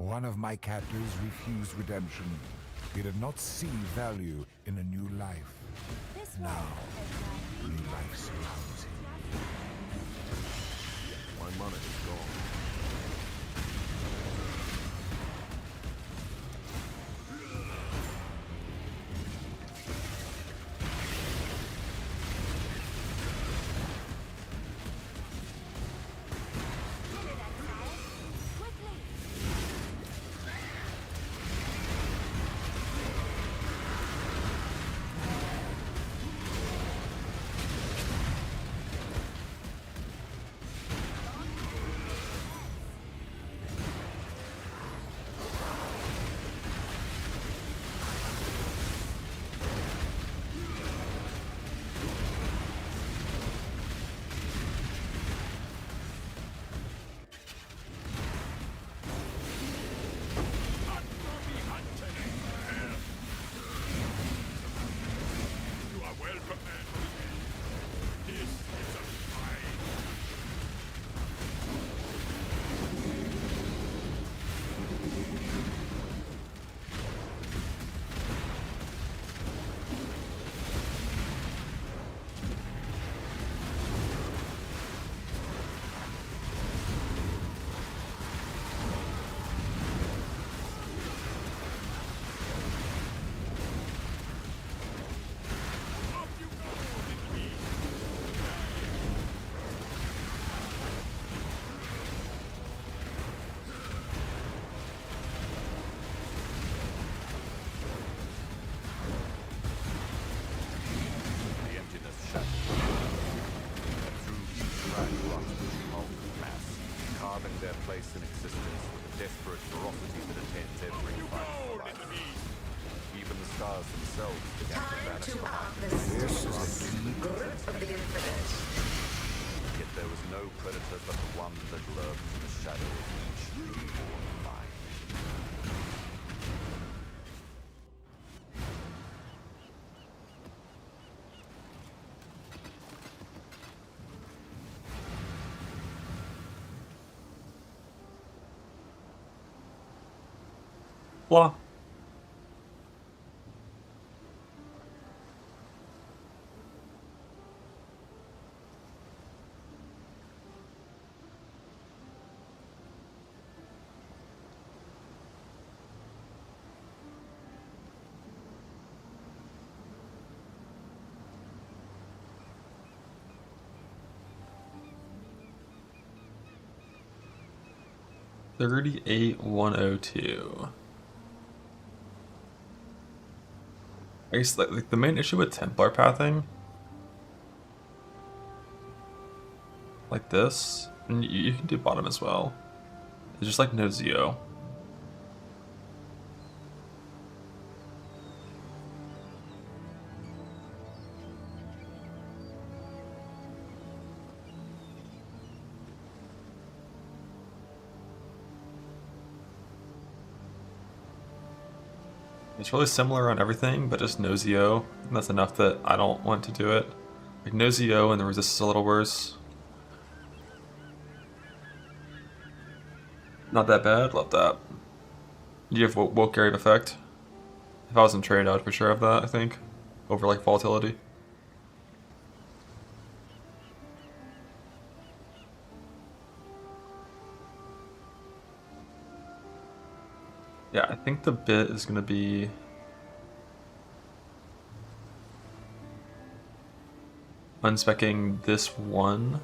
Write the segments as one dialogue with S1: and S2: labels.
S1: One of my captors refused redemption. He did not see value in a new life. Now, new life surrounds him.
S2: My money is gone. In existence with the desperate ferocity that attends every fight for life. Even the stars themselves began to vanish behind
S1: This is the
S3: grip of the infinite.
S2: Yet there was no predator but the one that lurked in the shadow of each reborn mind.
S4: Blah. $38,102. I guess like the main issue with Templar pathing, like this, and you can do bottom as well. It's just like no Zeo. It's really similar on everything, but just no Zeo. And that's enough that I don't want to do it. Like no Zeo and the resist is a little worse. Not that bad, love that. You have woke area of effect. If I was in trade, I would for sure have that, I think. Over like volatility. Yeah, I think the bit is going to be unspecking this one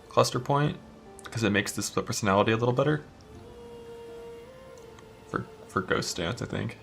S4: cluster point because it makes the split personality a little better for ghost stance, I think.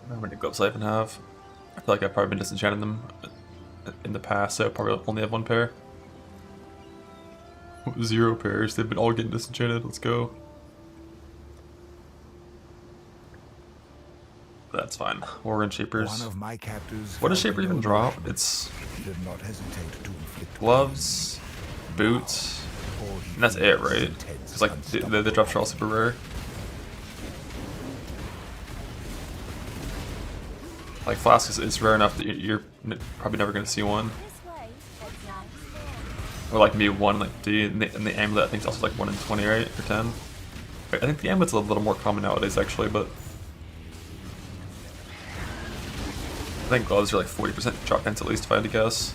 S4: How many gloves I even have? I feel like I've probably been disenchanting them in the past, so I probably only have one pair. 0 pairs. They've been all getting disenchanted. Let's go. That's fine. Orange Shapers.
S1: One of my captors
S4: What does
S1: felt
S4: Shaper
S1: the
S4: even
S1: no
S4: drop?
S1: motion.
S4: It's
S1: He did not hesitate to inflict
S4: gloves, boots,
S1: pain, or he
S4: and that's it,
S1: feels
S4: right?
S1: intense,
S4: Because like the drops are all super rare. Like Flask is rare enough that you're probably never gonna see one. Or like maybe one like D, and the amulet I think is also like 1 in 20, right? Or 10. I think the amulet's a little more common nowadays actually, but I think gloves are like 40% drop chance at least if I had to guess.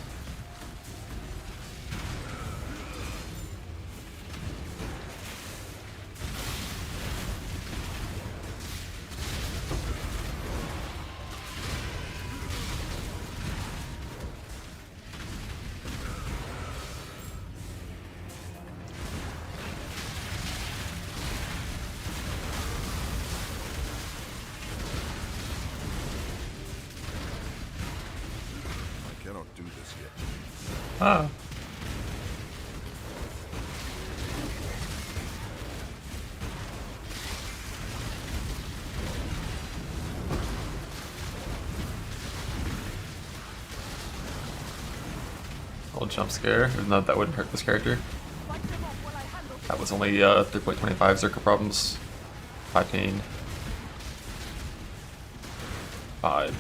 S3: I cannot do this yet.
S4: Ah. Little jump scare, even though that wouldn't hurt this character. That was only 3.25 Zerka problems. 5 pain. 5.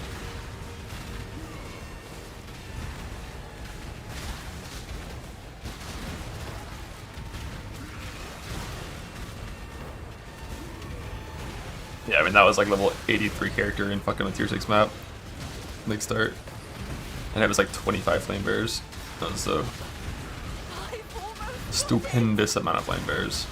S4: Yeah, I mean that was like level 83 character in fucking a tier 6 map. Big start. And it was like 25 flame bears. That was a stupendous amount of flame bears.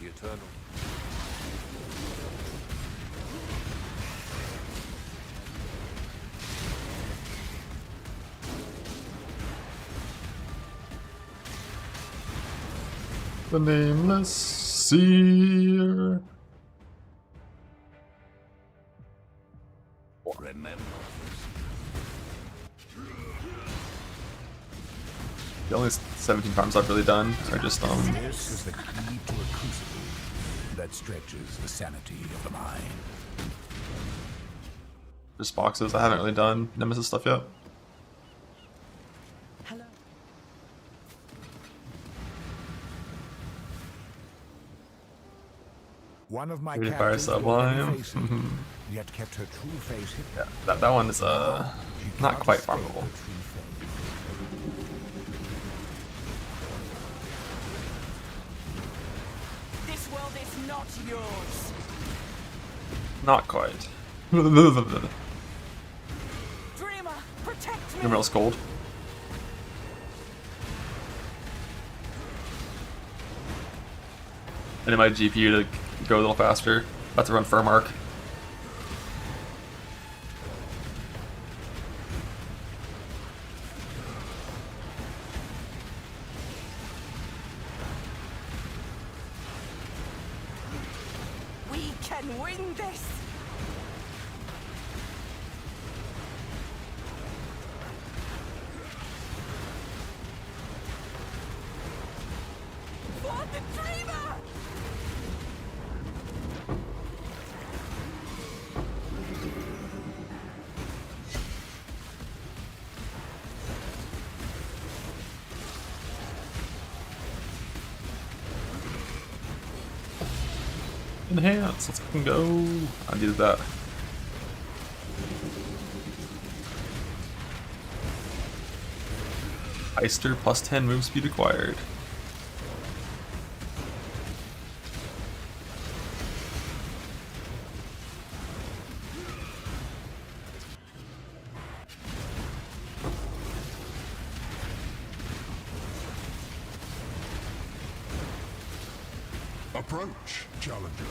S2: The Eternal.
S4: The Nameless Seer.
S3: Remember.
S4: The only 17 farms I've really done are just
S1: This is the key to a crucible that stretches the sanity of the mind.
S4: just boxes. I haven't really done Nemesis stuff yet.
S1: One of my
S4: Maybe Fire
S1: captains
S4: Sublime.
S1: was evasive, yet kept her true face hidden.
S4: Yeah, that one is
S1: She
S4: not
S1: cannot
S4: quite
S1: escape
S4: farmable.
S1: her true face.
S5: This world is not yours.
S4: Not quite.
S5: Dreamer, protect me.
S4: Numeral's cold. I need my GPU to go a little faster. About to run firm arc.
S5: We can win this. For the dreamer.
S4: Enhance, let's fucking go. I needed that. Heister plus 10 move speed acquired.
S3: Approach, challenger.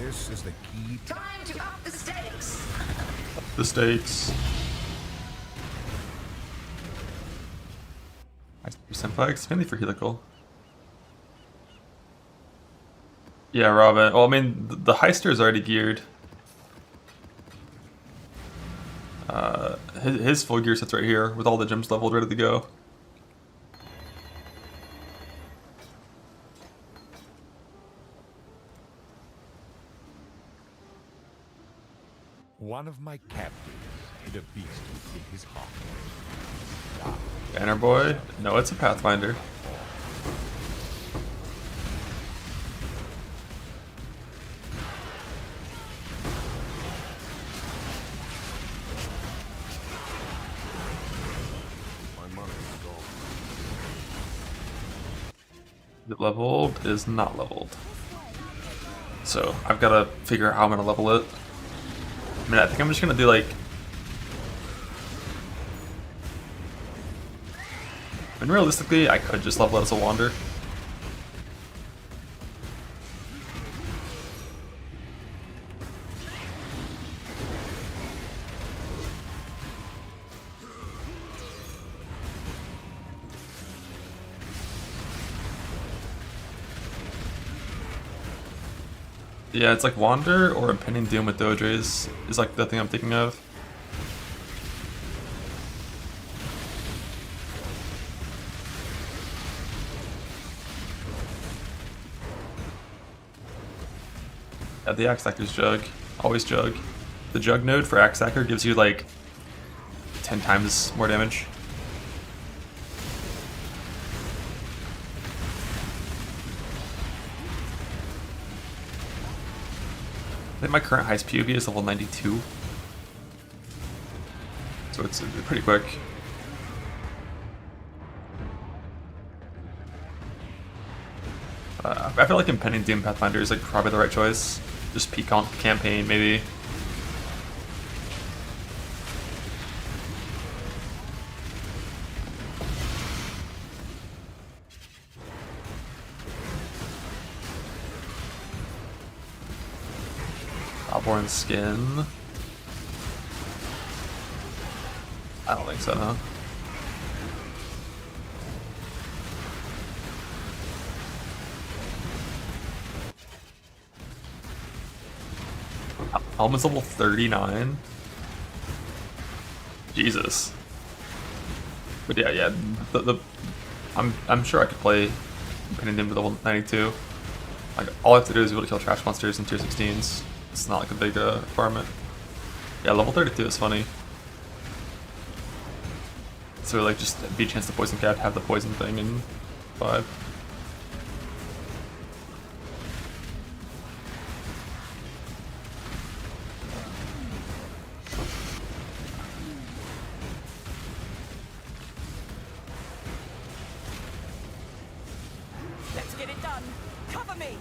S1: This is the key.
S6: Time to up the stakes.
S4: The stakes. Percent flags, mainly for helical. Yeah, Robin. Well, I mean, the Heister is already geared. His full gear set's right here with all the gems leveled, ready to go.
S1: One of my captives hid a beast within his heart.
S4: Banner boy? No, it's a Pathfinder.
S3: My money is gone.
S4: Is it leveled? Is not leveled. So I've got to figure out how I'm gonna level it. I mean, I think I'm just gonna do like. I mean, realistically, I could just level it as a wander. Yeah, it's like Wander or Impending Doom with Dodres is like the thing I'm thinking of. Yeah, the Axe Stacker's Jug. Always Jug. The Jug node for Axe Stacker gives you like 10 times more damage. I think my current Heist POV is level 92. So it's pretty quick. I feel like Impending Doom Pathfinder is like probably the right choice. Just peak on campaign, maybe. Outborn Skin. I don't think so, no. Helmet's level 39. Jesus. But yeah, I'm sure I could play Impending Doom to level 92. Like all I have to do is be able to kill trash monsters in tier 16s. It's not like a big requirement. Yeah, level 32 is funny. So like just be a chance to poison cap, have the poison thing in 5.
S5: Let's get it done. Cover me.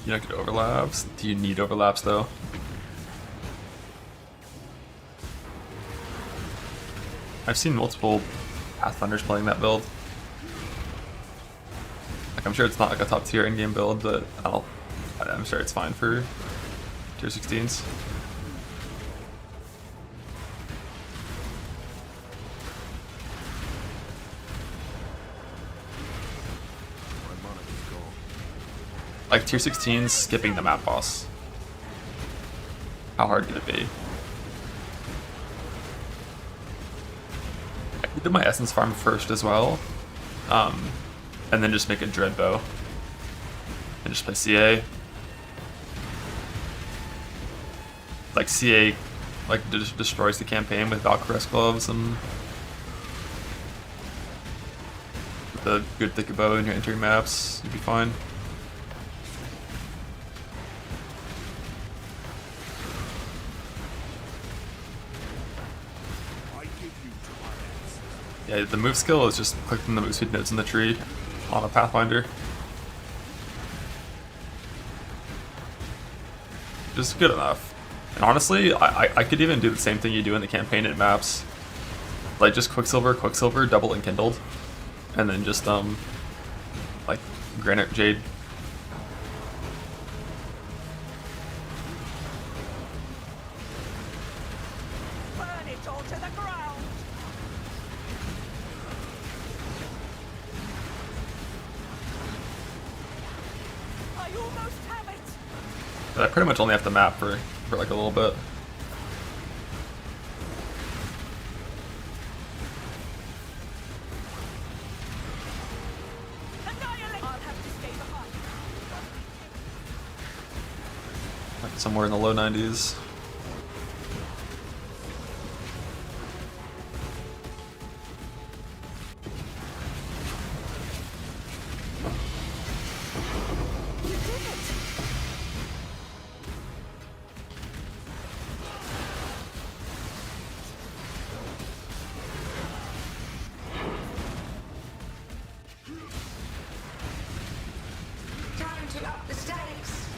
S4: You don't get overlaps. Do you need overlaps though? I've seen multiple Pathfinders playing that build. Like I'm sure it's not like a top tier in-game build, but I'm sure it's fine for tier 16s.
S3: My money is gone.
S4: Like tier 16s, skipping the map boss. How hard could it be? I did my essence farm first as well, and then just make a dread bow and just play CA. Like CA, like just destroys the campaign with Valkyrie gloves and with a good thick bow in your entering maps, you'd be fine. Yeah, the move skill is just clicking the move speed nodes in the tree on a Pathfinder. Just good enough. And honestly, I could even do the same thing you do in the campaign in maps. Like just Quicksilver, double enkindled. And then just like Granite Jade. I pretty much only have the map for like a little bit.
S5: Annihilate! I'll have to stay behind.
S4: Like somewhere in the low 90s.
S5: You did it!
S6: Time to up the stakes.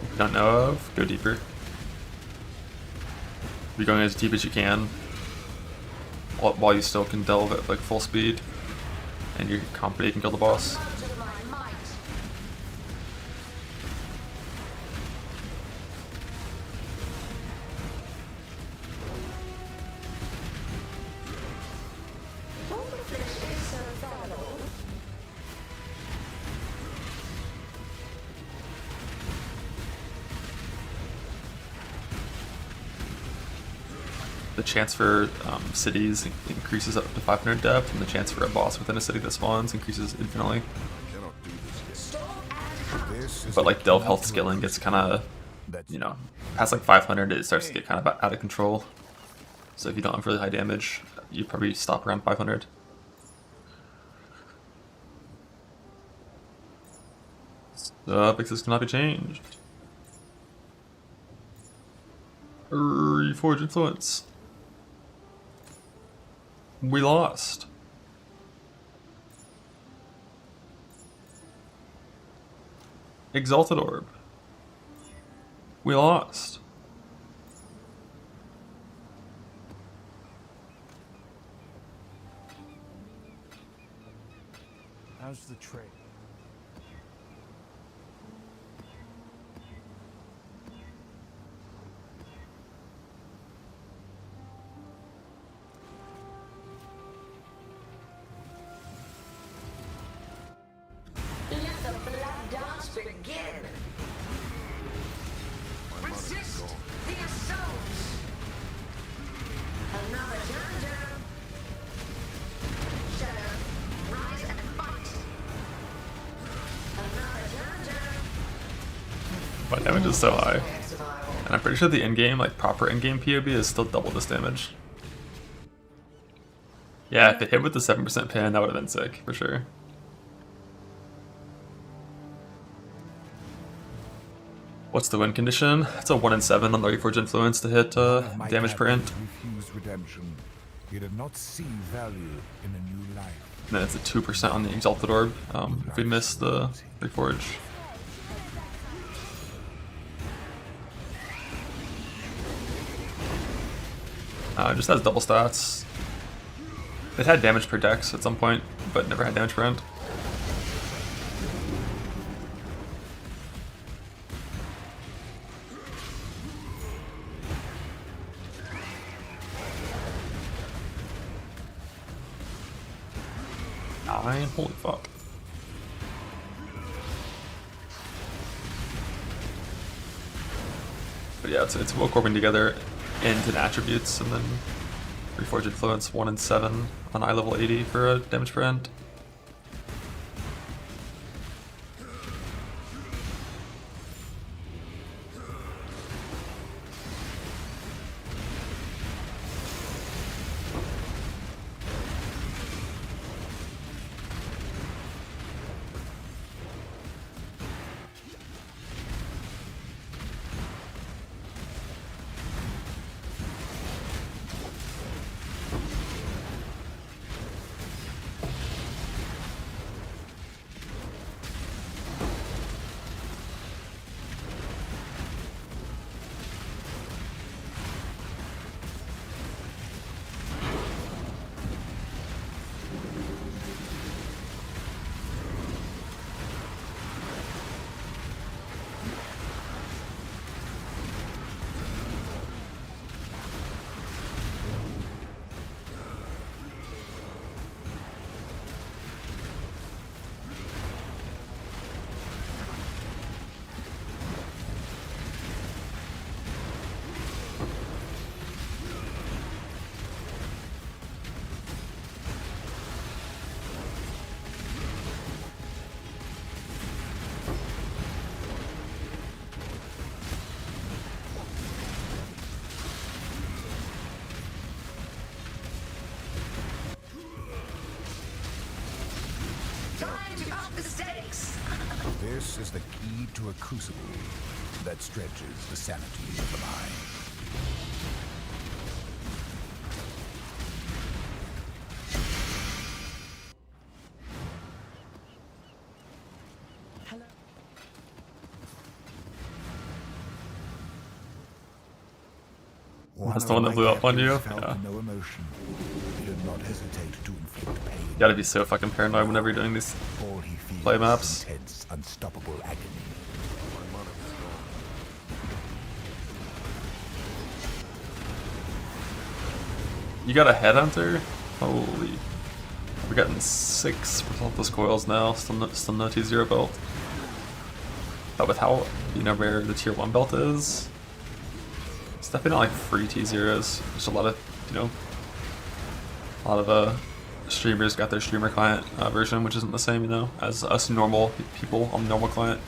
S4: If you don't know of, go deeper. You're going as deep as you can while you still can delve at like full speed and you're confident you can kill the boss.
S6: Blow to my might. All the flesh is so fallible.
S4: The chance for cities increases up to 500 depth, and the chance for a boss within a city that spawns increases infinitely.
S3: Cannot do this yet.
S6: Storm and hunt.
S1: This is
S4: But like delve health
S1: natural
S4: scaling gets kind of,
S1: That's
S4: you know, past like 500 it starts to get kind of out of control. So if you don't have really high damage, you probably stop around 500. Suffixes cannot be changed. Reforge influence. We lost. Exalted Orb. We lost.
S1: How's the trade?
S6: Let the blood dance begin.
S3: My mana is
S6: Resist
S3: gone.
S6: the assault. Another dungeon. Shadow, rise and fight. Another dungeon.
S4: My damage is so high.
S6: Survival.
S4: And I'm pretty sure the endgame, like proper endgame POB is still double this damage. Yeah, if it hit with the 7% pin, that would have been sick, for sure. What's the win condition? It's a 1 in 7 on the Reforge Influence to hit
S1: My
S4: damage per int.
S1: captains refused redemption. He did not see value in a new life.
S4: And then it's a 2% on the Exalted Orb if we miss the Reforge. It just has double stats. It had damage per dex at some point, but never had damage per end. Holy fuck. But yeah, it's will corbing together int and attributes, and then Reforge Influence 1 in 7 on eye level 80 for a damage per end.
S1: This is the key to a crucible that stretches the sanity of the mind.
S4: That's the one that blew up on you?
S1: Felt
S4: Yeah.
S1: no emotion. He did not hesitate to inflict pain.
S4: You gotta be so fucking paranoid whenever you're doing these.
S1: All he feels
S4: Play
S1: is
S4: maps.
S1: intense, unstoppable agony.
S3: My mana is gone.
S4: You got a headhunter? Holy. We're getting 6 resultless coils now. Still no T0 belt. But with how, you know, rare the tier 1 belt is, it's definitely not like free T0s. There's a lot of, you know, a lot of streamers got their streamer client version, which isn't the same, you know, as us normal people on the normal client.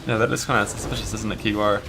S4: Yeah, that is kind of suspicious, isn't it, Kiwar?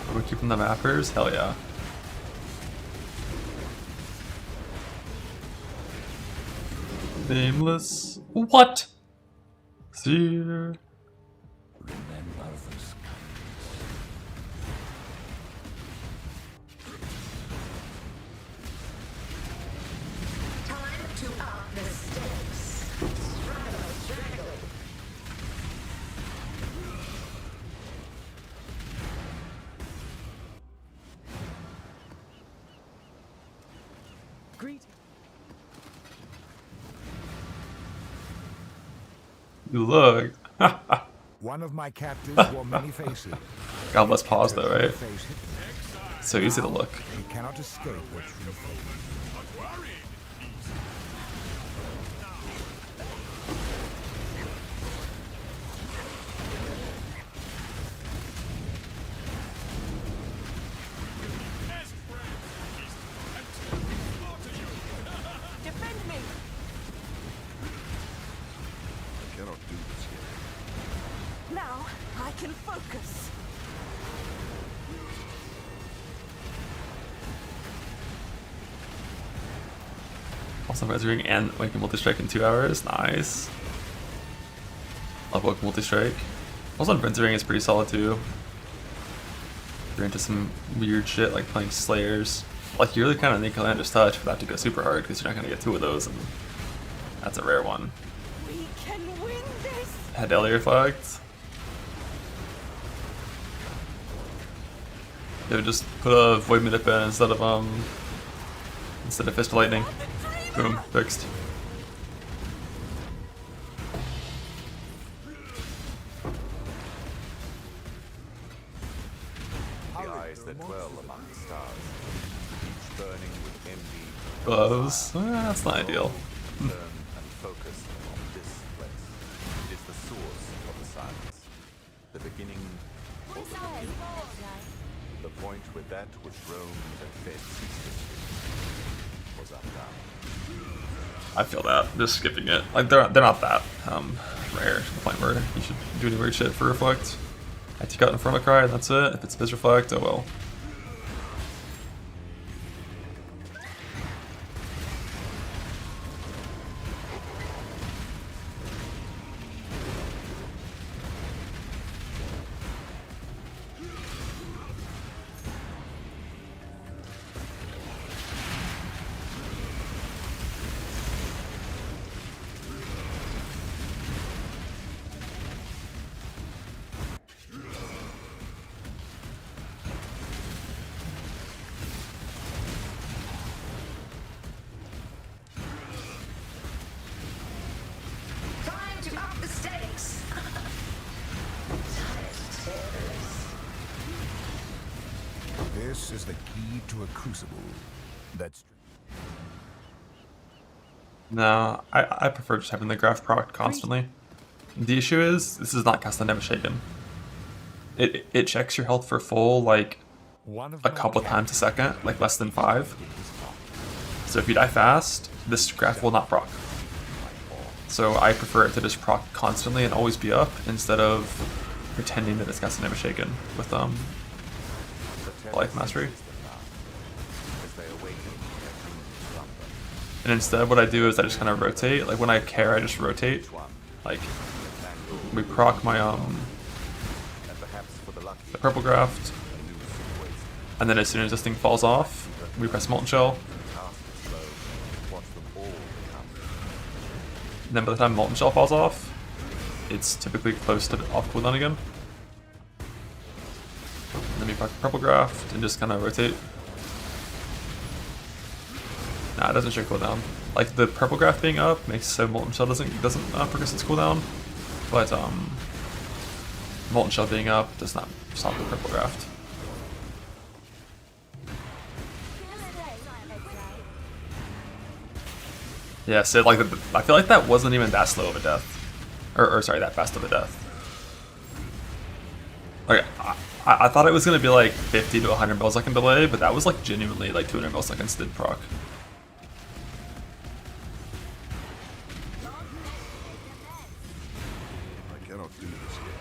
S4: Are we keeping the mappers? Hell yeah. Nameless. What? Seer.
S6: Time to up the stakes. Struggle.
S5: Greeting.
S4: You look.
S1: One of my captives wore many faces.
S4: God bless pause though, right?
S1: Face it.
S4: So easy to look.
S1: He cannot escape the true fate.
S5: Defend me.
S3: I cannot do this yet.
S5: Now I can focus.
S4: Also Resurrecting and Waking Multi-Strike in 2 hours. Nice. Love Woken Multi-Strike. Also Resurrecting is pretty solid too. If you're into some weird shit like playing Slayers. Like you really kind of need Calandra's Touch for that to go super hard because you're not going to get 2 of those, and that's a rare one.
S5: We can win this.
S4: Had Ellie Reflect. Yeah, just put a Void Minute in instead of Fist of Lightning. Boom, fixed.
S2: The eyes that dwell among the stars, each burning with envy,
S4: Gloves. That's not ideal.
S2: turn and focus on this place. It is the source of the silence, the beginning of the beginning, the point where that which roamed and fed ceaselessly was undone.
S4: I feel that. Just skipping it. Like they're not that rare to the point where you should do any weird shit for Reflect. I take out Inferno Cry and that's it. If it's Biz Reflect, oh well.
S1: This is the key to a crucible. That's
S4: No, I prefer just having the graph proc constantly. The issue is, this is not cast on Never Shaken. It checks your health for full, like,
S1: one of
S4: a
S1: my
S4: couple times a second, like less than 5. So if you die fast, this graph will not proc. So I prefer it to just proc constantly and always be up, instead of pretending that it's cast on Never Shaken with life mastery.
S2: As they awaken from their dream slumber.
S4: And instead what I do is I just kind of rotate. Like when I care, I just rotate. Like we proc my
S2: And perhaps for the lucky,
S4: the purple graft,
S2: a new sequence.
S4: and then as soon as this thing falls off, we press Molten Shell.
S2: Cast it slow. Watch them all become.
S4: And then by the time Molten Shell falls off, it's typically close to off cooldown again. And then we proc purple graft and just kind of rotate. Nah, it doesn't show cooldown. Like the purple graft being up makes so Molten Shell doesn't progress its cooldown, but Molten Shell being up does not stop the purple graft. Yeah, so like I feel like that wasn't even that slow of a death, or sorry, that fast of a death. Like I thought it was gonna be like 50 to 100 millisecond delay, but that was like genuinely like 200 milliseconds did proc.
S3: I cannot do this yet.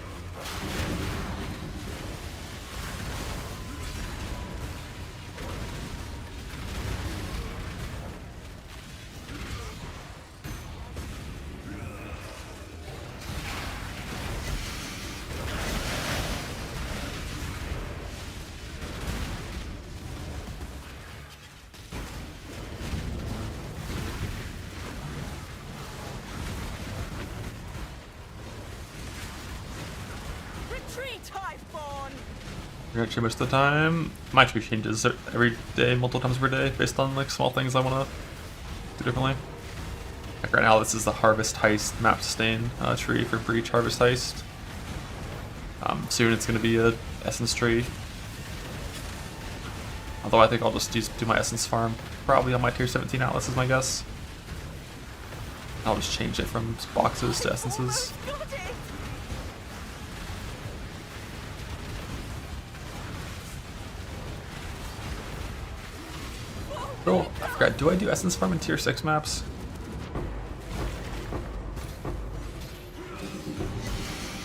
S5: Retreat, Highborn!
S4: Actually, most of the time, my tree changes every day, multiple times per day, based on like small things I want to do differently. Like right now, this is the Harvest Heist map sustain tree for Breach Harvest Heist. Soon it's going to be a essence tree. Although I think I'll just do my essence farm probably on my tier 17 Atlas is my guess. I'll just change it from boxes to essences.
S5: Got it!
S4: Oh, I forgot. Do I do essence farm in tier 6 maps?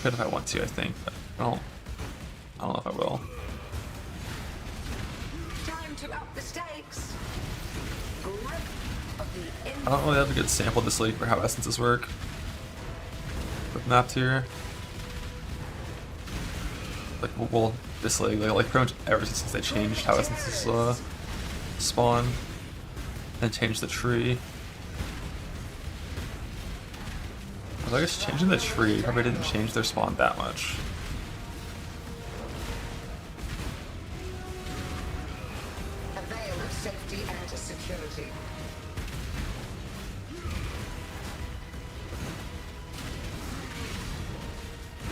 S4: Could if I want to, I think, but I don't know if I will.
S6: Time to up the stakes. Grip of the
S4: I don't really have a good sample this league for how essences work with map tier. Like, well, this league, like pretty much ever since they changed how essences spawn and changed the tree. I guess changing the tree probably didn't change their spawn that much.
S6: a veil of safety and security.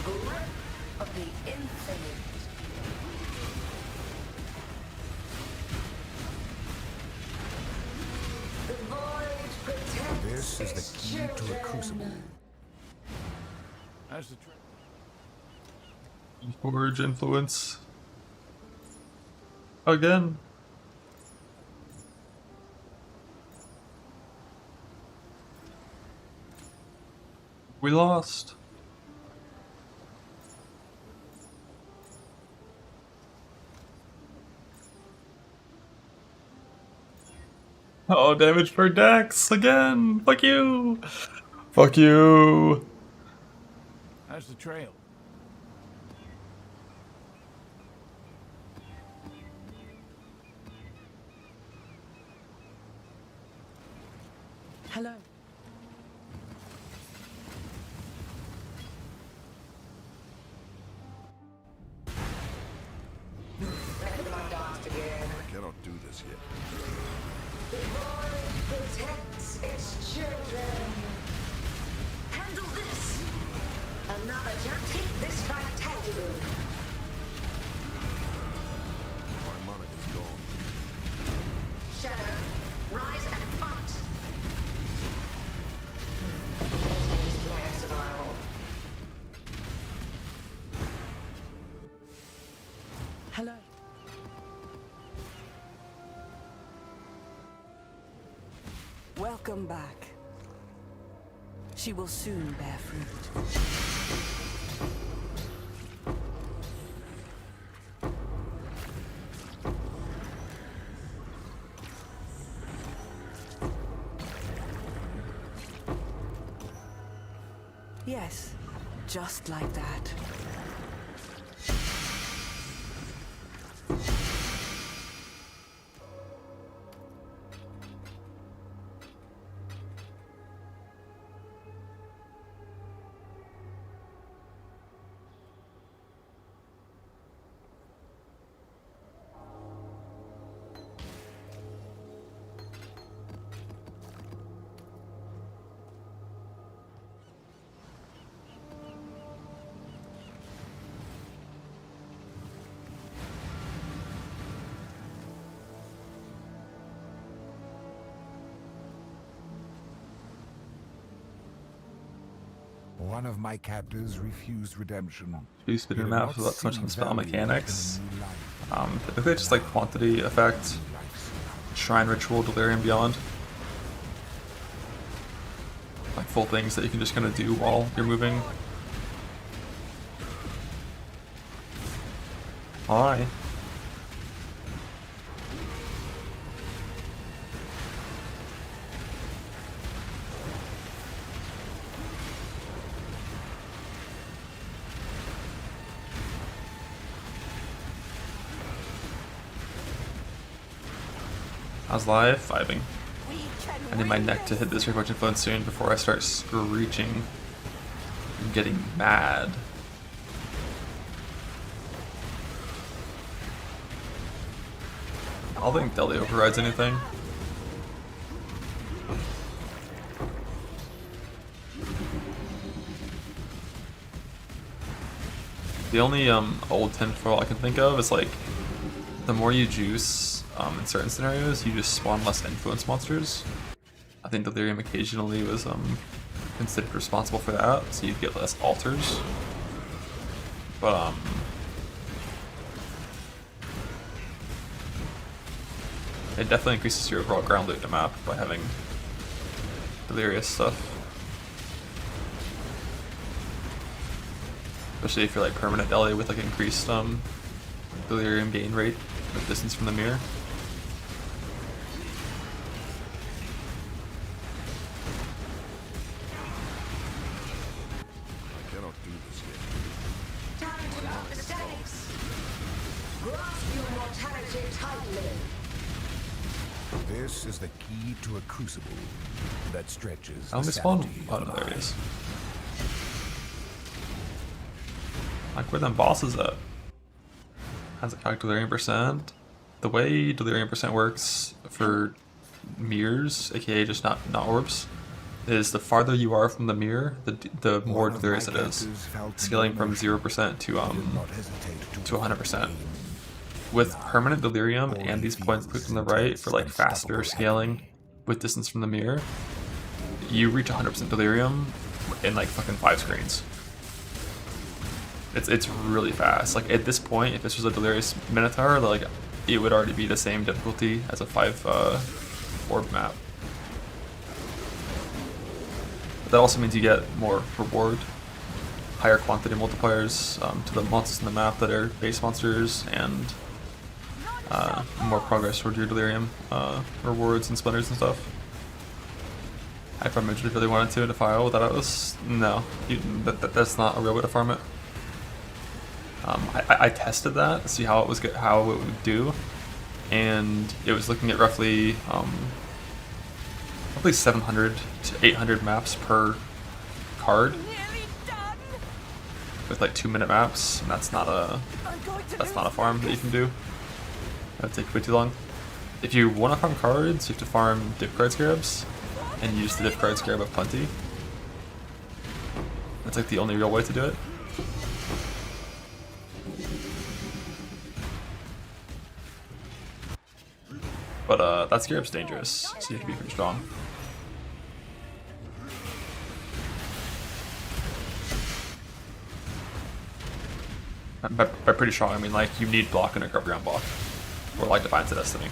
S6: Grip of the infinite. The void protects
S1: This is
S6: its
S1: the key to a
S6: children.
S1: crucible.
S4: Forge influence. Again. We lost. Oh, damage per dex again. Fuck you. Fuck you.
S1: How's the trail?
S5: Hello.
S6: Let my dance again.
S3: I cannot do this yet.
S6: The void protects its children. Handle this. Another jump. Take this back tangible.
S3: My mana is
S5: Hello. Welcome back. She will soon bear fruit. Yes, just like that.
S1: One of my captors refused redemption.
S4: Two spinner maps without too much on spell mechanics. Typically just like quantity effect, shrine ritual, delirium beyond. Like full things that you can just kind of do while you're moving. Hi. How's life? Vibing. I need my neck to hit this reflex influence soon before I start screeching and getting mad. I don't think Deli overrides anything. The only old tinfoil I can think of is like the more you juice in certain scenarios, you just spawn less influence monsters. I think Delirium occasionally was considered responsible for that, so you'd get less altars. But it definitely increases your overall ground loot in the map by having delirious stuff. Especially if you're like permanent deli with like increased delirium gain rate with distance from the mirror.
S3: I cannot do this yet.
S6: Time to up the stakes. Grasp your mortality tightly.
S1: This is the key to a crucible that stretches
S4: I only
S1: the
S4: spawned.
S1: sanity
S4: Oh
S1: of
S4: no, there it
S1: life.
S4: is. Like where them bosses at? Has it calc delirium percent? The way delirium percent works for mirrors, aka just not orbs, is the farther you are from the mirror, the more
S1: One of
S4: delirious
S1: my
S4: it is,
S1: captors felt
S4: scaling
S1: no
S4: from
S1: emotion.
S4: 0% to
S1: Did not hesitate
S4: to 100%.
S1: aim.
S4: With permanent delirium
S1: All
S4: and these points
S1: feels
S4: clicked on the right
S1: intense,
S4: for like faster
S1: unstoppable
S4: scaling
S1: agony.
S4: with distance from the mirror, you reach 100% delirium in like fucking 5 screens. It's really fast. Like at this point, if this was a delirious minotaur, like it would already be the same difficulty as a 5 orb map. But that also means you get more reward, higher quantity multipliers to the monsters in the map that are base monsters, and more progress toward your delirium rewards and splinters and stuff. I farm it if you really wanted to defile without Atlas. No, that's not a real way to farm it. I tested that to see how it would do, and it was looking at roughly 700 to 800 maps per card
S5: Nearly done.
S4: with like 2-minute maps, and that's not a farm that you can do. That'd take way too long. If you want to farm cards, you have to farm dip card scarabs and use the dip card scarab of plenty. That's like the only real way to do it. But that scarab's dangerous, so you have to be pretty strong. By pretty strong, I mean like you need block and a recovery on block, or like Defiance of Destiny.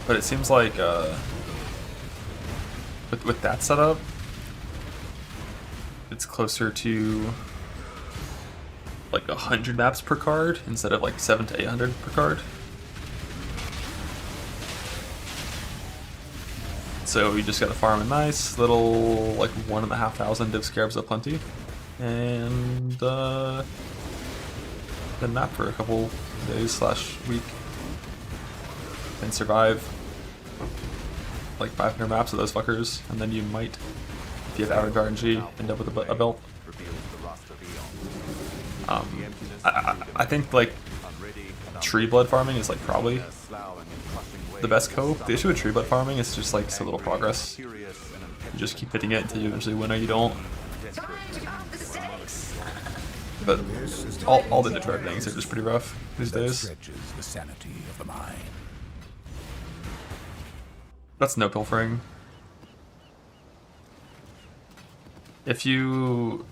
S4: But it seems like with that setup, it's closer to like 100 maps per card instead of like 700 to 800 per card. So you just gotta farm a nice little like 1,500 div scarabs of plenty, and then map for a couple days / week, and survive like 500 maps of those fuckers, and then you might, if you have average RNG, end up with a belt. I think like treeblood farming is like probably the best cope. The issue with treeblood farming is just like so little progress. You just keep hitting it until you eventually win or you don't. But all the Detroit things are just pretty rough these days.
S1: Stretches the sanity of the mind.
S4: That's no pilfering. If you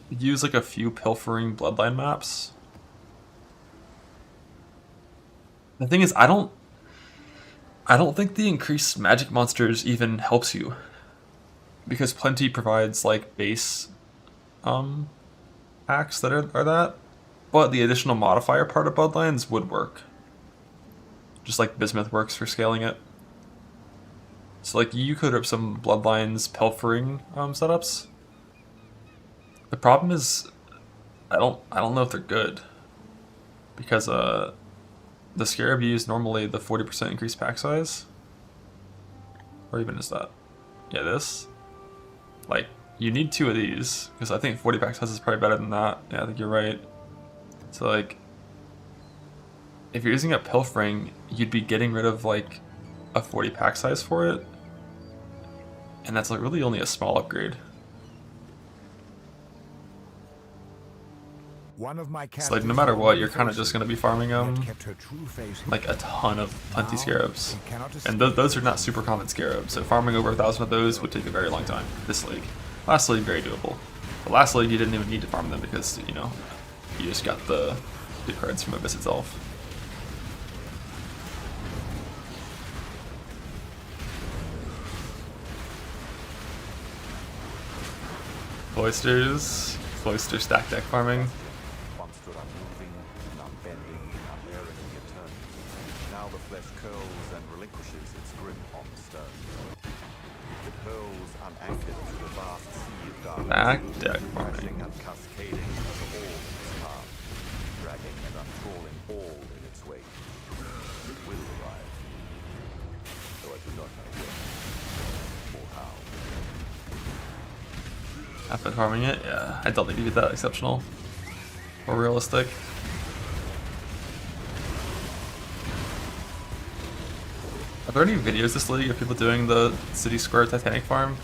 S4: use like a few pilfering bloodline maps, the thing is I don't think the increased magic monsters even helps you, because plenty provides like base acts that are that, but the additional modifier part of bloodlines would work. Just like Bismuth works for scaling it. So like you could have some bloodlines pilfering setups. The problem is I don't know if they're good, because the scarab use normally the 40% increased pack size, or even is that, yeah, this, like you need 2 of these, because I think 40 pack size is probably better than that. Yeah, I think you're right. So like if you're using a pilfering, you'd be getting rid of like a 40 pack size for it, and that's like really only a small upgrade.
S1: One of my
S4: So like no matter what, you're kind of just going to be farming like a ton of plenty scarabs, and those are not super common scarabs, so farming over 1,000 of those would take a very long time. This league, last league, very doable. The last league you didn't even need to farm them because, you know, you just got the cards from Abyss itself. Cloister stack deck farming.
S2: Once stood unmoving and unbending, unbearing the eternity. Now the flesh curls and relinquishes its grip on the stone. It hurls unanchored to the vast sea of darkness.
S4: Stack deck
S2: Crashing
S4: farming.
S2: and cascading over all its path, dragging and untrawling all in its wake. It will arrive, though I do not know when or how.
S4: After farming it, yeah, I don't think you get that exceptional or realistic. Are there any videos this league of people doing the City Square Titanic farm?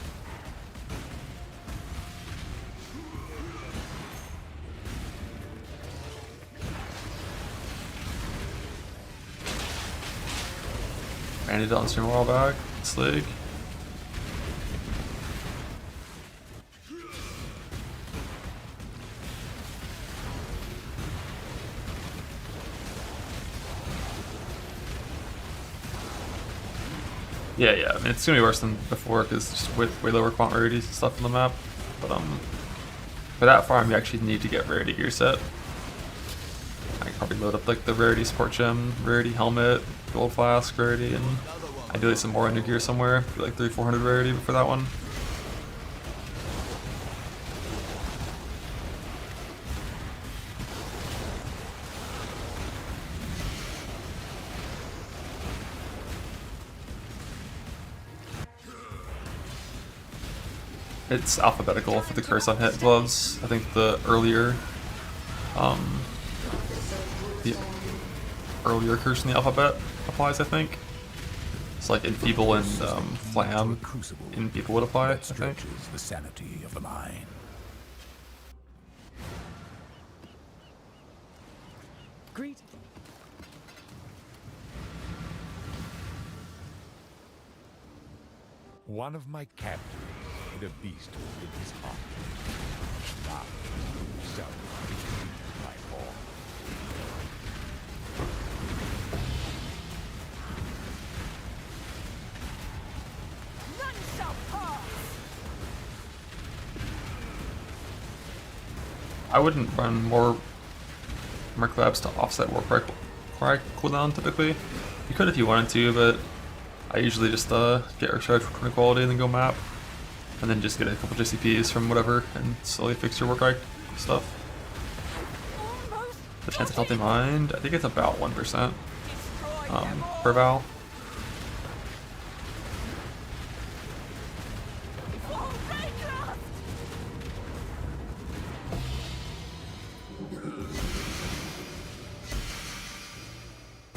S4: Randy did on stream a while back. This league. Yeah, I mean, it's gonna be worse than before because just way lower quant rarities and stuff on the map. But for that farm, you actually need to get rarity gear set. I can probably load up like the rarity support gem, rarity helmet, gold flask rarity, and ideally some more under gear somewhere, like 300-400 rarity for that one. It's alphabetical for the curse on hit gloves. I think the earlier curse in the alphabet applies, I think. So like Enfeeble and Flam
S1: Crucible
S4: Enfeeble would apply, I
S1: that
S4: think.
S1: stretches the sanity of the mind.
S5: Greet.
S1: One of my captors hid a beast within his heart. Now, shall my form.
S5: None shall pass.
S4: I wouldn't run more Merclabs to offset Warp Cry cooldown typically. You could if you wanted to, but I usually just get Earthshard for 20 quality and then go map. And then just get a couple JCPs from whatever and slowly fix your Warp Cry stuff. The chance of Healthy Mind, I think it's about 1% per Val.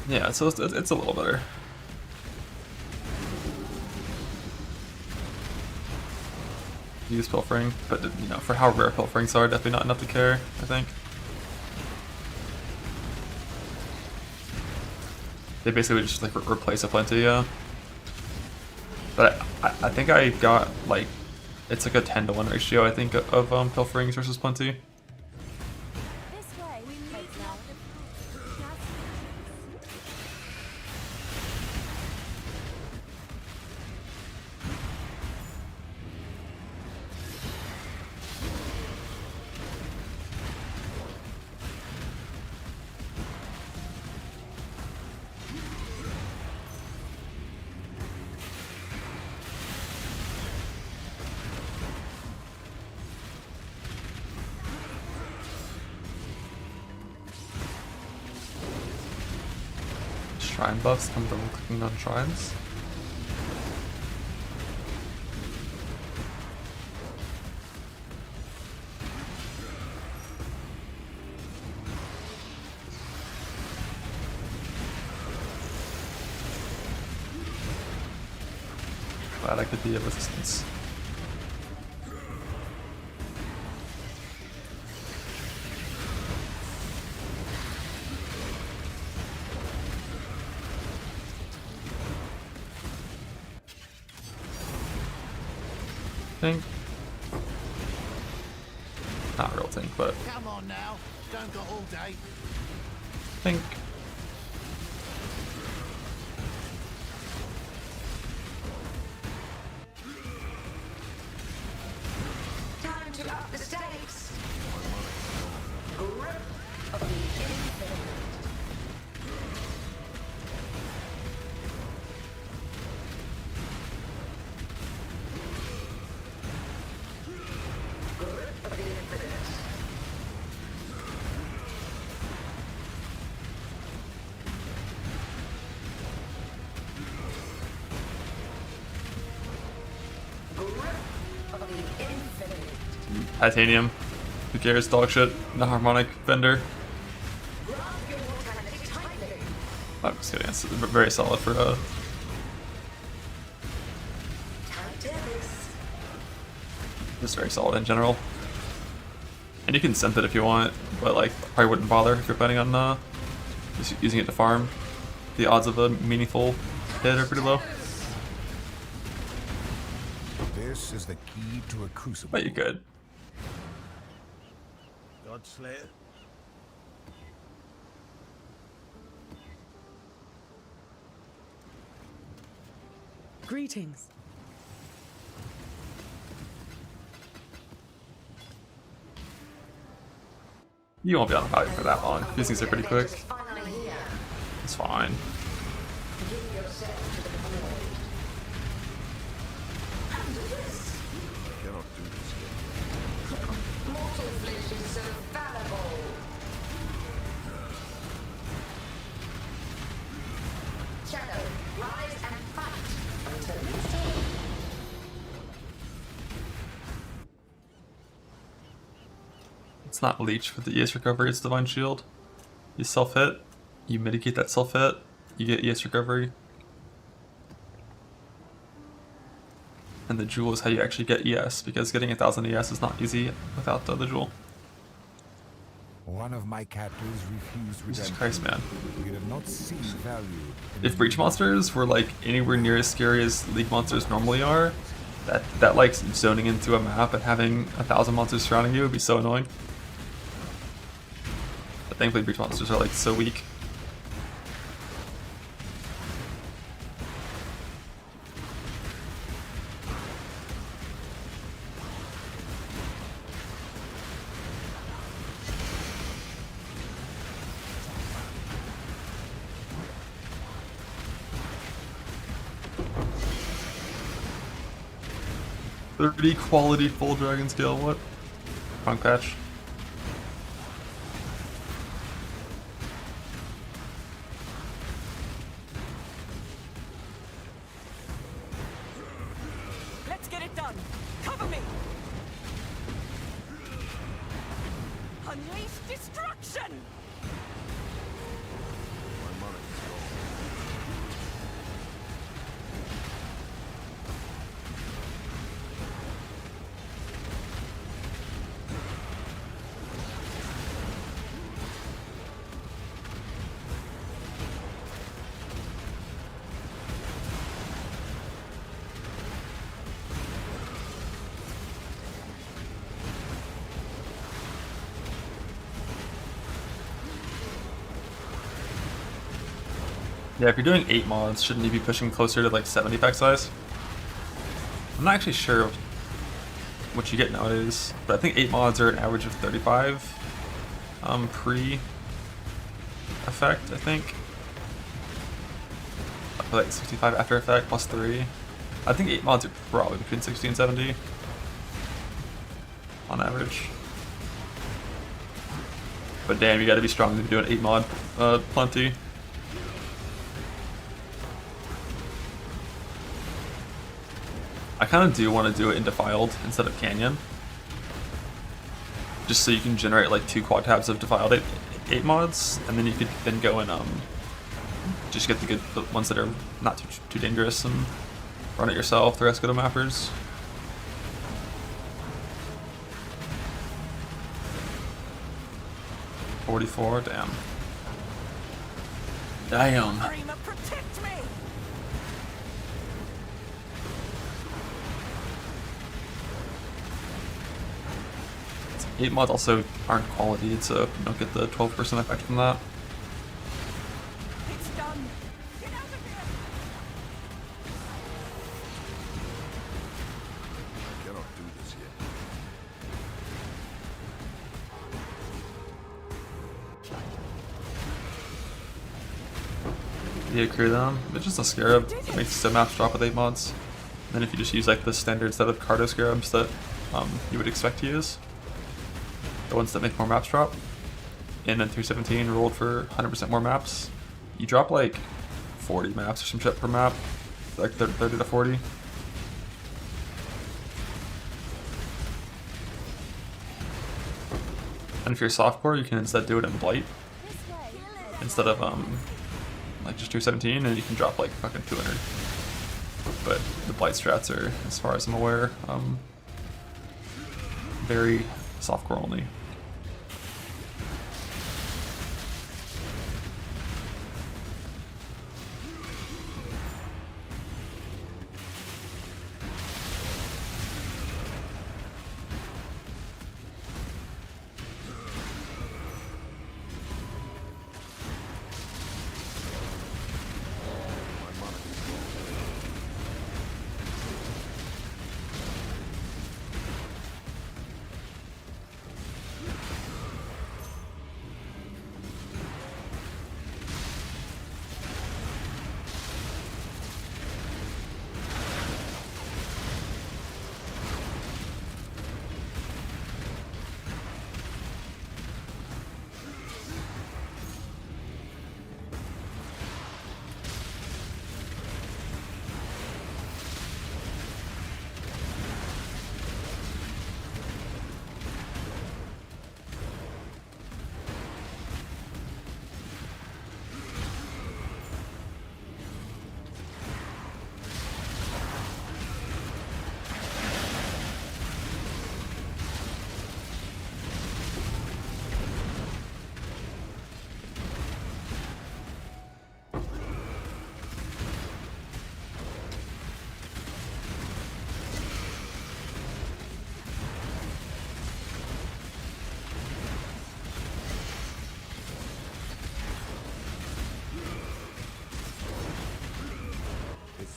S4: Yeah, so it's a little better. Use pilfering, but you know, for how rare pilferings are, definitely not enough to care, I think. They basically just like replace a plenty, yeah. But I think I got like, it's like a 10-to-1 ratio, I think, of pilferings versus plenty. Shrine buffs come from clicking on shrines. Glad I could be of assistance. Think. Not a real think, but
S7: Come on now, don't go all day.
S4: think.
S6: Time to up the stakes. Grip of the infinite. Grip of the infinite. Grip of the infinite.
S4: Titanium. Who cares? Dog shit. The harmonic vendor.
S6: Grasp your mortality tightly.
S4: I'm just kidding. It's very solid for
S6: Tight this.
S4: just very solid in general. And you can simp it if you want, but like probably wouldn't bother if you're planning on just using it to farm. The odds of a meaningful hit are pretty low.
S1: This is the key to a crucible.
S4: But you could.
S7: Godslayer.
S5: Greetings.
S4: You won't be on the value for that long. These things are pretty quick.
S6: Finally here.
S4: It's fine.
S6: Give yourself to the void. And this.
S3: I cannot do this yet.
S6: Mortal flesh is so fallible. Shadow, rise and fight until it's time.
S4: It's not leech for the ES recovery, it's divine shield. You self hit, you mitigate that self hit, you get ES recovery. and the jewel is how you actually get ES, because getting 1000 ES is not easy without the jewel.
S1: One of my captors refused
S4: Jesus
S1: redemption.
S4: Christ, man.
S1: He did not see value in
S4: If breach monsters were like anywhere near as scary as league monsters normally are, that like zoning into a map and having 1000 monsters surrounding you would be so annoying. But thankfully breach monsters are like so weak. .30 quality full dragon scale, what? Wrong patch.
S5: Let's get it done. Cover me. Unleash destruction.
S3: My money is gone.
S4: Yeah, if you're doing 8 mods, shouldn't you be pushing closer to like 70 pack size? I'm not actually sure what you get nowadays, but I think 8 mods are an average of 35 pre-effect, I think. Like 65 after effect plus 3. I think 8 mods are probably between 60 and 70 on average. But damn, you gotta be strong to be doing 8 mod plenty. I kind of do want to do it in Defiled instead of Canyon. Just so you can generate like 2 quad tabs of Defiled 8 mods, and then you could then go and just get the ones that are not too dangerous and run it yourself. The rest go to mappers. $44, damn. Damn.
S5: Prima, protect me.
S4: 8 mods also aren't quality, so you don't get the 12% effect from that.
S5: It's done. Get out of here.
S3: I cannot do this yet.
S4: Yeah, clear them. It's just a scarab that makes the maps drop with 8 mods. And then if you just use like the standard set of Cardo scarabs that you would expect to use, the ones that make more maps drop, and then 317 rolled for 100% more maps, you drop like 40 maps or some shit per map, like 30 to 40. And if you're softcore, you can instead do it in Blight instead of like just 217, and you can drop like fucking 200. But the Blight strats are, as far as I'm aware, very softcore only.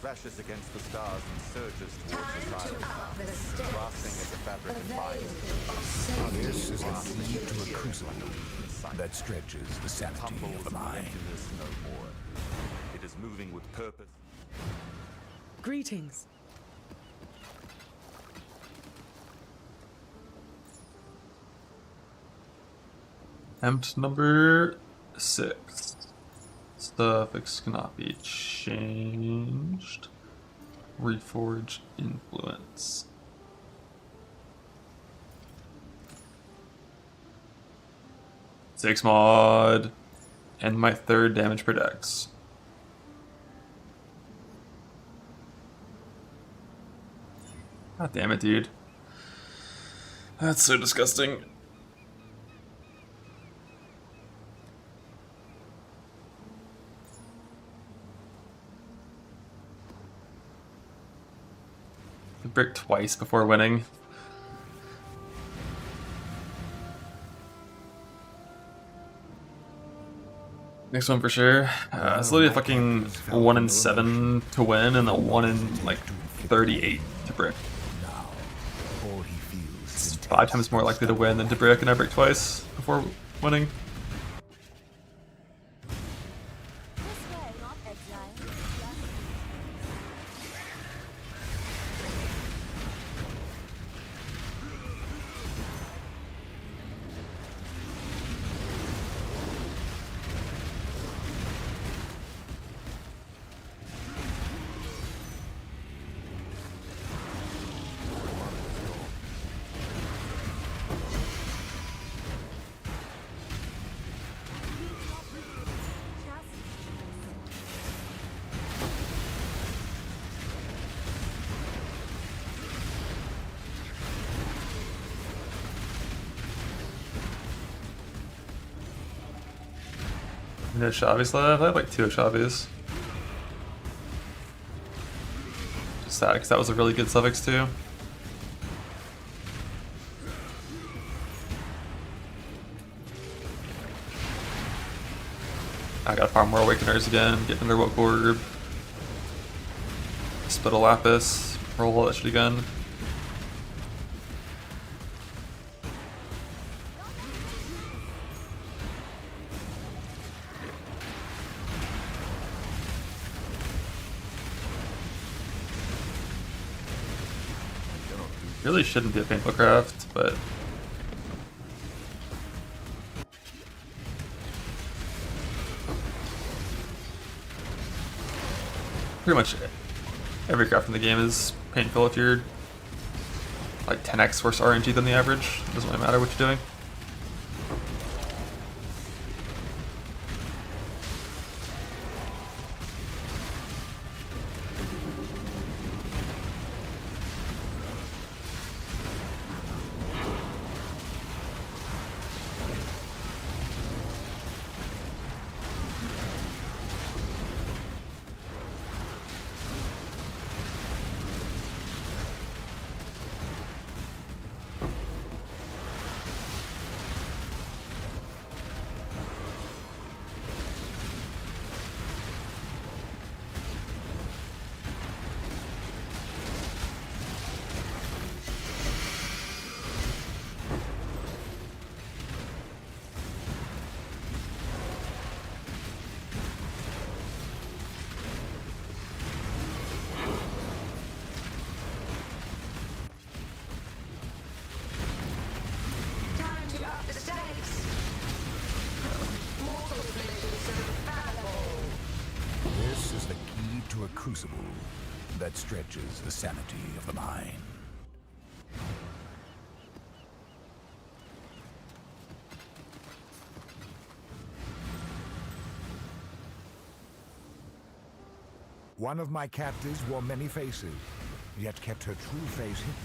S2: slashes against the stars and surges towards the
S6: Time to
S2: silence,
S6: up the stakes.
S2: grasping at the fabric and bind.
S1: This is the key to a crucible that stretches the sanity
S2: Tumbles
S1: of the mind.
S2: emptiness no more. It is moving with purpose.
S5: Greetings.
S4: Attempt number 6. Suffix cannot be changed. Reforge influence. Six mod. And my 3rd damage per dex. God damn it, dude. That's so disgusting. Brick twice before winning. Next one for sure. It's literally a fucking 1 in 7 to win and a 1 in like 38 to brick.
S1: Now, all he feels
S4: It's
S1: is
S4: 5 times more likely to win than to brick, and I brick twice before winning. No Shavis left. I have like 2 Shavis. Just sad because that was a really good suffix too. I gotta farm more Awakeners again, get another Woke Orb. Spit a Lapis, roll all that shit again. Really shouldn't be a painful craft, but pretty much every craft in the game is painful if you're like 10x worse RNG than the average. Doesn't really matter what you're doing.
S6: Time to up the stakes. Mortal collisions are infallible.
S1: This is the key to a crucible that stretches the sanity of the mind. One of my captives wore many faces, yet kept her true face hidden.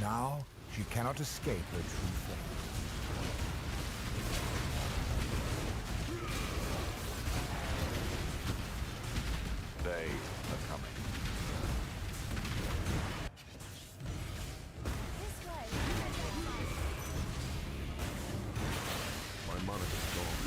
S1: Now she cannot escape her true face.
S2: They are coming.
S3: My monitor's gone.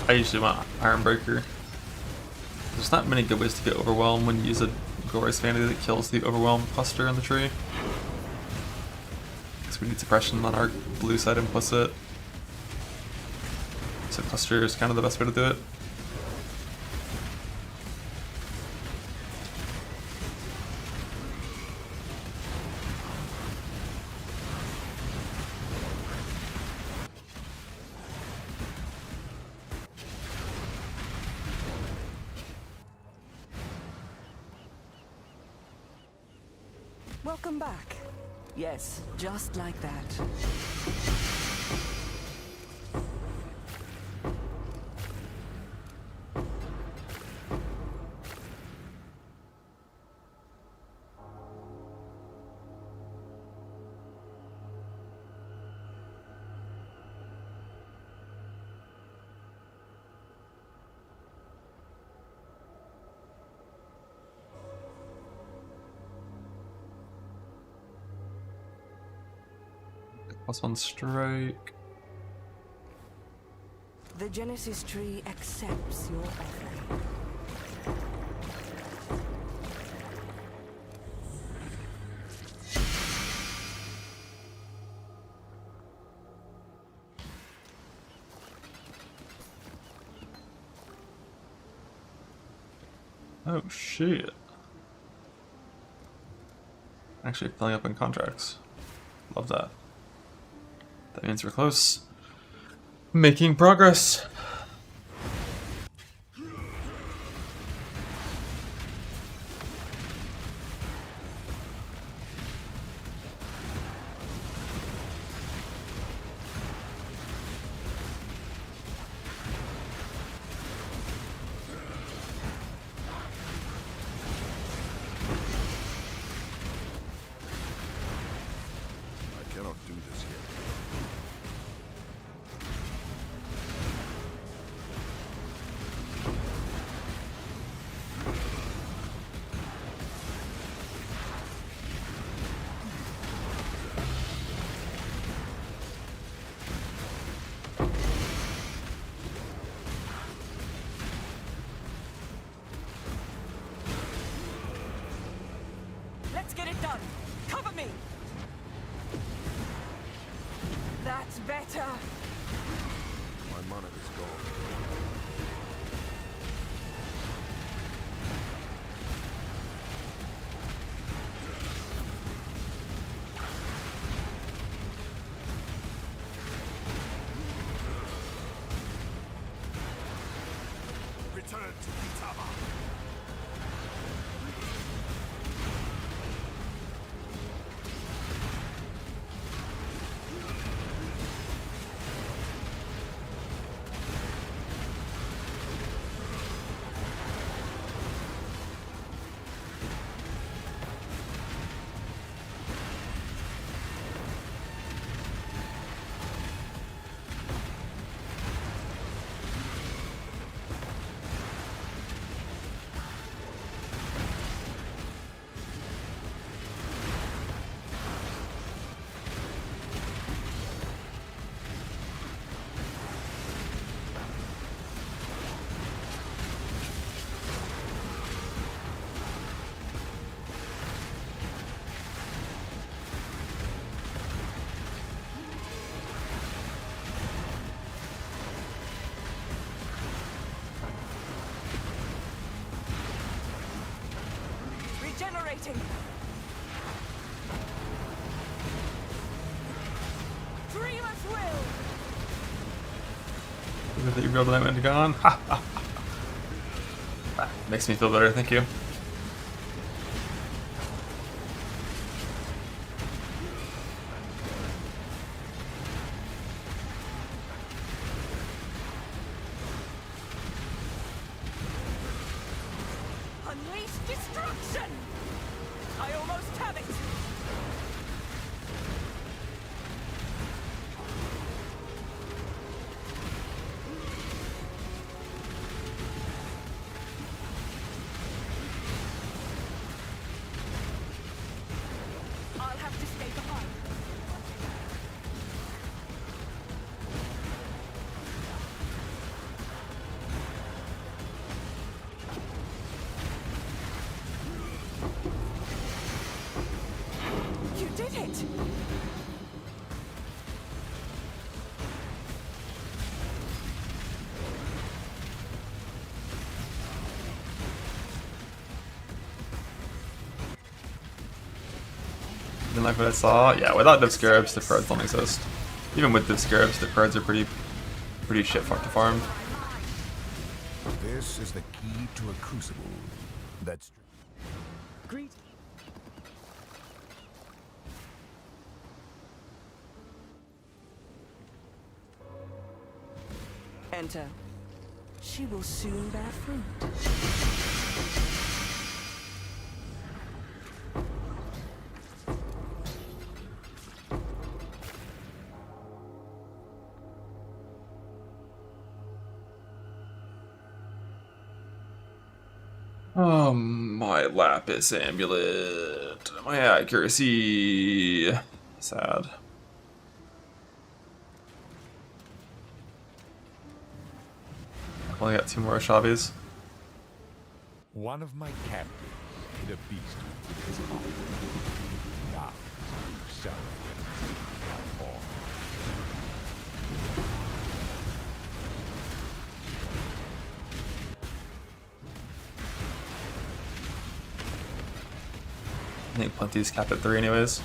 S4: I usually want Iron Breaker. There's not many good ways to get Overwhelm when you use a Glorious Vanity that kills the Overwhelm cluster in the tree. Because we need suppression on our blue side implicit. So cluster is kind of the best way to do it.
S5: Welcome back. Yes, just like that.
S4: +1 strike.
S5: The Genesis tree accepts your offering.
S4: Oh shit. Actually filling up in contracts. Love that. That means we're close. Making progress.
S3: I cannot do this yet.
S5: Let's get it done. Cover me. That's better.
S3: My mana is gone.
S1: Return to Kitaba.
S5: Regenerating. Dreamer's will.
S4: Look at that, you build that man gone. Ha ha. Ah, makes me feel better, thank you.
S5: Unleash destruction. I almost have it. I'll have to stay behind.
S4: Didn't like what I saw. Yeah, without Div Scarabs, the cards don't exist. Even with Div Scarabs, the cards are pretty shit fuck to farm.
S1: This is the key to a crucible. That's
S5: Greet. Enter. She will soon bear fruit.
S4: My Lapis Amulet. My accuracy. Sad. I've only got 2 more Shavis.
S1: one of my captives hit a beast with his arm. Now, you shall fall.
S4: I think Plenty's capped at 3 anyways.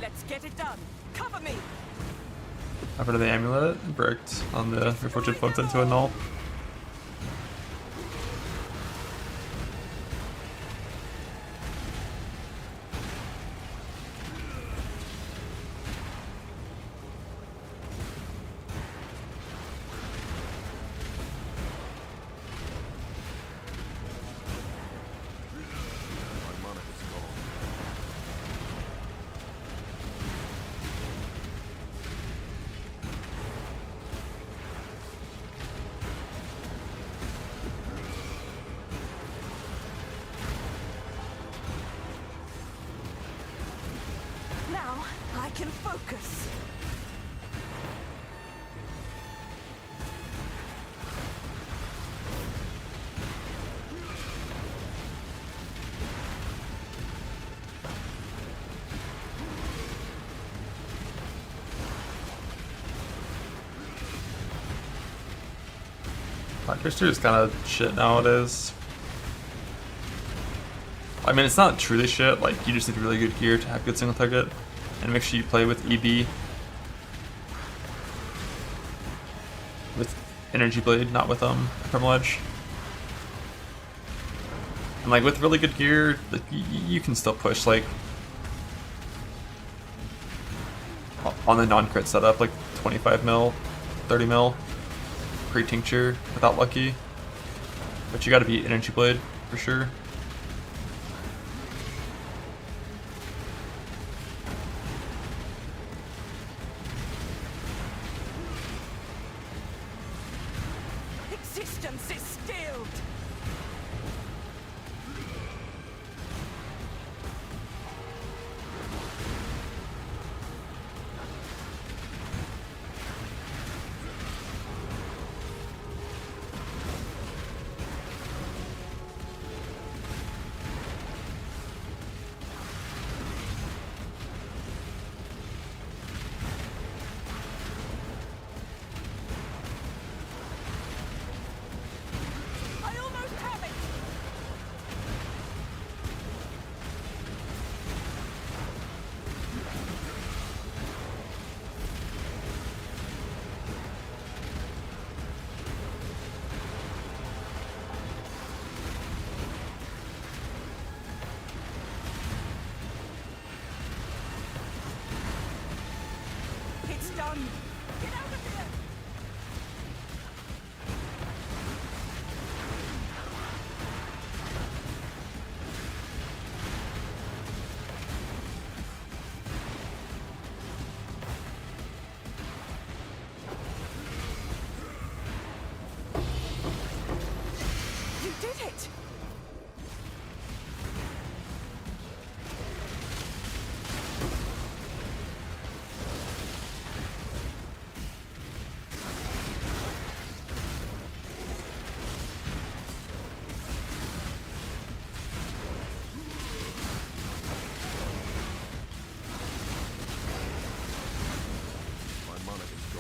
S5: Let's get it done. Cover me.
S4: Over to the amulet, bricked on the Reforged Floats into a null.
S5: Now I can focus.
S4: Tier 2 is kind of shit nowadays. I mean, it's not truly shit, like, you just need really good gear to have good single target. And make sure you play with EB. With Energy Blade, not with Primal Edge. And like, with really good gear, like, you can still push, like, on the non-crit setup, like 25 mil, 30 mil, pre-tincture without lucky. But you gotta beat Energy Blade, for sure.
S5: Existence is stilled. I almost have it. It's done. Get out of here.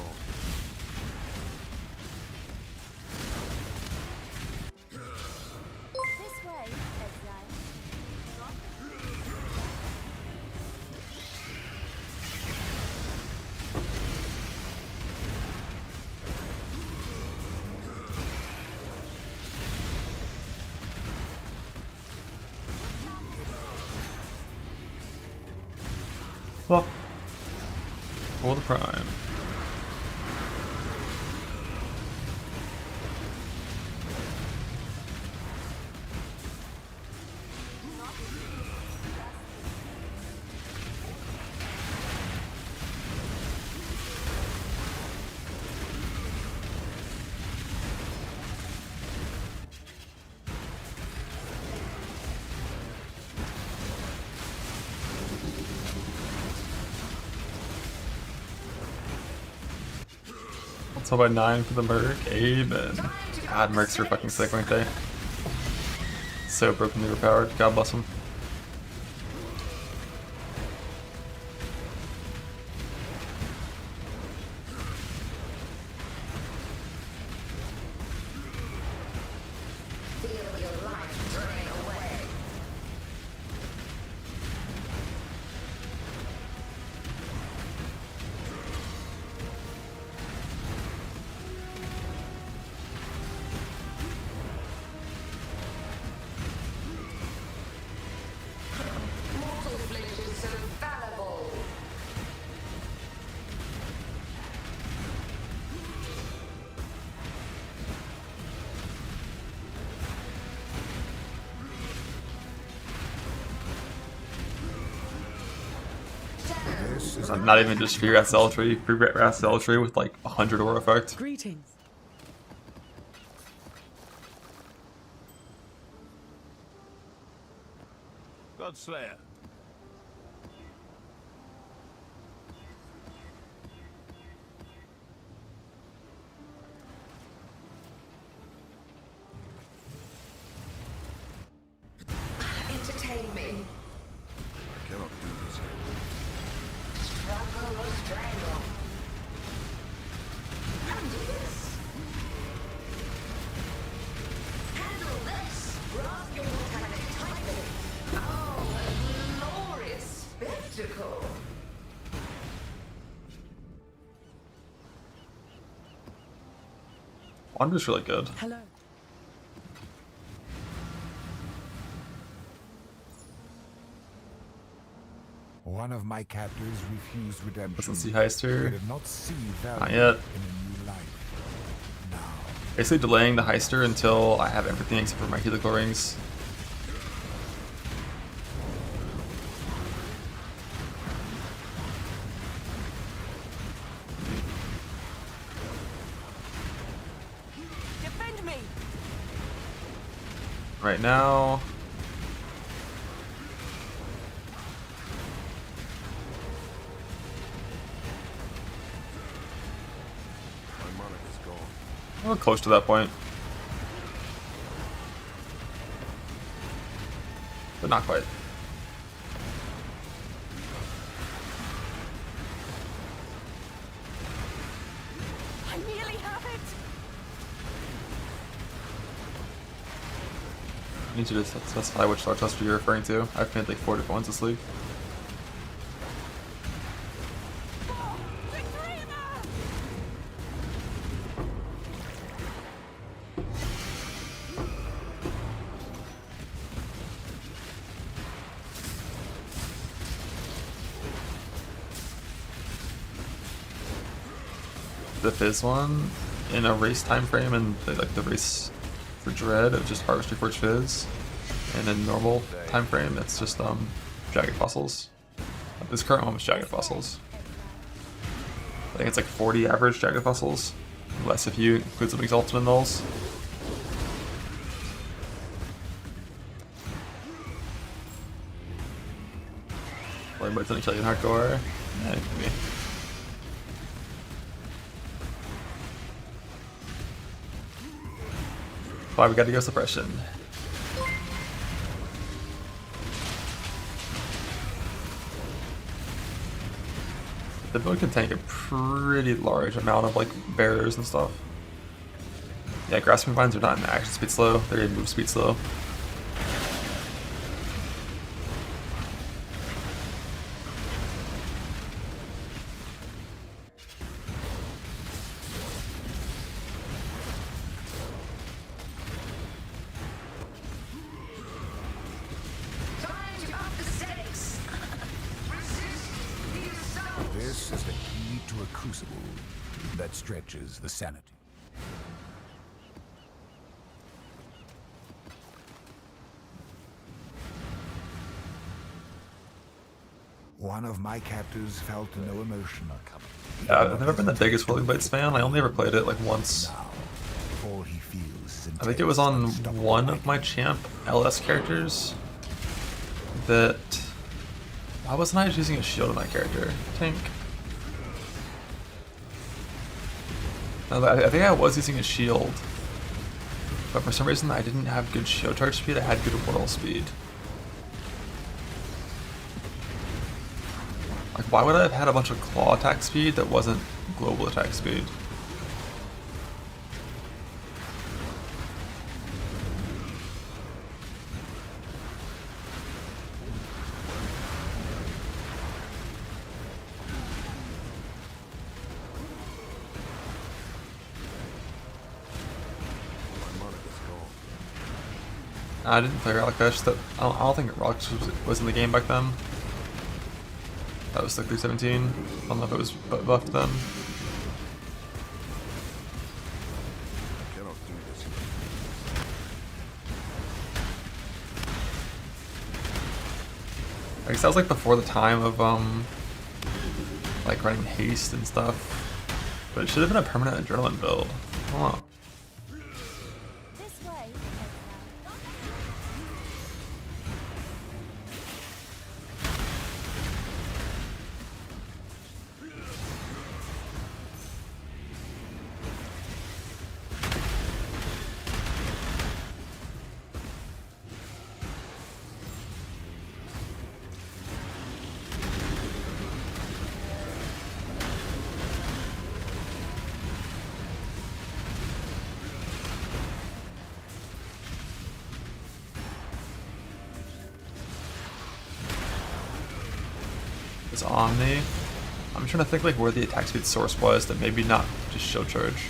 S3: gone.
S5: This way, exile.
S4: Well, for the prime. So by 9 for the Merc, amen. God, Mercs are fucking sick, aren't they? So brokenly overpowered, God bless them.
S6: Feel your life drain away. Mortal flesh is so fallible.
S1: This is
S4: Not even just free Wrath Zealotry, free Wrath Zealotry with like 100 aura effect.
S5: Greetings.
S7: Godslayer.
S6: Entertain me.
S3: I cannot do this here.
S6: Struggle or strangle. Handle this. Handle this. Grasp your mortality tightly. Oh, a glorious spectacle.
S4: Wander's really good.
S5: Hello.
S1: one of my captors refused redemption.
S4: Doesn't see Heist
S1: They
S4: here.
S1: did not see value
S4: Not yet.
S1: in a new life. Now,
S4: Basically delaying the Heister until I have everything except for my helical rings.
S5: Defend me.
S4: Right now,
S3: My monarch is gone.
S4: we're close to that point. But not quite.
S5: I nearly have it.
S4: I need you to specify which Star Cluster you're referring to. I've made like 4 different ones this league. The Fizz one in a race time frame and like the race for Dread of just Harvest Reforged Fizz, and in normal time frame it's just Jagged Fossils. This current one was Jagged Fossils. I think it's like 40 average Jagged Fossils, less if you include some Exalted and Nulls. Everybody's gonna kill you in hardcore. Yeah, maybe. Why we gotta go suppression. The build can tank a pretty large amount of like bearers and stuff. Yeah, grasping vines are not in action speed slow, they're in move speed slow.
S6: Time to up the stakes. Resist the assault.
S1: This is the key to a crucible that stretches the sanity. One of my captors felt no emotion.
S4: Yeah, I've never been the biggest Willing Blades fan, I only ever played it like once.
S1: Now, all he feels is
S4: I think it was on one of my champ LS characters that... Why wasn't I just using a shield on that character? Tank. No, I think I was using a shield. But for some reason I didn't have good shield charge speed, I had good whirl speed. Like, why would I have had a bunch of claw attack speed that wasn't global attack speed?
S3: My Monaca's gone.
S4: I didn't play Relic Dash. I don't think Relic was in the game back then. That was the 317. I don't know if it was buffed then.
S3: I cannot do this here.
S4: I guess that was like before the time of like running haste and stuff. But it should have been a permanent adrenaline build. I don't know.
S5: This way.
S4: It's Omni. I'm trying to think like where the attack speed source was that maybe not just shield charge.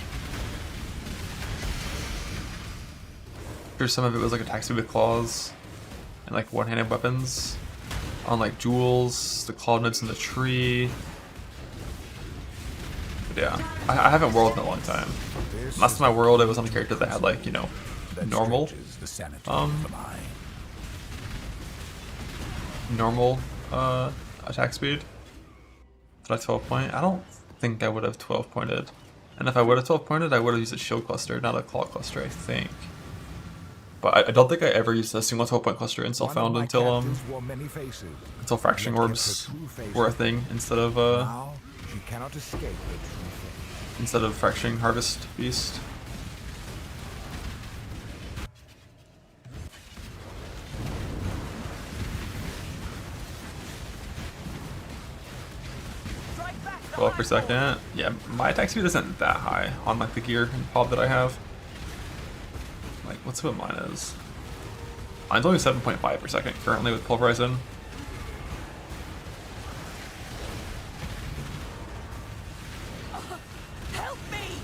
S4: Sure, some of it was like attack speed with claws and like one-handed weapons on like jewels, the claw nodes in the tree. But yeah, I haven't whirled in a long time. Last time I whirled, it was on a character that had like, you know, normal, normal attack speed. Did I 12 point? I don't think I would have 12 pointed. And if I would have 12 pointed, I would have used a shield cluster, not a claw cluster, I think. But I don't think I ever used a single 12 point cluster in Self-Found until fracturing orbs were a thing instead of fracturing harvest beast.
S5: Strike back the
S4: 12 per second. Yeah, my attack speed isn't that high on like the gear and pod that I have. Like, what's what mine is? Mine's only 7.5 per second currently with Pulverizing.
S5: Help me!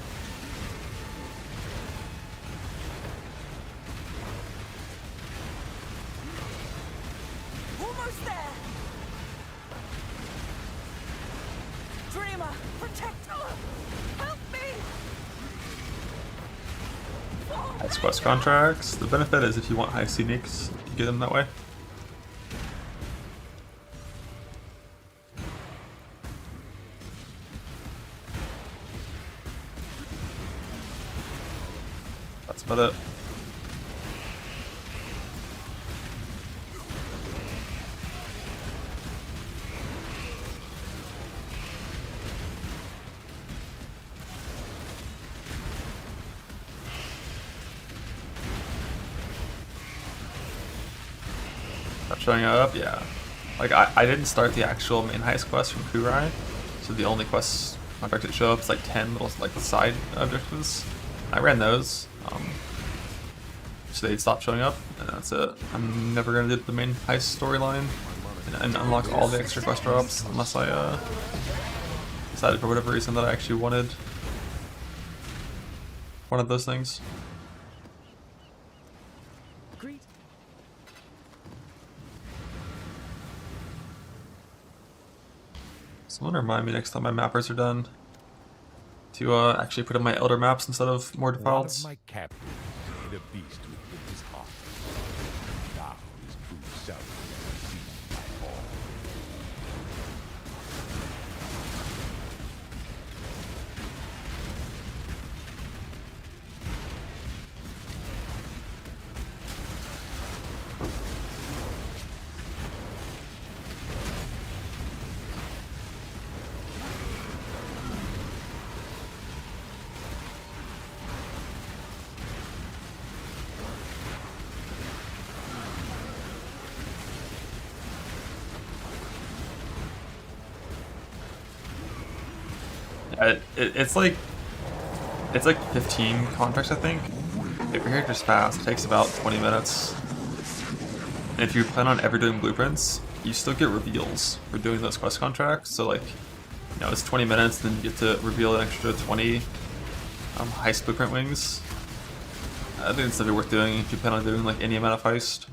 S5: Almost there! Dreamer, protector! Help me!
S4: Heist quest contracts. The benefit is if you want high scenics, you get them that way. That's about it. Not showing up, yeah. Like I didn't start the actual main heist quest from Kurai, so So the only quest contracts that show up is like 10 little like side objectives. I ran those. So they stopped showing up, and that's it. I'm never gonna do the main heist storyline and unlock all the extra quest drops unless I decided for whatever reason that I actually wanted one of those things.
S5: Greet.
S4: Someone remind me next time my mappers are done to actually put in my elder maps instead of more
S1: One
S4: defaults.
S1: of my captains made a beast within his heart. Now his true self is seen by all.
S4: It's like 15 contracts, I think. If your character's fast, it takes about 20 minutes. And if you plan on ever doing blueprints, you still get reveals for doing those quest contracts. So like, you know, it's 20 minutes, then you get to reveal an extra 20 heist blueprint wings. I think it's something worth doing if you plan on doing like any amount of heist.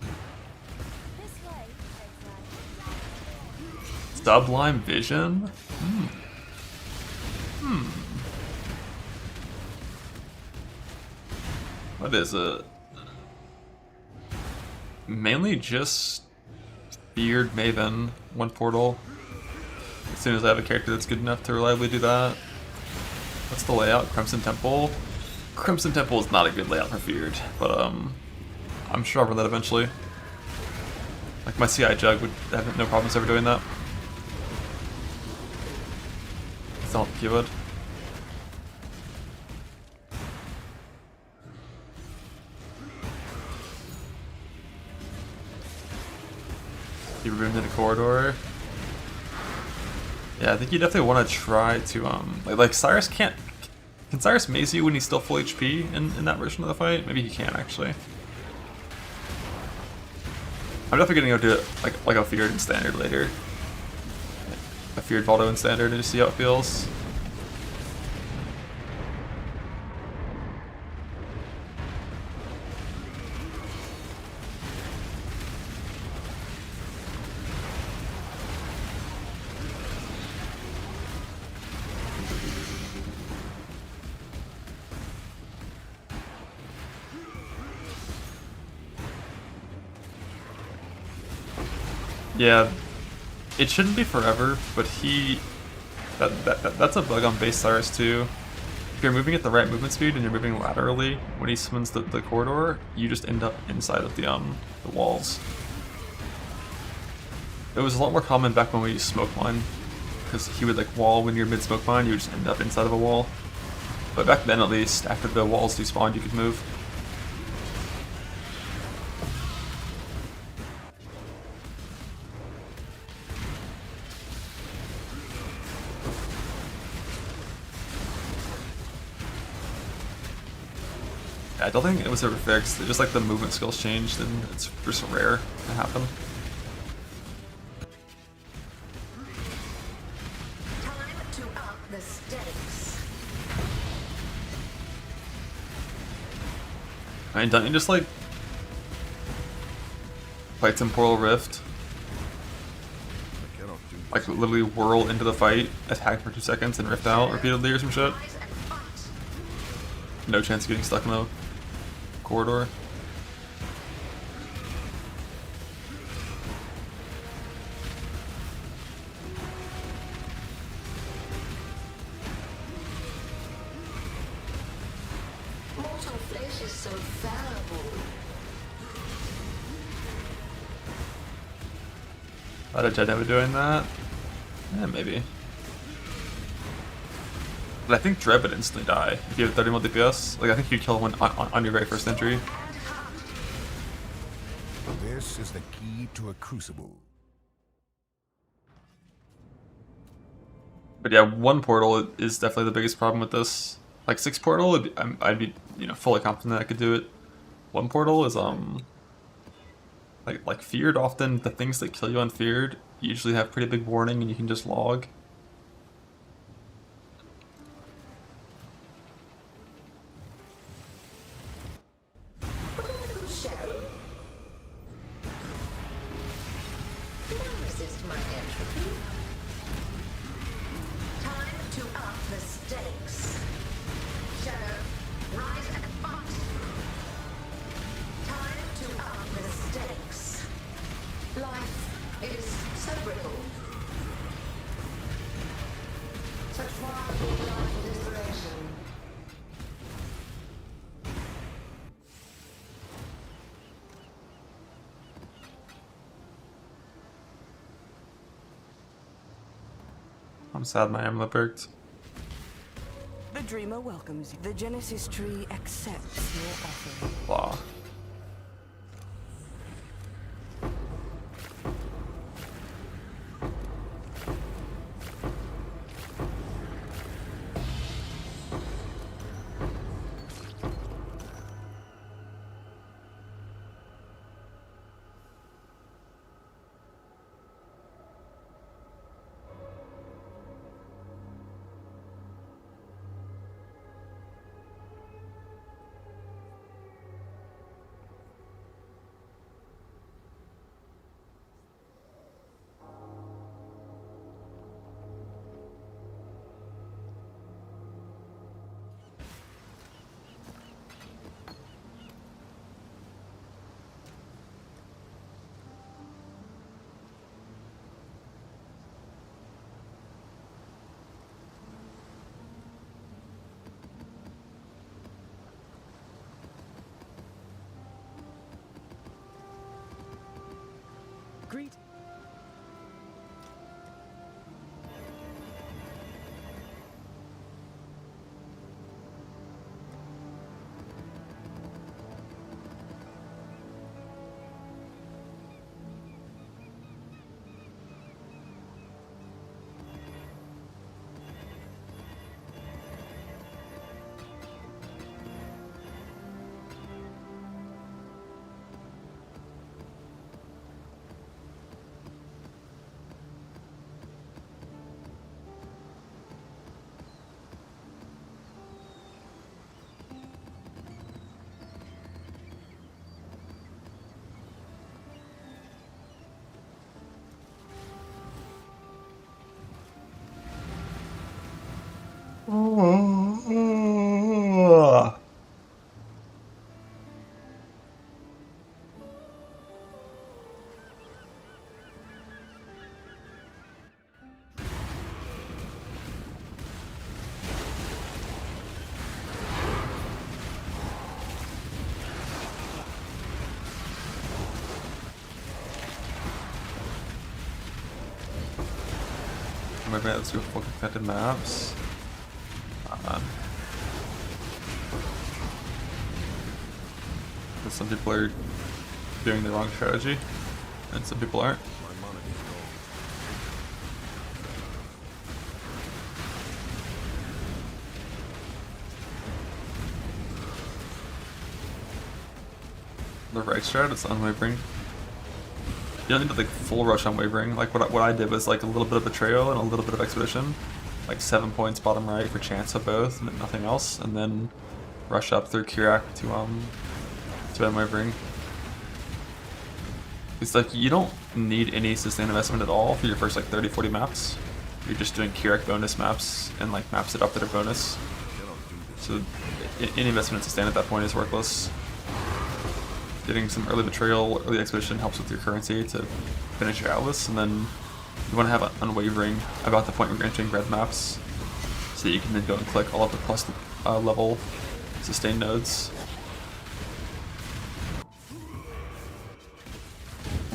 S4: Sublime Vision? What is it? Mainly just Beard Maven, one portal. As soon as I have a character that's good enough to reliably do that. What's the layout? Crimson Temple? Crimson Temple is not a good layout for Feared, but I'm sure I'll run that eventually. Like my CI Jug would have no problems ever doing that. It's not the keyword. You removed in a corridor. Yeah, I think you definitely want to try to like Cyrus can't. Can Cyrus maze you when he's still full HP in that version of the fight? Maybe he can actually. I'm definitely gonna go do it like a Feared in Standard later. A Feared Valdo in Standard and just see how it feels. Yeah, it shouldn't be forever, but that's a bug on base Cyrus too. If you're moving at the right movement speed and you're moving laterally, when he summons the corridor, you just end up inside of the walls. It was a lot more common back when we used smoke mine, because he would like wall when you're mid smoke mine, you would just end up inside of a wall. But back then, at least, after the walls despawned, you could move. I don't think it was ever fixed. It's just like the movement skills changed, and it's just rare to happen.
S6: Time to up the stakes.
S4: I mean, don't you just like play Temporal Rift?
S3: I cannot do this.
S4: Like literally whirl into the fight, attack for 2 seconds, and rift out repeatedly or some shit?
S6: Rise and fight.
S4: No chance of getting stuck in the corridor.
S6: Mortal flesh is so fallible.
S4: I'd Jedi ever doing that? Yeah, maybe. But I think Dread would instantly die if you have 30 more DPS. Like, I think you'd kill one on your very first entry.
S1: This is the key to a crucible.
S4: But yeah, 1 portal is definitely the biggest problem with this. Like 6 portal, I'd be fully confident I could do it. 1 portal is like feared. Often the things that kill you on feared usually have pretty big warning, and you can just log.
S6: Shadow. Don't resist my entropy. Time to up the stakes. Shadow, rise and fight. Time to up the stakes. Life is so brittle. Such wild life and desperation.
S4: I'm sad my amulet perked.
S5: The dreamer welcomes you. The Genesis tree accepts your offering.
S4: Blah.
S5: Greet. Maybe let's do fucking fetid maps. Because some people are doing the wrong strategy, and some people aren't.
S3: My monarchy's gone.
S4: The right strat is unwavering. You don't need to like full rush unwavering. Like what I did was like a little bit of betrayal and a little bit of expedition, like 7 points bottom right for chance of both, and nothing else, and then rush up through Kirak to unwavering. It's like you don't need any sustained investment at all for your first like 30-40 maps. You're just doing Kirak bonus maps and like maps that up that are bonus. So any investment in sustain at that point is worthless. Getting some early betrayal, early expedition helps with your currency to finish your atlas, and then you want to have an unwavering about the point where you're entering red maps, so that you can then go and click all of the plus level sustain nodes.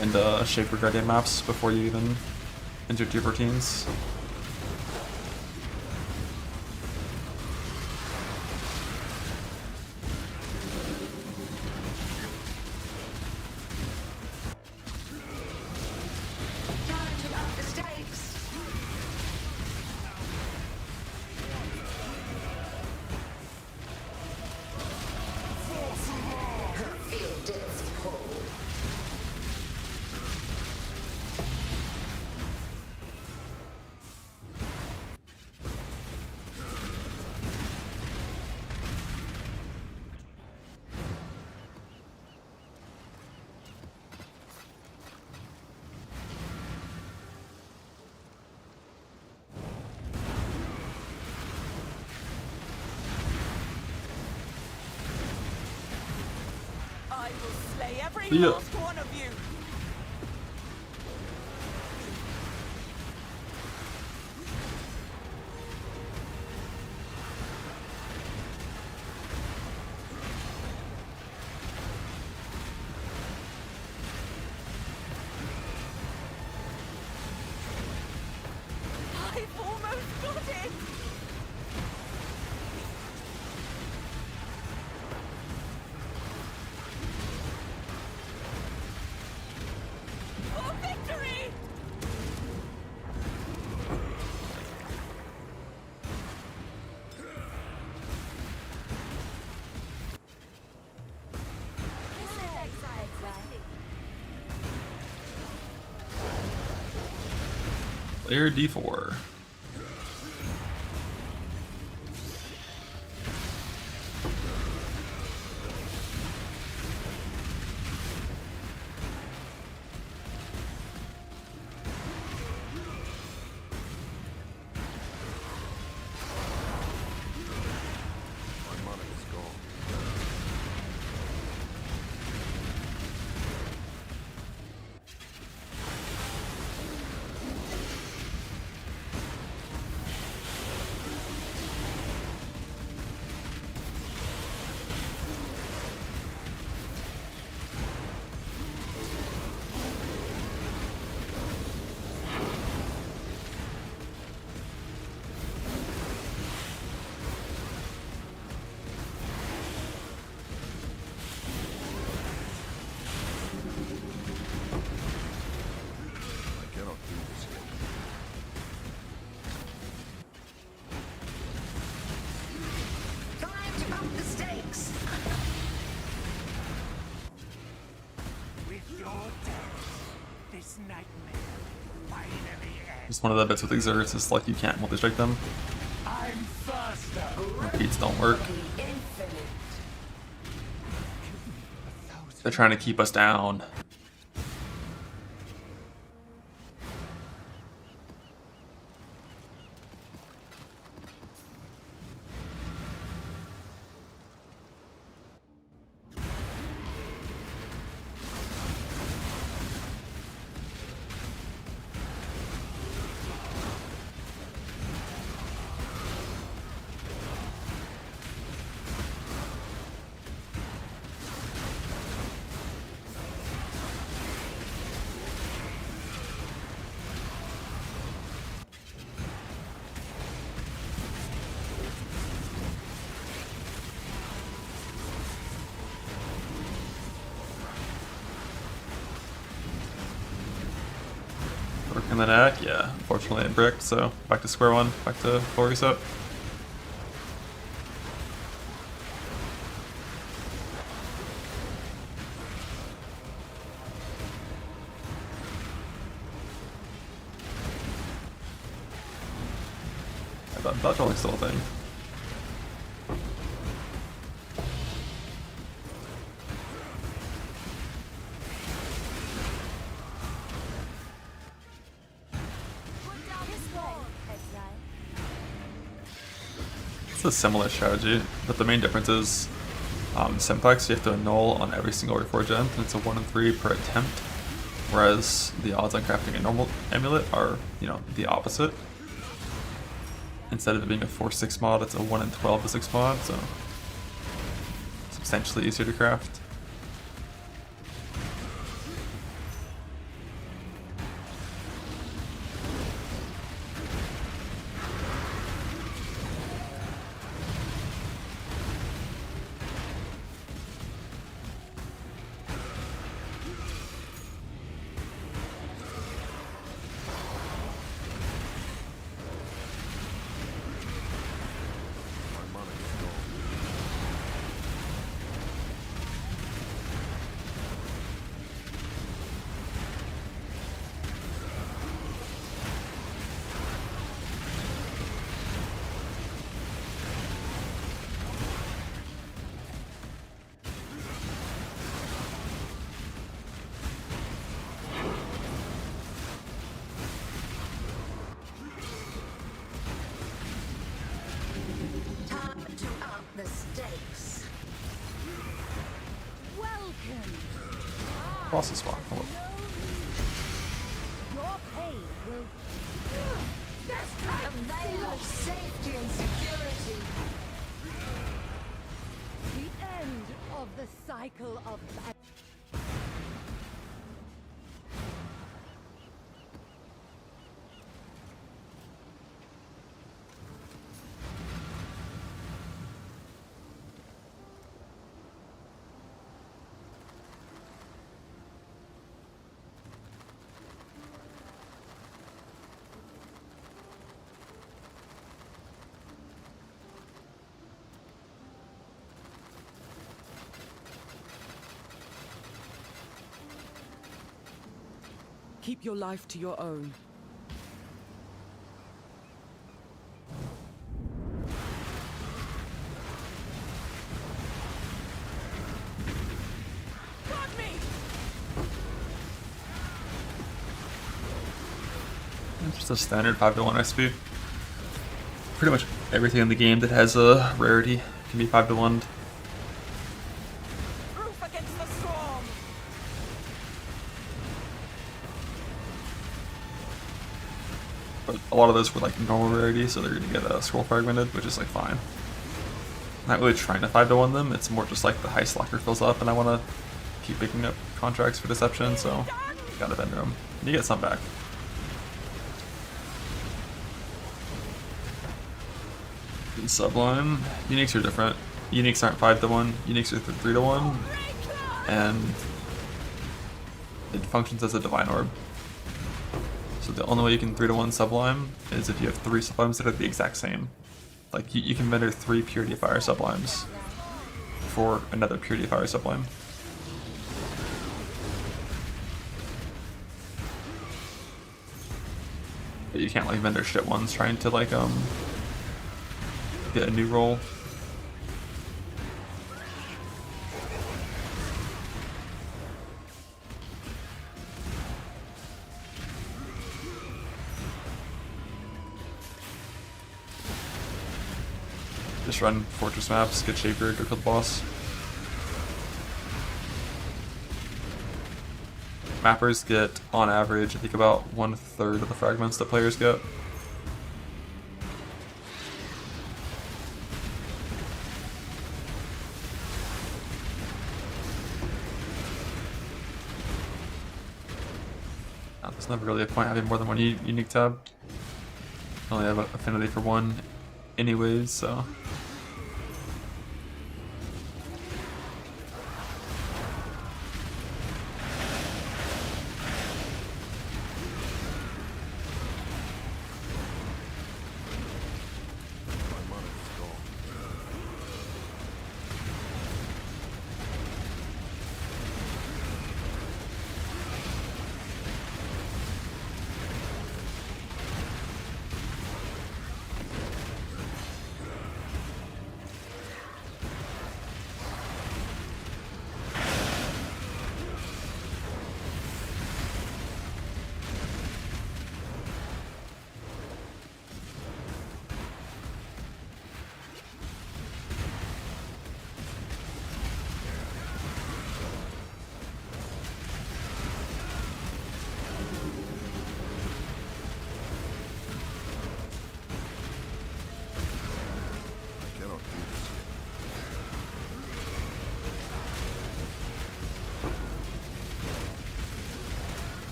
S4: And shape your guardian maps before you even enter your routines.
S8: away, every
S4: Yeah.
S8: last one of you. I've almost got it. For victory!
S4: Player D4.
S3: My money is gone. I cannot do this yet.
S6: Time to up the stakes.
S7: With your death, this nightmare finally ends.
S4: Just one of the bits with exerts is like you can't multi-strike them.
S7: I'm faster.
S4: Repeats don't work.
S6: The infinite.
S4: They're trying to keep us down. Working the deck, yeah. Unfortunately it bricked, so back to square one, back to full reset. I thought dodge rolling's still a thing. It's a similar strategy, but the main difference is Simplex you have to annul on every single Reforged End, and it's a 1 in 3 per attempt, whereas the odds on crafting a normal amulet are, you know, the opposite. Instead of it being a 4/6 mod, it's a 1 in 12 to 6 mod, so substantially easier to craft.
S3: My money is gone.
S6: Time to up the stakes.
S8: Welcome.
S4: Boss is fine. Hello.
S8: Your pain will.
S6: A veil of safety and security.
S8: The end of the cycle of bad.
S9: Keep your life to your own.
S8: Got me!
S4: It's just a standard 5-to-1 SP. Pretty much everything in the game that has a rarity can be 5-to-1.
S8: Proof against the storm!
S4: But a lot of those were like normal rarity, so they're gonna get scroll fragmented, which is like fine. Not really trying to 5-to-1 them, it's more just like the Heist locker fills up and I wanna keep picking up contracts for deception, so gotta vendor them. You get some back. In Sublime, uniques are different. Uniques aren't 5-to-1, uniques are 3-to-1, and it functions as a divine orb. So the only way you can 3-to-1 Sublime is if you have 3 Sublimes that are the exact same. Like you can vendor 3 Purity of Fire Sublimes for another Purity of Fire Sublime. But you can't like vendor shit ones trying to like get a new roll. Just run fortress maps, get Shaper, go kill the boss. Mappers get, on average, I think about 1/3 of the fragments that players get. Now, there's never really a point having more than one unique tab. I only have an affinity for one anyways, so...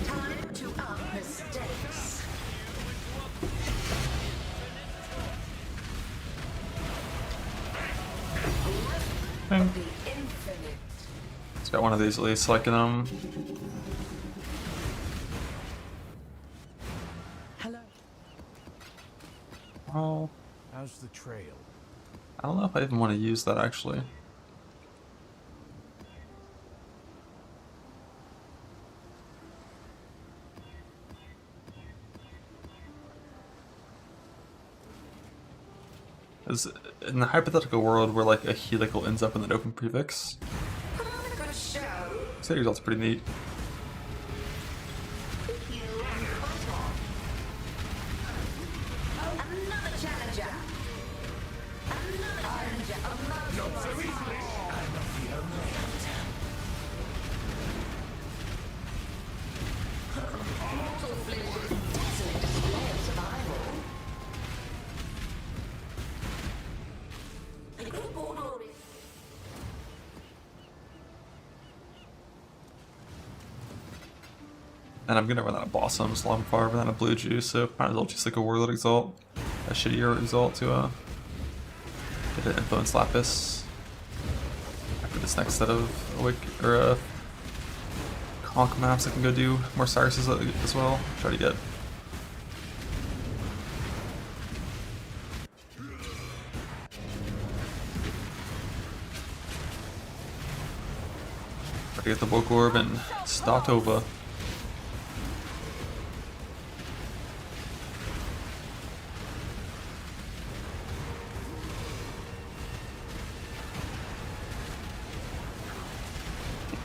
S6: Time to up the stakes. The infinite.
S4: It's got one of these at least, so I can
S9: Hello.
S4: well,
S7: How's the trail?
S4: I don't know if I even want to use that actually. Is in the hypothetical world where like a helical ends up in an open prefix,
S6: Put on a good show.
S4: City results pretty neat.
S6: Another challenger. Another challenger. Not so easily. I'm not the only. Mortal flesh is a desolate display of survival.
S4: And I'm gonna run out of Blossom, so I'm far run out of Blue Juice, so might as well just like a Warlord Exalt. A shittier Exalt to get an Influence Lapis. After this next set of Conk maps, I can go do more Cyruses as well. Try to get. Try to get the Woke Orb and start over.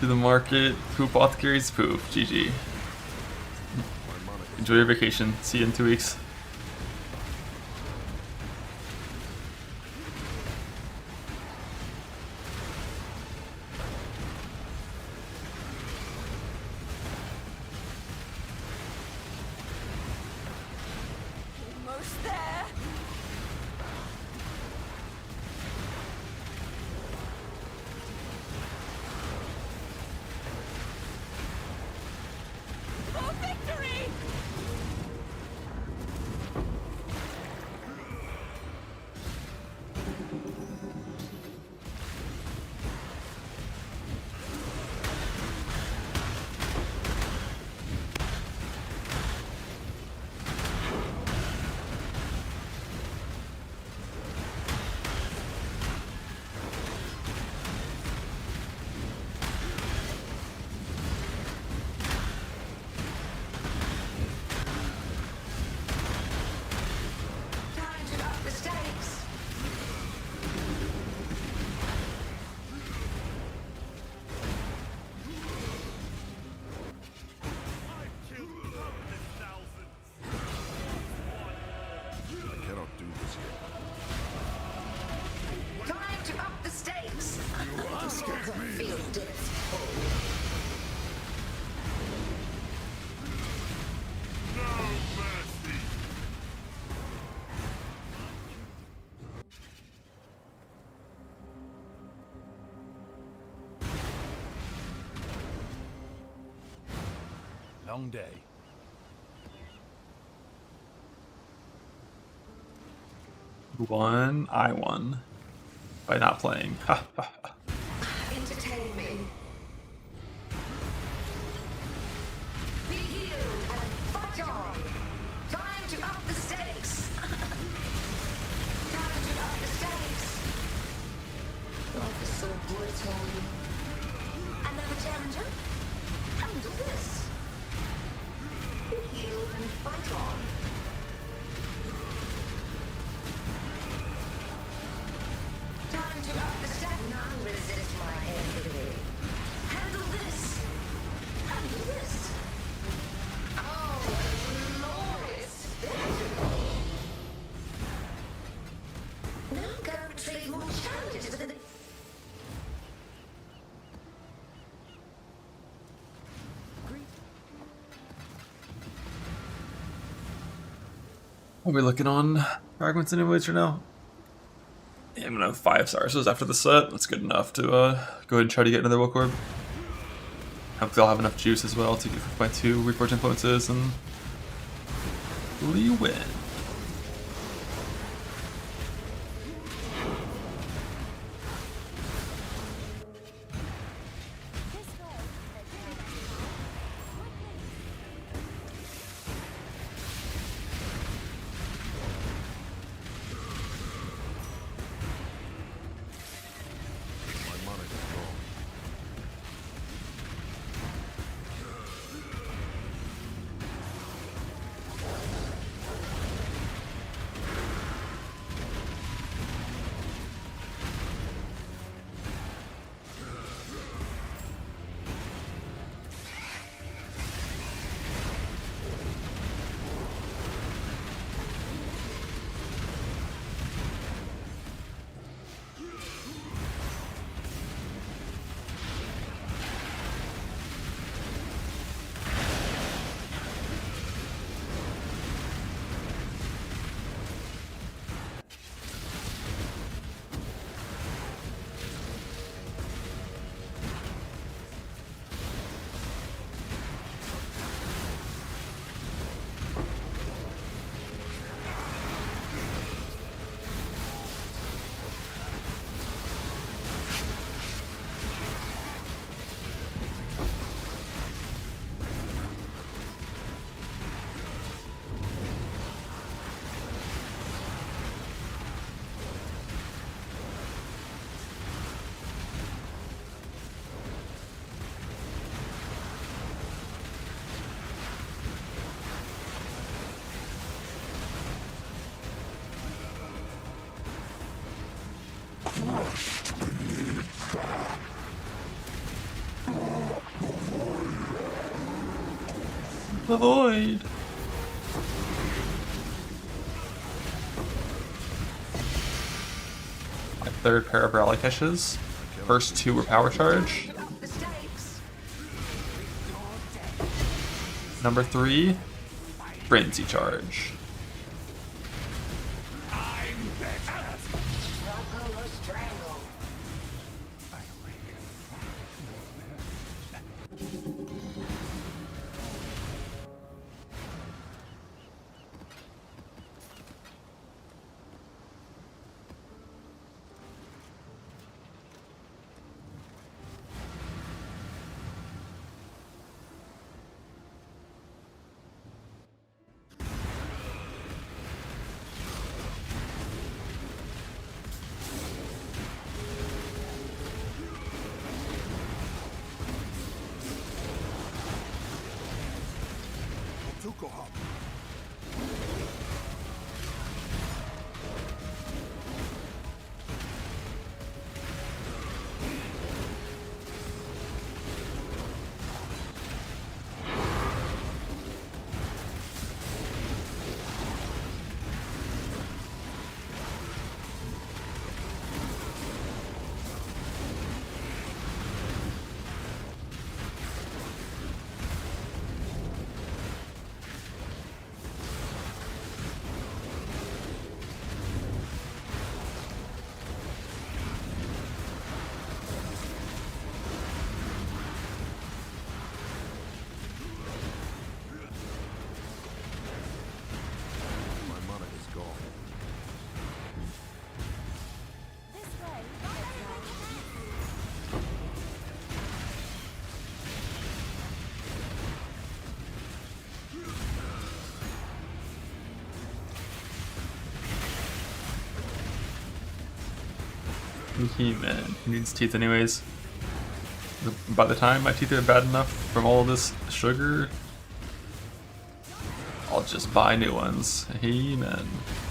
S4: To the market, poop apothecaries, poop. GG. Enjoy your vacation. See you in 2 weeks.
S8: Almost there. For victory!
S6: Time to up the stakes.
S3: I cannot do this yet.
S6: Time to up the stakes. Feel death.
S7: Long day.
S4: Won. I won. By not playing. Ha ha ha.
S6: Entertain me. Be healed and fight on. Time to up the stakes. Time to up the stakes. Life is so brutal. Another challenger? Handle this. Be healed and fight on. Time to up the stakes. None resist my envy. Handle this. Handle this. Oh, glorious spectacle. Now go retrieve more challenges with the...
S4: What are we looking on fragments anyways right now? Yeah, I'm gonna have 5 Cyruses after the set. That's good enough to go ahead and try to get another Woke Orb. Hopefully I'll have enough juice as well to get my 2 Reforged Influences and win.
S3: My mana is gone.
S4: The void. My third pair of rally caches. First two were power charge.
S6: The stakes.
S4: Number 3, frenzy charge.
S6: Struggle or strangle.
S4: Man, he needs teeth anyways. By the time my teeth are bad enough from all this sugar, I'll just buy new ones. Hey man,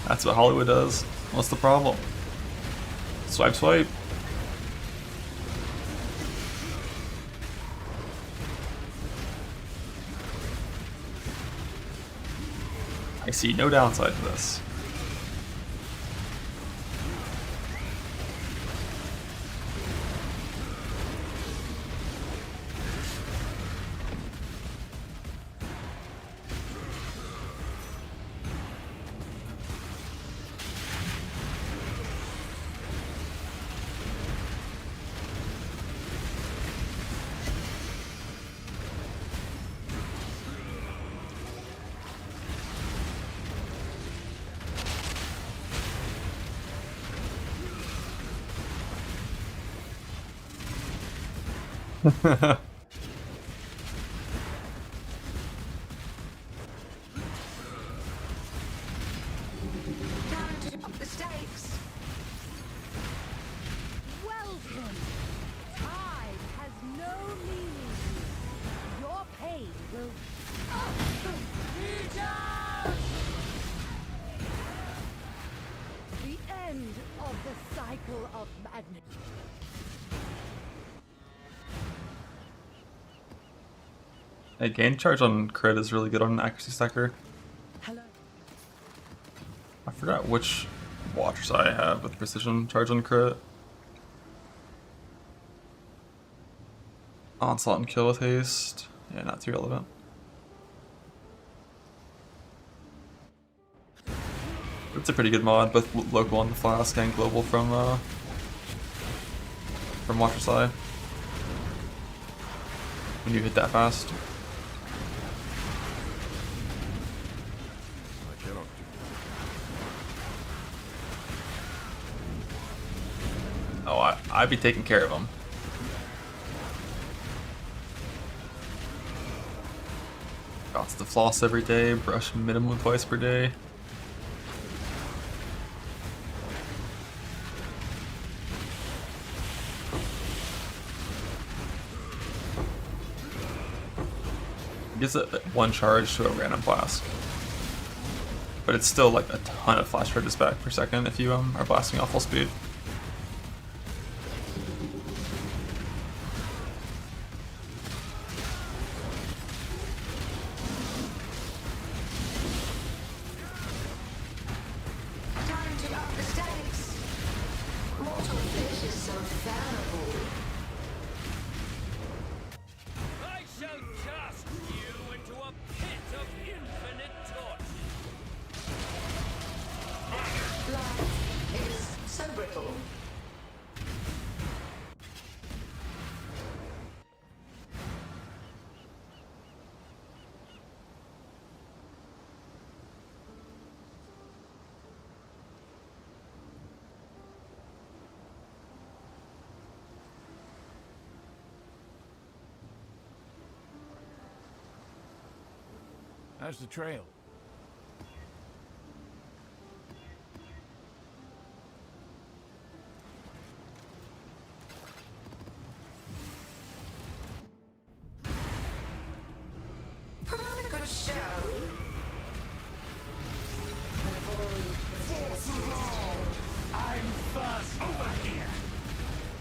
S4: that's what Hollywood does. What's the problem? Swipe, swipe. I see no downside to this.
S6: Time to up the stakes.
S8: Welcome. Time has no meaning. Your pain will. The end of the cycle of madness.
S4: A gain charge on crit is really good on an accuracy stacker.
S9: Hello.
S4: I forgot which watchers I have with precision charge on crit. Onslaught and kill with haste. Yeah, not too relevant. It's a pretty good mod, both local on the flask and global from Watcher's Eye. When you hit that fast. Oh, I'd be taking care of them. Got to floss every day, brush minimum twice per day. It gives it one charge to a random flask. But it's still like a ton of flash charges back per second if you are blasting off full speed.
S6: mortal flesh is so fallible.
S7: I shall cast you into a pit of infinite torture.
S6: Life is so brittle.
S10: How's the trail?
S6: Put on a good show.
S7: I'm first over here.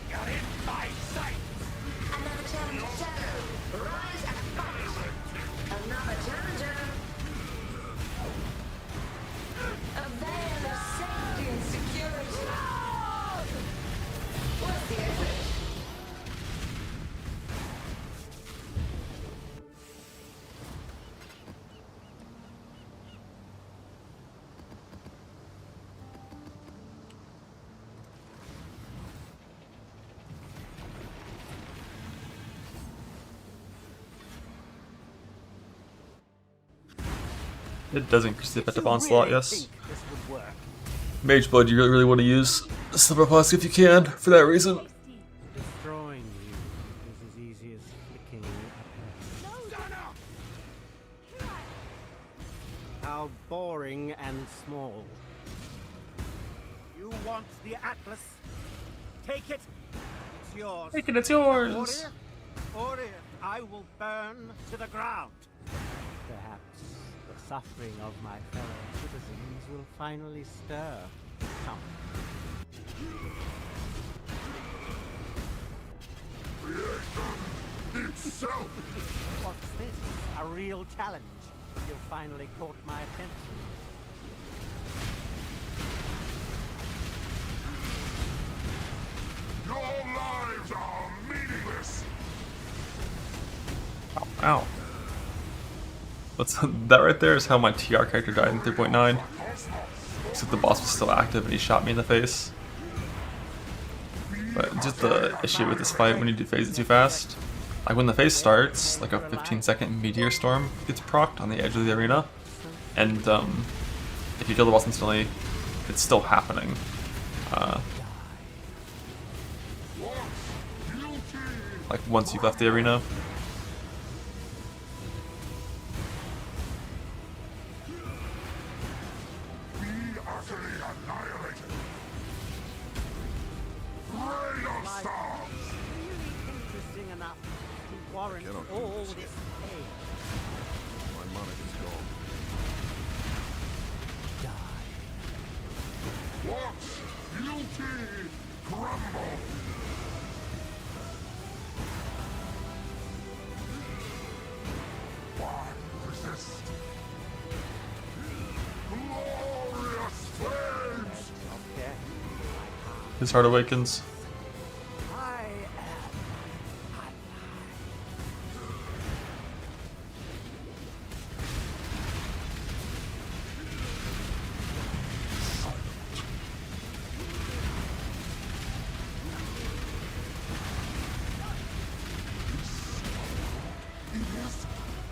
S7: You're in my sight.
S6: Another challenger shadow. Rise and fight. Another challenger. A veil of safety and security. What's the effort?
S4: It does increase the effective onslaught, yes.
S7: This would work.
S4: Mage Blood, you really want to use Silver Husk if you can, for that reason.
S7: Destroying you is as easy as flicking a pen. How boring and small. You want the Atlas? Take it. It's yours.
S4: Take it, it's yours.
S7: Or if I will burn to the ground. Perhaps the suffering of my fellow citizens will finally stir some.
S3: Itself!
S7: What's this? A real challenge? You finally caught my attention.
S3: Your lives are meaningless!
S4: Ow. What's that right there is how my TR character died in 3.9. Except the boss was still active and he shot me in the face. But just the issue with this fight when you do phase it too fast. Like when the phase starts, like a 15-second meteor storm gets procced on the edge of the arena. And if you kill the boss instantly, it's still happening. Like once you've left the arena.
S7: Interesting enough to warrant
S3: Cannot do
S7: all
S3: this.
S7: this pain.
S3: My mana is gone. Watch beauty crumble! Why resist? Glorious flames!
S7: Okay.
S4: His heart awakens.
S7: I am.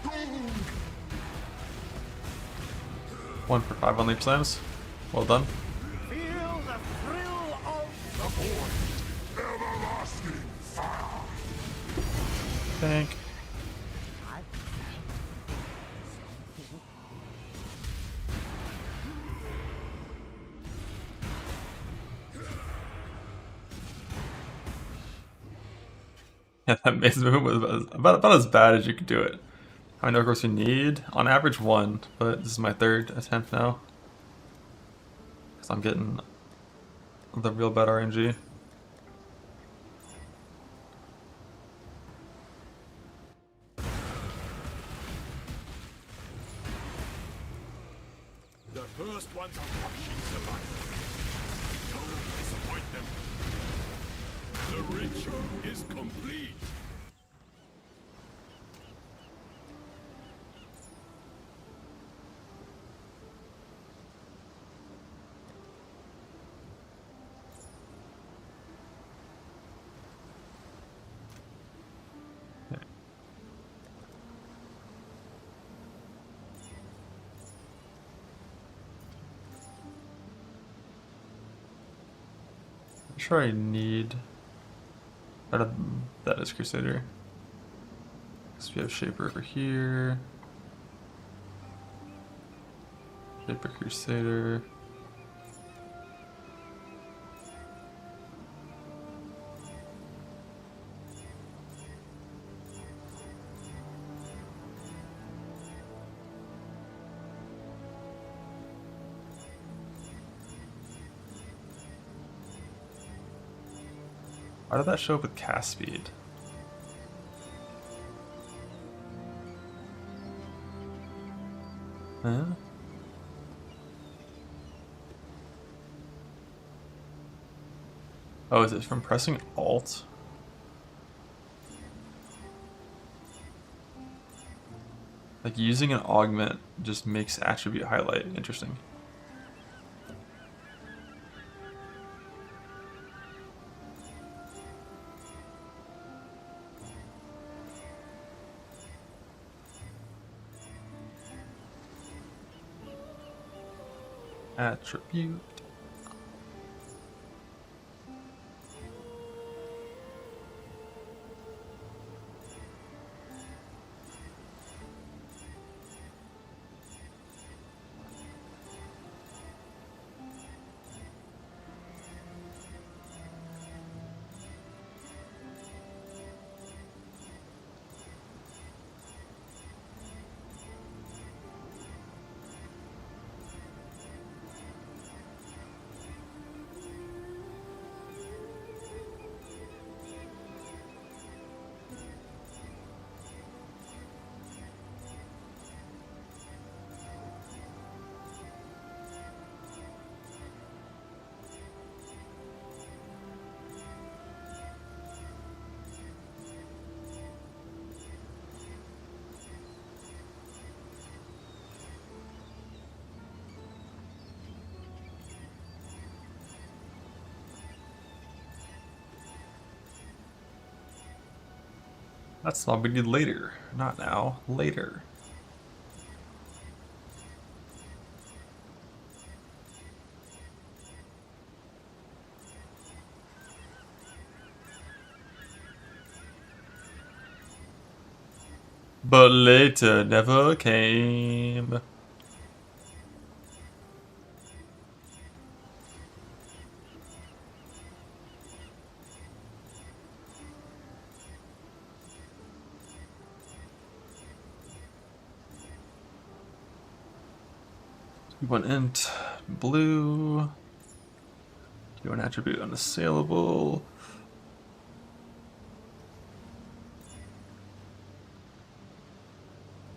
S3: Gold!
S4: 1 for 5 on leap slams. Well done.
S7: Feel the thrill of
S3: Everlasting fire!
S4: Thank. Yeah, that maze movement was about as bad as you could do it. How many Orcos you need? On average 1, but this is my 3rd attempt now. Because I'm getting the real bad RNG.
S3: The first ones are watching survival. Don't disappoint them. The ritual is complete.
S4: I'm sure I need. That is Crusader. So we have Shaper over here. Shaper Crusader. Why did that show up with cast speed? Huh? Oh, is it from pressing Alt? Like using an augment just makes attribute highlight interesting. Attribute. That's what we need later. Not now, later. But later never came. One int blue. Do an attribute unassailable.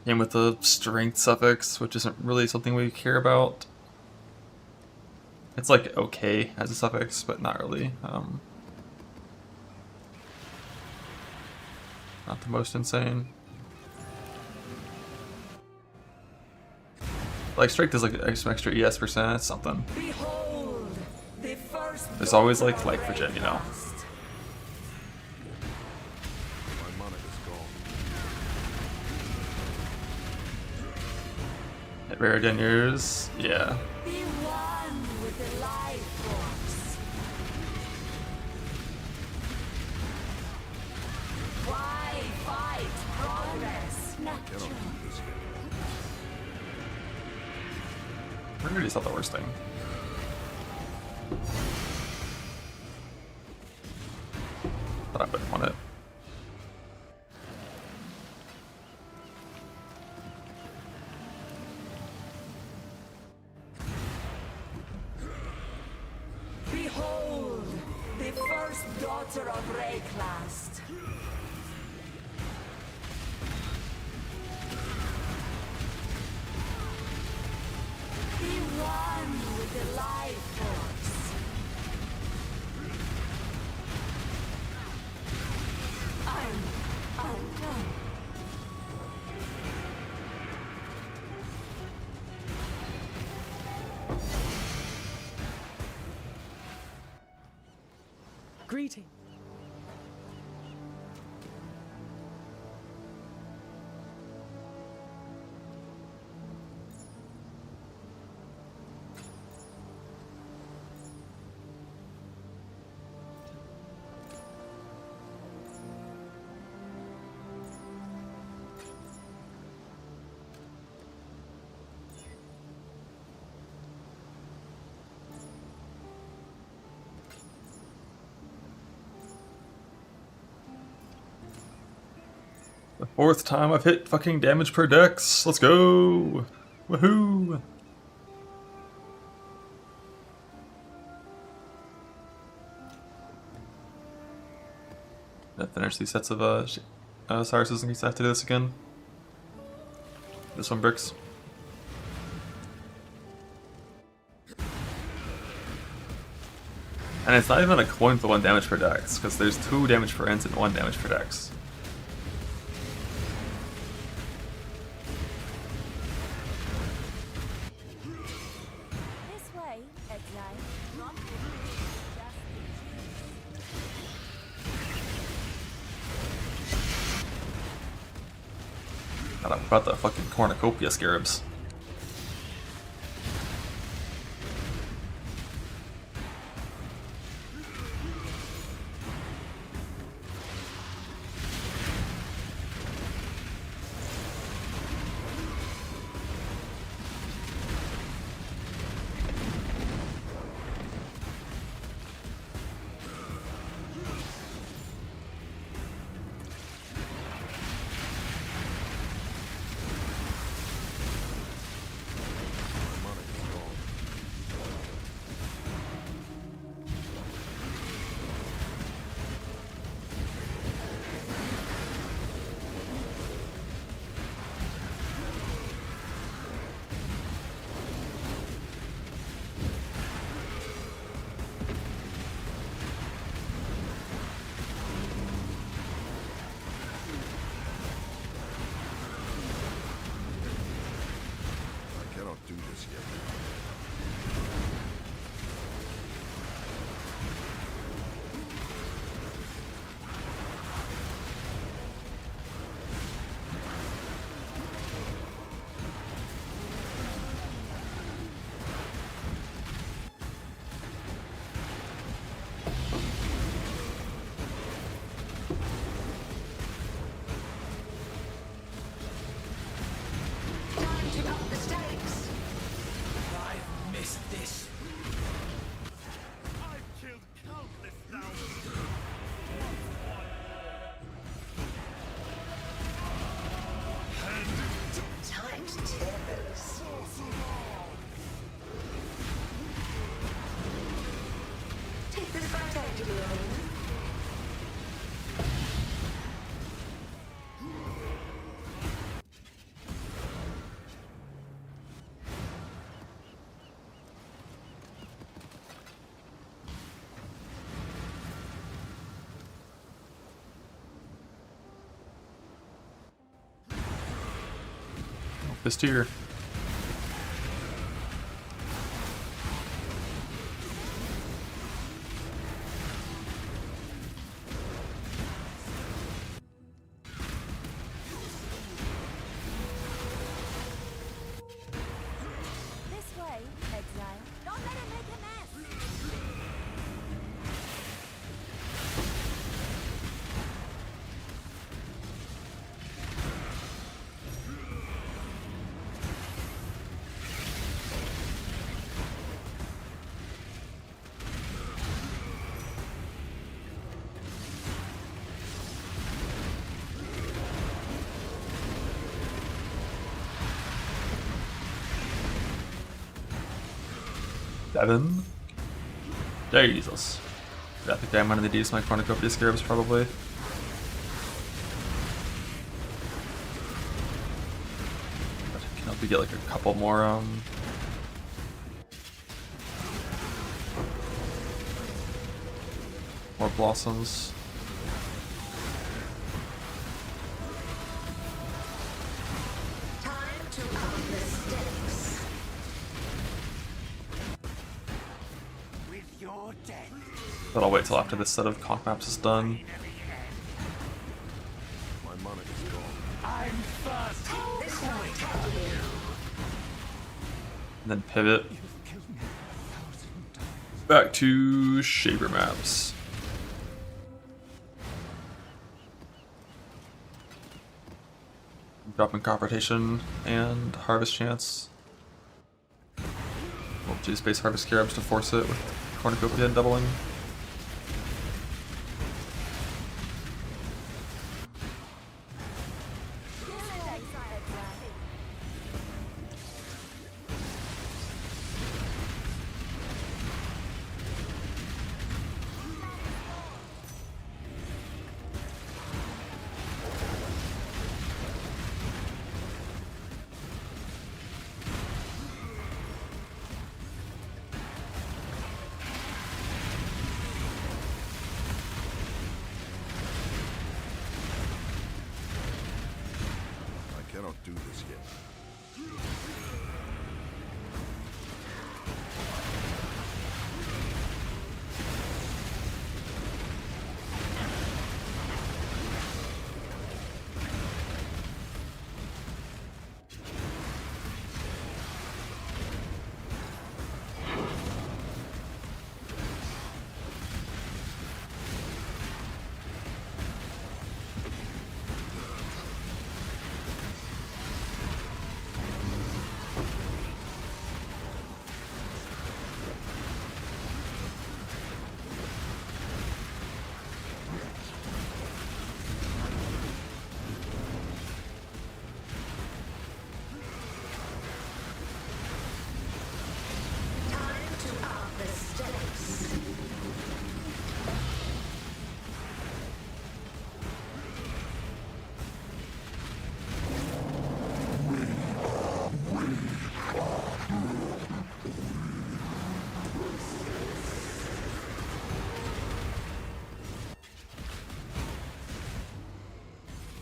S4: And with the strength suffix, which isn't really something we care about. It's like okay as a suffix, but not really. Not the most insane. Like strength is like some extra ES percent, it's something.
S6: Behold, the first
S4: There's always like for Jen, you know.
S2: My mana is gone.
S4: Hit rare Deniers, yeah.
S6: Be one with the life force. Why fight progress? Natural.
S4: Rarity's not the worst thing. But I wouldn't want it.
S6: Behold, the first daughter of Rayclast. Be one with the life force.
S9: Greeting.
S4: The 4th time I've hit fucking damage per dex. Let's go! Woohoo! Gonna finish these sets of Cyrus's in case I have to do this again. This one bricks. And it's not even a coin for 1 damage per dex, because there's 2 damage per int and 1 damage per dex. God, I forgot the fucking cornucopia scarabs. This tier. Seven. Jesus. I think I'm one of the D's my cornucopia scarabs probably. But I can help you get like a couple more more blossoms. But I'll wait till after this set of conk maps is done.
S3: My mana is gone.
S6: This way.
S4: And then pivot back to Shaper maps. Dropping Confrontation and Harvest Chance. Well, 2 space Harvest Scarabs to force it with Cornucopia doubling.
S3: I cannot do this yet.
S6: Time to up the stakes.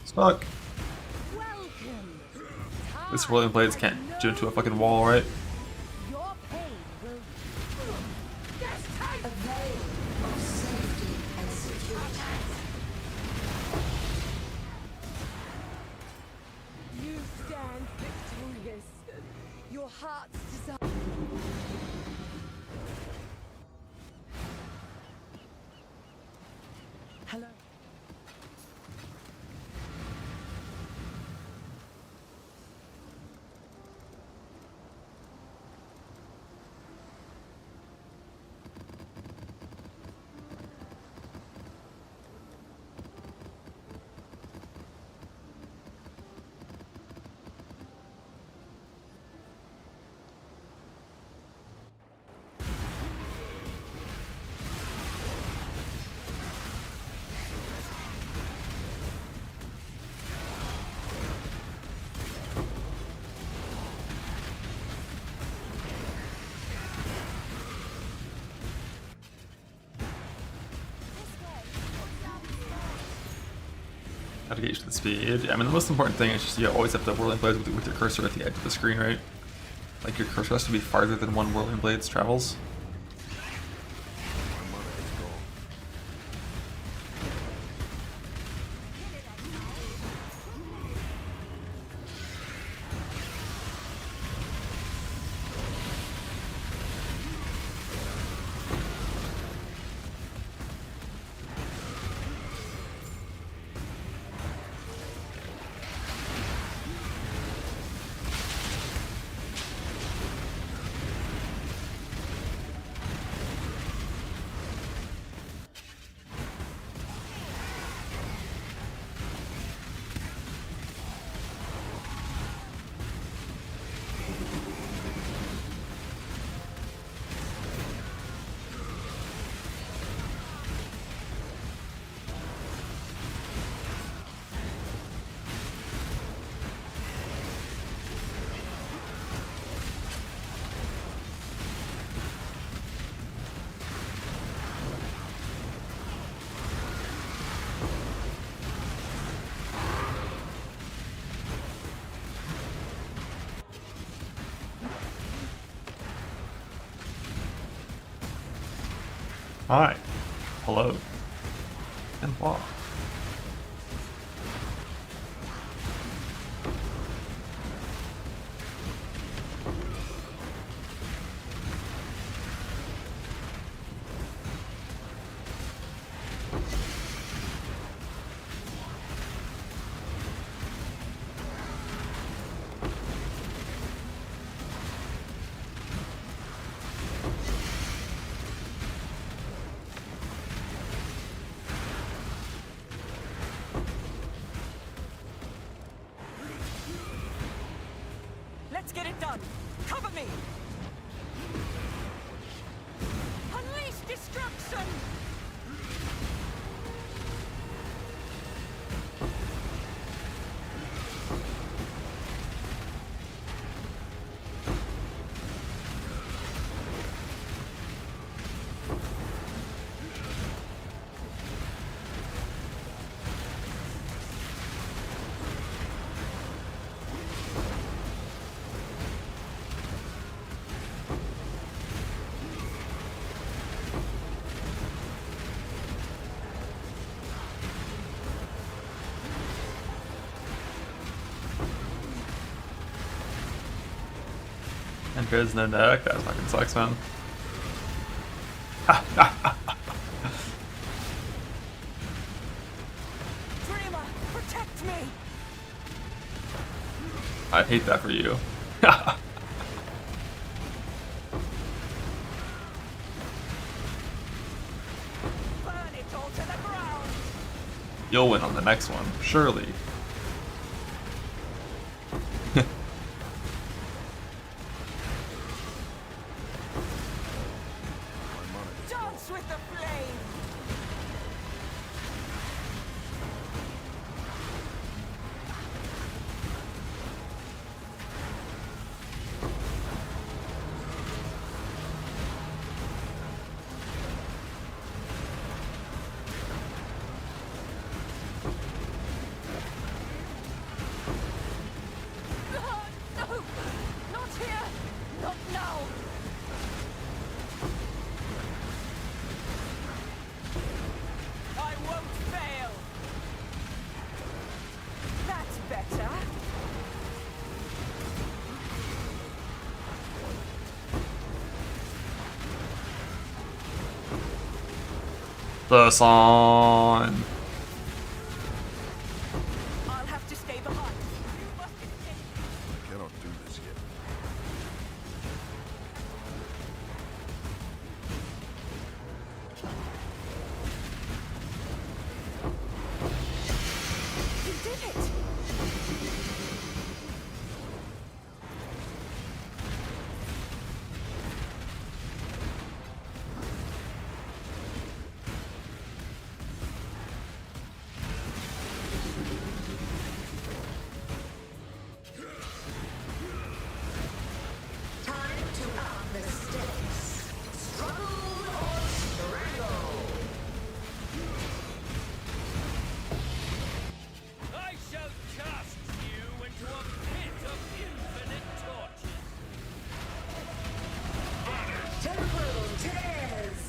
S4: Stuck.
S8: Welcome.
S4: This Whirling Blades can't do into a fucking wall, right?
S8: Your pain will.
S6: A veil of safety and security.
S8: You stand victorious. Your heart's desire.
S9: Hello.
S4: How to get used to the speed. I mean, the most important thing is just you always have to Whirling Blades with your cursor at the edge of the screen, right? Like your cursor has to be farther than one Whirling Blades travels.
S3: My mana is gone.
S4: Alright. Hello. And what?
S9: Let's get it done. Cover me. Unleash destruction.
S4: And there's no neck. That fucking sucks, man.
S9: Dreamer, protect me.
S4: I hate that for you.
S9: Burn it all to the ground.
S4: You'll win on the next one, surely.
S9: Dance with the flame. No, not here, not now. I won't fail. That's better.
S4: The sign.
S9: I'll have to stay behind. You must escape.
S3: I cannot do this yet.
S9: You did it.
S6: Time to up the stakes. Struggle or strangle.
S10: I shall cast you into a pit of infinite torture.
S6: Templar tears.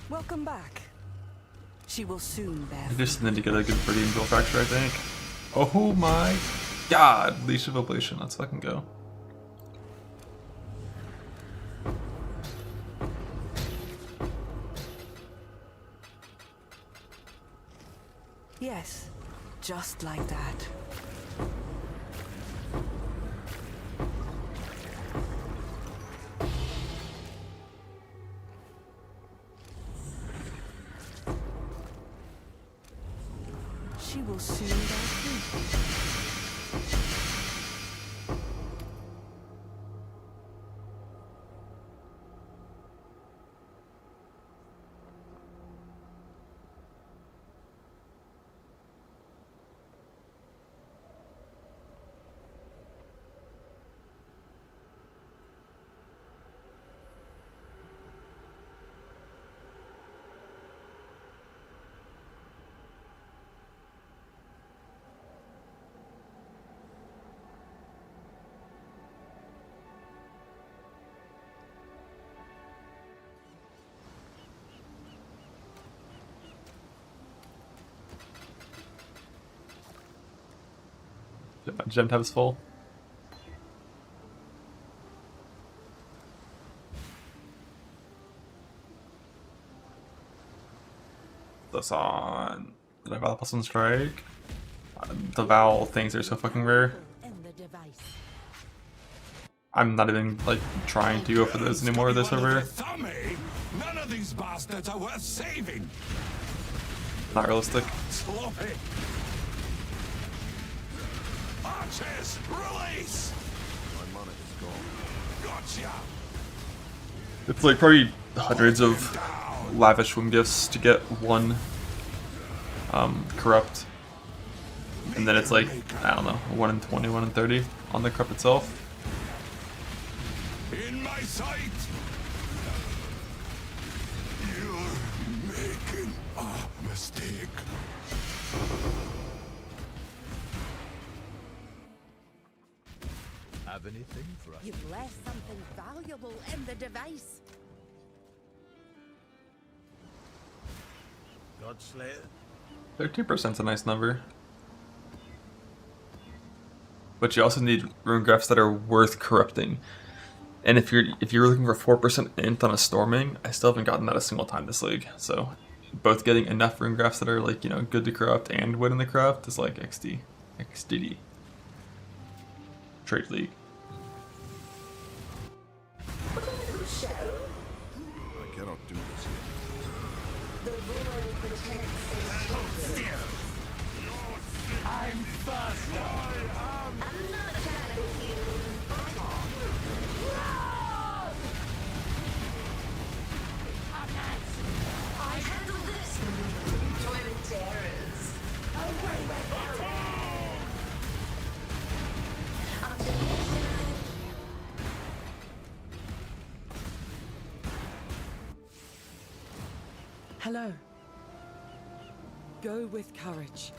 S9: Welcome back. She will soon bear
S4: I just need to get a good pretty dual fracture, I think. Oh my god, Leash of Oblation, let's fucking go.
S9: Yes, just like that. She will soon bear fruit.
S4: My gem tab is full. That's on. Did I buy the plus one strike? The Val things are so fucking rare. I'm not even like trying to go for those anymore this over.
S1: None of these bastards are worth saving.
S4: Not realistic.
S1: Sloppy. Archers, release.
S3: My money is gone.
S1: Gotcha.
S4: It's like probably hundreds of lavish whim gifts to get one corrupt. And then it's like, I don't know, 1 in 20, 1 in 30 on the corrupt itself.
S1: In my sight. You're making a mistake.
S10: Have anything for us?
S8: You've left something valuable in the device.
S10: Godslayer?
S4: 13% is a nice number. But you also need rune graphs that are worth corrupting. And if you're looking for 4% int on a storming, I still haven't gotten that a single time this league. So both getting enough rune graphs that are like, you know, good to corrupt and win in the corrupt is like XDD. Trade league.
S3: I cannot do this yet.
S6: The void protects its
S10: I'm faster!
S6: I'm not trying to with you. I handle this. Twin terrors.
S9: Hello. Go with courage.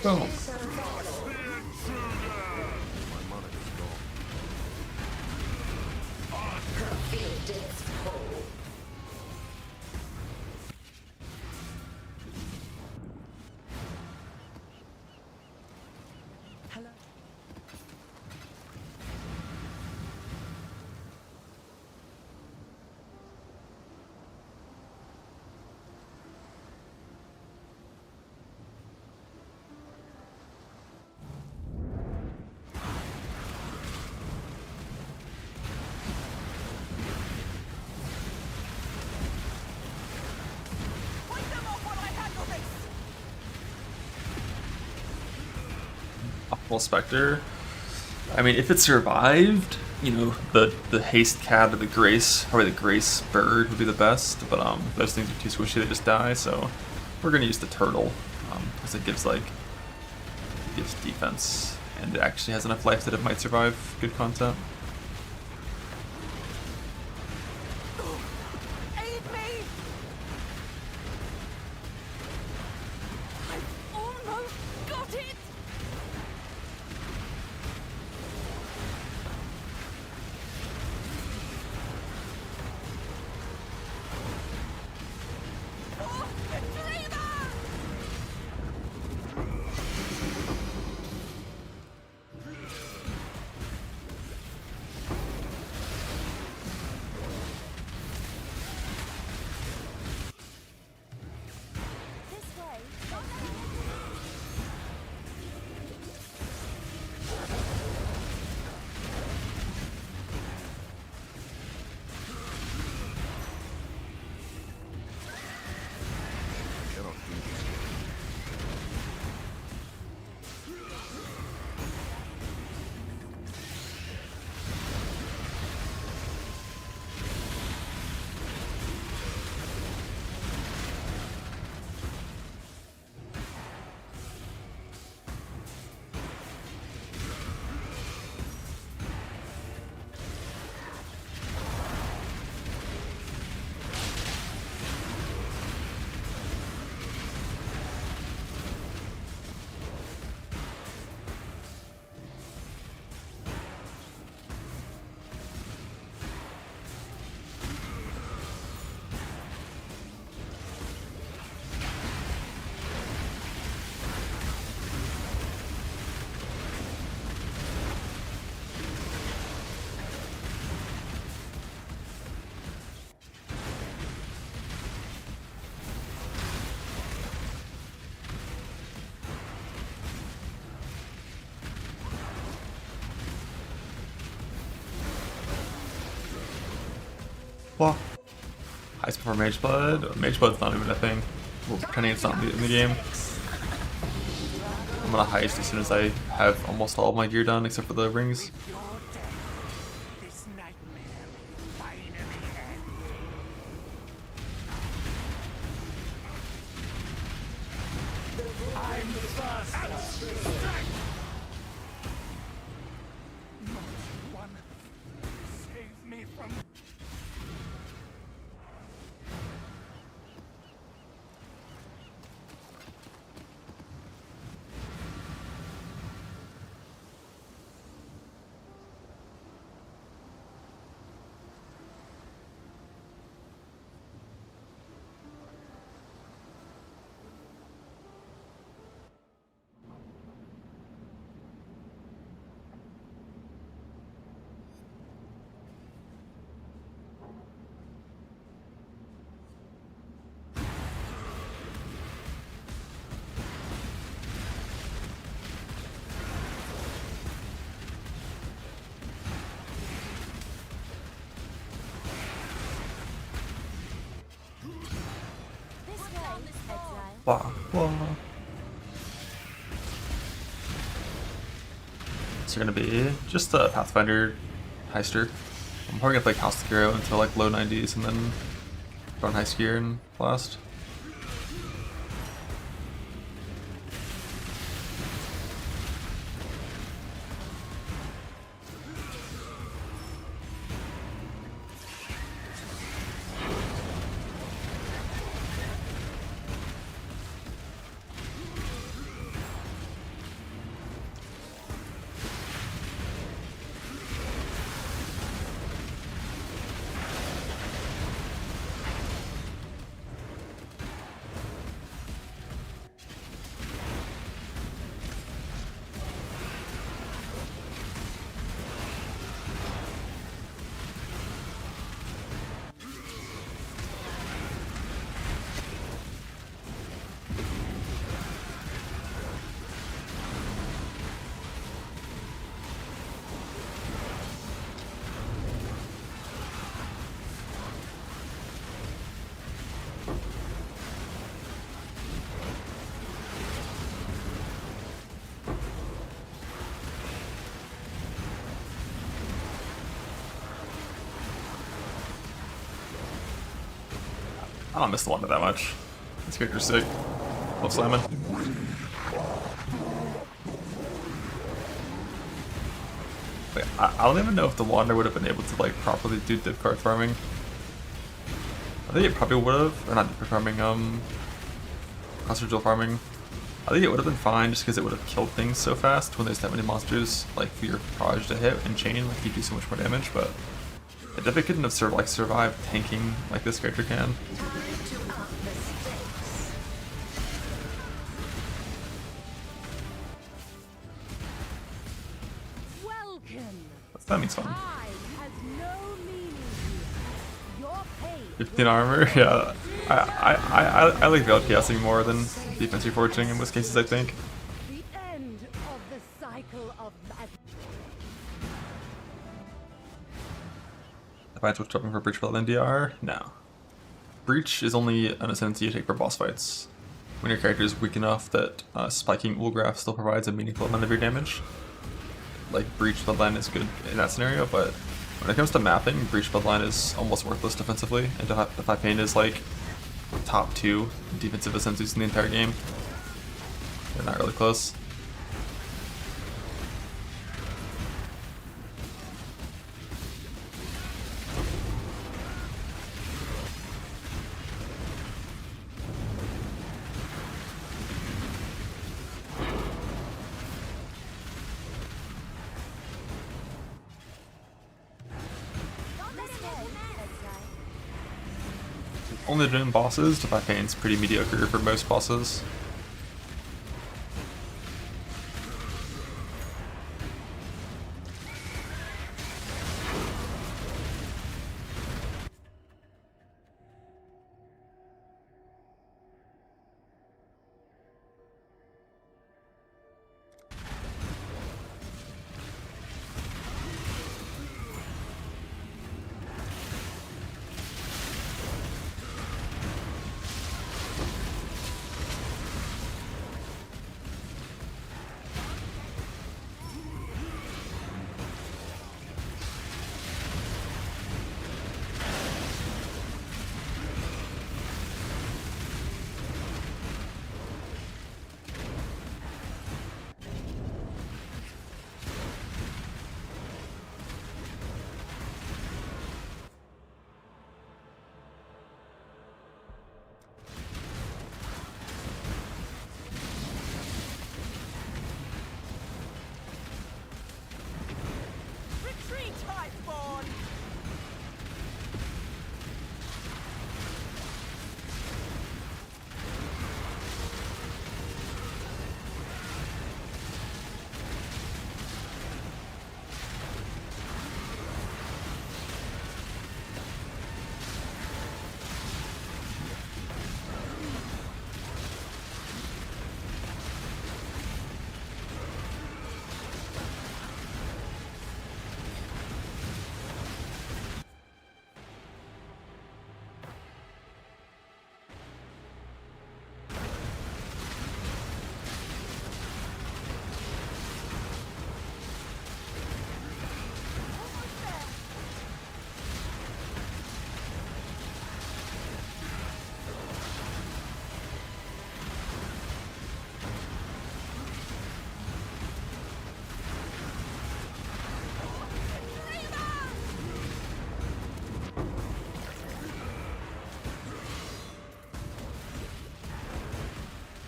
S4: Boom.
S3: My money is gone.
S4: Well, Spectre. I mean, if it survived, you know, the haste cat or the grace, probably the grace bird would be the best. But those things are too squishy; they just die. So we're gonna use the turtle because it gives defense, and it actually has enough life that it might survive good content.
S9: Aid me! I've almost got it! Oh, the dreamer!
S3: I cannot do this yet.
S4: Well, Heist before Mage Blood. Mage Blood's not even a thing. Well, pretending it's not in the game. I'm gonna Heist as soon as I have almost all of my gear done except for the rings.
S10: This nightmare finally ends. I'm the first. Not one. Save me from.
S4: Wow. It's gonna be just a Pathfinder heister. I'm probably gonna play House Hero until like low 90s and then go on Heist gear and blast. don't miss the Wander that much. This character's sick. Love slamming. Wait, I don't even know if the Wander would have been able to like properly do div card farming. I think it probably would have, or not div card farming, cluster jewel farming. I think it would have been fine just because it would have killed things so fast when there's that many monsters like for your Proj to hit and chain, like you do so much more damage, but it definitely couldn't have survived tanking like this character can. That means fun. 15 armor, yeah. I like Veiled Chaosing more than Defense Reforging in most cases, I think.
S8: The end of the cycle of
S4: If I had switched up for Breach Blood NDR? No. Breach is only an ascendancy you take for boss fights. When your character is weak enough that spiking Ulgraf still provides a meaningful amount of your damage. Like, Breach Bloodline is good in that scenario, but when it comes to mapping, Breach Bloodline is almost worthless defensively, and Defy Pain is like top 2 defensive ascendancies in the entire game. They're not really close. Only doing bosses, Defy Pain's pretty mediocre for most bosses.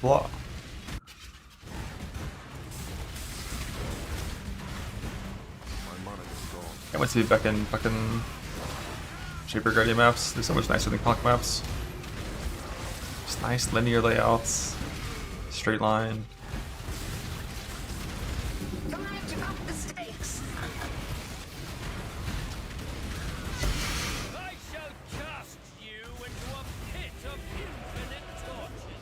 S4: Blah. Can't wait to be back in fucking Shaper Guardian maps. They're so much nicer than Conk maps. Just nice linear layouts, straight line.
S6: Time to up the stakes.
S10: I shall cast you into a pit of infinite torture.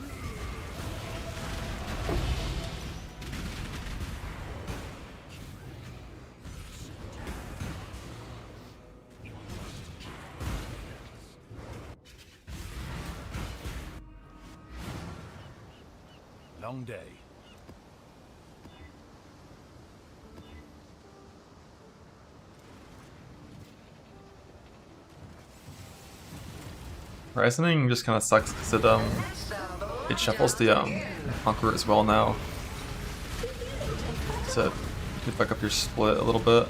S1: Long day.
S4: Risening just kind of sucks because it shuffles the Conqueror as well now. So you can fuck up your split a little bit.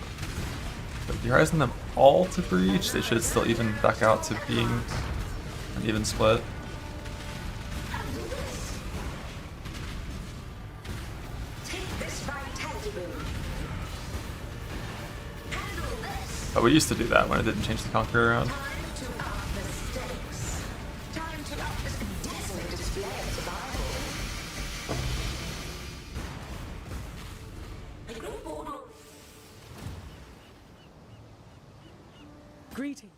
S4: But if you Rising them all to breach, they should still even back out to being an even split. But we used to do that when it didn't change the Conqueror around.
S9: Greeting.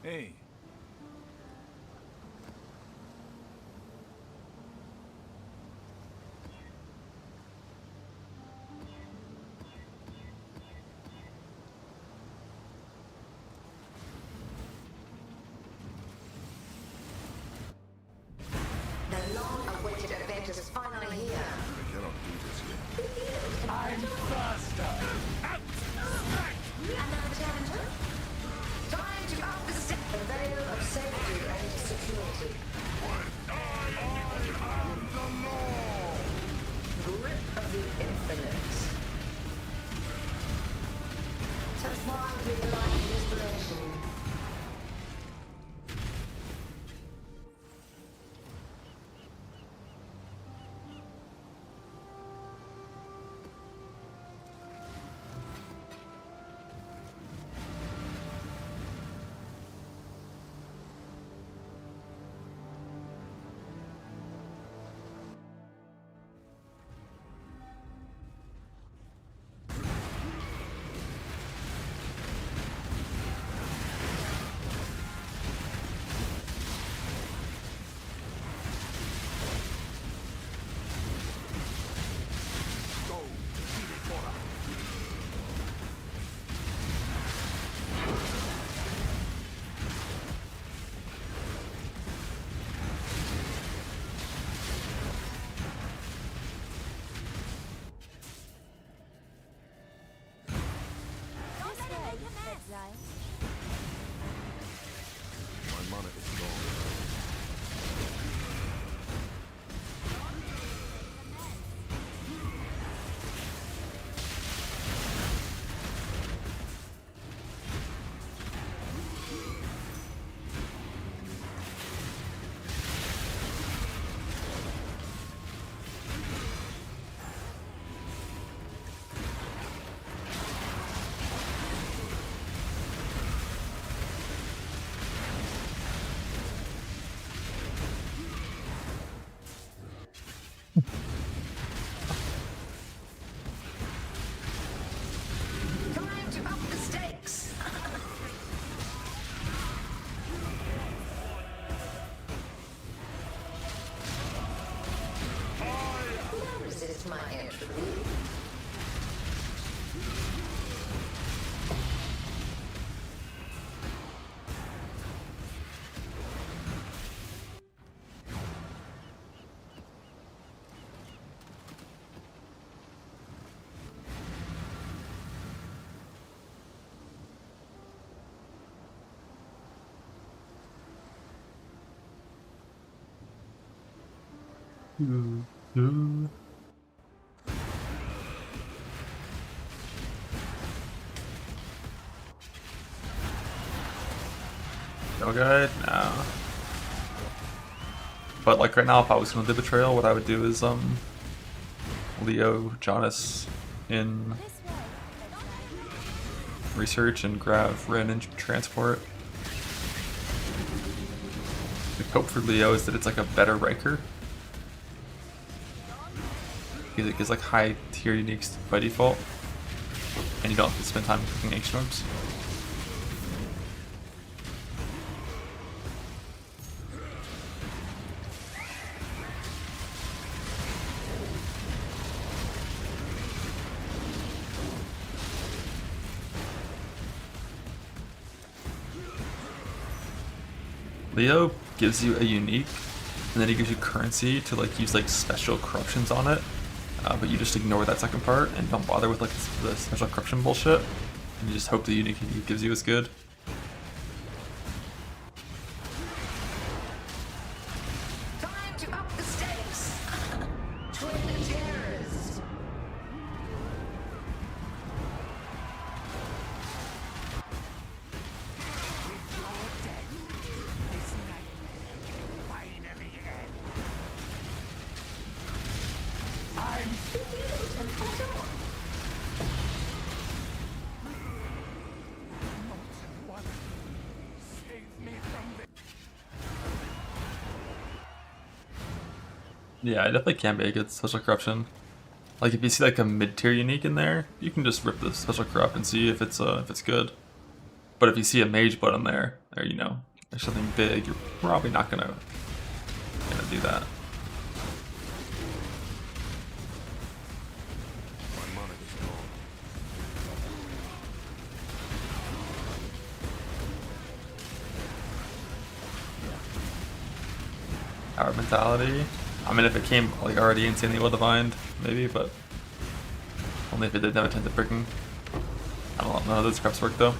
S1: Hey.
S6: The long-awaited event is finally here.
S3: I cannot do this yet.
S10: I'm faster. Out!
S6: Another challenger? Time to up the step. The veil of safety and security. Grip of the infinite. Touch one with light and inspiration.
S3: My mana is gone.
S6: Time to up the stakes. Don't resist my entry.
S4: No good? No. But like right now, if I was gonna do Betrayal, what I would do is Leo, Jonas in research and grab Ren and transport. The hope for Leo is that it's like a better Riker. Because it gives like high tier uniques by default. And you don't have to spend time cooking Ancient Orbs. Leo gives you a unique, and then he gives you currency to like use like special corruptions on it. but you just ignore that second part and don't bother with like the special corruption bullshit, and you just hope the unique he gives you is good.
S6: Time to up the stakes. Twin terrorists. I'm fifty-eight and put on.
S4: Yeah, I definitely can make it special corruption. Like if you see like a mid-tier unique in there, you can just rip the special corrupt and see if it's good. But if you see a mage button there, or you know, there's something big, you're probably not gonna do that.
S3: My monitor's gone.
S4: Power mentality. I mean, if it came like already insanely well defined, maybe, but only if it didn't have a tend to freaking. I don't know how those preps work though.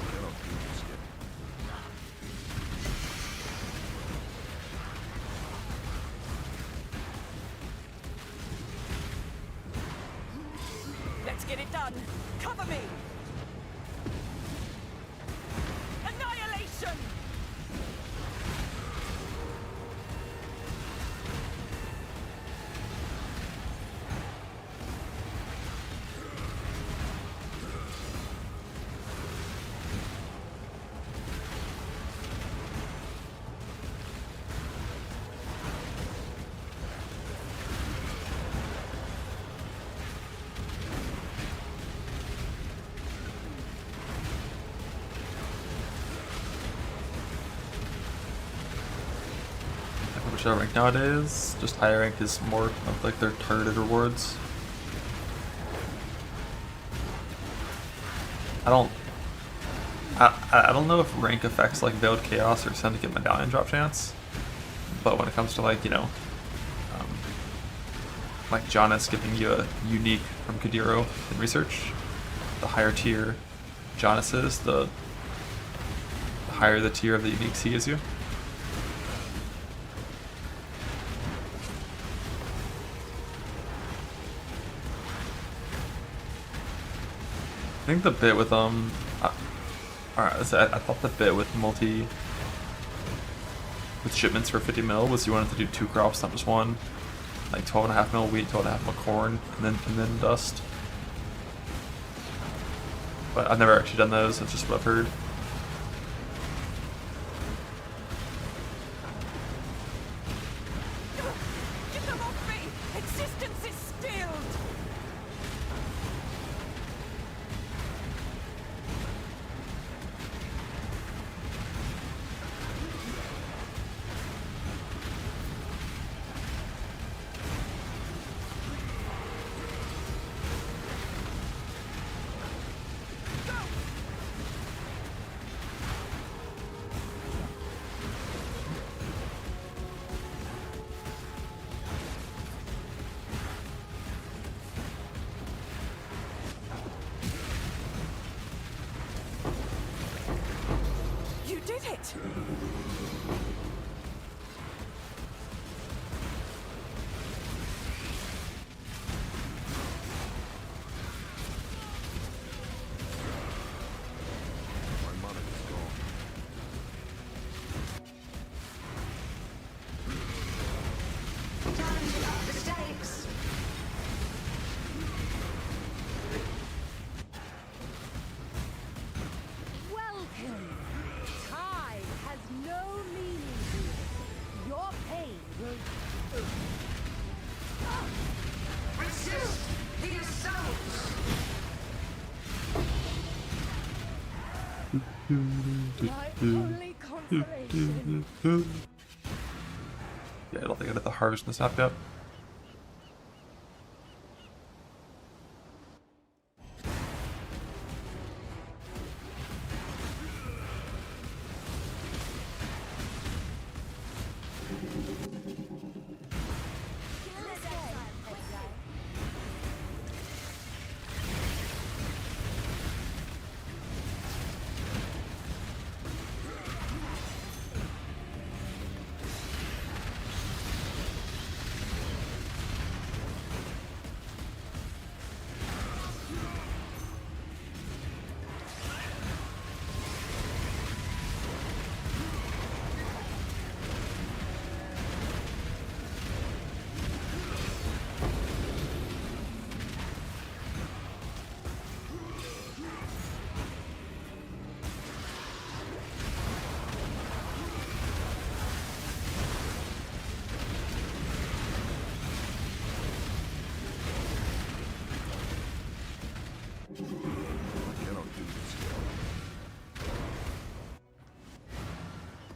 S3: Cannot do this yet.
S9: Let's get it done. Cover me. Annihilation.
S4: Which I rank nowadays, just higher rank is more of like their targeted rewards. I don't know if rank affects like Veiled Chaos or Syndicate Medallion drop chance, but when it comes to like, you know, like Janus giving you a unique from Kadiro in research, the higher tier Janus is, the higher the tier of the uniques he gives you. I think the bit with alright, I thought the bit with shipments for 50 mil was you wanted to do 2 crops, not just one. Like 12.5 mil wheat, 12.5 mil corn, and then dust. But I've never actually done those, that's just what I've heard.
S9: Get them off me. Existence is stilled.
S8: My only consolation.
S4: Yeah, I don't think I did the harvest in this map yet.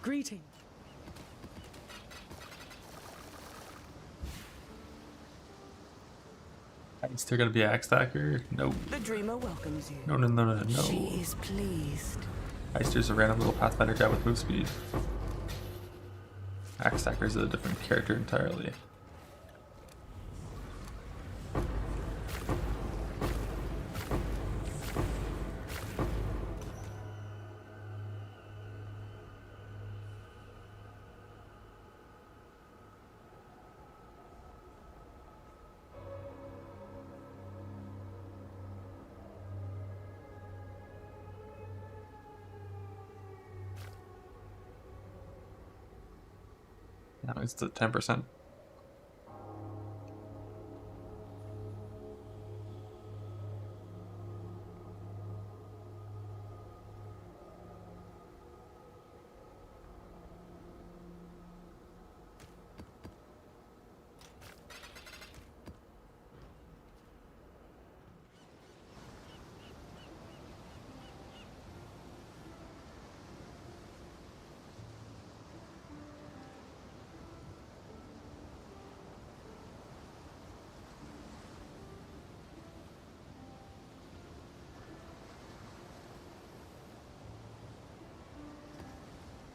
S9: Greeting.
S4: Is still gonna be an axe stacker? No.
S9: The dreamer welcomes you.
S4: No, no, no, no, no.
S9: She is pleased.
S4: Heister's a random little Pathfinder guy with move speed. Axe stacker's a different character entirely. Now it's the 10%.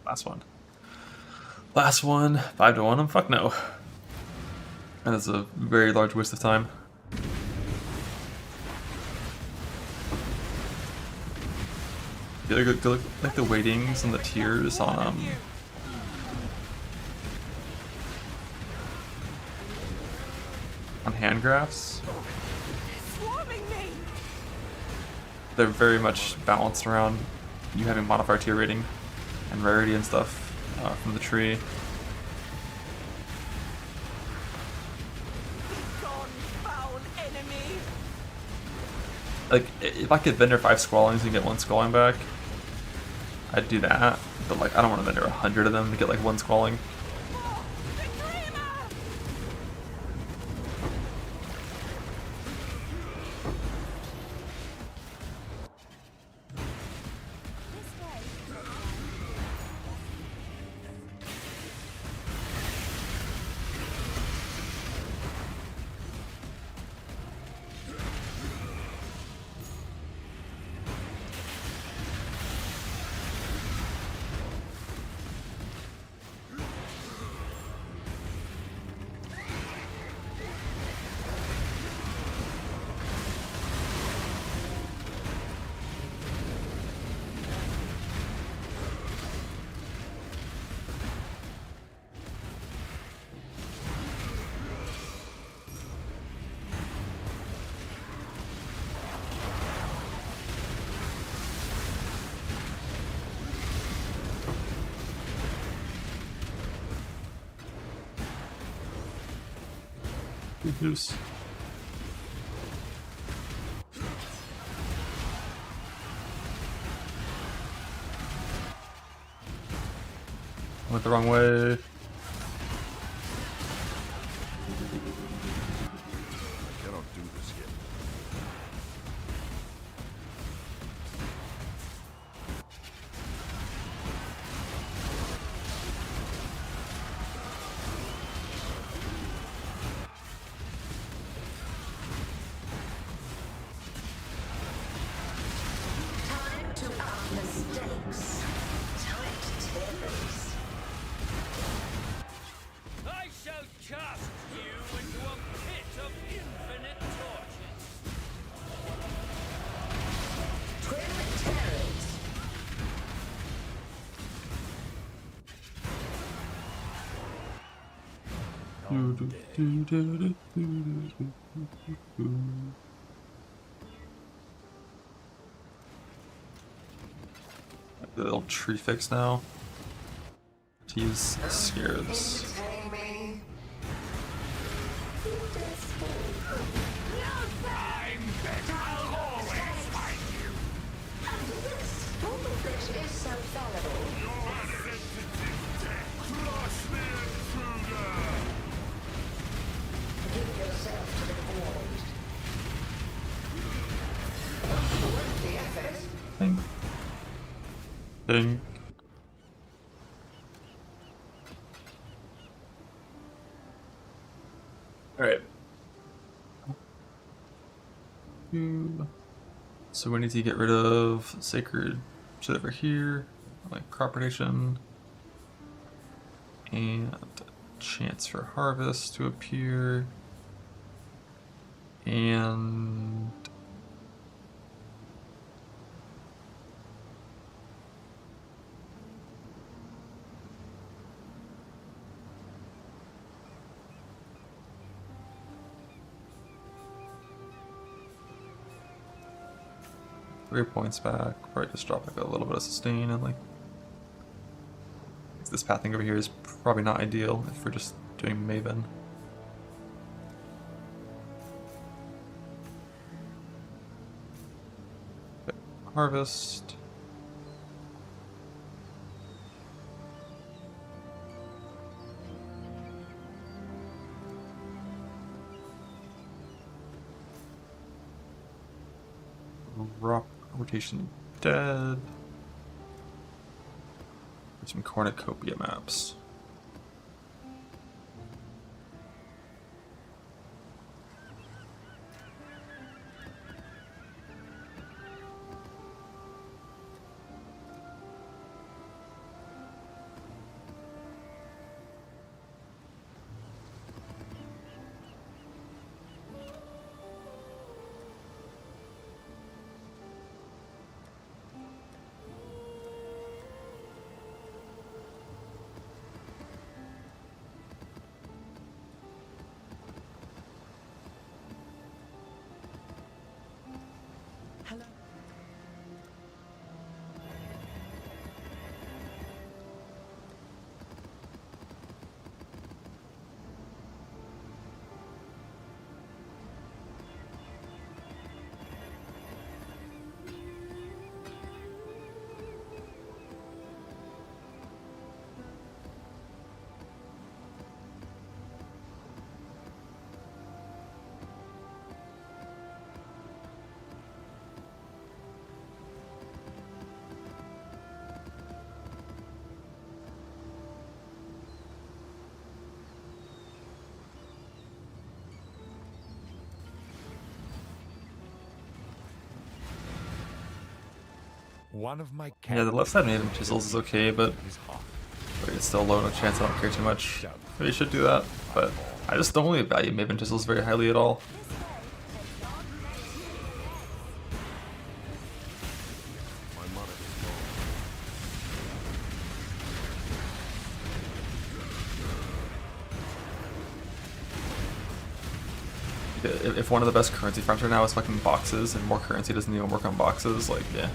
S4: Last one. Last one. 5 to 1. Fuck no. And it's a very large waste of time. Do you like the weightings and the tiers on hand graphs? They're very much balanced around you having modifier tier rating and rarity and stuff from the tree. Like, if I could vendor 5 squallings and get 1 squalling back, I'd do that. But like, I don't want to vendor 100 of them to get like 1 squalling. Good news. Went the wrong way.
S3: I cannot do this yet.
S6: Mistakes. Tight terrors.
S10: I shall cast you into a pit of infinite torches.
S6: Twin terrors.
S4: The little tree fix now. To use scares.
S6: Entertain me. And this total fish is so fallible. Give yourself to the void. Worth the effort.
S4: Ding. Ding. Alright. So we need to get rid of sacred shit over here, like crop rotation, and chance for harvest to appear, and Three points back. Probably just drop like a little bit of sustain and like this pathing over here is probably not ideal if we're just doing Maven. Okay, harvest. Rotation dead. Some cornucopia maps.
S1: One of my
S4: Yeah, the left side Maven chisels is okay, but it's still low, no chance. I don't care too much. Maybe I should do that, but I just don't really value Maven chisels very highly at all. If one of the best currency farms right now is fucking boxes, and more currency doesn't even work on boxes, like, yeah.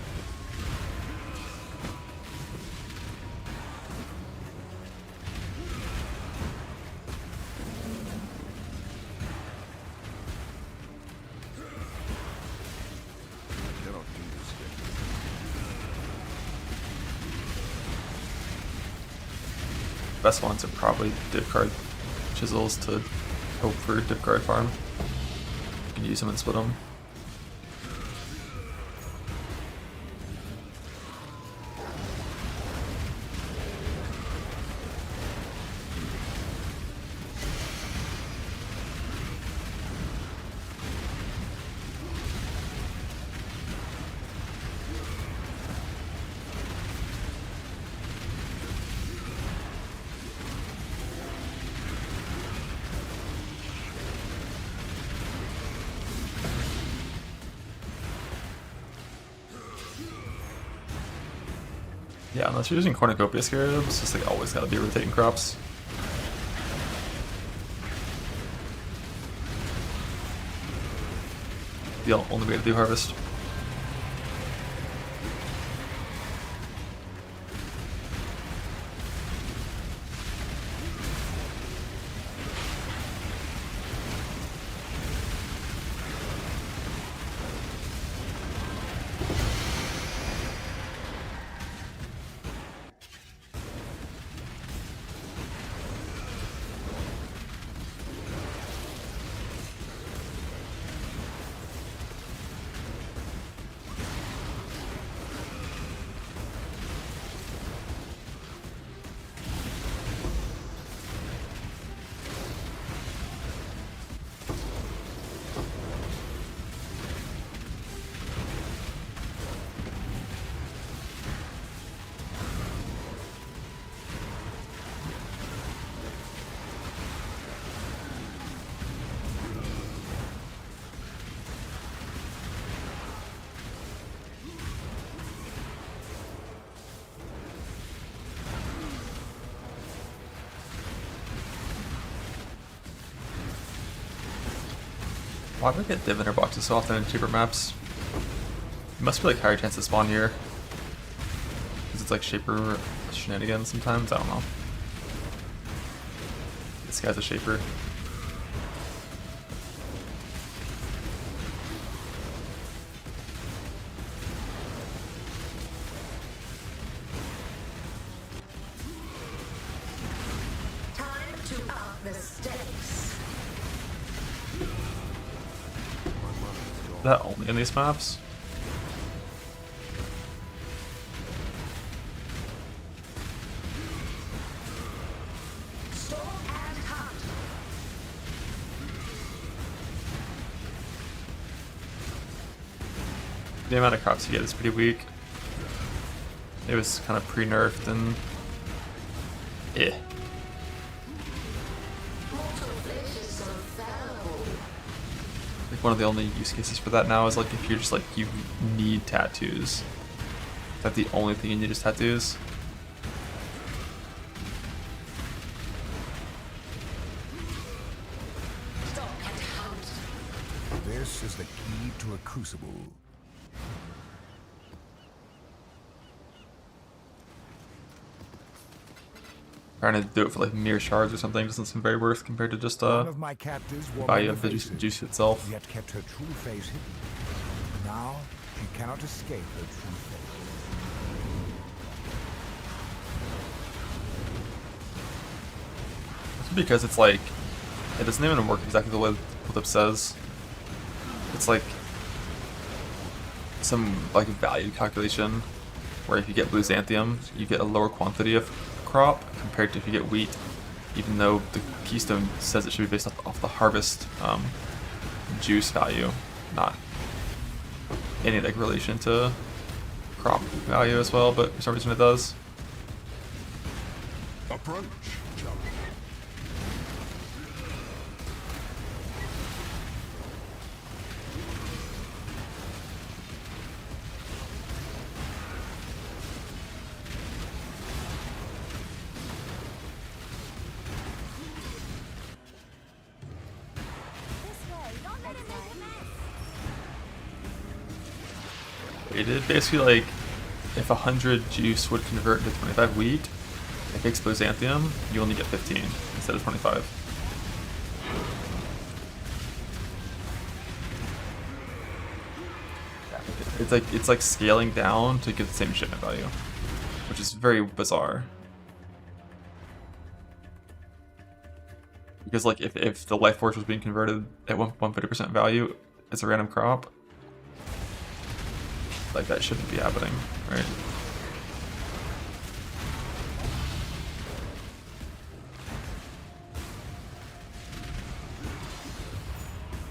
S4: Best ones are probably div card chisels to hope for div card farm. You can use them and split them. Yeah, unless you're using cornucopia scarabs, it's just like always gotta be rotating crops. The only way to do harvest. Why do we get diviner boxes so often in cheaper maps? It must be like higher chance to spawn here. Because it's like shaper shenanigans sometimes, I don't know. This guy's a shaper.
S6: Time to up the stakes.
S4: Is that only in these maps?
S6: Storm and hunt.
S4: The amount of crops you get is pretty weak. It was kind of pre-nerfed and... eh. Like one of the only use cases for that now is like if you're just like, you need tattoos. Is that the only thing you need is tattoos?
S1: This is the key to a crucible.
S4: Trying to do it for like mere shards or something doesn't seem very worth compared to just
S1: One of my captives wore
S4: value
S1: many
S4: of the
S1: faces,
S4: juice itself.
S1: yet kept her true face hidden. Now she cannot escape her true face.
S4: It's because it's like, it doesn't even work exactly the way the clip says. It's like some like value calculation where if you get blue xanthium, you get a lower quantity of crop compared to if you get wheat, even though the keystone says it should be based off the harvest juice value, not any like relation to crop value as well, but for some reason it does.
S3: A brunch challenge.
S4: It is basically like if 100 juice would convert into 25 wheat, if it takes blue xanthium, you only get 15 instead of 25. It's like scaling down to get the same shipment value, which is very bizarre. Because like if the life force was being converted at 150% value as a random crop, like that shouldn't be happening, right?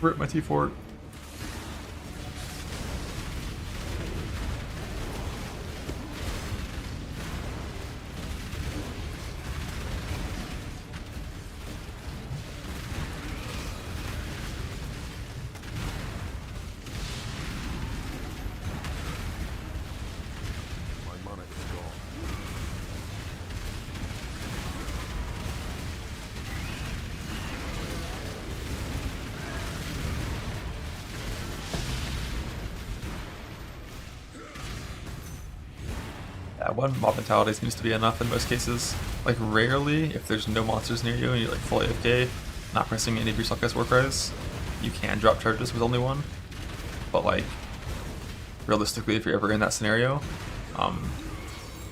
S4: Rip my T4.
S3: My mana is gone.
S4: That one mob mentality seems to be enough in most cases. Like rarely, if there's no monsters near you and you're like full AFK, not pressing any of your self-cast war cries, you can drop charges with only one. But like, realistically, if you're ever in that scenario,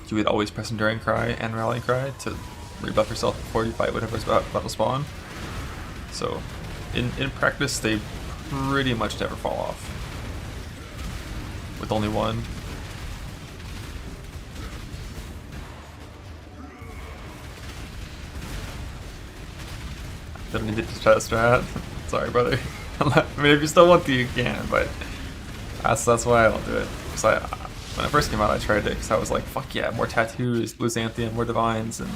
S4: you would always press Enduring Cry and Rallying Cry to rebuff yourself before you fight whatever's about to spawn. So, in practice, they pretty much never fall off. With only one. Don't need to try that strat. Sorry, brother. I mean, if you still want to, you can, but that's why I don't do it. So when I first came out, I tried it because I was like, fuck yeah, more tattoos, Luzanthium, more divines, and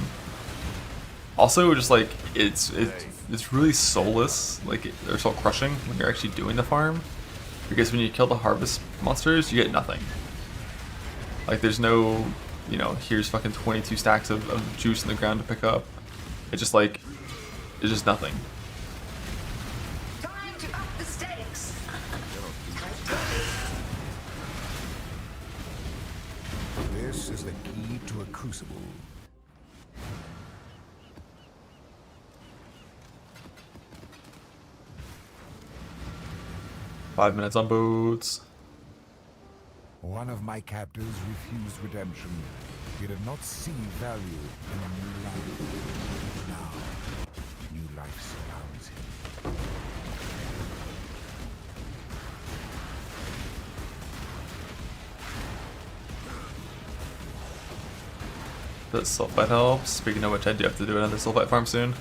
S4: also just like it's really soulless. Like they're soul crushing when you're actually doing the farm, because when you kill the harvest monsters, you get nothing. Like there's no, you know, here's fucking 22 stacks of juice in the ground to pick up. It's just like, it's just nothing.
S6: Time to up the stakes.
S1: This is the key to a crucible.
S4: Five minutes on boots.
S1: One of my captors refused redemption. He did not see value in a new life. Now, new life surrounds him.
S4: The sulfite helps. Speaking of which, I do have to do another sulfite farm soon.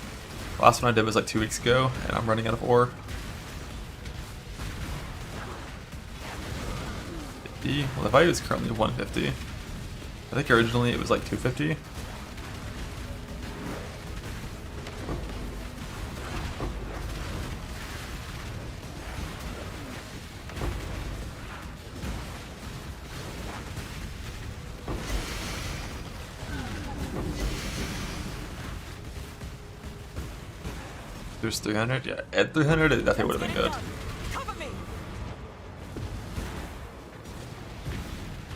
S4: Last one I did was like 2 weeks ago, and I'm running out of ore. 50. Well, the value is currently 150. I think originally it was like 250. There's 300? Yeah, at 300 it definitely would have been good.
S9: Cover me.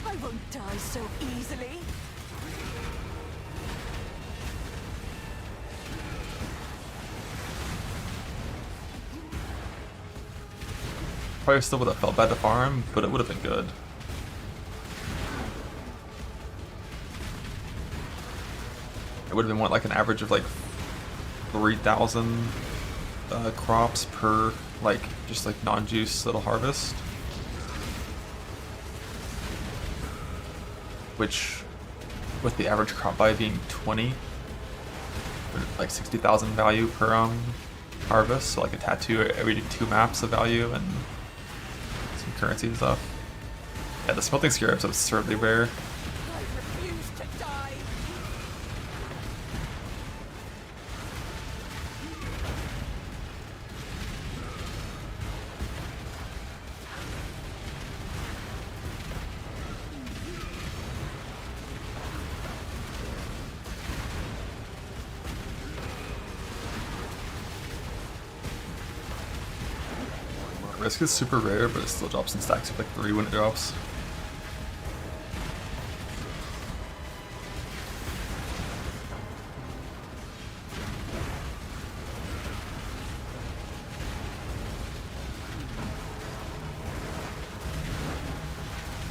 S9: I won't die so easily.
S4: Probably still would have felt bad to farm, but it would have been good. It would have been what, like an average of like 3,000 crops per like just like non-juice little harvest, which with the average crop value being 20, like 60,000 value per harvest, so like a tattoo every 2 maps of value and some currency and stuff. Yeah, the smelting scarab's absurdly rare.
S9: I refuse to die.
S4: Risk is super rare, but it still drops in stacks of like 3 when it drops.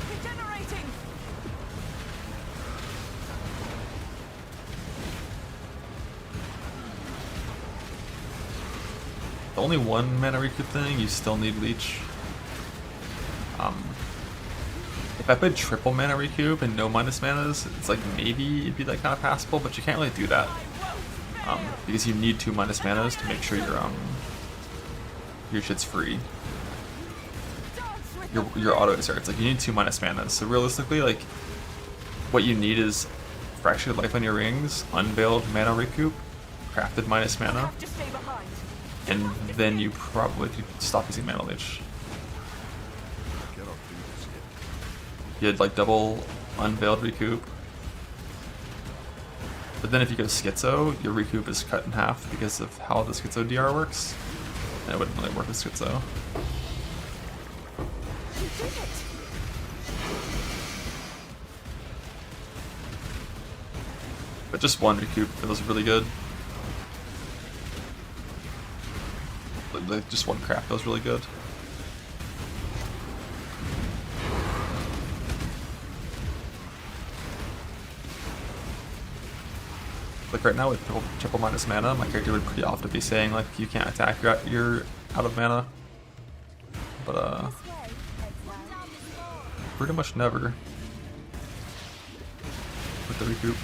S9: Regenerating.
S4: The only one mana recoup thing, you still need leech. If I played triple mana recoup and no minus manas, it's like maybe it'd be like kind of passable, but you can't really do that. Because you need 2 minus manas to make sure your shit's free. Your auto starts, like you need 2 minus manas. So realistically, like what you need is fractured life on your rings, unveiled mana recoup, crafted minus mana.
S9: Have to stay behind.
S4: And then you probably could stop using Mana Leech.
S3: Cannot do this yet.
S4: You had like double unveiled recoup. But then if you go Schizo, your recoup is cut in half because of how the Schizo DR works. And it wouldn't really work with Schizo.
S9: You did it.
S4: But just one recoup feels really good. Like just one crap feels really good. Like right now with triple minus mana, my character would pretty often be saying like you can't attack, you're out of mana. But pretty much never with the recoup.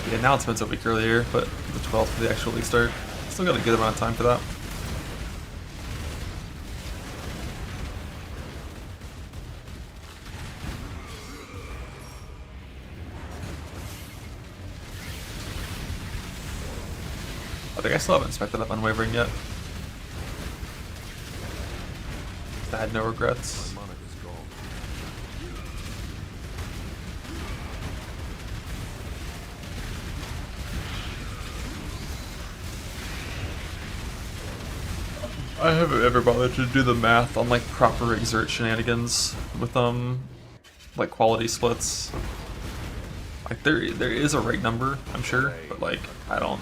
S4: The announcement's a week earlier, but the 12th for the actual league start. Still got a good amount of time for that. I think I still haven't inspected up Unwavering yet. I had no regrets. I haven't ever bothered to do the math on like proper exert shenanigans with like quality splits. Like there is a right number, I'm sure, but like I don't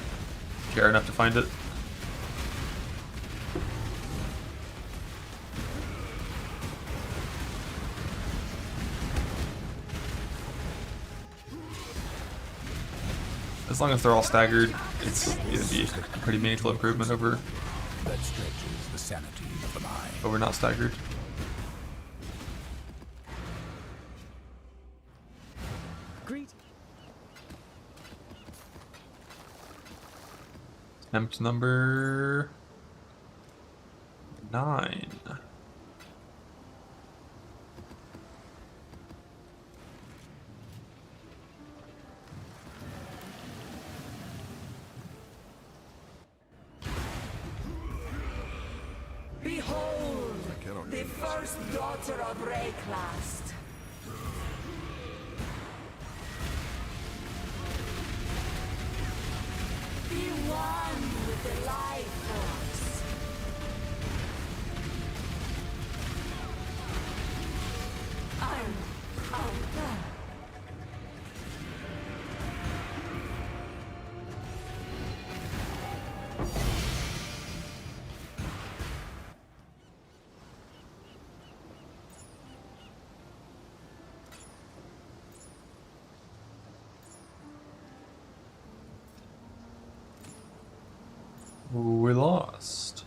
S4: care enough to find it. As long as they're all staggered, it'd be a pretty meaningful improvement over
S1: that stretches the sanity of the mind.
S4: over not staggered. Attempt number 9.
S6: Behold, the first daughter of Rayclast. Be one with the life force. I'm out there.
S4: We lost.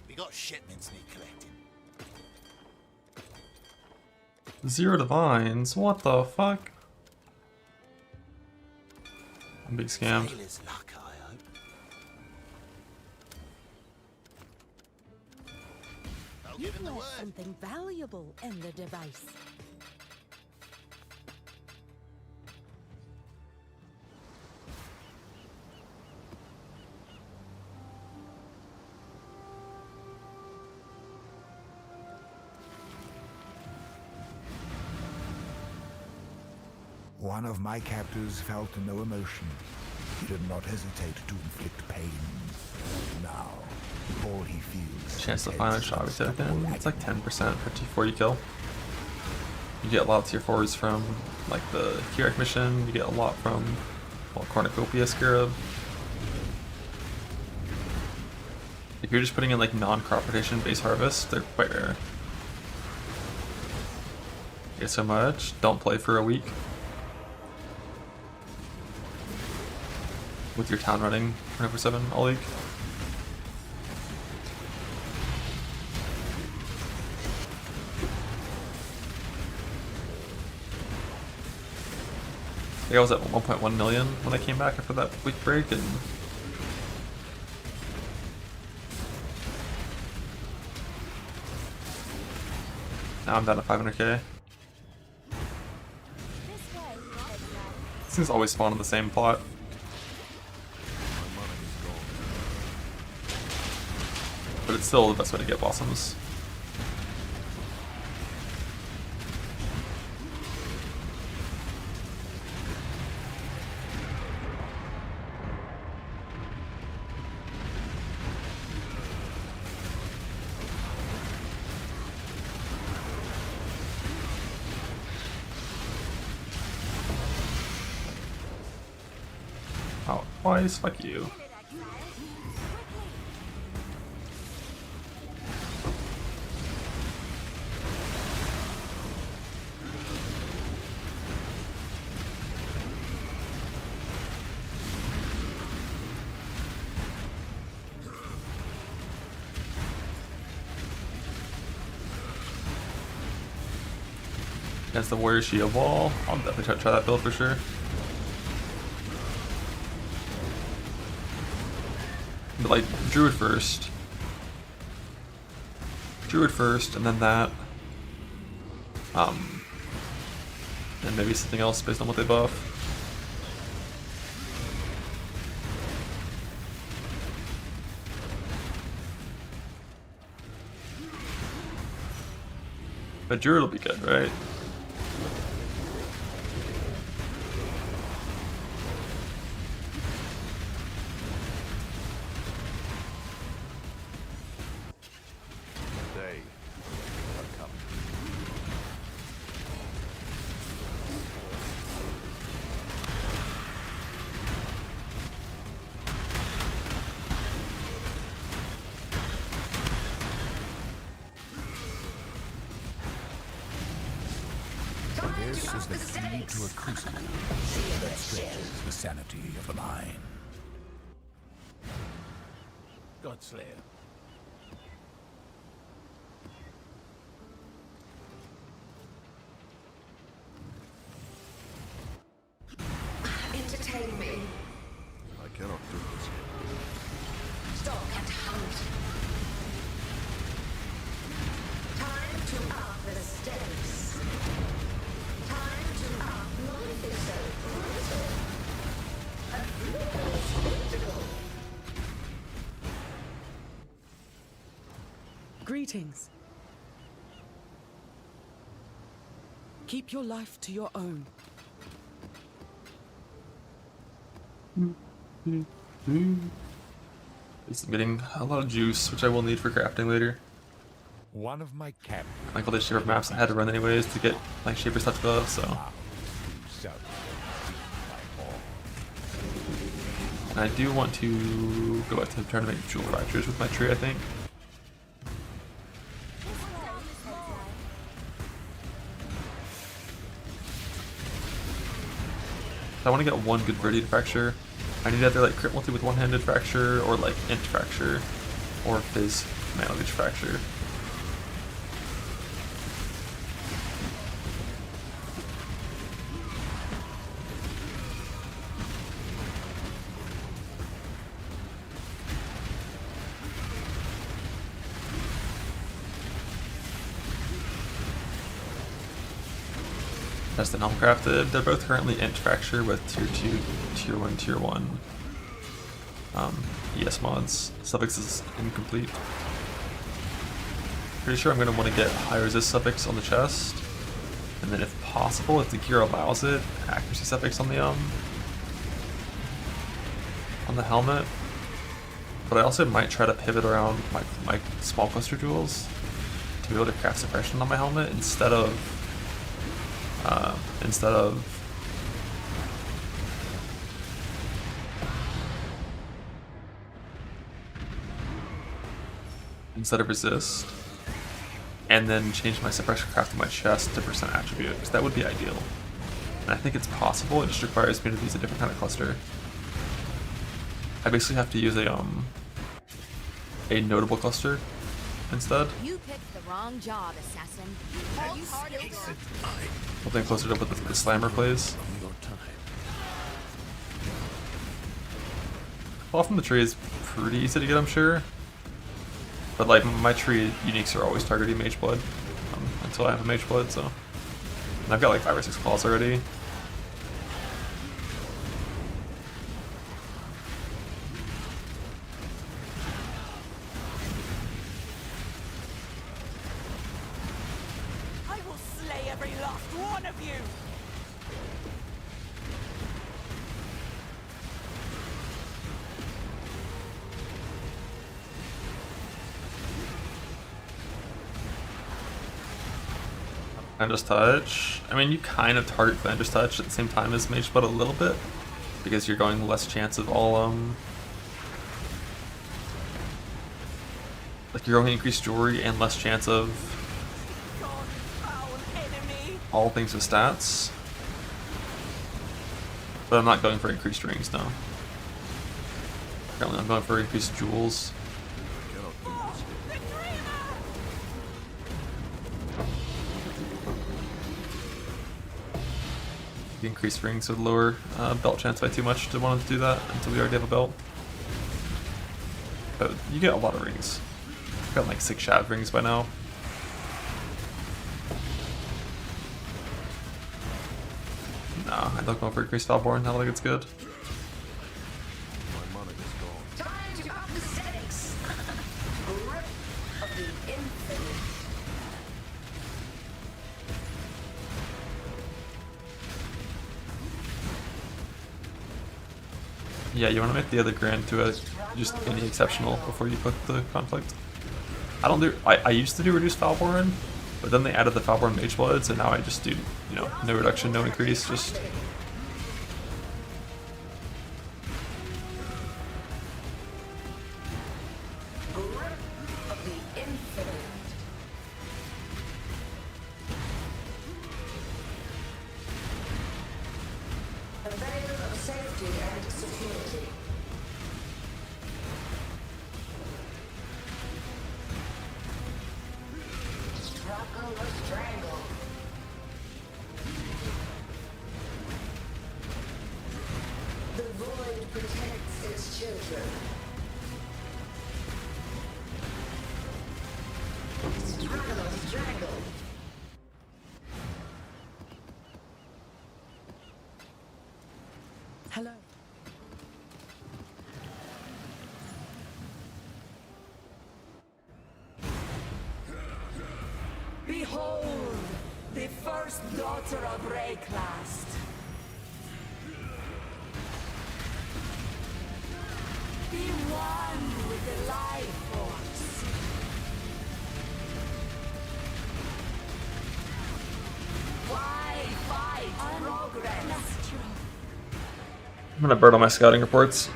S10: We got shipments need collecting.
S4: 0 divines? What the fuck? I'm big scammed.
S10: Sailor's luck, I hope. I'll give him the word.
S8: Something valuable in the device.
S1: One of my captors felt no emotion. He did not hesitate to inflict pain. Now, all he feels...
S4: Chance to find a shot we token. It's like 10% before you kill. You get a lot of tier 4s from like the Kirak mission, you get a lot from Cornucopia Scarab. If you're just putting in like non-crop rotation base harvest, they're quite rare. guess so much. Don't play for a week. With your town running 24/7 all week. I think I was at 1.1 million when I came back after that week break, and now I'm down to 500k. These things always spawn in the same plot. But it's still the best way to get blossoms. Oh, twice, fuck you. Against the Warrior Shield Wall, I'll definitely try that build for sure. But like, Druid first, and then that, and maybe something else based on what they buff. But Druid will be good, right?
S1: This is the key to a crucible that stretches the sanity of the mind.
S10: Godslayer.
S6: Entertain me.
S3: I cannot do this yet.
S6: Stop and hunt. Time to up the stakes. Time to up non-fictional brutal. A brutal spectacle.
S9: Greetings. Keep your life to your own.
S4: It's getting a lot of juice, which I will need for crafting later.
S1: One of my captains.
S4: Like all these shaper maps I had to run anyways to get like shaper stuff to go, so. And I do want to go back to trying to make jewel fractures with my tree, I think. If I want to get one good Viridian fracture, I need either like crit multi with one-handed fracture, or like int fracture, or fizz mana leech fracture. That's the Helm crafted. They're both currently int fracture with tier 2, tier 1 ES mods. Suffix is incomplete. Pretty sure I'm going to want to get high resist suffix on the chest, and then if possible, if the gear allows it, accuracy suffix on the helmet. But I also might try to pivot around my small cluster jewels to be able to craft suppression on my helmet instead of resist. and then change my suppressor craft to my chest to percent attribute, because that would be ideal. And I think it's possible, it just requires me to use a different kind of cluster. I basically have to use a notable cluster instead.
S11: You picked the wrong job, assassin.
S4: Something closer to what the slammer plays. Fall from the tree is pretty easy to get, I'm sure. But like my tree uniques are always targeting Mage Blood until I have a Mage Blood, so. And I've got like 5 or 6 calls already.
S9: I will slay every last one of you!
S4: Vanda's Touch. I mean, you kind of target Vanda's Touch at the same time as Mage Blood a little bit, because you're going less chance of all, like you're going increased jewelry and less chance of all things with stats. But I'm not going for increased rings now. Apparently I'm going for increased jewels. Increased rings would lower belt chance by too much to want to do that until we already have a belt. But you get a lot of rings. I've got like 6 Shav rings by now. Nah, I don't go for increased Valborn, I don't think it's good.
S6: Time to up the settings. Grip of the infinite.
S4: Yeah, you want to make the other grand to a just any exceptional before you put the conflict. I used to do reduced Valborn, but then they added the Valborn Mage Blood, so now I just do, you know, no reduction, no increase, just.
S6: Grip of the infinite. A veil of safety and security. Struggle or strangle. The void protects its children. Struggle or strangle.
S9: Hello. Behold, the first daughter of Rayclast. Be one with the life force. Why fight progress?
S4: I'm gonna burn all my scouting reports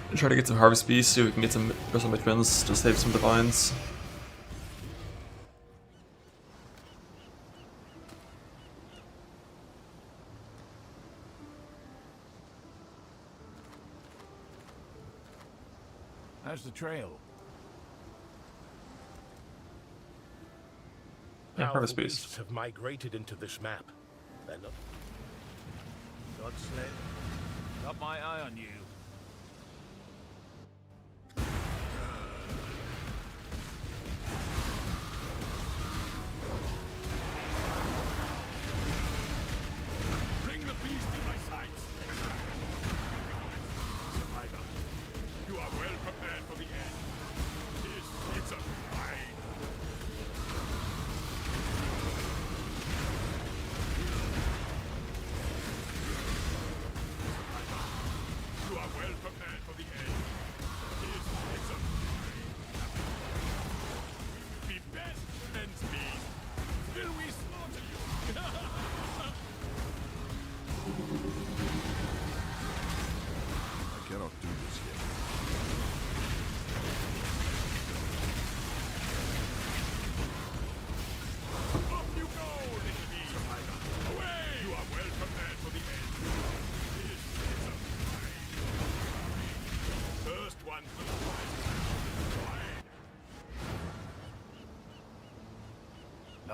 S4: and try to get some Harvest Beasts so we can get some Mitchmans to save some Divines.
S1: How's the trail?
S4: Yeah, Harvest
S10: Powerful
S4: Beast.
S10: beasts have migrated into this map. They're not.
S12: Godslip, got my eye on you.
S10: Bring the beast in my sights. Survivor, you are well prepared for the end. It's a fight. You are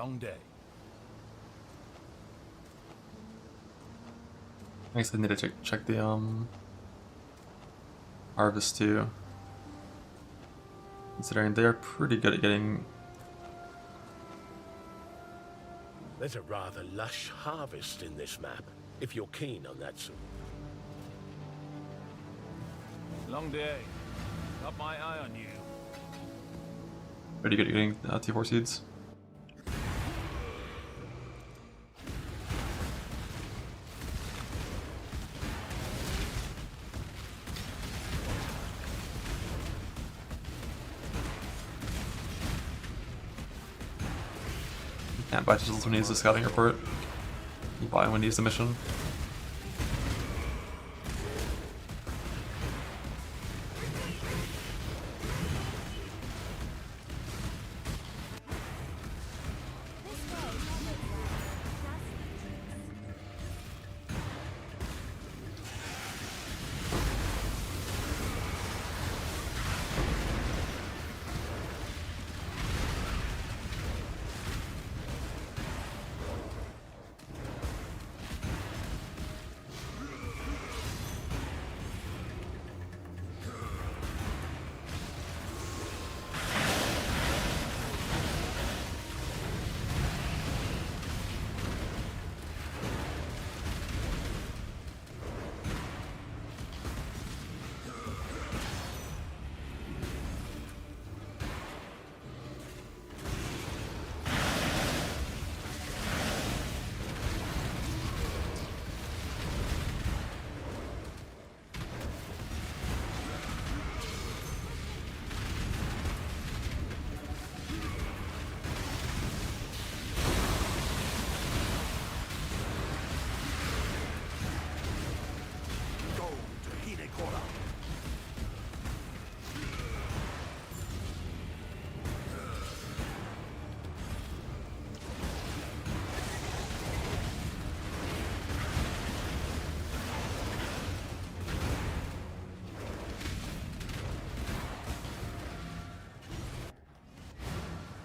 S12: Long day.
S4: I guess I need to check the harvest too. Considering they're pretty good at getting.
S13: There's a rather lush harvest in this map, if you're keen on that sort.
S12: Long day. Got my eye on you.
S4: Pretty good at getting T4 seeds. Can't buy chisels when he needs a scouting report. You buy when he needs a mission.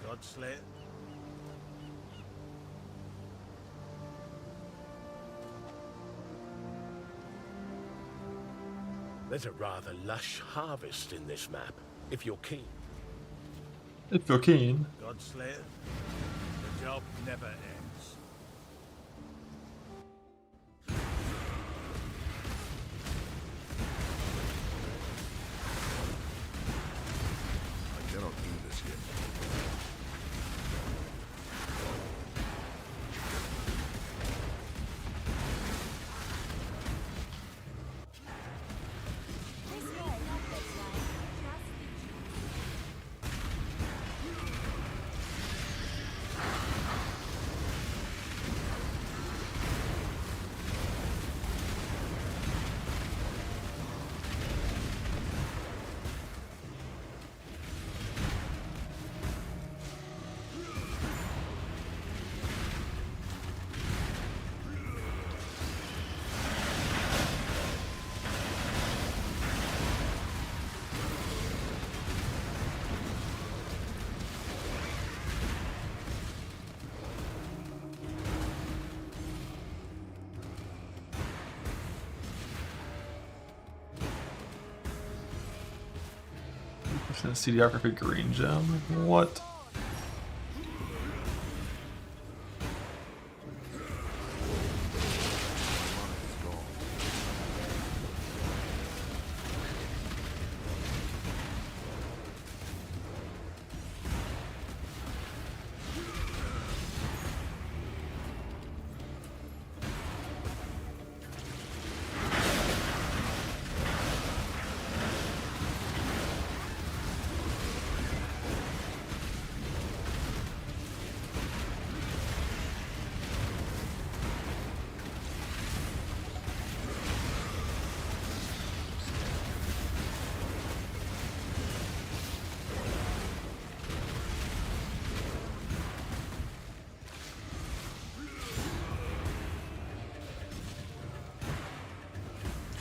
S13: Godslayer. There's a rather lush harvest in this map, if you're keen.
S4: If you're keen.
S12: Godslayer. The job never ends.
S3: I cannot do this yet.
S4: CDR for a green gem? What?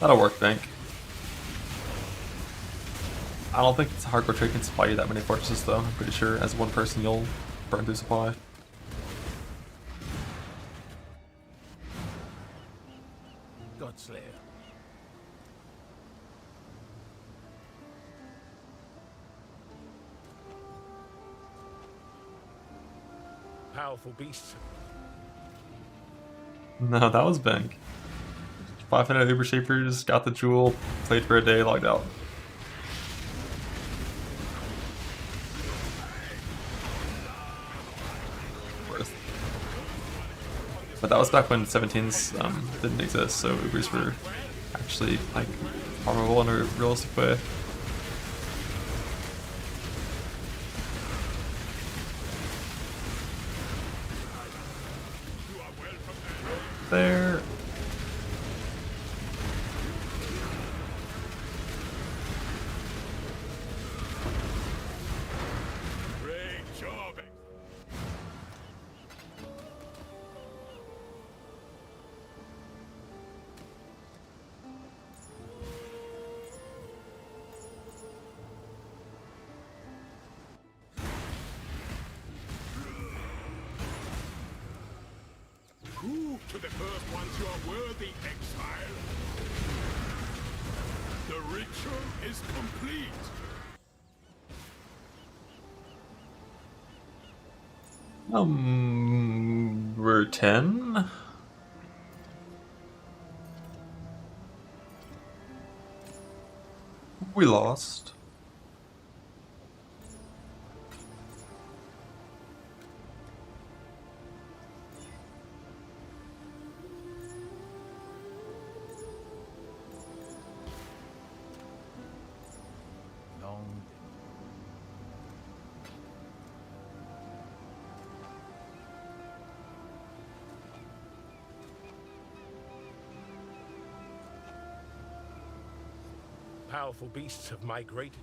S4: That'll work, Bank. I don't think it's a hardcore trade can supply you that many fortresses though. I'm pretty sure as one person you'll burn through supply.
S12: Godslayer.
S13: Powerful beasts.
S4: No, that was Bank. 500 Uber Shapers, got the jewel, played for a day, logged out. Worth. But that was back when 17s didn't exist, so Ubers were actually like farmable in a realistic way. There.
S12: Great job. Prove to the first ones you are worthy, exile. The ritual is complete.
S4: We're 10. We lost.
S12: Long
S13: Powerful beasts have migrated.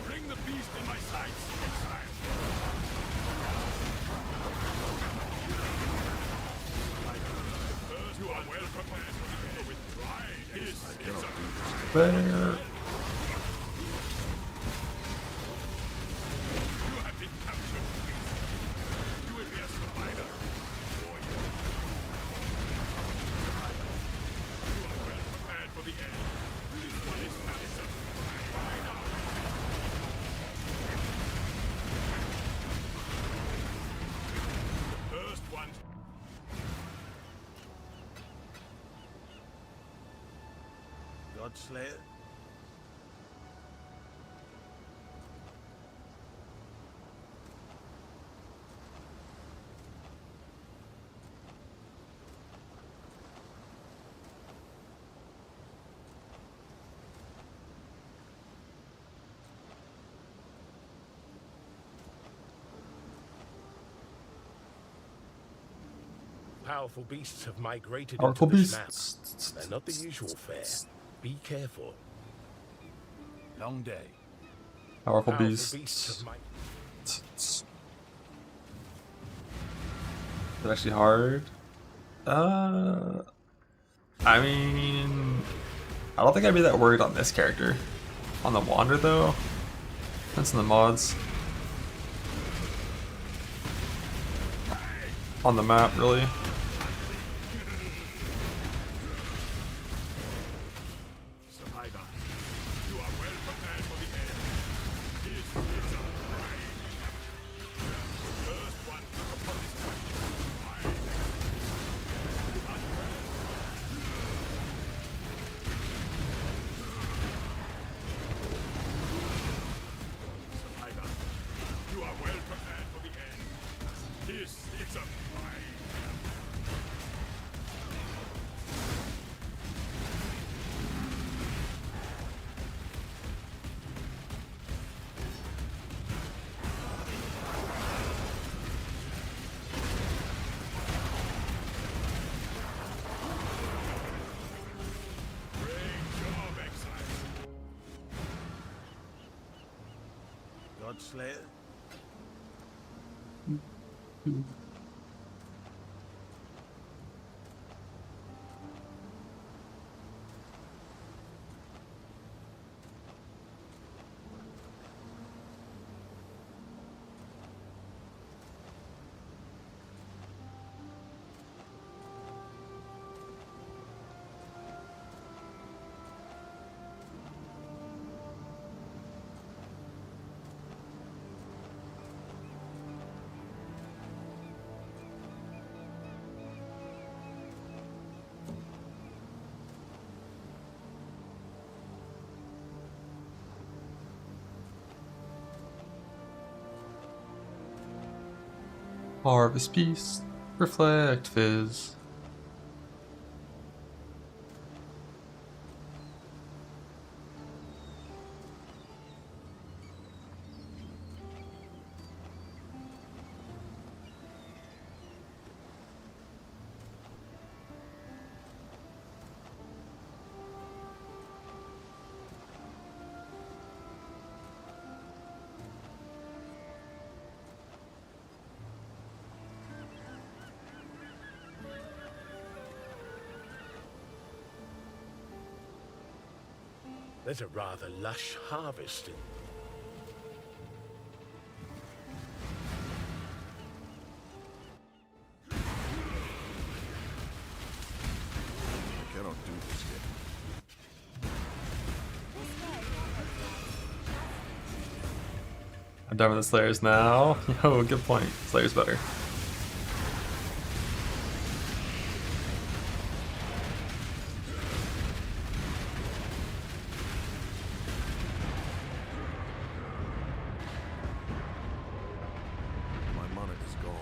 S12: Bring the beast in my sights, exile. You are well prepared for the with pride. This is a
S4: There.
S12: You have been captured. You will be a survivor. You are well prepared for the end. This one is not a the first one. Godslayer?
S13: Powerful beasts have migrated
S4: Powerful
S13: into this
S4: beasts.
S13: map. They're not the usual fare. Be careful.
S12: Long day.
S4: Powerful
S13: Powerful
S4: beasts.
S13: beasts have
S4: It's actually hard. I mean, I don't think I'd be that worried on this character. On the Wander though, that's in the mods. On the map, really.
S12: Survivor. You are well prepared for the end. This is a pride. First one upon this pride. Survivor. You are well prepared for the end. This is a pride. Godslayer?
S5: Harvest Peace, Reflect Fizz.
S13: There's a rather lush harvest in...
S3: I cannot do this yet.
S5: I'm done with the Slayers now. Yo, good point. Slayer's better.
S3: My money is gone.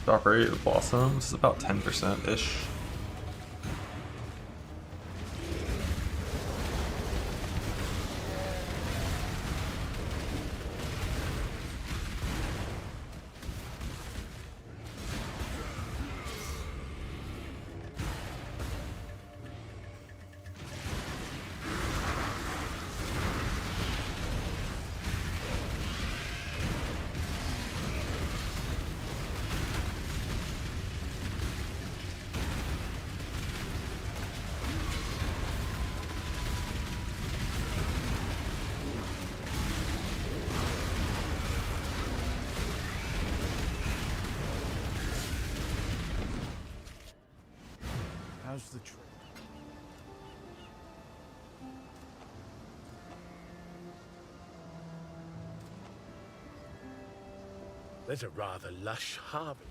S5: Drop rate of blossoms is about 10%-ish.
S3: How's the trade?
S13: There's a rather lush harvest.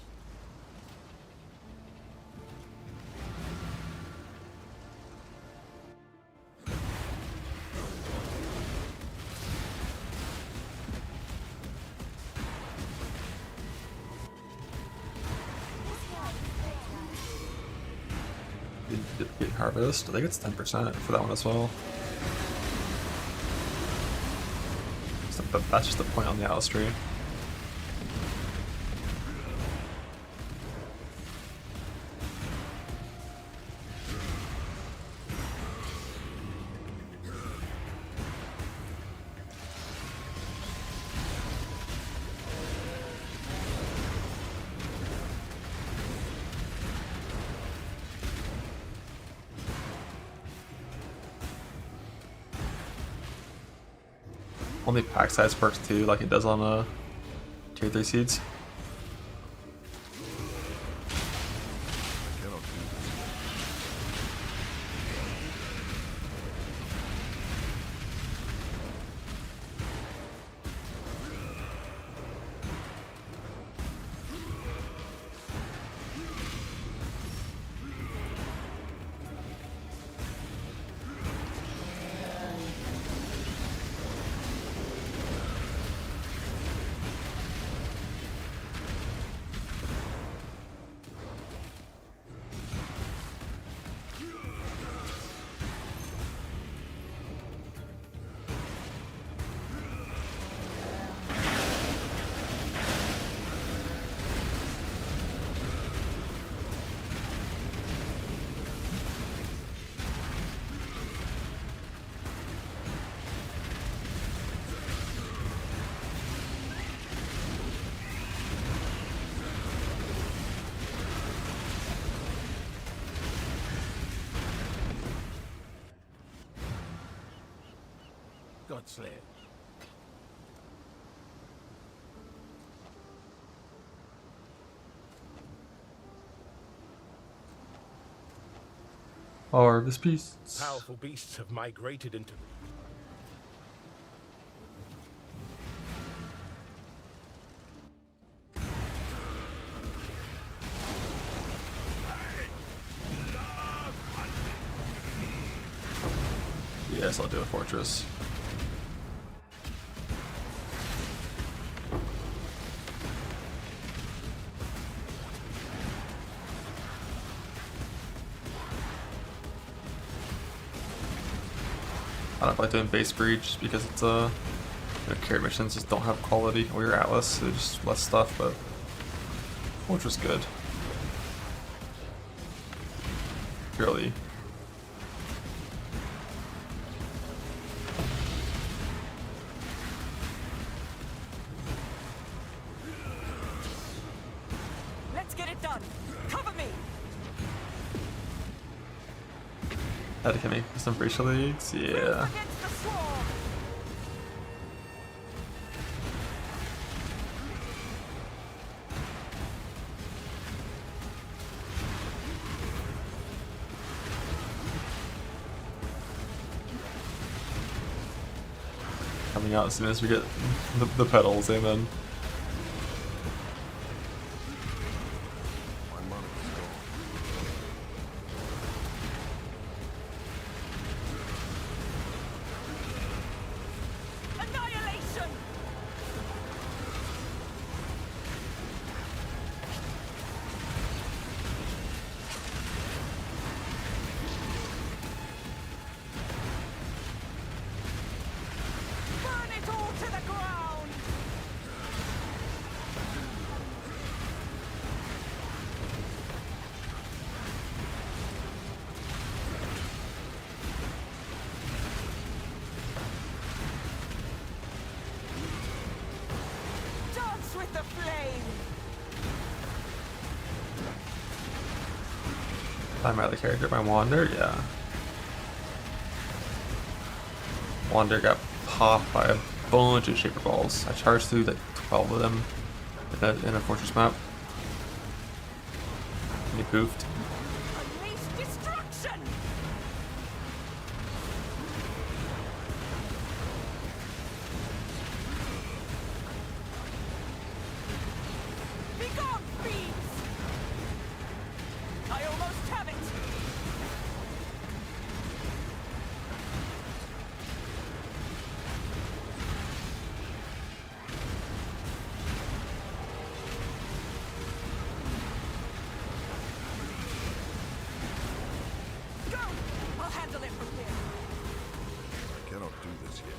S5: Get harvest. I think it's 10% for that one as well. So that's just the point on the Alistry. Only pack size works too, like it does on tier 3 seeds.
S3: I cannot do this yet.
S13: What's left?
S5: Harvest beasts.
S13: Powerful beasts have migrated into...
S5: Yes, I'll do a fortress. I don't like doing base breed just because it's carry missions just don't have quality. Or your Atlas, so just less stuff, but fortress good. Really.
S9: Let's get it done. Cover me.
S5: Had to get me some facial leagues, yeah.
S9: Against the swarm.
S5: Coming out as soon as we get the pedals, amen.
S3: My money is gone.
S9: Annihilation. Burn it all to the ground. Dance with the flame.
S5: I'm out of the character by Wander, yeah. Wander got popped by a bunch of Shaper Balls. I charged through like 12 of them in a fortress map. And he poofed.
S9: Unleash destruction. Be gone, fiends. I almost have it. Go! I'll handle it from here.
S3: I cannot do this yet.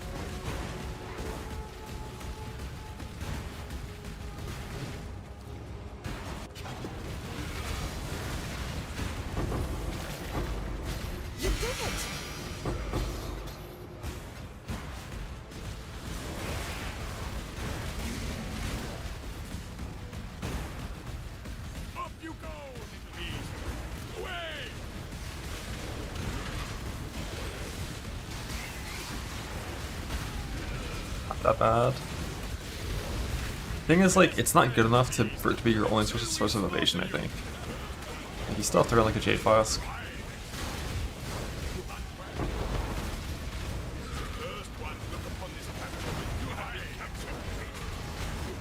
S9: You did it!
S12: Up you go, little beast! Away!
S5: Not that bad. Thing is, like, it's not good enough for it to be your only source of evasion, I think. Like, you still have to run like a Jade Flask.
S12: First one to look upon this platform, you have been captured.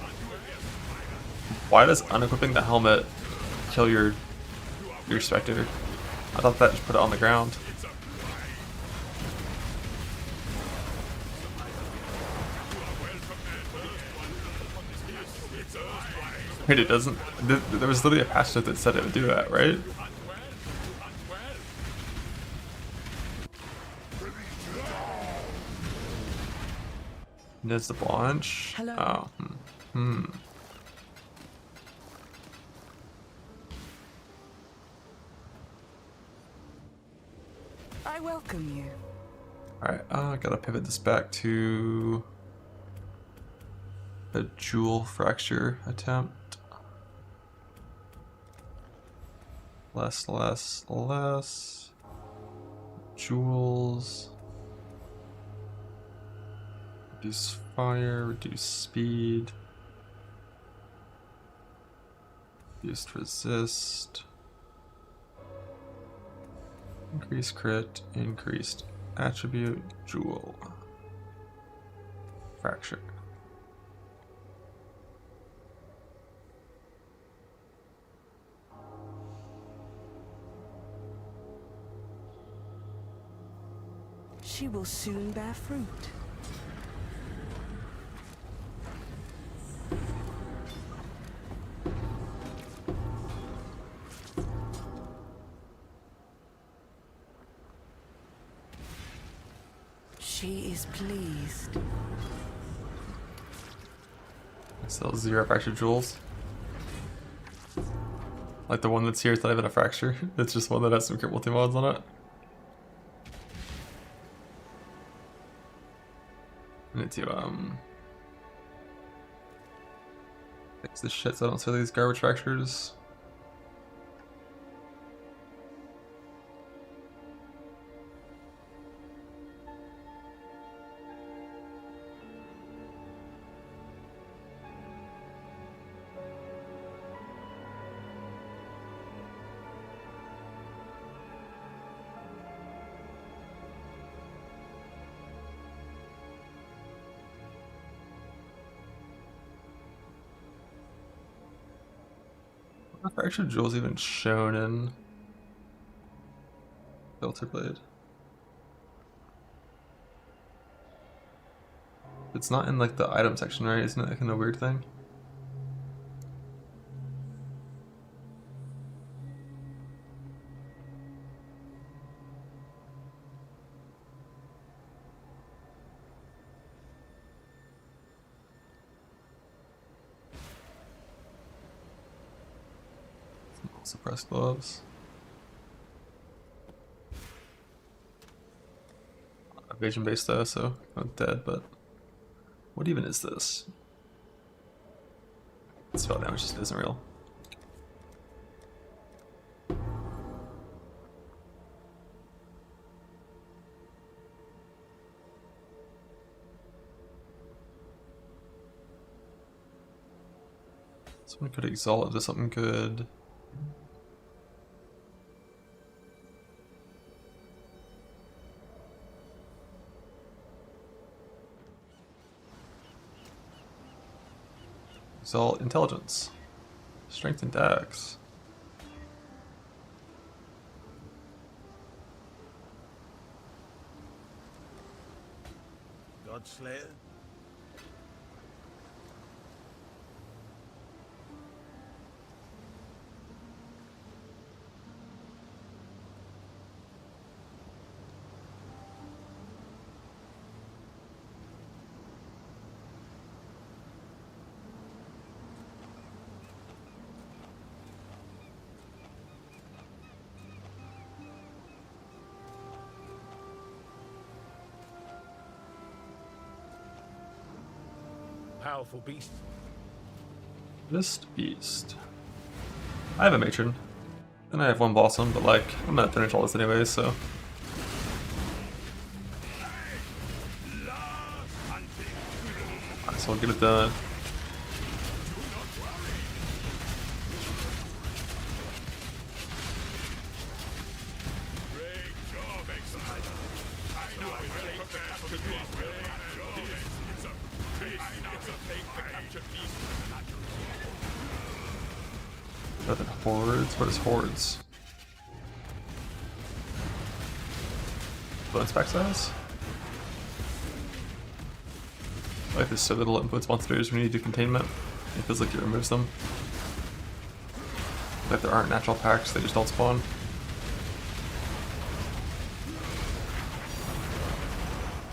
S12: Undo against
S5: Why does unequipping the helmet kill your spectator? I thought that just put it on the ground.
S12: it's a crime. You are well prepared for this one to look upon this place. It's a crime.
S5: Wait, it doesn't. There was literally a patch note that said it would do that, right? There's the launch.
S9: Hello.
S5: Oh. Hmm.
S9: I welcome you.
S5: Alright, I gotta pivot this back to a jewel fracture attempt. Less. Jewels. Reduce fire, reduce speed. Reduced resist. Increased crit, increased attribute, jewel. Fracture.
S9: She will soon bear fruit. She is pleased.
S5: Still 0 fracture jewels. Like the one that's here, it's not even a fracture. It's just one that has some crit multi mods on it. I need to fix this shit so I don't see these garbage fractures. Are fractured jewels even shown in Filter Blade? It's not in like the item section, right? Isn't it like in the weird thing? Suppressed gloves. Evasion based though, so I'm dead, but what even is this? Spell damage just isn't real. Someone could exalt into something good. Exalt intelligence. Strength and dex.
S13: Godslayer? Powerful beast.
S5: This beast. I have a matron. And I have one blossom, but like, I'm gonna finish all this anyway, so. Might as well get it done. Other hordes? What is hordes? Bonus pack size? Life is so little, it influence monsters when you do containment. It feels like it removes them. Like there aren't natural packs, they just don't spawn.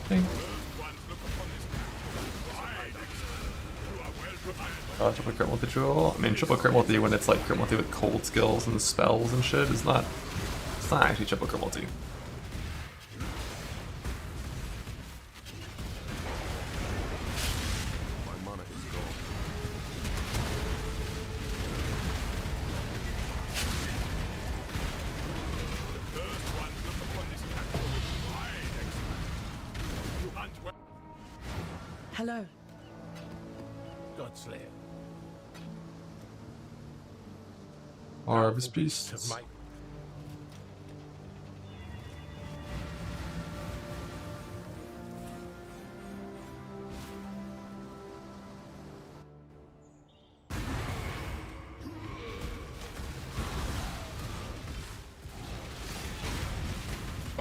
S5: Okay. Triple crit multi jewel. I mean, triple crit multi when it's like crit multi with cold skills and spells and shit is not. It's not actually triple crit multi.
S3: My mana is gone.
S9: Hello.
S13: Godslayer.
S5: Harvest
S13: Beasts
S5: beasts.
S13: of my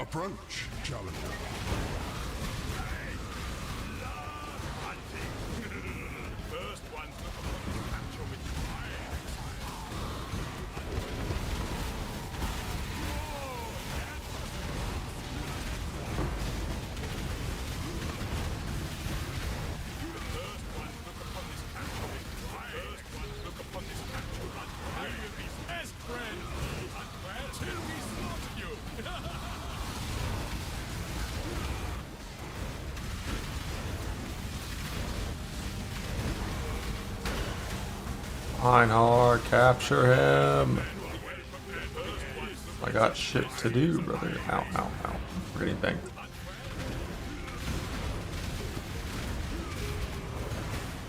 S3: Approach, challenger.
S12: First one look upon this capture with fire.
S5: Einhard, capture him. I got shit to do, brother. Ow, ow, ow. We're getting banked.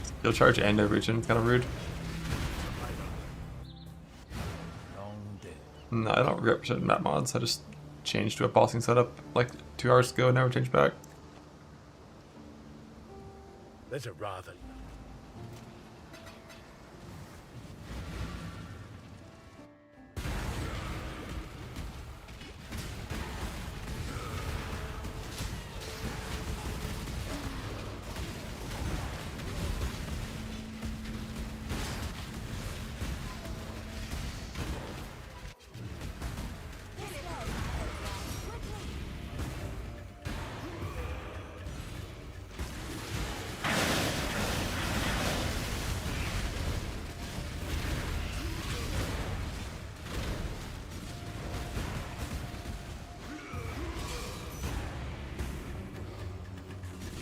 S5: Skill charge and no region, kind of rude. No, I don't regret pushing map mods. I just changed to a bossing setup like 2 hours ago and never changed back.
S13: There's a rather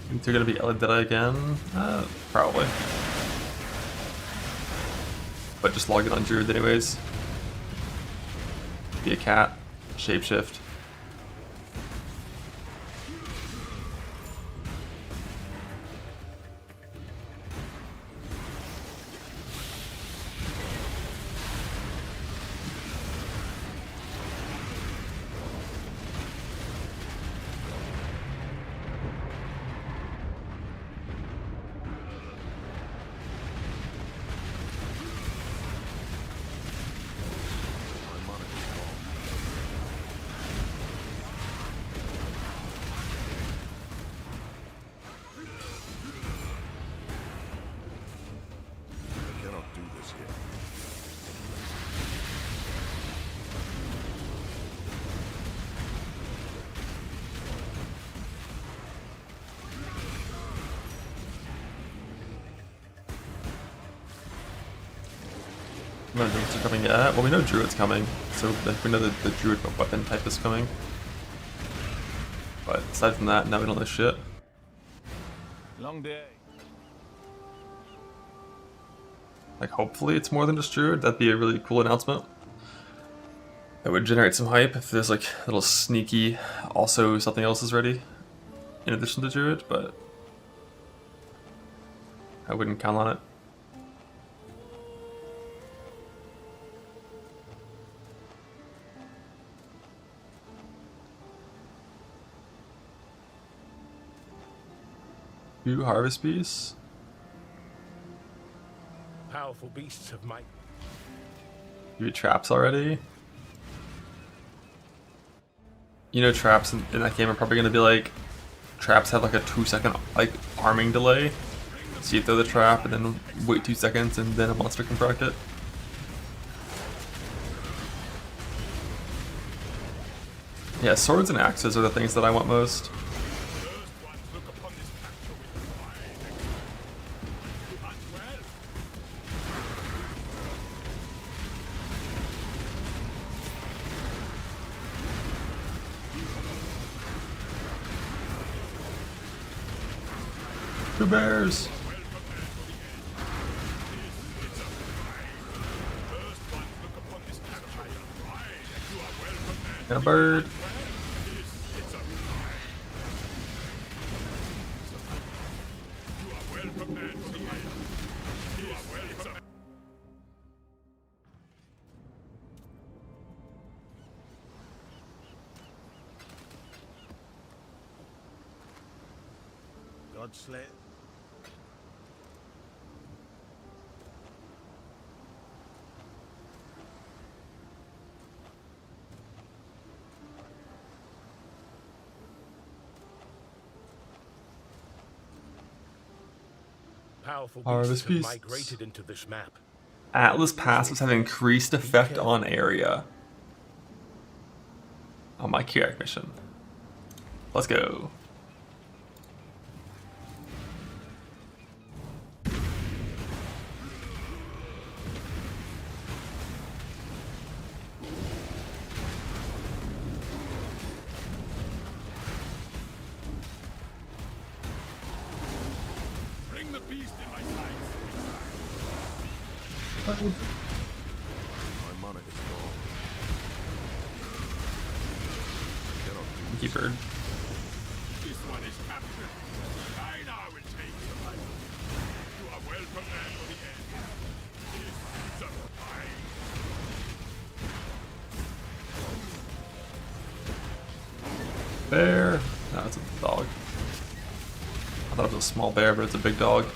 S5: Think they're gonna be Elidetta again? Probably. But just log it on Druid anyways. Be a cat. Shapeshift. No druids are coming yet. Well, we know druid's coming, so we know that the druid weapon type is coming. But aside from that, now we don't know shit.
S12: Long day.
S5: Like, hopefully it's more than just druid. That'd be a really cool announcement. That would generate some hype if there's like a little sneaky, also something else is ready in addition to druid, but I wouldn't count on it. Two harvest beasts.
S13: powerful beasts of might.
S5: You traps already? You know traps in that game are probably gonna be like, traps have like a 2-second like arming delay. So you throw the trap and then wait 2 seconds and then a monster can proc it. Yeah, swords and axes are the things that I want most. Two bears! And a bird!
S13: God slay. Powerful
S4: Harvest
S13: beasts have
S4: beasts.
S13: migrated into this map.
S4: Atlas passives have increased effect on area. On my Kirak mission. Let's go.
S12: Bring the beast in my sights.
S3: My monarch is gone. Cannot do
S4: Keep bird.
S12: This one is captured. I now will take survival. You are well prepared for the end. This is a fight.
S4: Bear. No, it's a dog. I thought it was a small bear, but it's a big dog.
S12: You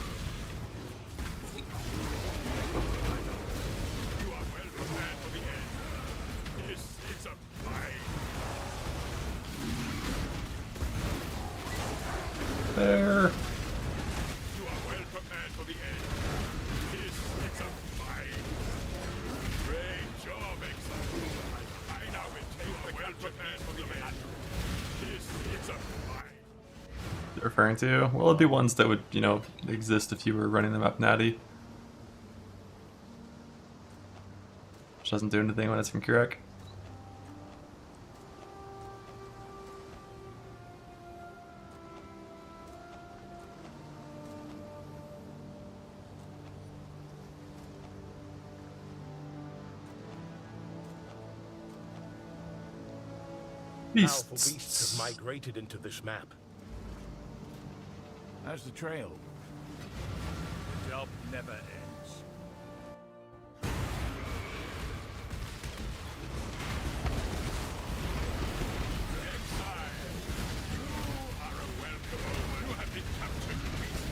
S12: are well prepared for the end. This is a fight.
S4: Bear.
S12: You are well prepared for the end. This is a fight. Great job, Exile. I now will take the well prepared for the end. This is a fight.
S4: Referring to? Well, it'd be ones that would, you know, exist if you were running them up natty. Which doesn't do anything when it's from Kirak.
S13: Powerful beasts have migrated into this map.
S1: How's the trail?
S12: The job never ends. Exile, you are a welcome. You have been captured, beast.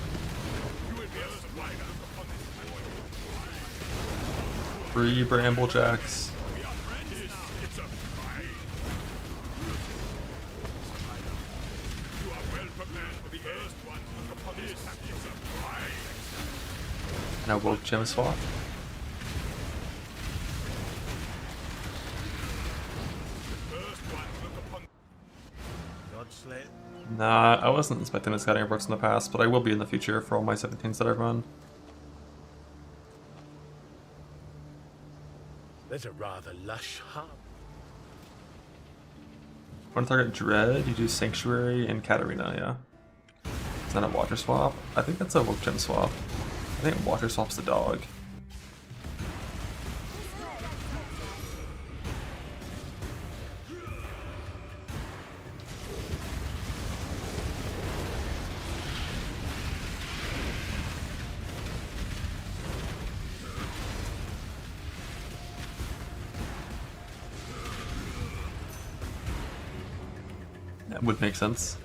S12: You will be a survivor upon this voyage.
S4: Free Bramblejacks.
S12: We are friends now. It's a fight. You are well prepared for the first one. Look upon this. It's a fight.
S4: And I woke Gem Swap.
S12: First one. Look upon.
S13: God slay.
S4: Nah, I wasn't expecting this Scattering Brooks in the past, but I will be in the future for all my 17s that I've run.
S13: There's a rather lush hub.
S4: Want to target Dread? You do Sanctuary and Katarina, yeah. Is that a Water Swap? I think that's a Woke Gem Swap. I think Water Swap's the dog. That would make sense.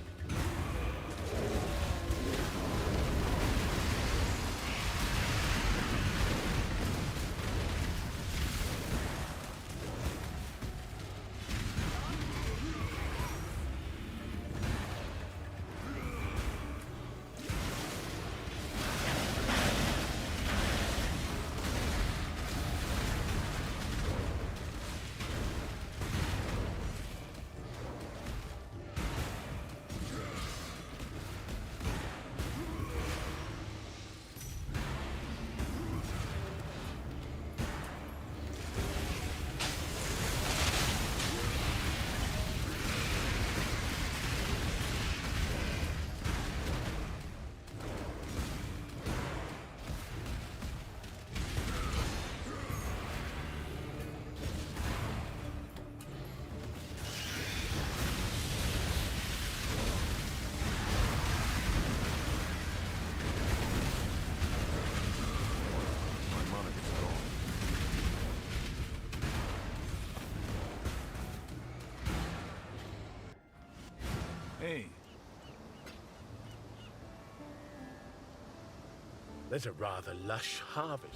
S13: There's a rather lush harvest.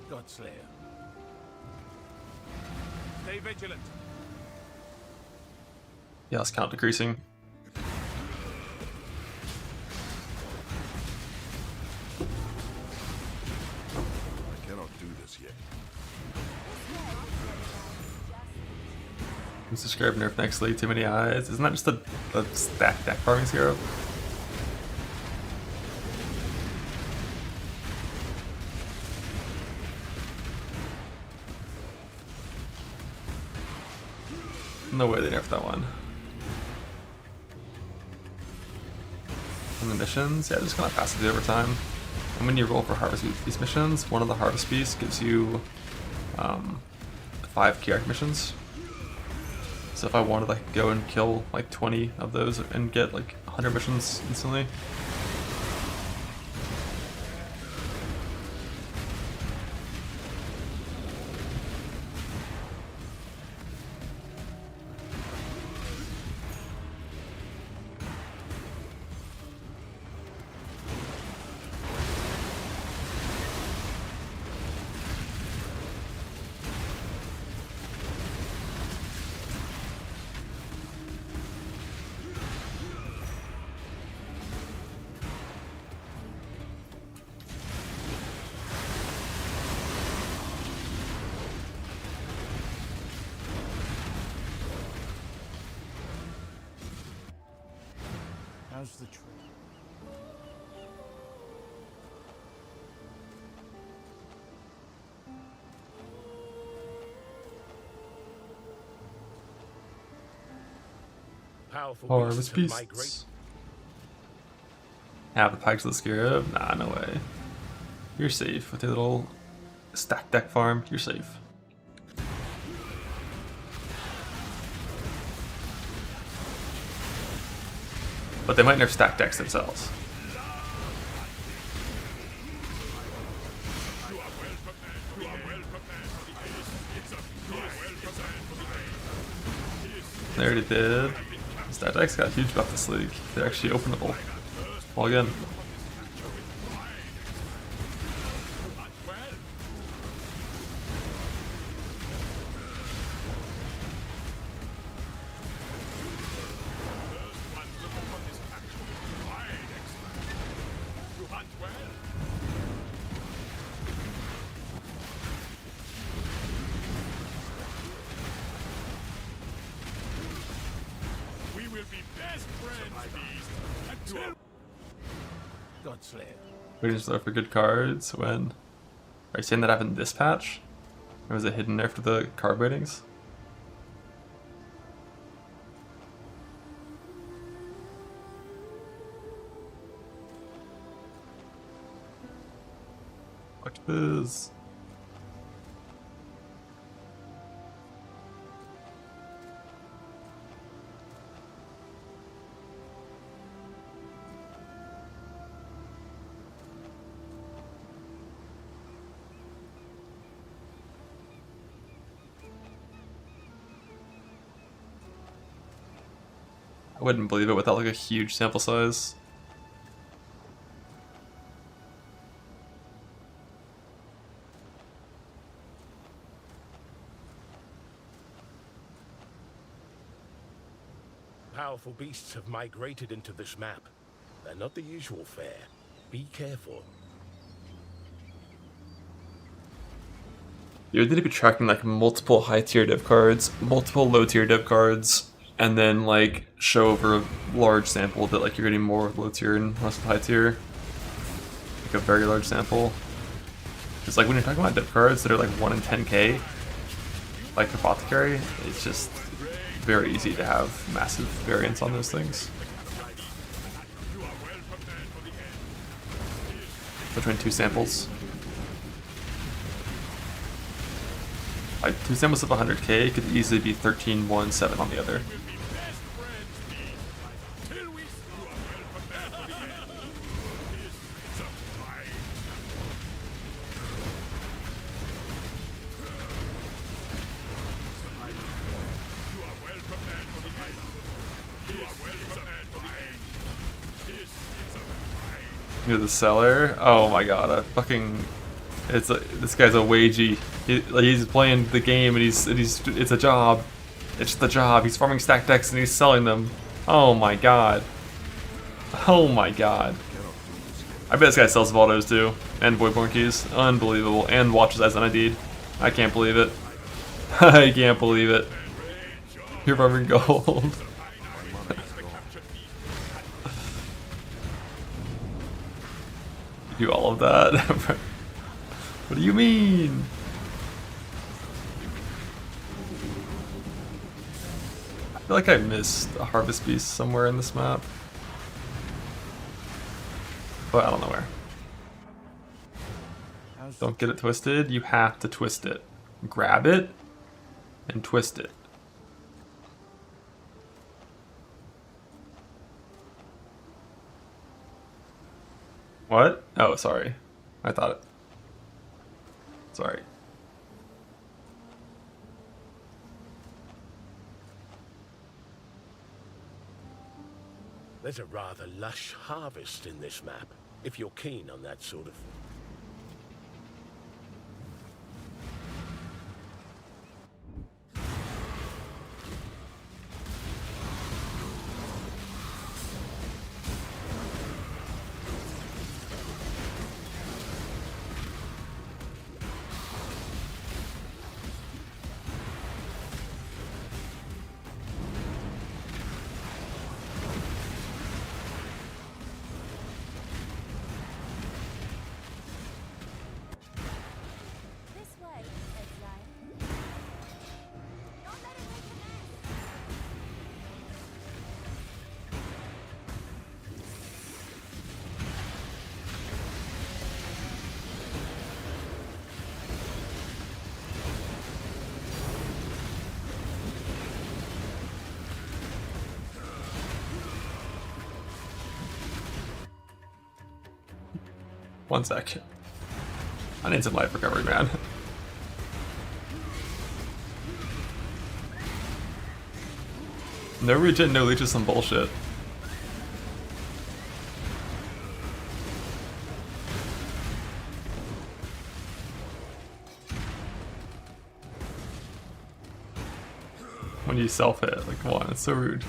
S12: Godslayer. Stay vigilant.
S5: Yeah, let's count decreasing.
S3: I cannot do this yet.
S5: Who's described nerf next league? Too many eyes. Isn't that just a stack deck farming hero? No way they nerfed that one. And the missions, yeah, just kind of passively over time. And when you roll for Harvest Beast missions, one of the Harvest Beasts gives you 5 key arc missions. So if I wanted, I could go and kill like 20 of those and get like 100 missions instantly.
S7: How's the tree?
S13: Powerful
S5: Harvest
S13: beasts have
S5: Beasts.
S13: migrated.
S5: Have the Pikes of the Scarab? Nah, no way. You're safe with your little stack deck farm. You're safe. But they might nerf stack decks themselves. They already did. Stack decks got a huge buff this league. They're actually openable. Well, again.
S12: Godslayer.
S5: We just look for good cards when... Are you saying that happened in this patch? Or was it hidden after the card ratings? Watch this. I wouldn't believe it without like a huge sample size.
S13: Powerful beasts have migrated into this map. They're not the usual fare. Be careful.
S5: You would need to be tracking like multiple high tier dev cards, multiple low tier dev cards, and then like show over a large sample that like you're getting more with low tier and less with high tier. Like a very large sample. Because like when you're talking about dev cards that are like 1 in 10k, like Apothecary, it's just very easy to have massive variance on those things. Between 2 samples. Like 2 samples of 100k could easily be 13-1-7 on the other. You're the seller? Oh my god, I fucking... this guy's a wagey. He's playing the game and it's a job. It's the job. He's farming stack decks and he's selling them. Oh my god. Oh my god. I bet this guy sells Valdos too. And Voidborn keys. Unbelievable. And watches as NID'd. I can't believe it. I can't believe it. You're farming gold. Do all of that? What do you mean? I feel like I missed a harvest beast somewhere in this map. But I don't know where. Don't get it twisted. You have to twist it. Grab it and twist it. What? Oh, sorry. I thought it. Sorry.
S13: There's a rather lush harvest in this map, if you're keen on that sort of...
S5: One sec. I need some life recovery, man. No regen, no leeches, some bullshit. When you self-hit, like, come on, it's so rude.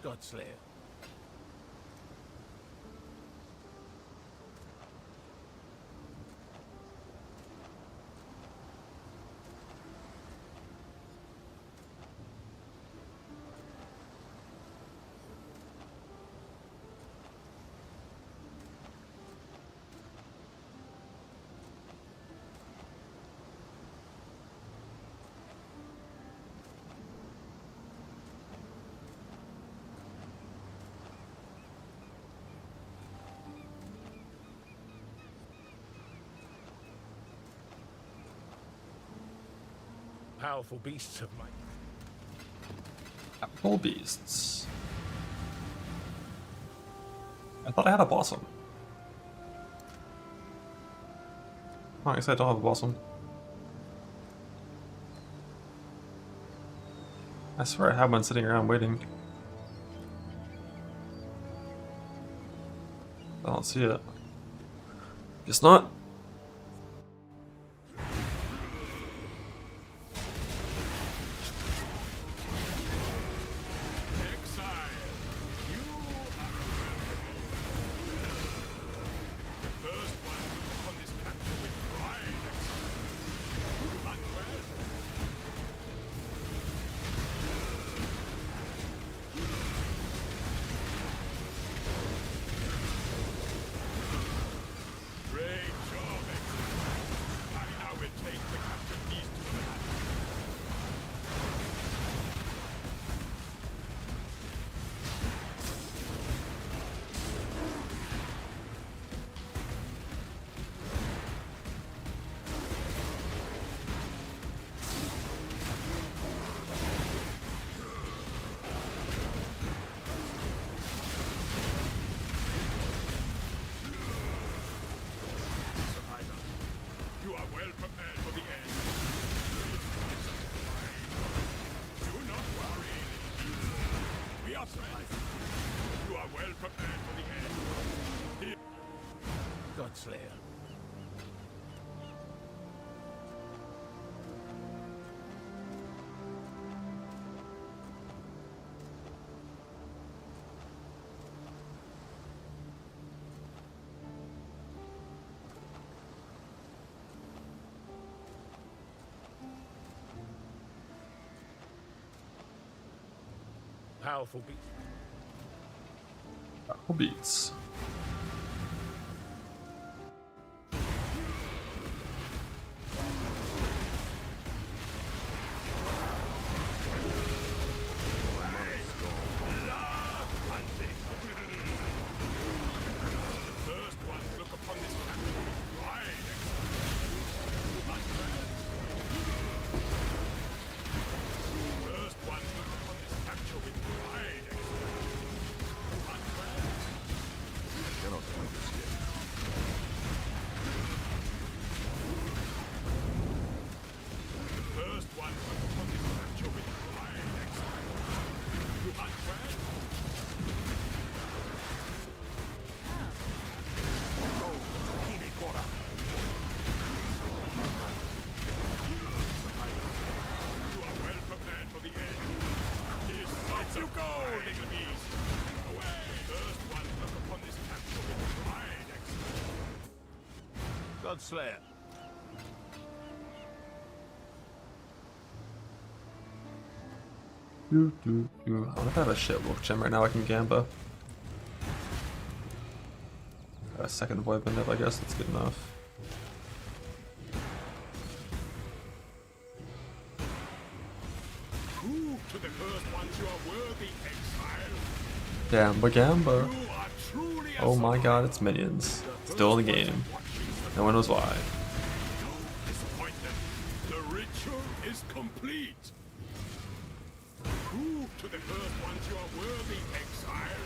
S13: Godslayer. Powerful beasts of my...
S5: Powerful beasts. I thought I had a blossom. Oh, I guess I don't have a blossom. I swear I have one sitting around waiting. I don't see it. Guess not.
S12: You are well prepared for the end.
S13: Godslayer. Powerful beast.
S5: Powerful beats.
S13: Godslayer.
S5: I wonder if I have a shit wolf gem right now I can gamba. A second void window, I guess that's good enough.
S12: Prove to the cursed ones you are worthy, exile.
S5: Gamba gamba. Oh my god, it's minions. Still in the game. No one knows why.
S12: Don't disappoint them. The ritual is complete. Prove to the cursed ones you are worthy, exile.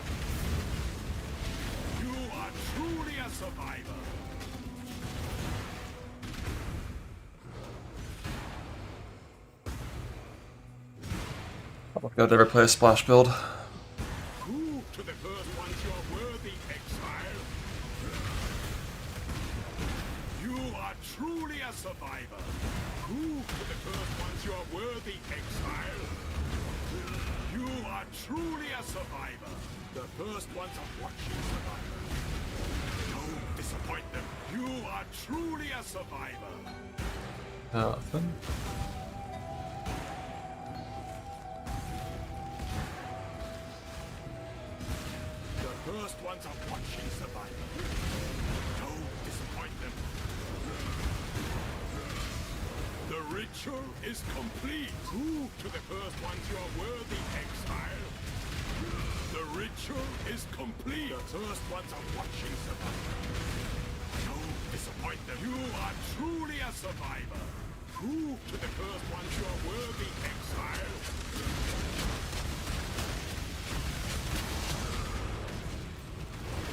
S12: You are truly a survivor.
S5: Oh my god, ever play a splash build?
S12: Prove to the cursed ones you are worthy, exile. You are truly a survivor. Prove to the cursed ones you are worthy, exile. You are truly a survivor. The first ones are watching survivor. Don't disappoint them. You are truly a survivor.
S5: Nothing.
S12: The first ones are watching survivor. Don't disappoint them. The ritual is complete. Prove to the first ones you are worthy, exile. The ritual is complete. The first ones are watching survivor. Don't disappoint them. You are truly a survivor. Prove to the first ones you're worthy, exile.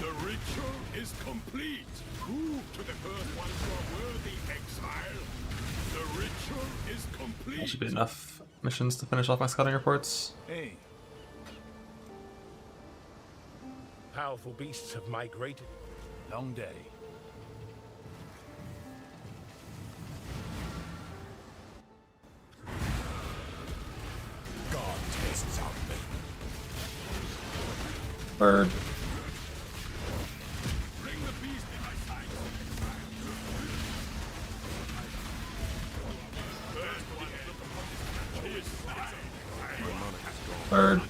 S12: The ritual is complete. Prove to the first ones you're worthy, exile. The ritual is complete.
S5: That should be enough missions to finish off my scouting reports.
S12: Hey.
S13: Powerful beasts have migrated.
S12: Long day.
S1: God tastes out me.
S5: Bird.
S12: Bring the beast in my sight. First one look upon this capture.
S5: Bird.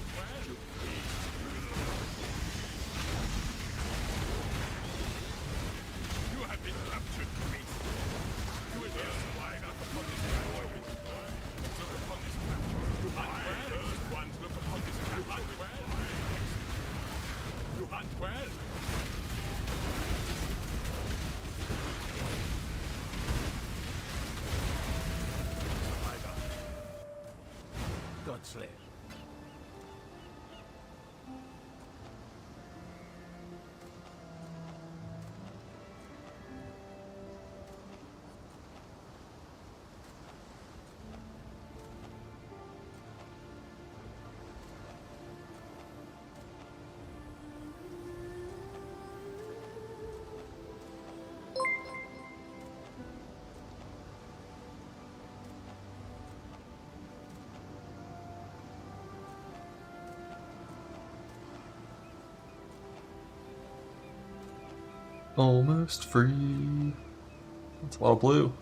S12: You have been captured, beast. You will hear flying up upon this capture. Look upon this capture. You hunt well. First ones look upon this capture. You hunt well. You hunt well.
S7: Godslayer.
S5: Almost free. That's a lot of blue.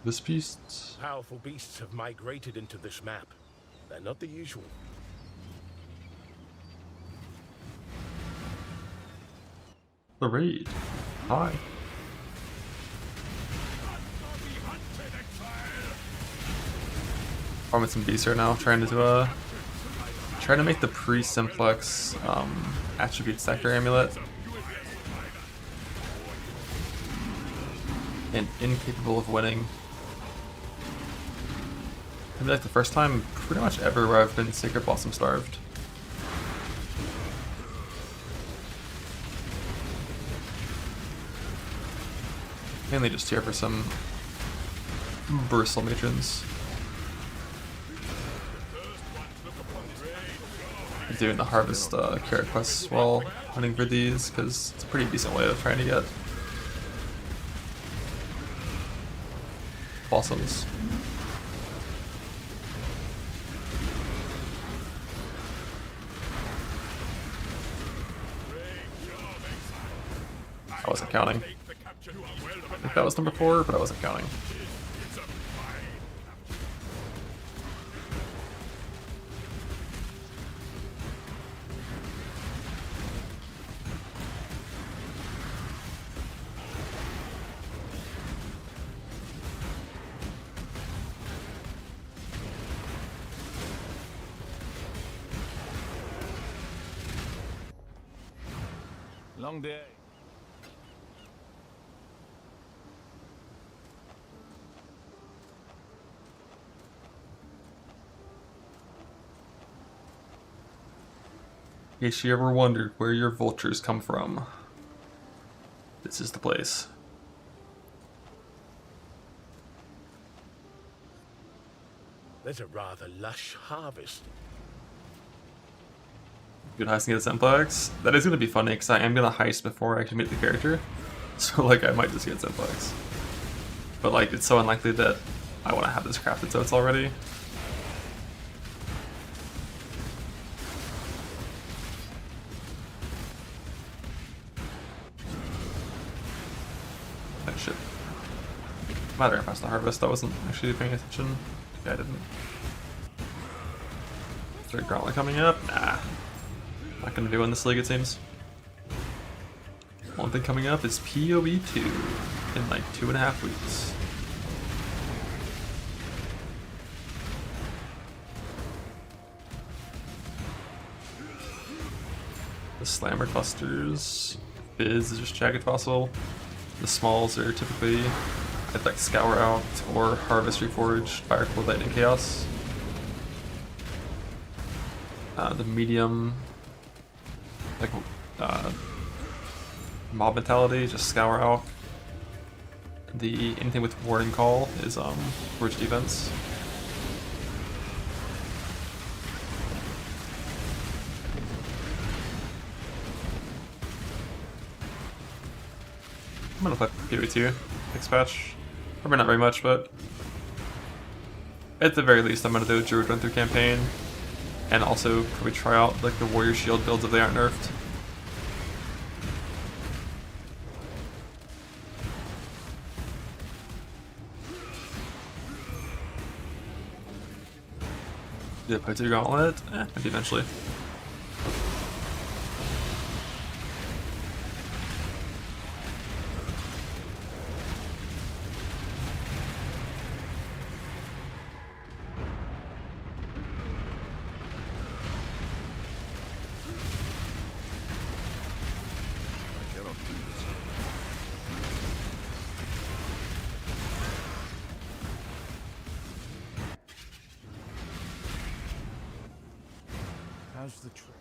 S5: This beast.
S13: Powerful beasts have migrated into this map. They're not the usual.
S5: The raid. Hi. Farming some beasts right now, trying to make the pre-simplex attribute sector amulet. And incapable of winning. Maybe like the first time pretty much ever where I've been Sacred Blossom starved. Mainly just here for some Bristle matrons. Doing the harvest carrot quests while hunting for these, because it's a pretty decent way of trying to get blossoms. I wasn't counting. I think that was number 4, but I wasn't counting.
S12: Long day.
S5: In case you ever wondered where your vultures come from, this is the place.
S13: There's a rather lush harvest.
S5: Good heist and get a simplex. That is going to be funny because I am going to heist before I actually meet the character. So like I might just get simplex. But like it's so unlikely that I want to have this crafted so it's already. Oh shit. Matter if I passed the harvest, I wasn't actually paying attention. Yeah, I didn't. Is there a gauntlet coming up? Nah. Not gonna do in this league, it seems. One thing coming up is PoE 2 in like 2.5 weeks. The slammer clusters. Fizz is just jagged fossil. The smalls are typically at like Scour Out or Harvest Reforged, Fire Cold Lightning Chaos. The medium, like Mob Mentality, just Scour Out. The anything with Warning Call is Forge Defense. I'm gonna play PoE2 next patch. Probably not very much, but at the very least I'm gonna do a Druid run through campaign. And also probably try out like the Warrior Shield builds if they aren't nerfed. Yeah, play through Gauntlet? Maybe eventually.
S1: How's the trip?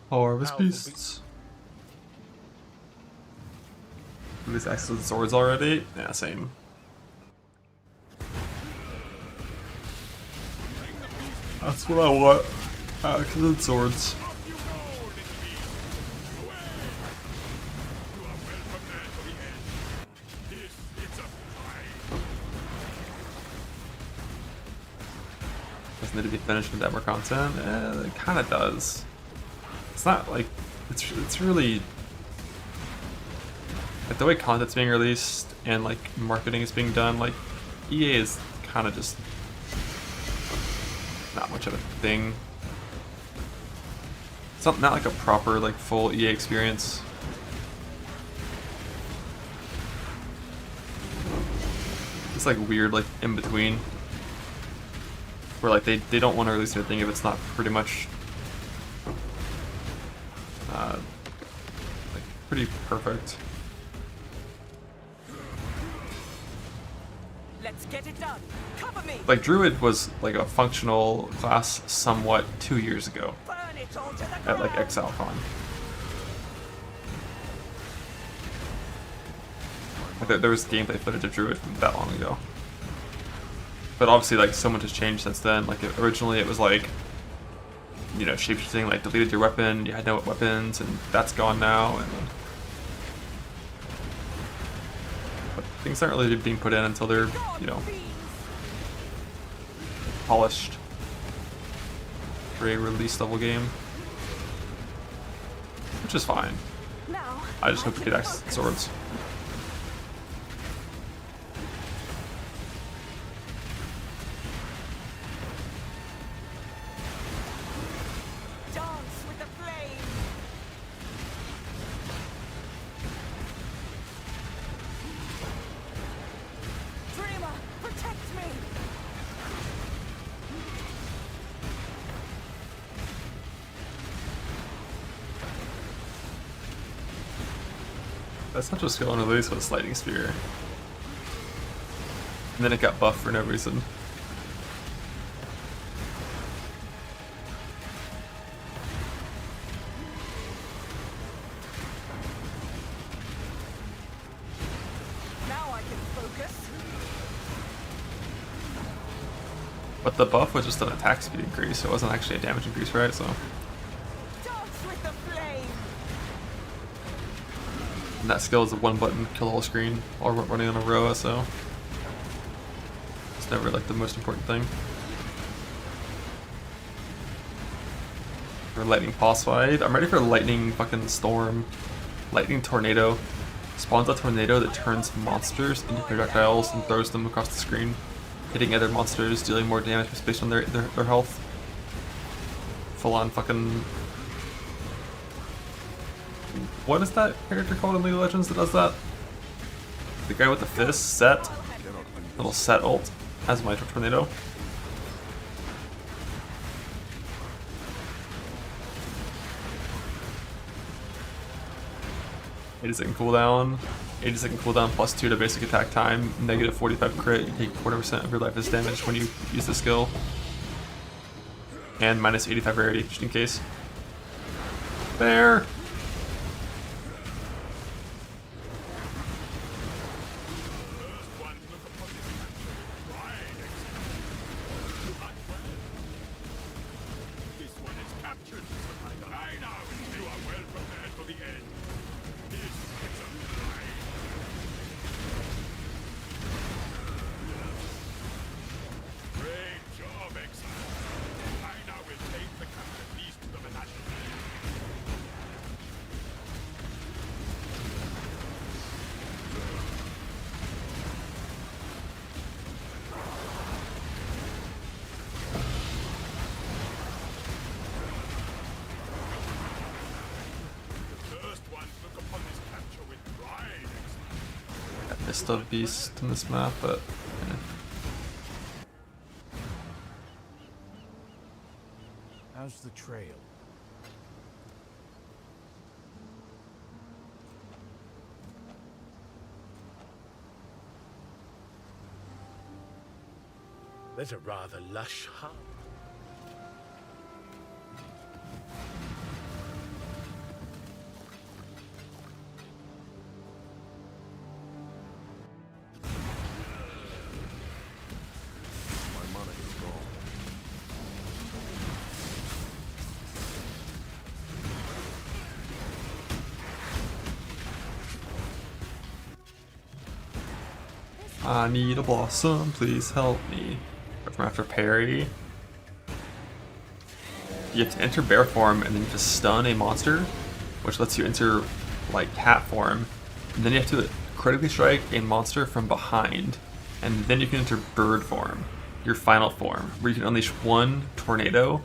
S5: Harvest Beasts. These excellent swords already? Yeah, same. That's what I want. Excellent swords. Doesn't need to be finished with that more content? It kind of does. It's not like it's really. Like the way content's being released and like marketing is being done, like EA is kind of just not much of a thing. It's not like a proper like full EA experience. It's like weird like in between where like they don't want to release anything if it's not pretty much like pretty perfect.
S9: Let's get it done. Cover me.
S5: Like Druid was like a functional class somewhat 2 years ago
S9: Burn it all to the
S5: at like
S9: ground.
S5: ExileCon. Like there was gameplay footage of Druid from that long ago. But obviously like so much has changed since then. Like originally it was like, you know, shapeshifting like deleted your weapon, you had no weapons, and that's gone now. And but things aren't really being put in until they're, you know, polished for a release level game, which is fine.
S9: Now,
S5: I just hope we get access to swords.
S9: dance with the flame. Dreamer, protect me.
S5: That's not just skill on release, but it's Lightning Spear. And then it got buffed for no reason.
S9: Now I can focus.
S5: But the buff was just an attack speed increase, it wasn't actually a damage increase, right? So,
S9: Dance with the flame.
S5: and that skill is a one button kill the whole screen while running on a row, so it's never like the most important thing. For lightning boss fight, I'm ready for lightning fucking storm, lightning tornado, spawns a tornado that turns monsters into projectiles and throws them across the screen, hitting other monsters, dealing more damage based on their health. Full on fucking... What is that character called in League of Legends that does that? The guy with the fist, Set. Little Set ult as my tornado. 80-second cooldown. 80-second cooldown plus 2 to basic attack time. Negative 45 crit. You take 40% of your life as damage when you use the skill. And minus 85 rarity, just in case. There! Missed a beast in this map, but yeah.
S1: How's the trail?
S13: There's a rather lush hub.
S5: I need a blossom, please help me. From after parry. You have to enter bear form and then you have to stun a monster, which lets you enter like cat form. And then you have to critically strike a monster from behind. And then you can enter bird form, your final form, where you can unleash one tornado.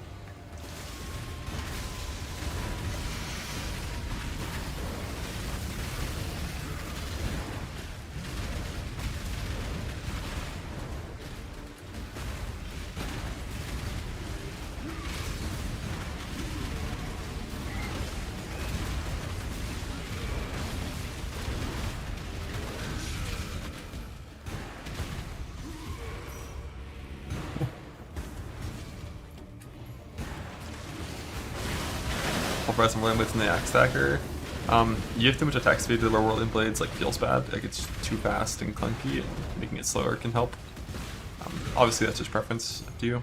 S5: I'll press some whirling blades in the axe stacker. You have too much attack speed to where whirling blades like feels bad. Like it's too fast and clunky, and making it slower can help. Obviously that's just preference, up to you.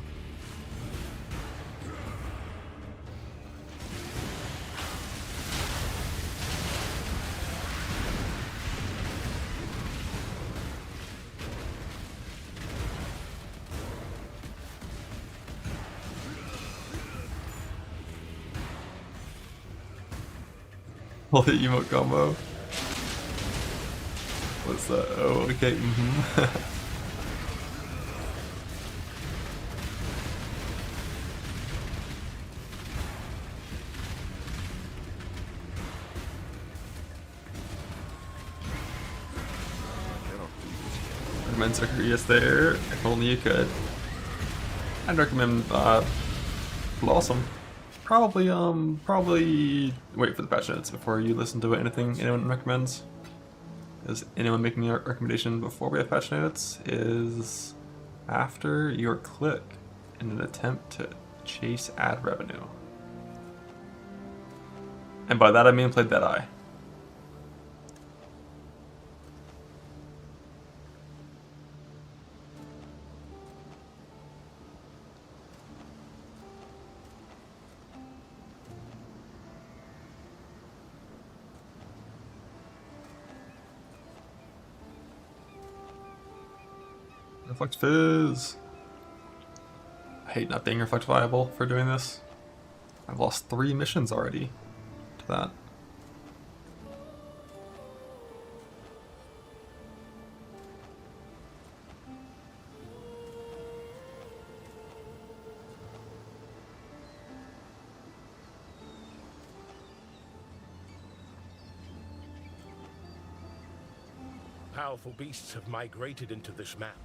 S5: All the emote combo. What's that? Oh, okay. Recommend Zacharias there. If only you could. I'd recommend Blossom. Probably wait for the patch notes before you listen to anything anyone recommends. Is anyone making a recommendation before we have patch notes? Is after your click in an attempt to chase ad revenue. And by that I mean play Deadeye. Reflect Fizz. I hate not being reflect viable for doing this. I've lost 3 missions already to that.
S13: Powerful beasts have migrated into this map.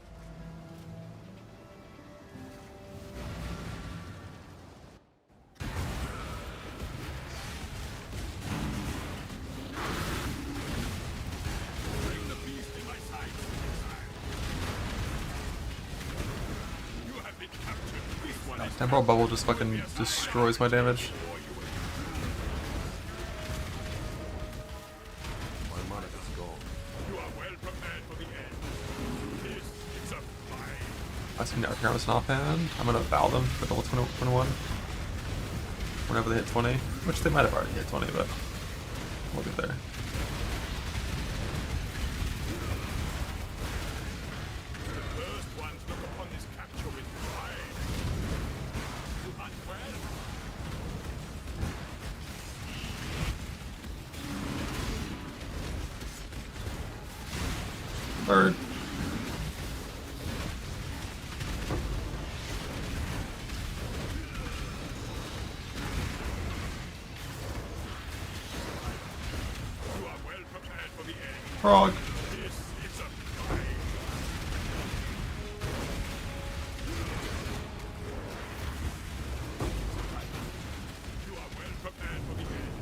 S12: Bring the beast in my sight. You have been captured. This one is
S5: Temporal Bubble just fucking destroys my damage.
S3: My monitor's gone.
S12: You are well prepared for the end. This is a fight.
S5: I see Network Armors in offhand. I'm gonna bow them for level 21. Whenever they hit 20. Which they might have already hit 20, but we'll get there.
S12: The first ones look upon this capture with pride. You hunt well.
S5: Third.
S12: You are well prepared for the end.
S5: Frog.
S12: This is a fight. You are well prepared for the end.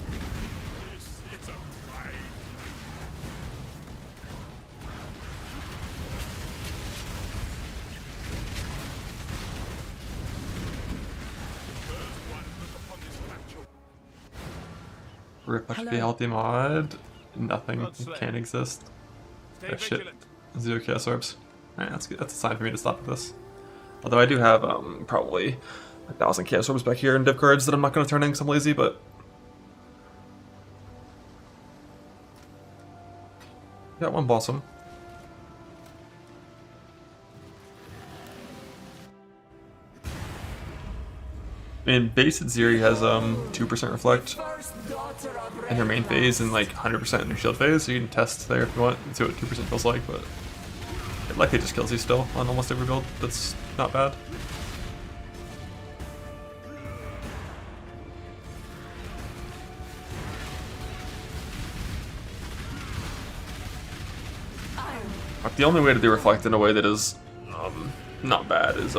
S12: This is a fight. First one look upon this capture.
S5: Rip HP healthy mod. Nothing can exist.
S12: Stay
S5: Oh shit.
S12: vigilant.
S5: 0 chaos orbs. Alright, that's good. That's a sign for me to stop at this. Although I do have probably 1,000 chaos orbs back here in div cards that I'm not going to turn in because I'm lazy, but got one blossom. In base Zeri has 2% reflect in her main phase and like 100% in her shield phase, so you can test there if you want and see what 2% feels like, but it likely just kills you still on almost every build. That's not bad. But the only way to do reflect in a way that is not bad is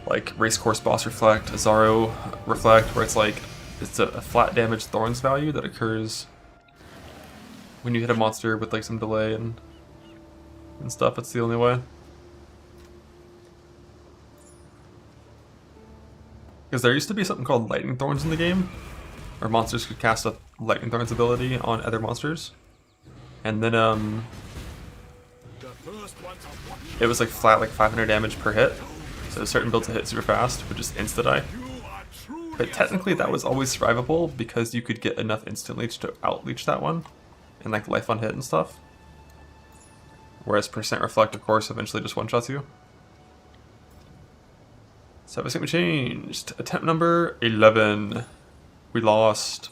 S5: like Racecourse Boss Reflect, Azaro Reflect, where it's like it's a flat damage Thorns value that occurs when you hit a monster with like some delay and stuff. It's the only way. Because there used to be something called Lightning Thorns in the game, where monsters could cast a Lightning Thorns ability on other monsters, and then it was like flat, like 500 damage per hit. So certain builds that hit super fast would just insta-die. But technically that was always survivable because you could get enough instant leech to out-leech that one. And like life on hit and stuff. Whereas percent reflect, of course, eventually just one-shots you. So everything changed. Attempt number 11. We lost.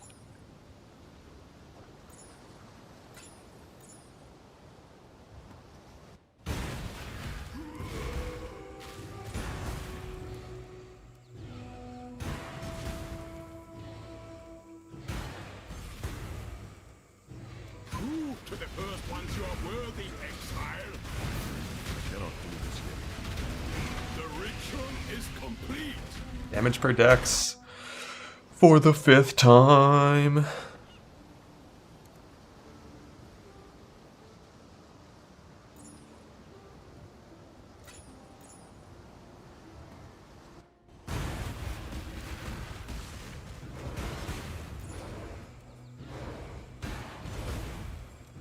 S12: To the first ones you are worthy, exile.
S3: I cannot do this yet.
S12: The ritual is complete.
S5: Damage per dex for the 5th time.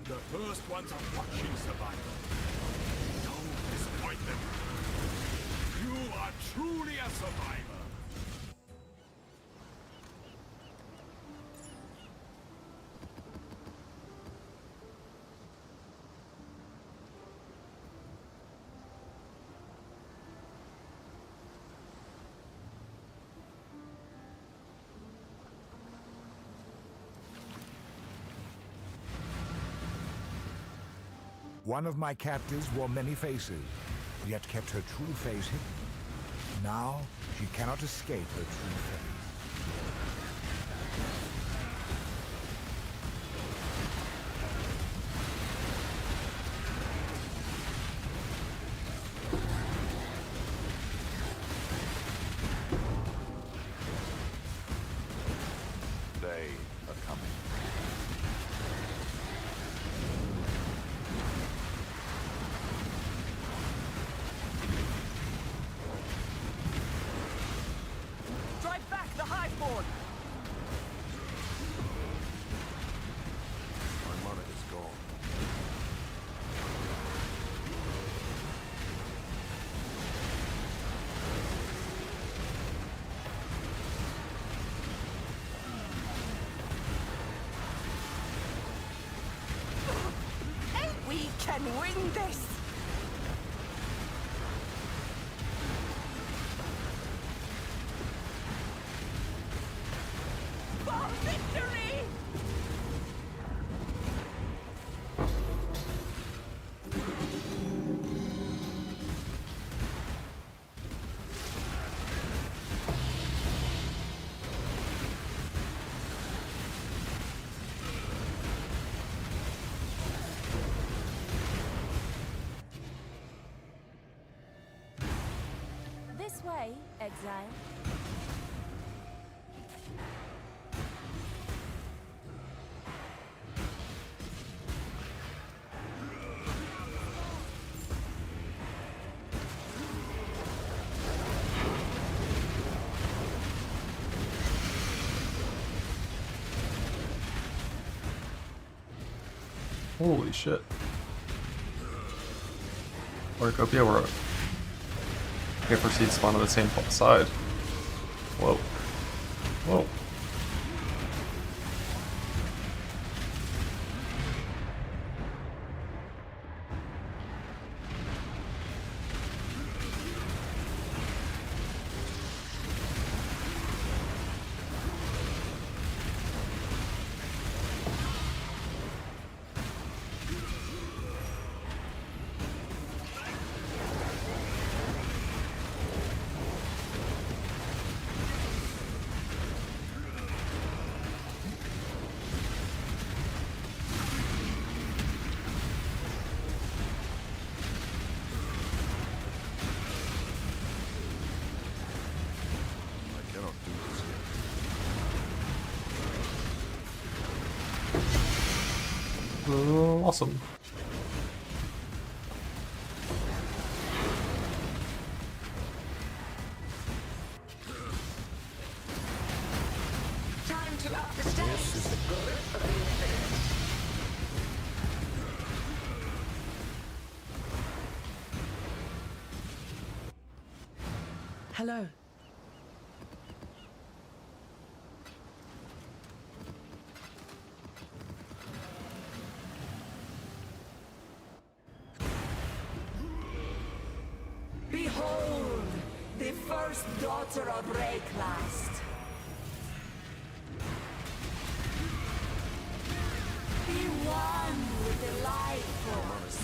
S12: The first ones are watching survival. Don't disappoint them. You are truly a survivor.
S1: One of my captives wore many faces, yet kept her true face hidden. Now, she cannot escape her true face.
S9: can win this! For victory!
S11: This way, exile.
S5: Holy shit. Cornucopia, we're here for seed spawn on the same side. Whoa. Whoa.
S3: I cannot do this yet.
S5: Oh, awesome.
S6: Time to up the stakes. Grip of the infinite.
S9: Hello.
S6: Behold, the first daughter of Rayclast. Be one with the life force.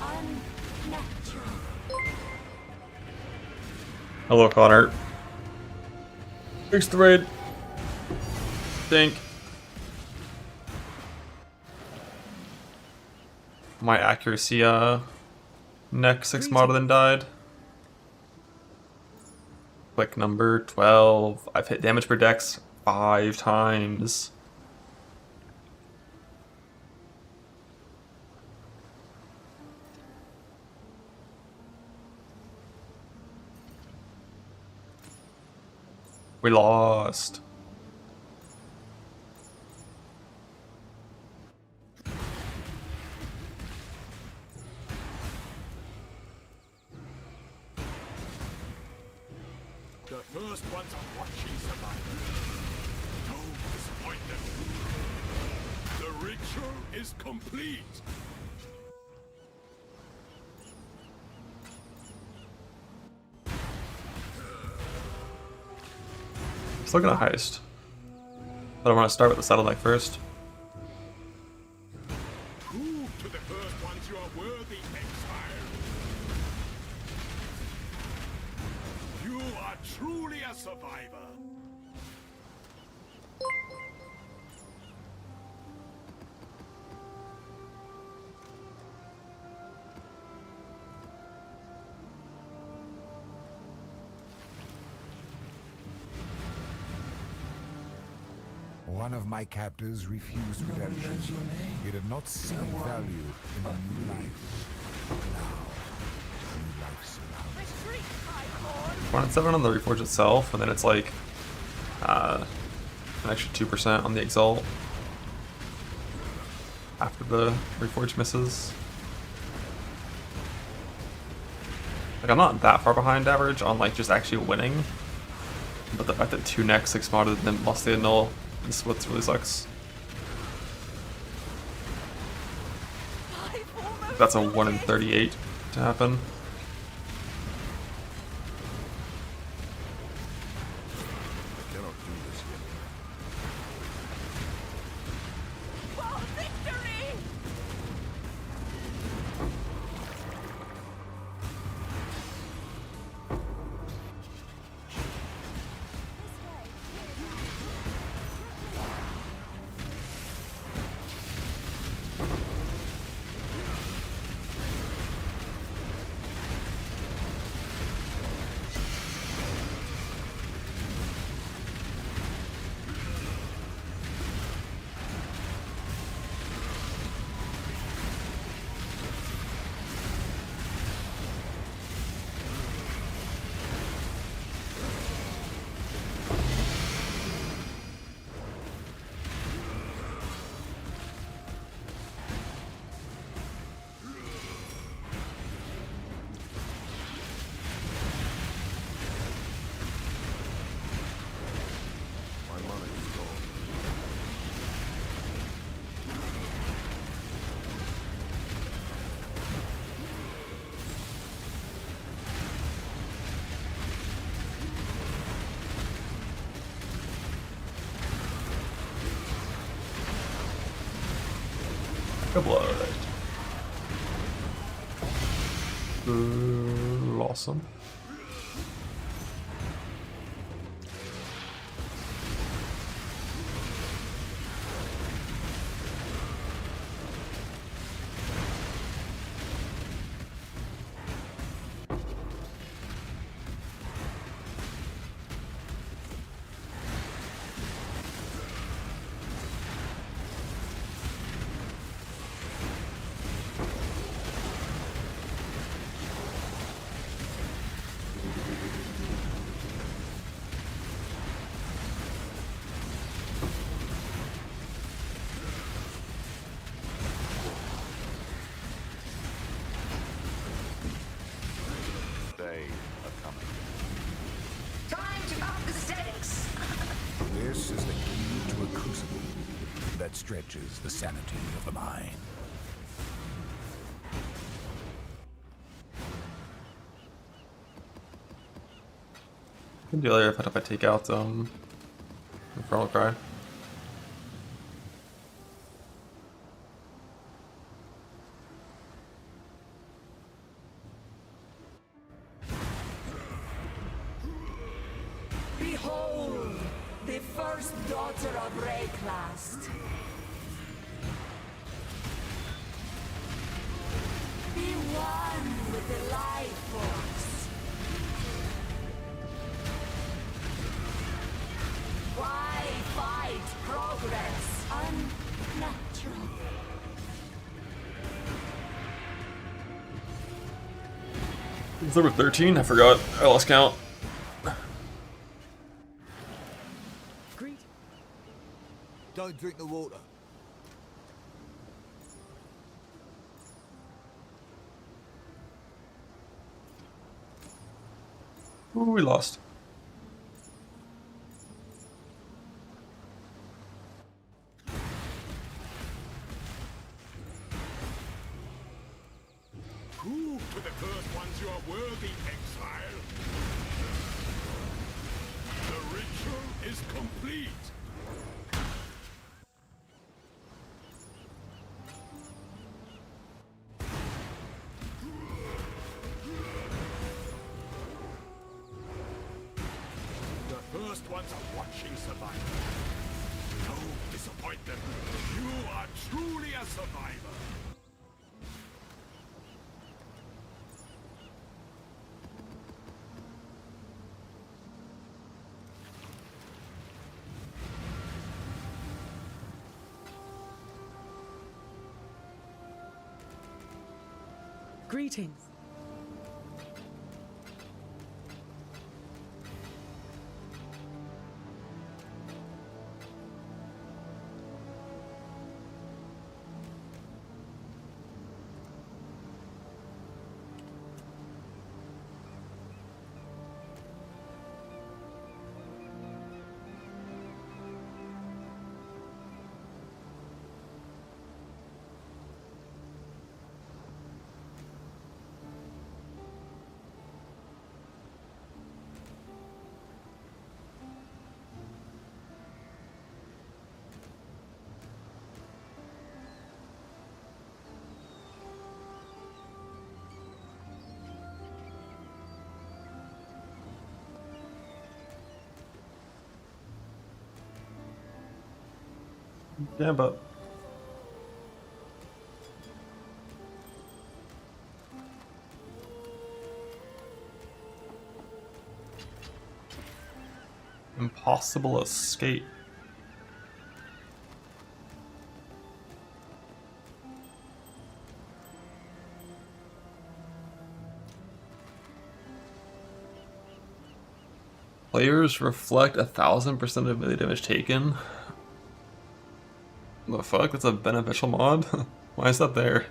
S6: Unnatural.
S5: Hello, Connor. Thanks the raid. Think. My accuracy, neck 6 smarter than died. Click number 12. I've hit damage per dex 5 times. We lost.
S12: The first ones are watching survivors. Don't disappoint them. The ritual is complete.
S5: Still gonna heist. But I want to start with the Saddle Knight first.
S12: Prove to the first ones you are worthy, exile. You are truly a survivor.
S1: One of my captors refused redemption. He did not see value in a new life. Now, new life surrounds him.
S5: Run 7 on the Reforge itself, and then it's like an extra 2% on the Exalt after the Reforge misses. Like, I'm not that far behind average on like just actually winning, but the fact that 2 necks 6 smarter than Musty and Null This is what really sucks. That's a 1 in 38 to happen.
S3: I cannot do this yet.
S9: For victory!
S3: My mana is gone.
S5: Blood. Awesome.
S2: They are coming.
S6: Time to up the stakes!
S1: This is the key to a crucible that stretches the sanity of the mind.
S5: Can do later if I take out Infernal Cry.
S9: Behold, the first daughter of Rayclast. Be one with the life force. Why fight progress unnatural?
S5: It's number 13, I forgot. I lost count.
S1: Don't drink the water.
S5: Ooh, we lost.
S12: Prove to the first ones you are worthy, exile. The ritual is complete. The first ones are watching survival. Don't disappoint them. You are truly a survivor.
S14: Greetings.
S5: Yeah, but impossible escape. Players reflect 1000% of melee damage taken. The fuck? That's a beneficial mod? Why is that there?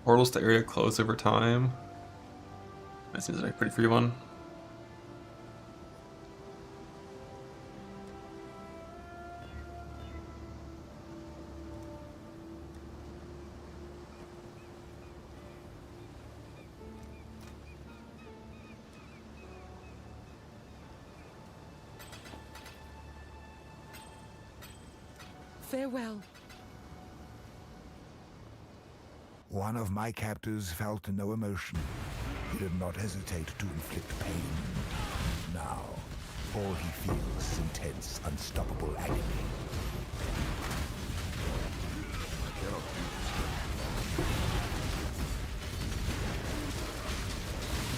S5: Portals to area close over time. That seems like a pretty free one.
S9: Farewell.
S1: One of my captors felt no emotion. He did not hesitate to inflict pain. Now, all he feels is intense, unstoppable agony.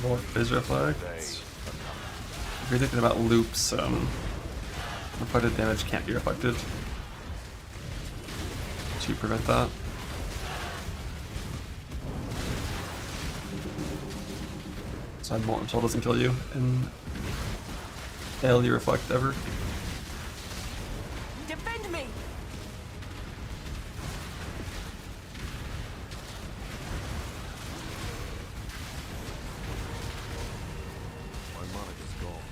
S5: More phys reflect. If you're thinking about loops, reflected damage can't be reflected to prevent that. So Molten Soul doesn't kill you in ALE reflect ever.
S9: Defend me.
S3: My Monica's gone.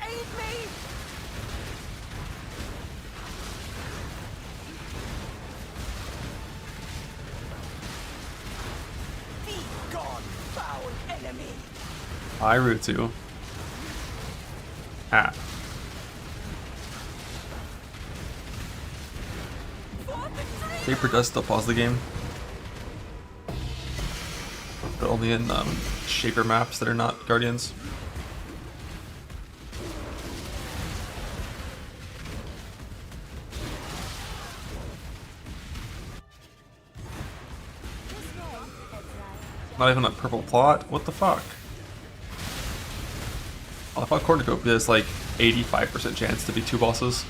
S9: Aid me. Be gone, foul enemy.
S5: Irutu. Ah. Vapor does still pause the game, but only in shaper maps that are not guardians. Not even a purple plot? What the fuck? I thought Cornucopia is like 85% chance to be two bosses.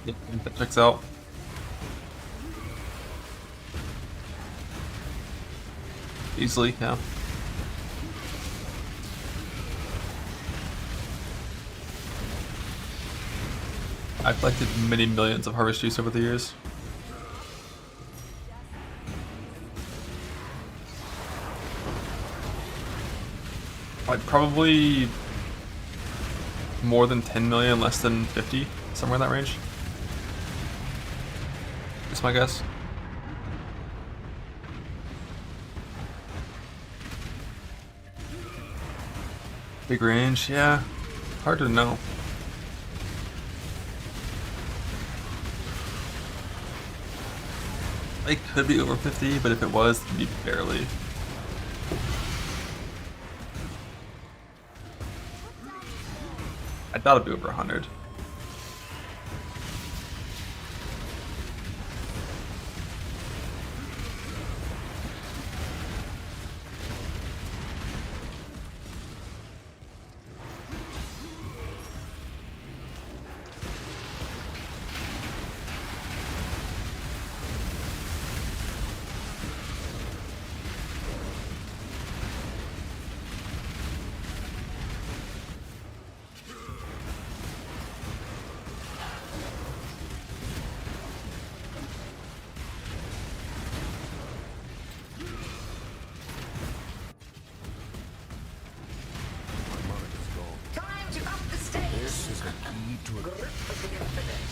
S5: Yeah, that checks out. Easily, yeah. I've collected many millions of harvest juice over the years. Like probably more than 10 million, less than 50, somewhere in that range. That's my guess. Big range, yeah. Hard to know. It could be over 50, but if it was, it'd be barely. I thought it'd be over 100.
S1: the key to a
S6: Grip of the infinite.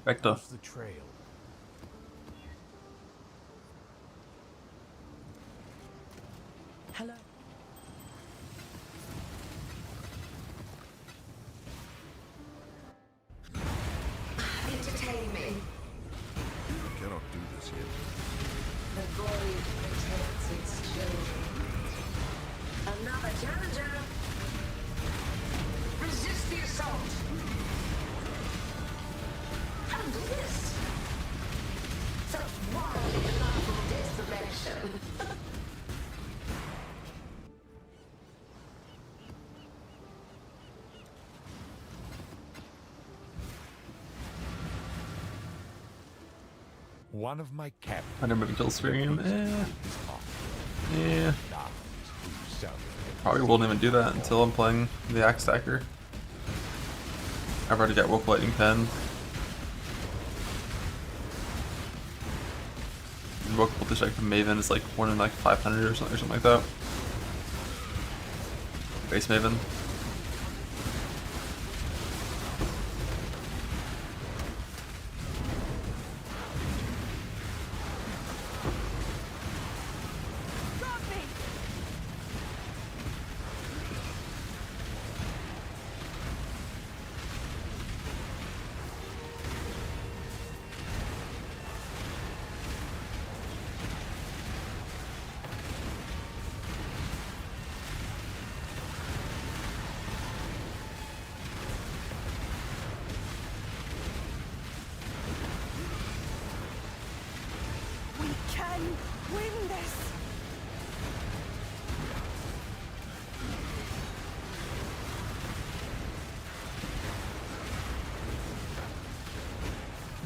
S5: Vector.
S1: the trail.
S8: Hello.
S6: Entertain me.
S3: I cannot do this yet.
S6: The void protects its children. Another challenger. Resist the assault. And this. Such wildly delightful desolation.
S1: One of my captains.
S5: Under moving kill stream. Yeah. Probably won't even do that until I'm playing the Axe Stacker. I've already got Wolf Lightning Pen. Invocable to check from Maven is like 1 in like 500 or something like that. Base Maven.
S8: Win this!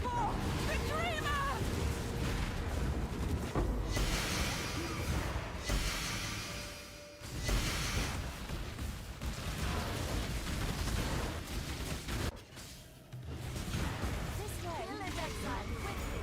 S8: For the dreamer!
S11: This way. Village exile, quickly.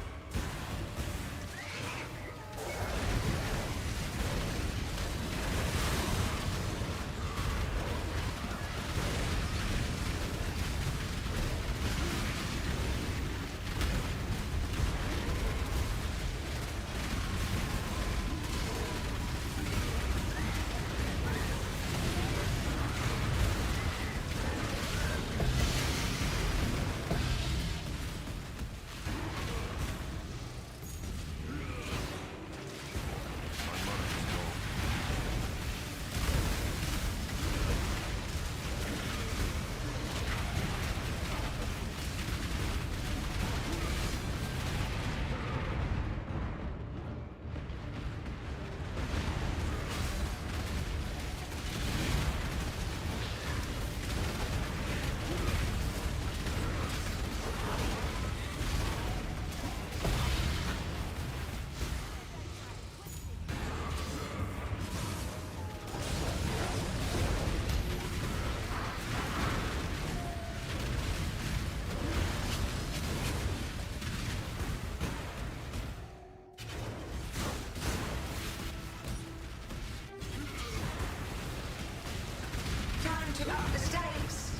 S6: Time to up the stakes.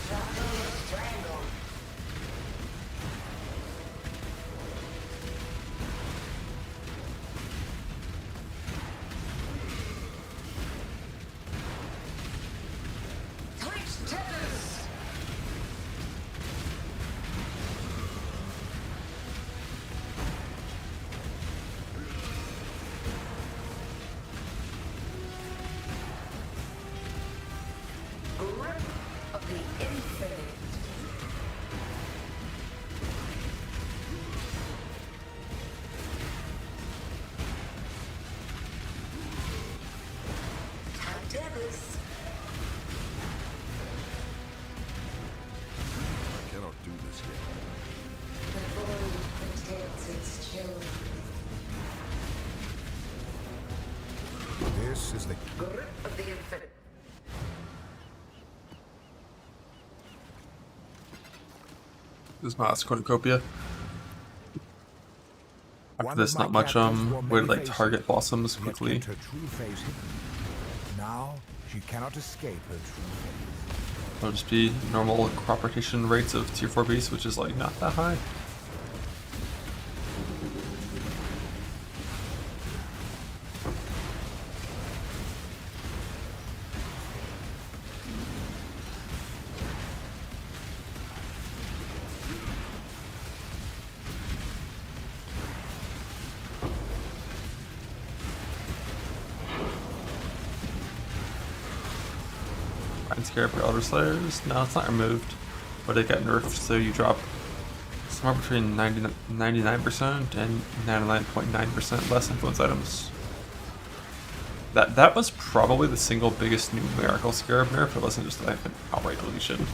S6: Struggle or strangle. Tight tethers. Grip of the infinite. Tight tethers.
S3: I cannot do this yet.
S6: The void protects its children.
S1: This is the
S6: Grip of the infinite.
S5: This is my last cornucopia. After
S1: One
S5: this,
S1: of my
S5: not much
S1: captors wore
S5: way to
S1: many
S5: like
S1: faces,
S5: target blossoms
S1: yet
S5: quickly.
S1: kept her true face hidden. Now she cannot escape her true face.
S5: It'll just be normal crop rotation rates of tier 4 beasts, which is like not that high. Scarab for Elder Slayers? No, it's not removed, but it got nerfed, so you drop somewhere between 99% and 99.9% less influence items. That was probably the single biggest numerical Scarab nerf. It wasn't just like an outright deletion.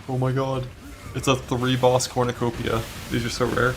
S5: Oh my god. It's a 3-boss cornucopia. These are so rare.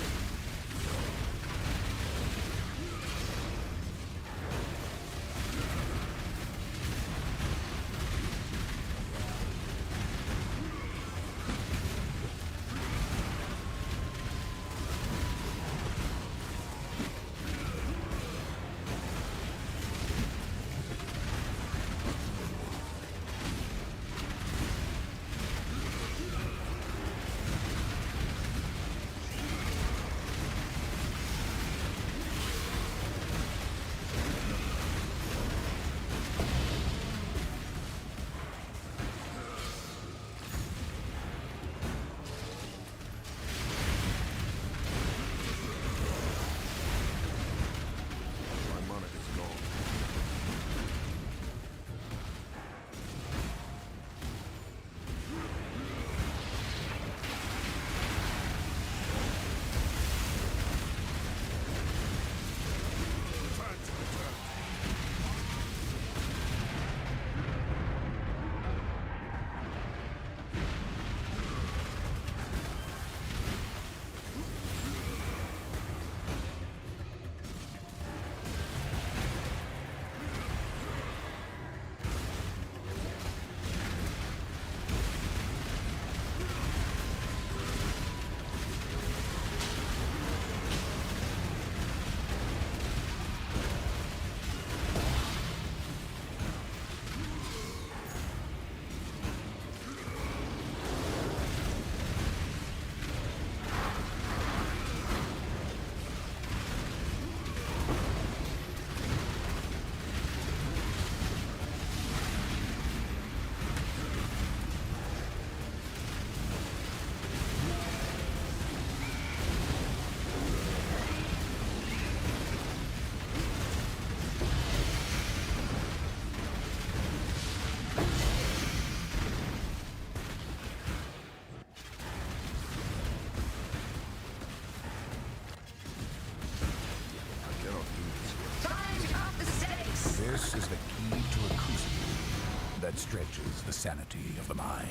S1: This is the key to a crucible that stretches the sanity of the mind.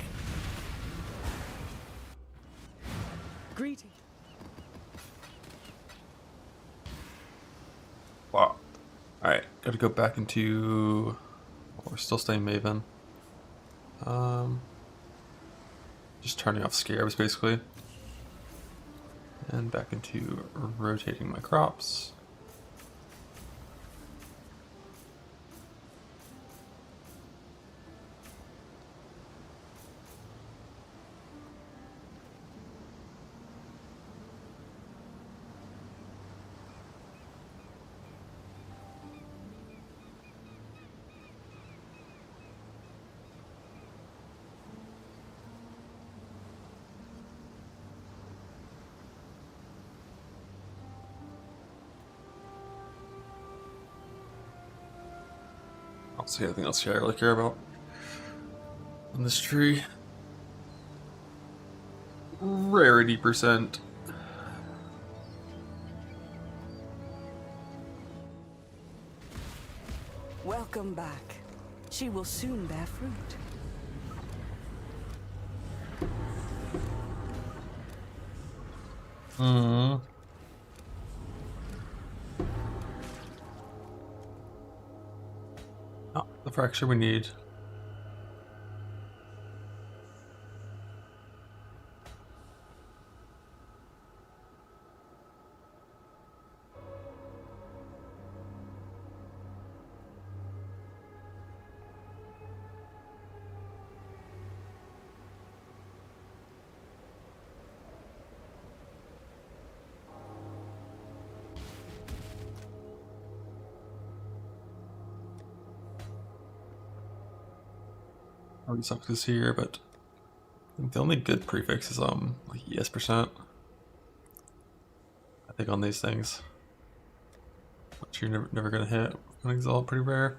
S8: Greeting.
S5: Wow. Alright, gotta go back into... We're still staying Maven. Just turning off Scarabs, basically. And back into rotating my crops. I don't see anything else here I really care about on this tree. Rarity percent.
S9: Welcome back. She will soon bear fruit.
S5: Oh, the fracture we need. Already suffix here, but I think the only good prefix is like ES%. I think on these things, which you're never gonna hit. I think it's all pretty rare.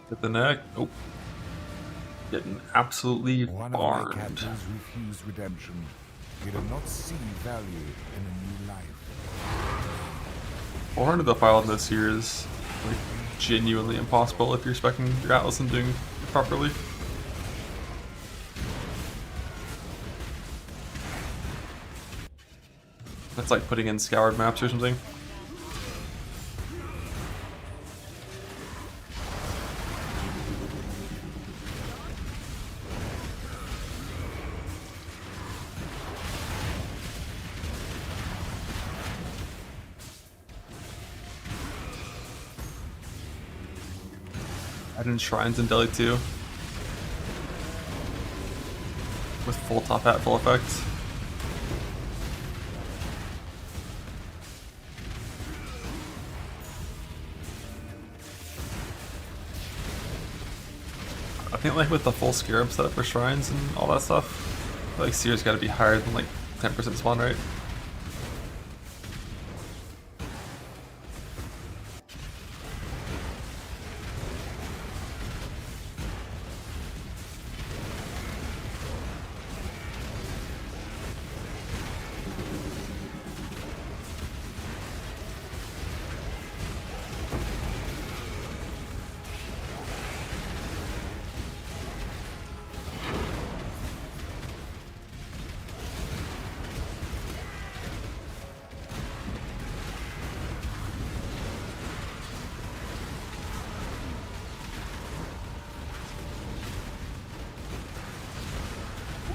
S5: Hit the neck. Oh. Getting absolutely
S1: One of my captors refused redemption. He did not see value in a new life.
S5: 400 the file in this year is like genuinely impossible if you're specing your Atlas and doing it properly. That's like putting in scoured maps or something. Add in shrines in Delhi too. With full top hat, full effect. I think like with the full scarab setup for shrines and all that stuff, I feel like Seer's gotta be higher than like 10% spawn rate.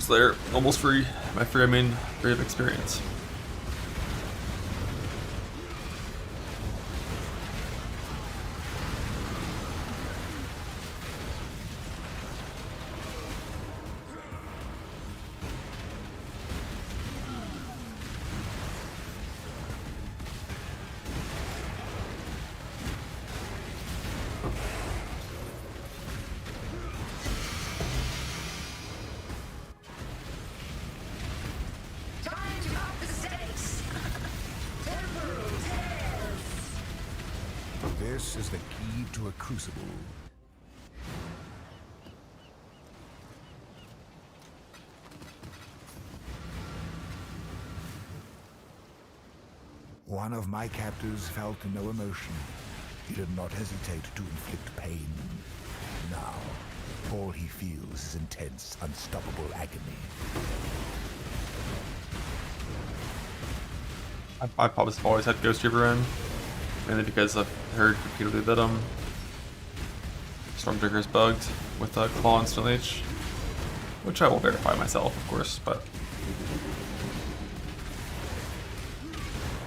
S5: There, almost free. By free, I mean free of experience.
S1: This is the key to a crucible. One of my captors felt no emotion. He did not hesitate to inflict pain. Now, all he feels is intense, unstoppable agony.
S5: I've always had Ghost Reaper in, mainly because I've heard repeatedly that Stormtrigger is bugged with Claw and Stone H, which I will verify myself, of course, but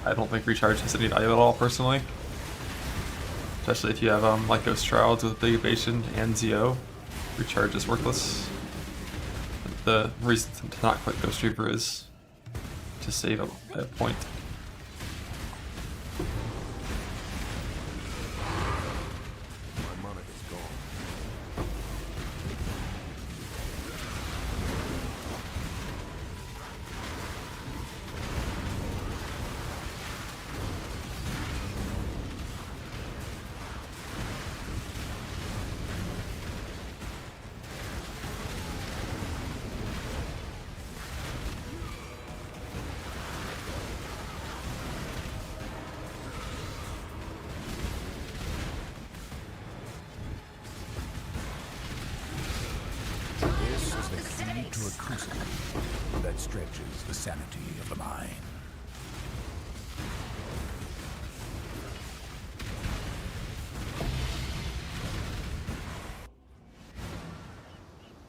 S5: I don't think Recharge has any value at all, personally. Especially if you have like Ghost Shrouds with Big Evasion and ZO, Recharge is worthless. the reason to not click Ghost Reaper is to save a point.
S3: My money is gone.
S1: This is the key to a crucible that stretches the sanity of the mind.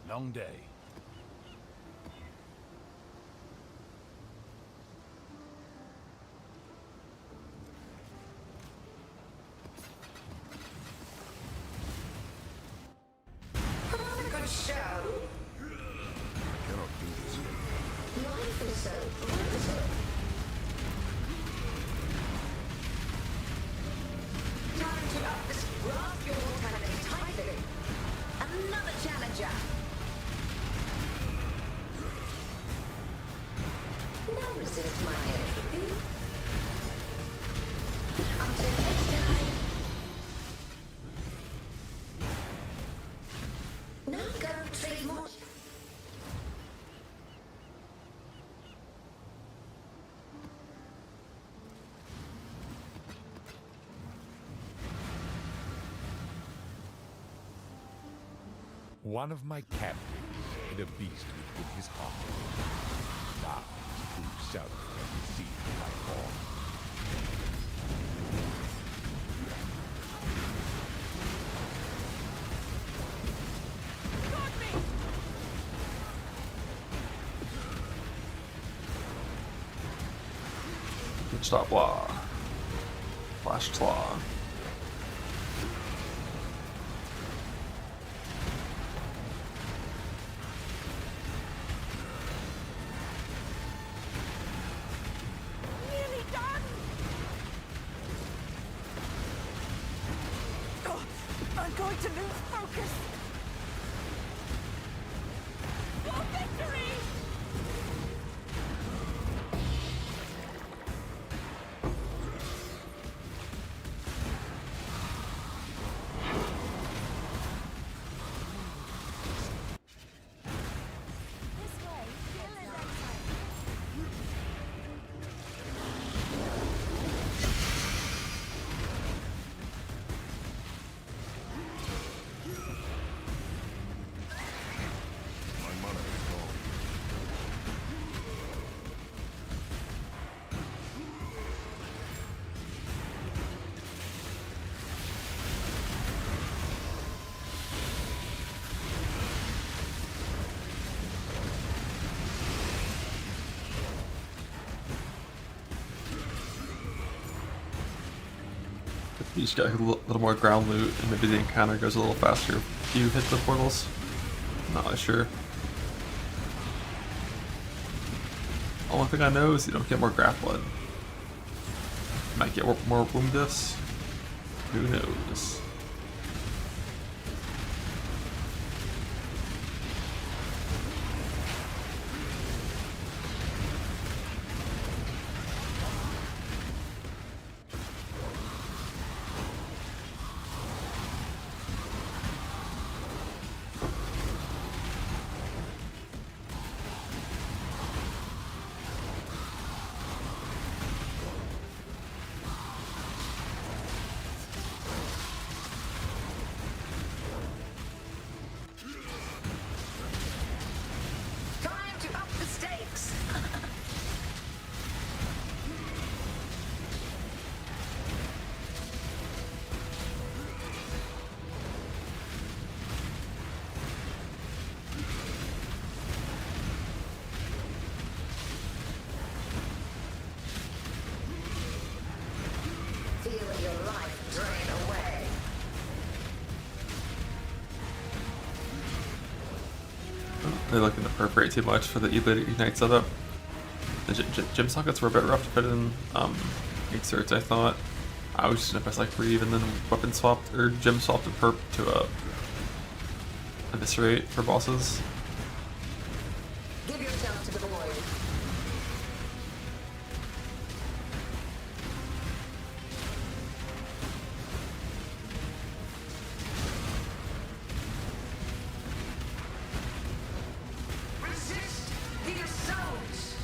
S12: Long day.
S6: Good show.
S3: I cannot do this yet.
S6: Life is so brutal. Time to up this grasp your mortality tightly. Another challenger. Now resist my entropy. Until next time. Now go trade more.
S1: One of my captains hid a beast within his heart. Now, who shall receive my form?
S5: Stop Claw. Flash Claw.
S9: Nearly done! Oh, I'm going to lose focus! For victory!
S11: This way, kill and exile.
S3: My money is gone.
S5: You just get a little more ground loot, and maybe the encounter goes a little faster if you hit the portals. Not really sure. Only thing I know is you don't get more graph blood. Might get more boom discs. Who knows?
S6: Time to up the stakes. Feel your life drain away.
S5: They're looking to perforate too much for the Ignite setup. The gem sockets were a bit rough to put in exerts, I thought. I was just gonna press like Reeve and then weapon swapped or gem swapped a perp to eviscerate for bosses.
S6: Give yourself to the void. Resist the assault.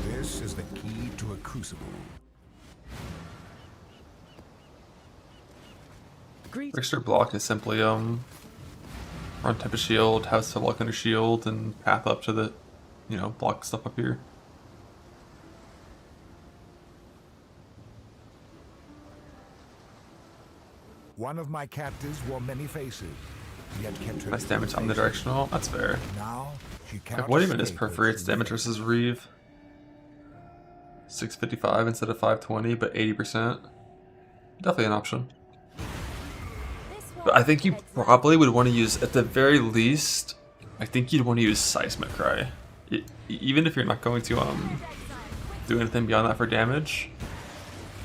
S1: This is the key to a crucible.
S5: Extra block is simply run Tempest shield, have to block under shield, and path up to the, you know, block stuff up here.
S1: One of my captives wore many faces, yet kept her.
S5: Nice damage omnidirectional. That's fair.
S1: Now she
S5: Like,
S1: cannot
S5: what even is
S1: escape her
S5: perforates
S1: true
S5: damage versus Reeve? 655 instead of 520, but 80%. Definitely an option. But I think you probably would want to use, at the very least, I think you'd want to use Seismic Cry. Even if you're not going to do anything beyond that for damage.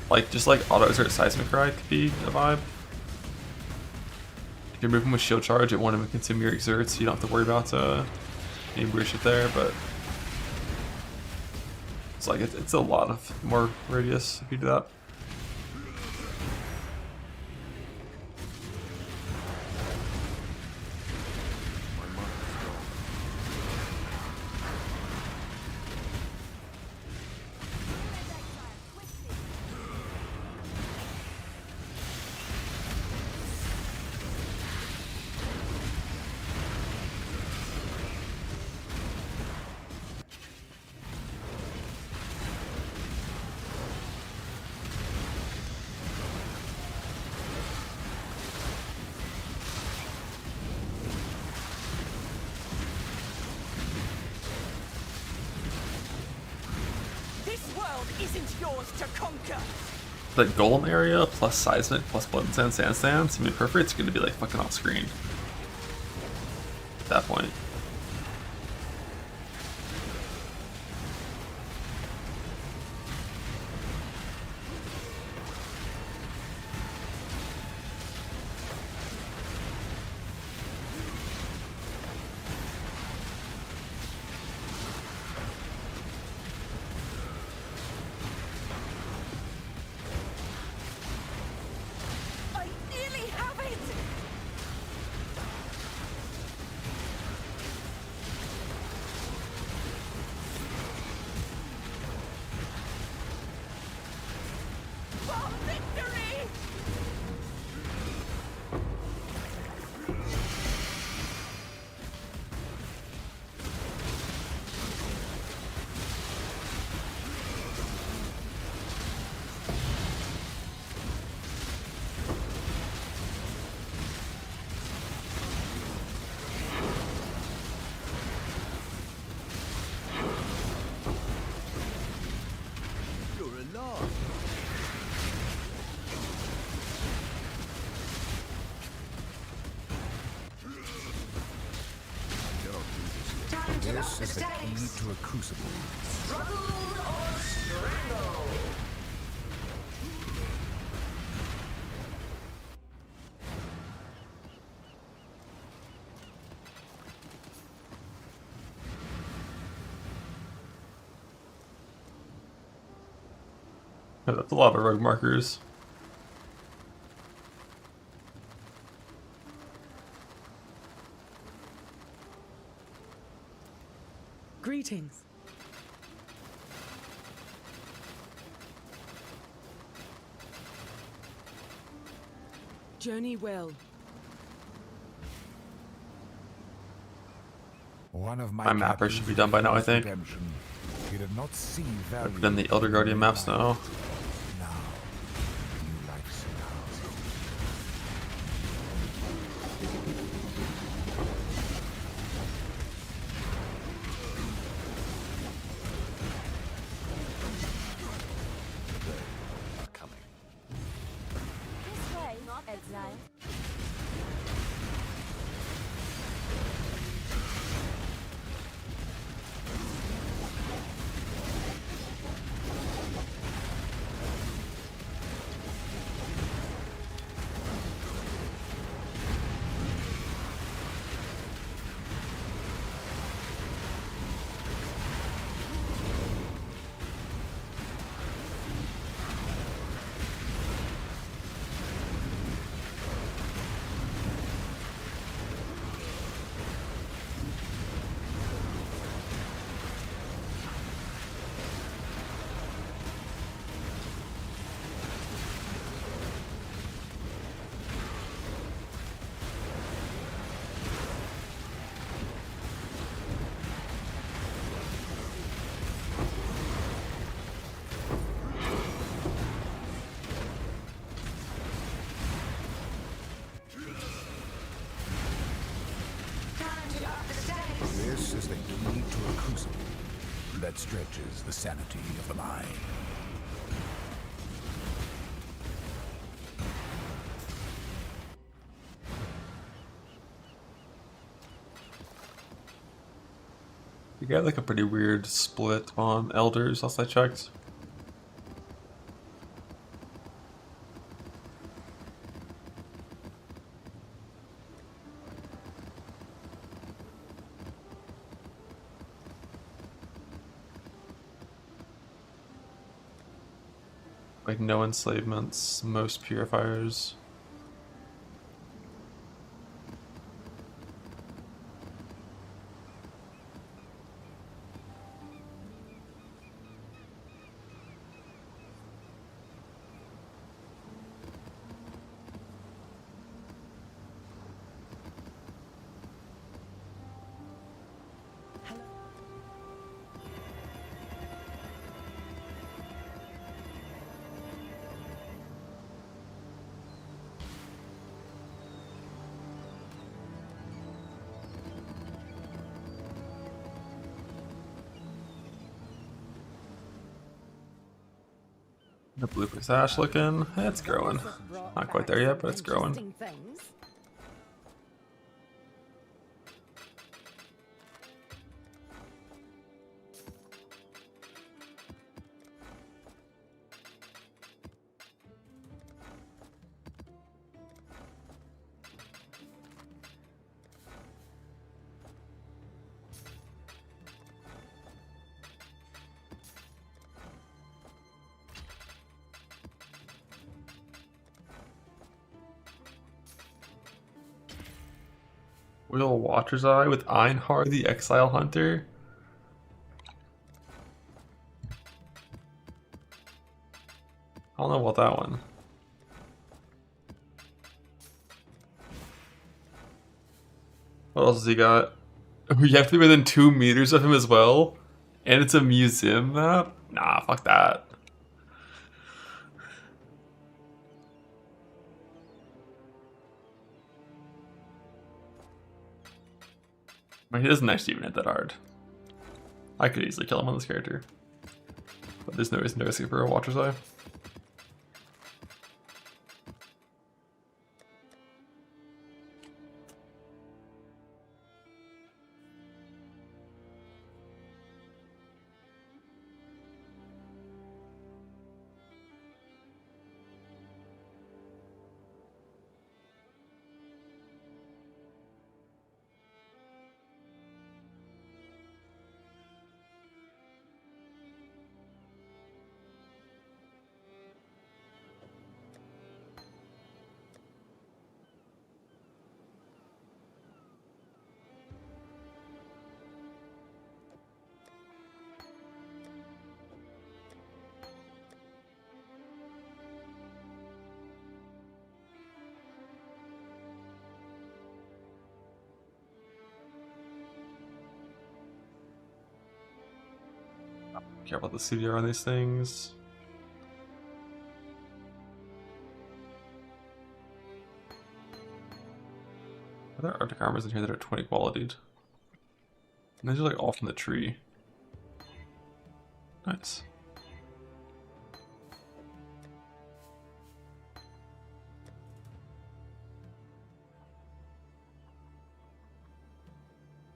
S5: Like, just like auto-exert Seismic Cry could be a vibe. If you're moving with Shield Charge, it won't even consume your exerts, so you don't have to worry about any weird shit there, but it's like, it's a lot of more radius if you do that.
S9: Isn't yours to conquer.
S5: The golem area plus seismic plus blood and sand sandstands, I mean, perforate's gonna be like fucking off screen at that point.
S1: This is the key to a crucible.
S6: Struggle or strangle.
S5: Yeah, that's a lot of rogue markers.
S9: Greetings. Journey well.
S1: One of
S5: My mapper should be done by now, I think.
S1: He did not see value.
S5: I've done the Elder Guardian maps now.
S1: Now, new life surrounds him.
S11: This way, exile.
S1: crucible that stretches the sanity of the mind.
S5: You got like a pretty weird split on elders, last I checked. Like no enslavements, most purifiers. The blueprint sash looking, it's growing. Not quite there yet, but it's growing. Will Watcher's Eye with Einhar the Exile Hunter? I don't know about that one. What else has he got? You have to be within 2 meters of him as well? And it's a museum map? Nah, fuck that. I mean, he doesn't actually even hit that hard. I could easily kill him on this character. But there's no reason to risk it for a Watcher's Eye. Care about the CDR on these things. Are there Arctic armors in here that are 20 qualityed? And these are like all from the tree. Nice.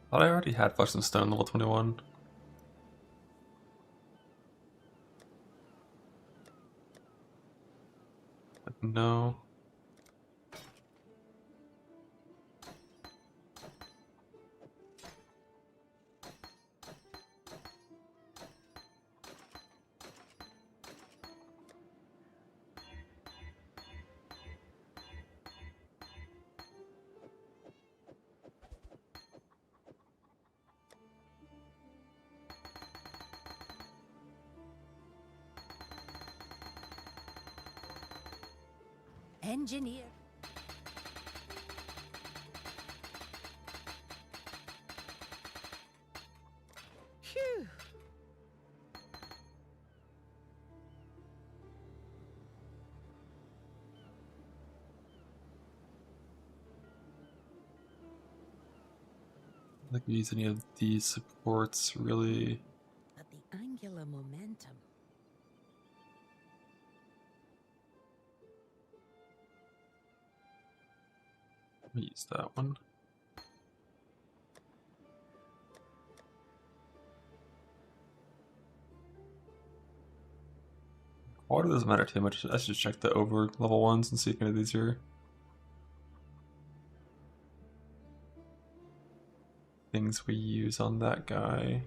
S5: Thought I already had Flesh and Stone level 21. No.
S8: Engineer. Phew.
S5: I don't think we use any of these supports really.
S9: But the angular momentum.
S5: Let me use that one. Water doesn't matter too much. I should just check the over level ones and see if any of these are things we use on that guy.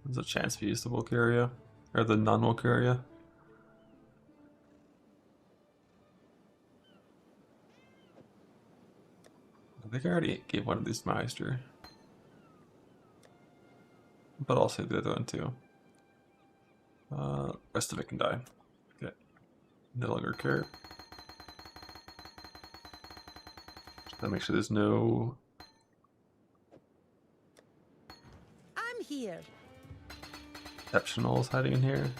S5: There's a chance we use the woke area or the non-woke area. I think I already gave one of these to Meister. But I'll save the other one too. Rest of it can die. Okay. No longer care. Just gotta make sure there's no
S9: I'm here.
S5: exceptionals hiding in here.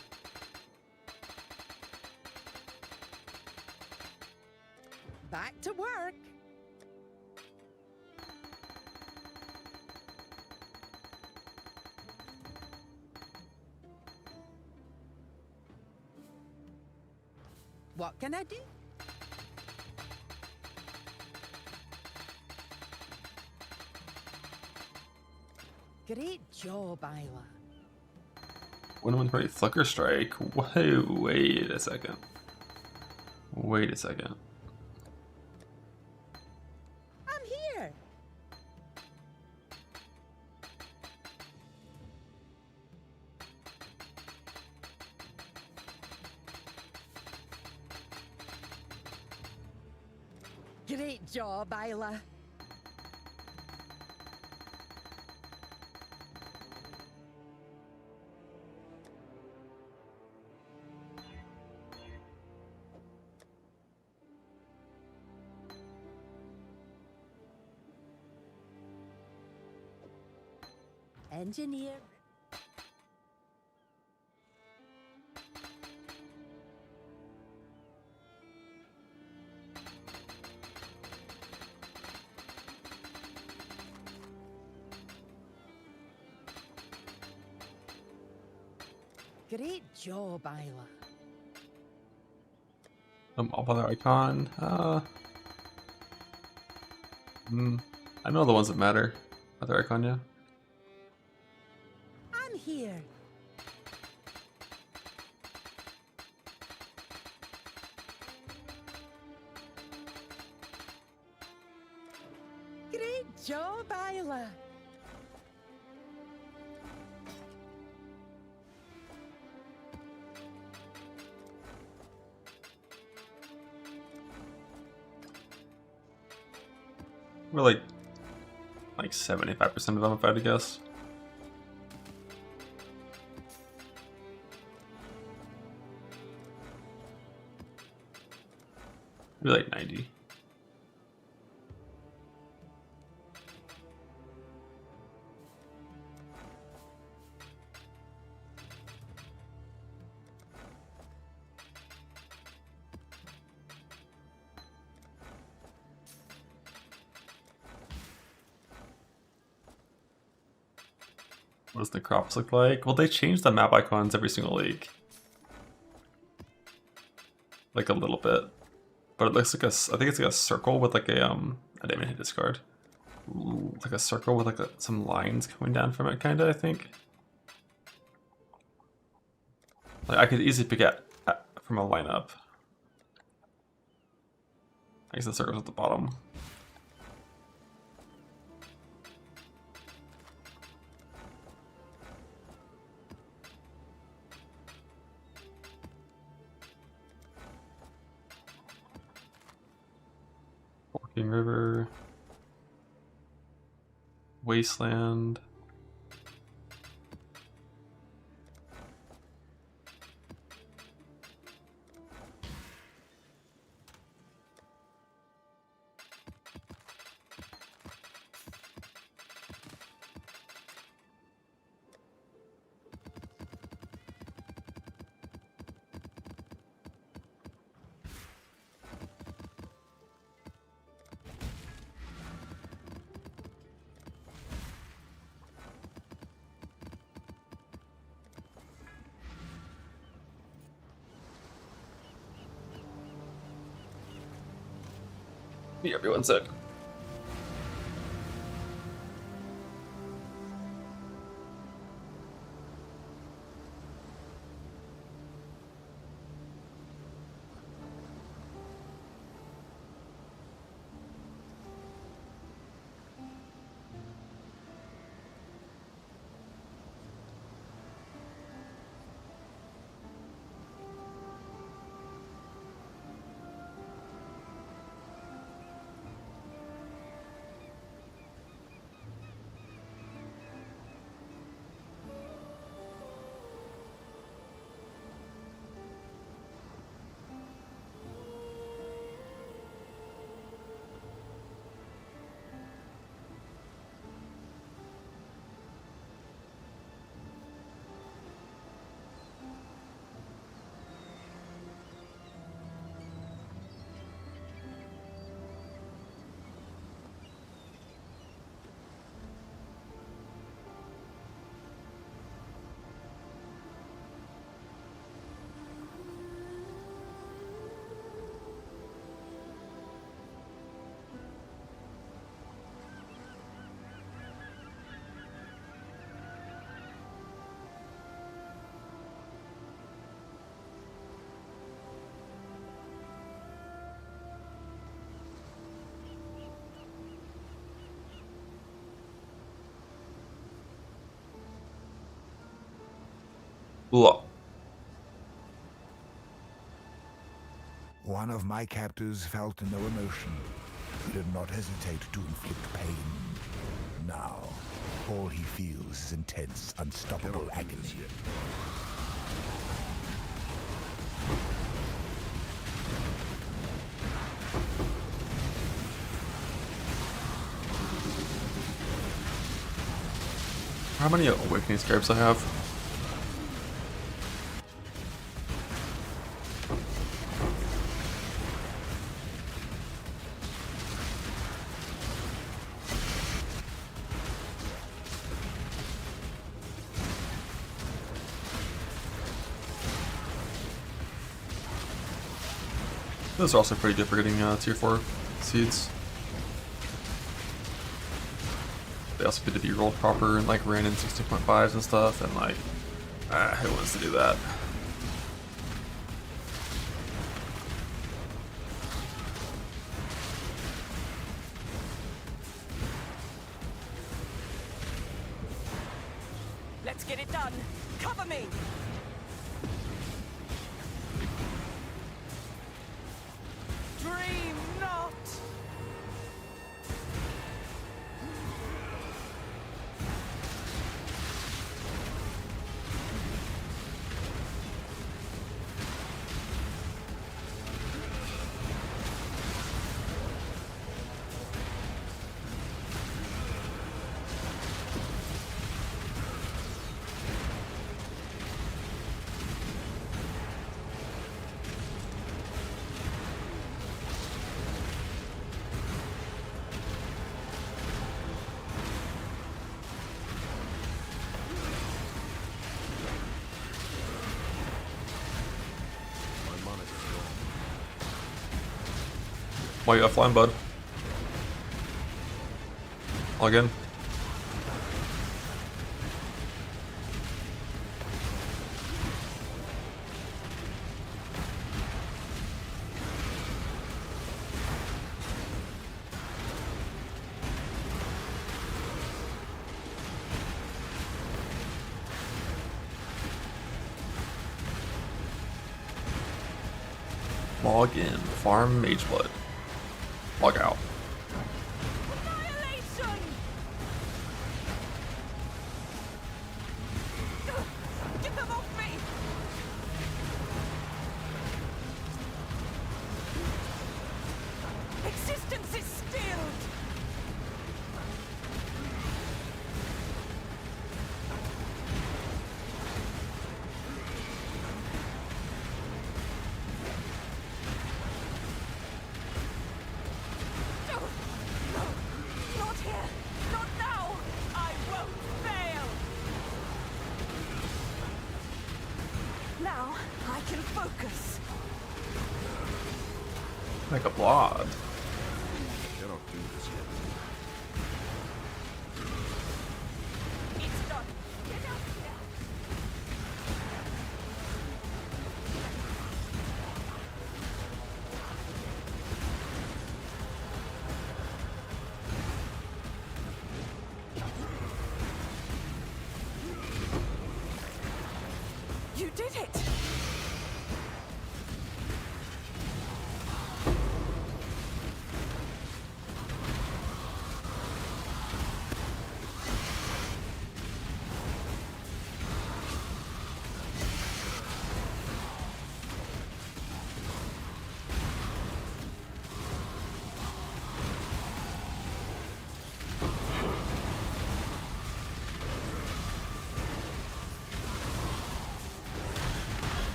S9: Back to work. What can I do? Great job, Isla.
S5: One right, Flicker Strike. Wait a second. Wait a second.
S9: I'm here. Great job, Isla. Engineer. Great job, Isla.
S5: Other icon. I know the ones that matter. Other icon, yeah.
S9: I'm here. Great job, Isla.
S5: We're like 75% of them, if I had to guess. Maybe like 90. What does the crops look like? Well, they change the map icons every single league. Like a little bit. But it looks like I think it's like a circle with like a, I didn't even hit discard. Ooh, like a circle with like some lines coming down from it, kinda, I think. Like I could easily pick it from a lineup. I guess the circle's at the bottom. Forking River. Wasteland. Be everyone sick. Blah.
S1: One of my captors felt no emotion. He did not hesitate to inflict pain. Now, all he feels is intense, unstoppable agony.
S5: How many awakening scarabs I have? Those are also pretty good for getting tier 4 seeds. They also get to be rolled proper and like ran in 16.5s and stuff, and like, who wants to do that?
S9: Let's get it done. Cover me. Dream not.
S5: Why you offline, bud? Log in. Log in. Farm Mageblood. Log out.
S9: Annihilation! Get them off me! Existence is stilled! Not here! Not now! I won't fail! Now I can focus.
S5: Like a blood.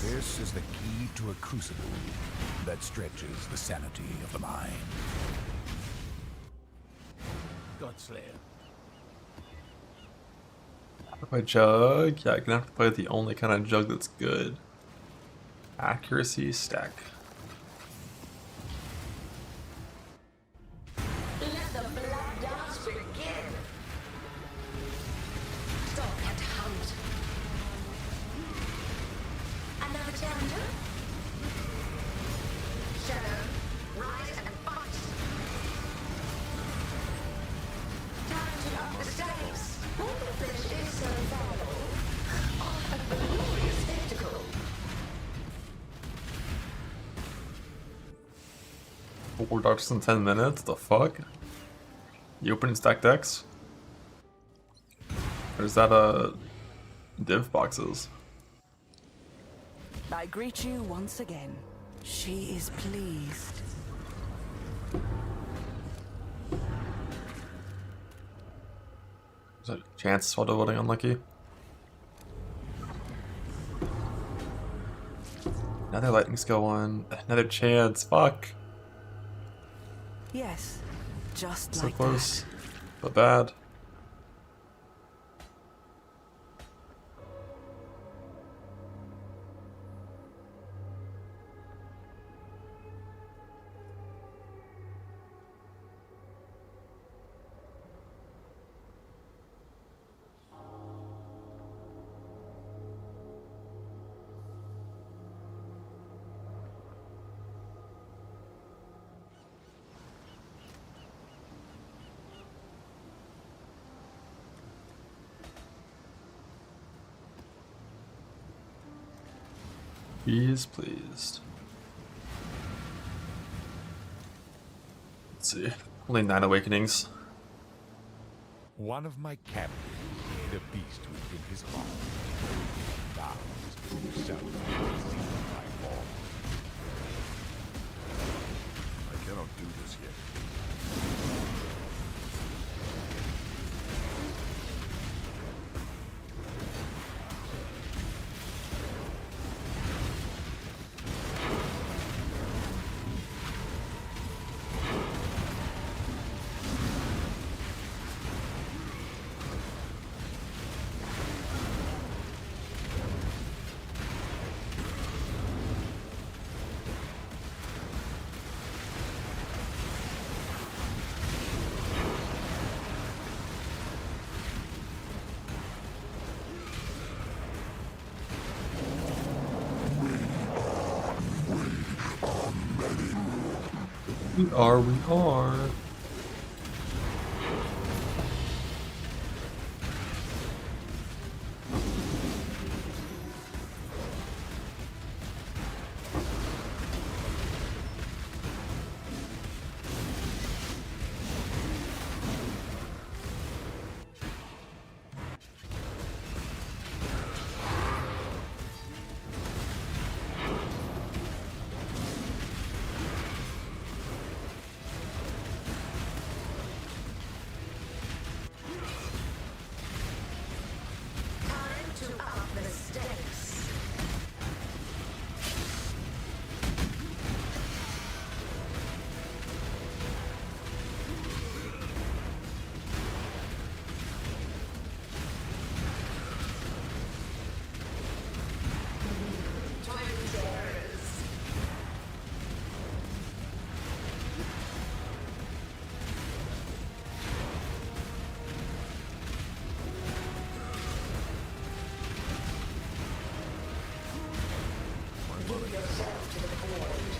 S1: This is the key to a crucible that stretches the sanity of the mind.
S7: Godslayer.
S5: Have to play Jug? Yeah, I'm gonna have to play the only kind of Jug that's good. Accuracy stack.
S6: Let the blood dance begin. Stop and hunt. Another challenger? Shadow, rise and fight. Challenging up the stakes. All the flesh is so valuable. Oh, a glorious spectacle.
S5: Four darks in 10 minutes? The fuck? You open and stack decks? Or is that div boxes?
S9: I greet you once again. She is pleased.
S5: Is that chance while voting unlucky? Another lightning skill one. Another chance. Fuck.
S9: Yes, just
S5: So
S9: like
S5: close, but bad. He is pleased. Let's see. Only 9 awakenings.
S1: One of my captains made a beast within his heart. Vows himself to see my form.
S3: I cannot do this yet.
S5: We are.
S6: Time to up the stakes. Twin terrors. Give yourself to the void.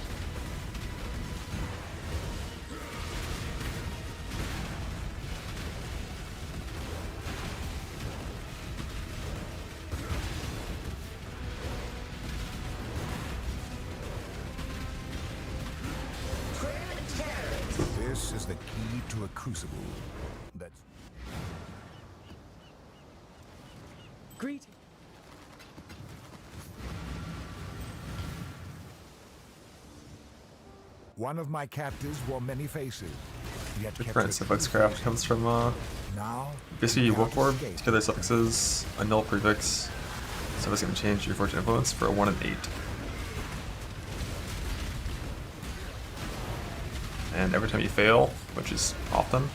S6: Twin terrors.
S1: This is the key to a crucible that's
S8: Greeting.
S1: one of my captives wore many faces. Yet kept
S5: Different
S1: her
S5: suffix
S1: true
S5: craft
S1: face.
S5: comes from
S1: Now
S5: basically
S1: you cannot
S5: work orb,
S1: escape.
S5: together suffixes, a null prefix, So it's going to change your Fortune Influence for a 1 and 8. And every time you fail, which is often,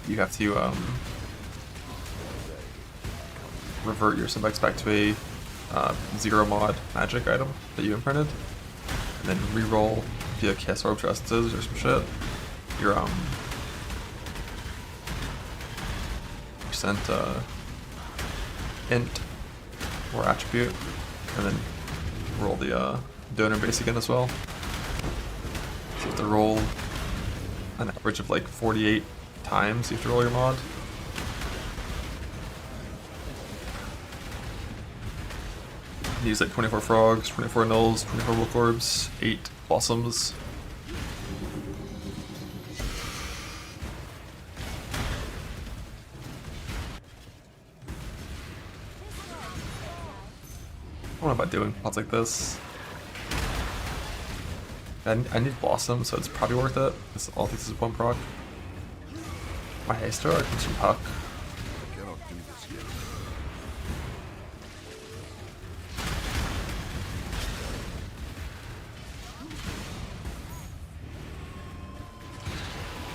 S5: you have to revert your Simplex back to a 0 mod magic item that you imprinted, and then re-roll via Cast Orb Justices or some shit your percent int or attribute, and then roll the donor base again as well. So you have to roll an average of like 48 times. You have to roll your mod. You use like 24 frogs, 24 nulls, 24 wolf orbs, 8 blossoms. I don't know about doing pods like this. I need blossom, so it's probably worth it. All this is 1 proc. My Heister, I can shoot Puck.
S3: I cannot do this yet.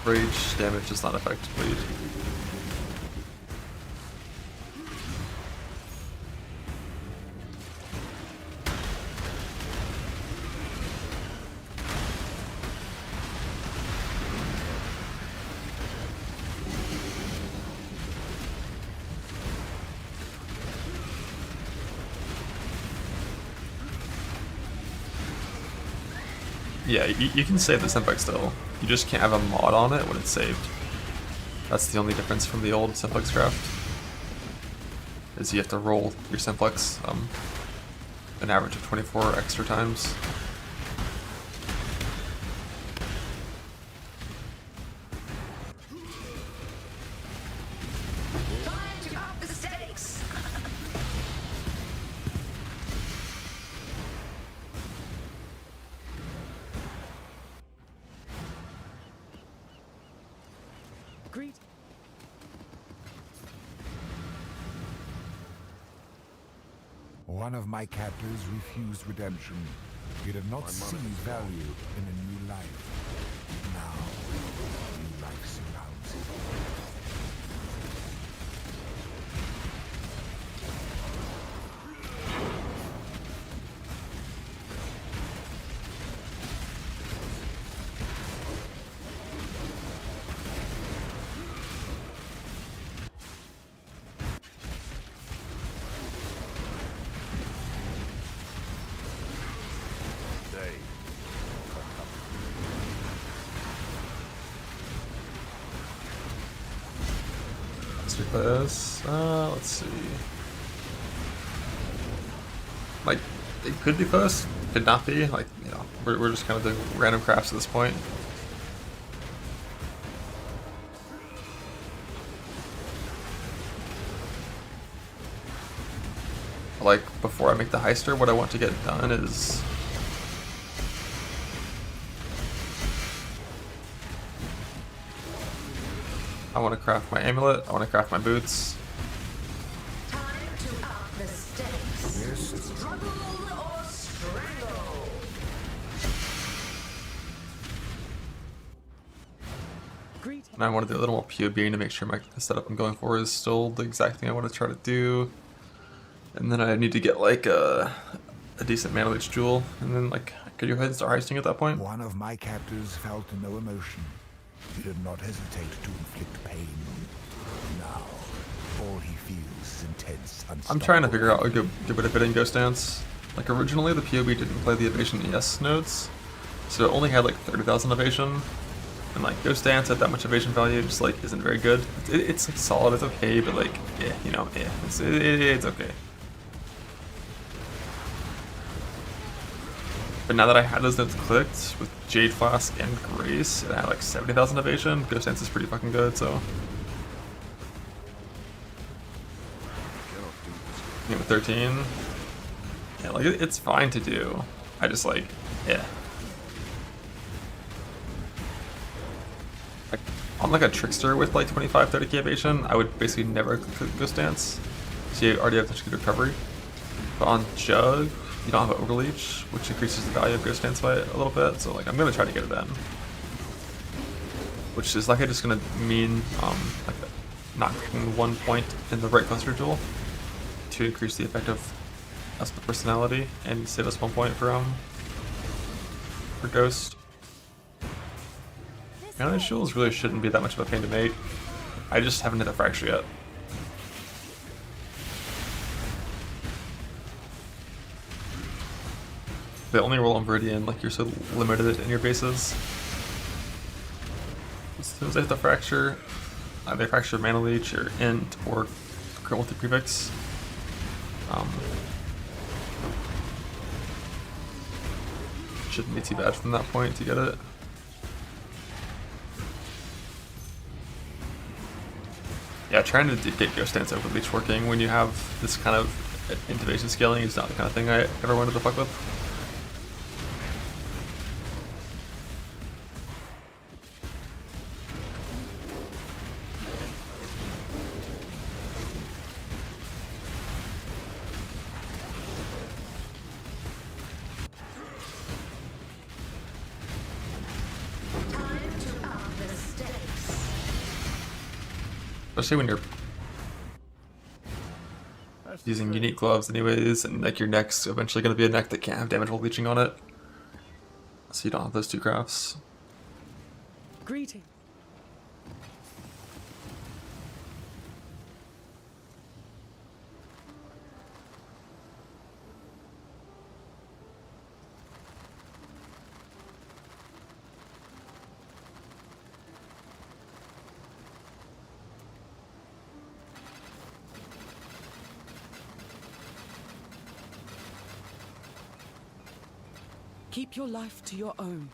S5: Rage damage does not affect bleed. Yeah, you can save the Simplex still. You just can't have a mod on it when it's saved. That's the only difference from the old Simplex craft. Is you have to roll your Simplex an average of 24 extra times.
S6: Time to up the stakes.
S8: Greet.
S1: One of my captors refused redemption. He did not see value in a new life. Now, new life surrounds him.
S5: This. Let's see. Like, it could be first, could not be. Like, you know, we're just kind of doing random crafts at this point. Like, before I make the Heister, what I want to get done is I want to craft my amulet, I want to craft my boots.
S6: Time to up the stakes.
S1: Yes.
S6: Struggle or strangle.
S8: Greet.
S5: And I want to do a little more POBing to make sure my setup I'm going for is still the exact thing I want to try to do. And then I need to get like a decent Mana Leech jewel, and then like could you go ahead and start heisting at that point?
S1: One of my captors felt no emotion. He did not hesitate to inflict pain. Now, all he feels is intense,
S5: I'm trying to figure out a good bit of it in Ghost Dance. Like originally the POB didn't play the evasion ES nodes, so it only had like 30,000 evasion. And like Ghost Dance at that much evasion value just like isn't very good. It's like solid, it's okay, but like yeah, you know, yeah, it's okay. But now that I had those nodes clicked with Jade Flask and Grace, and I had like 70,000 evasion, Ghost Dance is pretty fucking good, so. Game of 13. Yeah, like it's fine to do. I just like, yeah. Like, on like a Trickster with like 25-30k evasion, I would basically never click Ghost Dance. So you already have such good recovery. But on Jug, you don't have an Overleech, which increases the value of Ghost Dance by a little bit. So like I'm gonna try to get it in, which is like just gonna mean like knocking 1 point in the right cluster jewel to increase the effect of the personality and save us 1 point for Ghost. Manage jewels really shouldn't be that much of a pain to make. I just haven't hit the fracture yet. They only roll on Viridian, like you're so limited in your bases. As soon as I hit the fracture, either fracture Mana Leech or Int or Curl with the prefix. Shouldn't be too bad from that point to get it. Yeah, trying to get Ghost Dance Overleech working when you have this kind of intimidation scaling is not the kind of thing I ever wanted to fuck with. Especially when you're using unique gloves anyways, and like your neck's eventually going to be a neck that can't have damage while leeching on it. So you don't have those two crafts.
S9: Greeting. Keep your life to your own.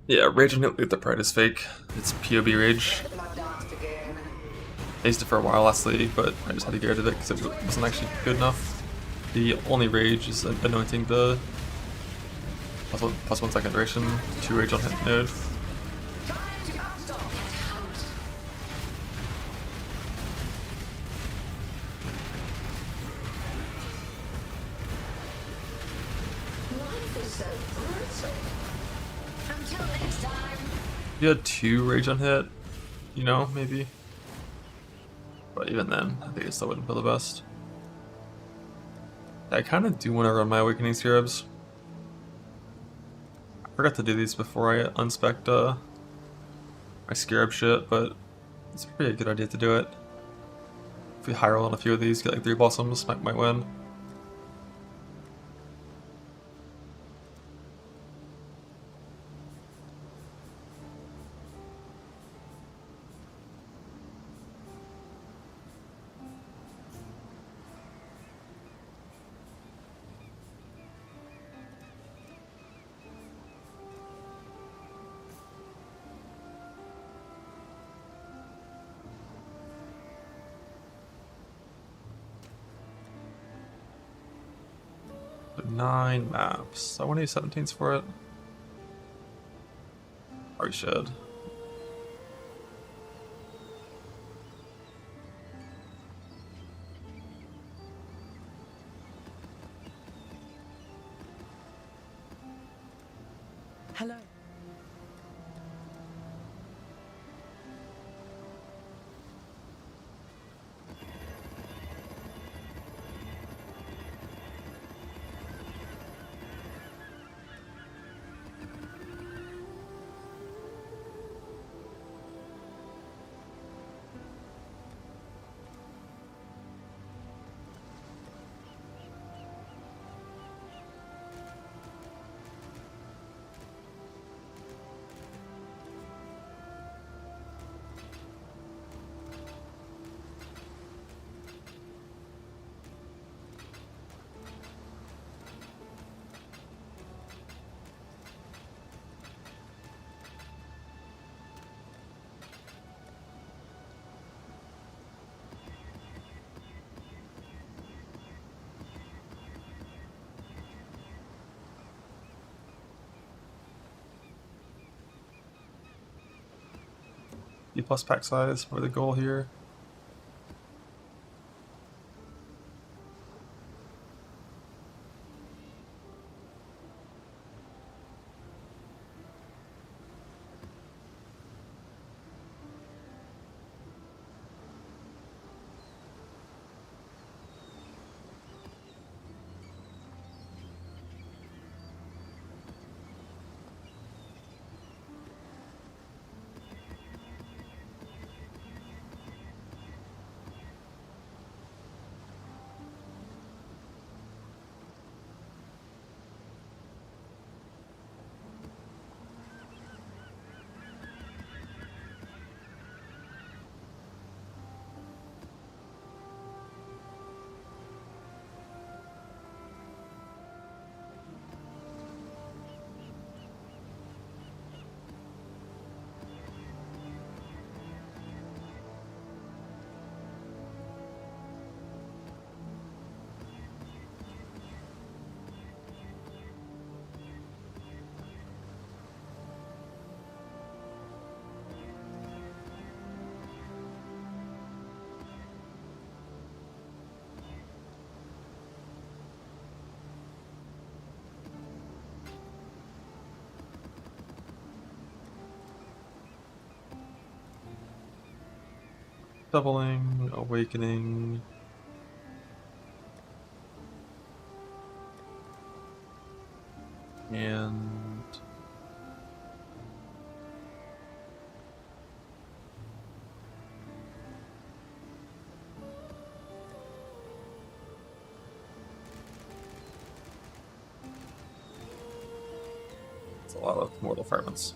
S5: Yeah, Rage and Hit Lead the Pride is fake. It's POB Rage. I used it for a while last league, but I just had to get rid of it because it wasn't actually good enough. The only Rage is anointing the +1 second duration, 2 Rage on hit node. If you had 2 Rage on hit, you know, maybe. But even then, I think it still wouldn't feel the best. I kind of do want to run my Awakening Scarabs. I forgot to do these before I unspec'd my Scarab shit, but it's probably a good idea to do it. If we high roll on a few of these, get like 3 Blossoms, might win. But 9 maps. I want to use 17s for it. Or we should.
S9: Hello.
S5: 50 plus pack size for the goal here. Doubling, awakening. And it's a lot of mortal fragments.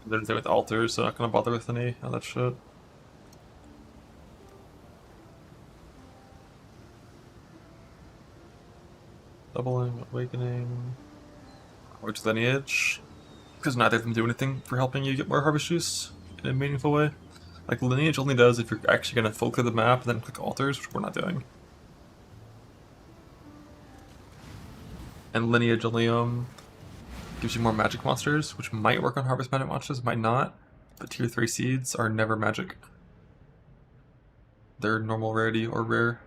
S5: There's anything with altars, so I'm not gonna bother with any of that shit. Doubling, awakening, Witch Lineage, because neither of them do anything for helping you get more harvest juice in a meaningful way. Like Lineage only does if you're actually gonna full clear the map and then click altars, which we're not doing. And Lineage only gives you more magic monsters, which might work on harvest magic monsters, might not. But tier 3 seeds are never magic. They're normal rarity or rare.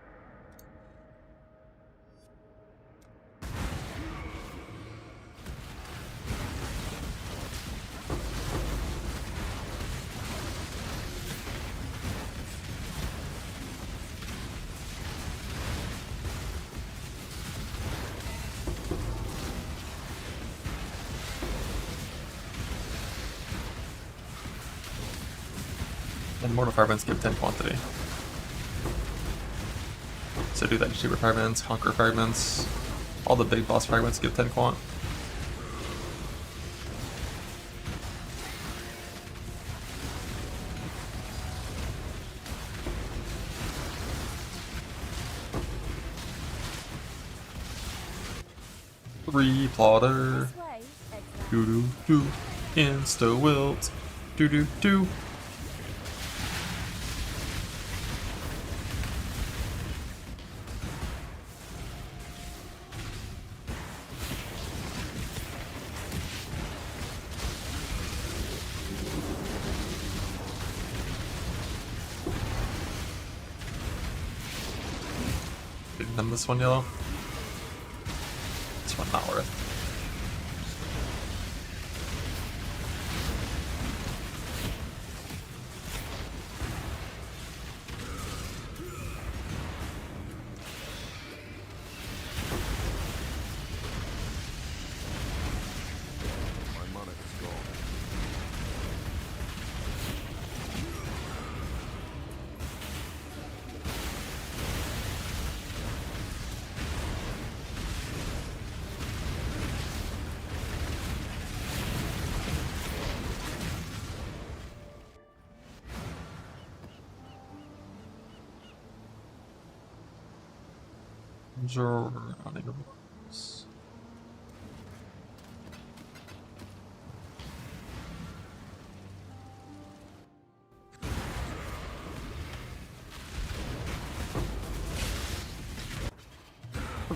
S5: And mortal fragments give 10 quantity. So do that to cheaper fragments, conqueror fragments, all the big boss fragments give 10 quant. Replotter. Do do do. Insta wilt. Do do do. And then this one yellow. This one not worth.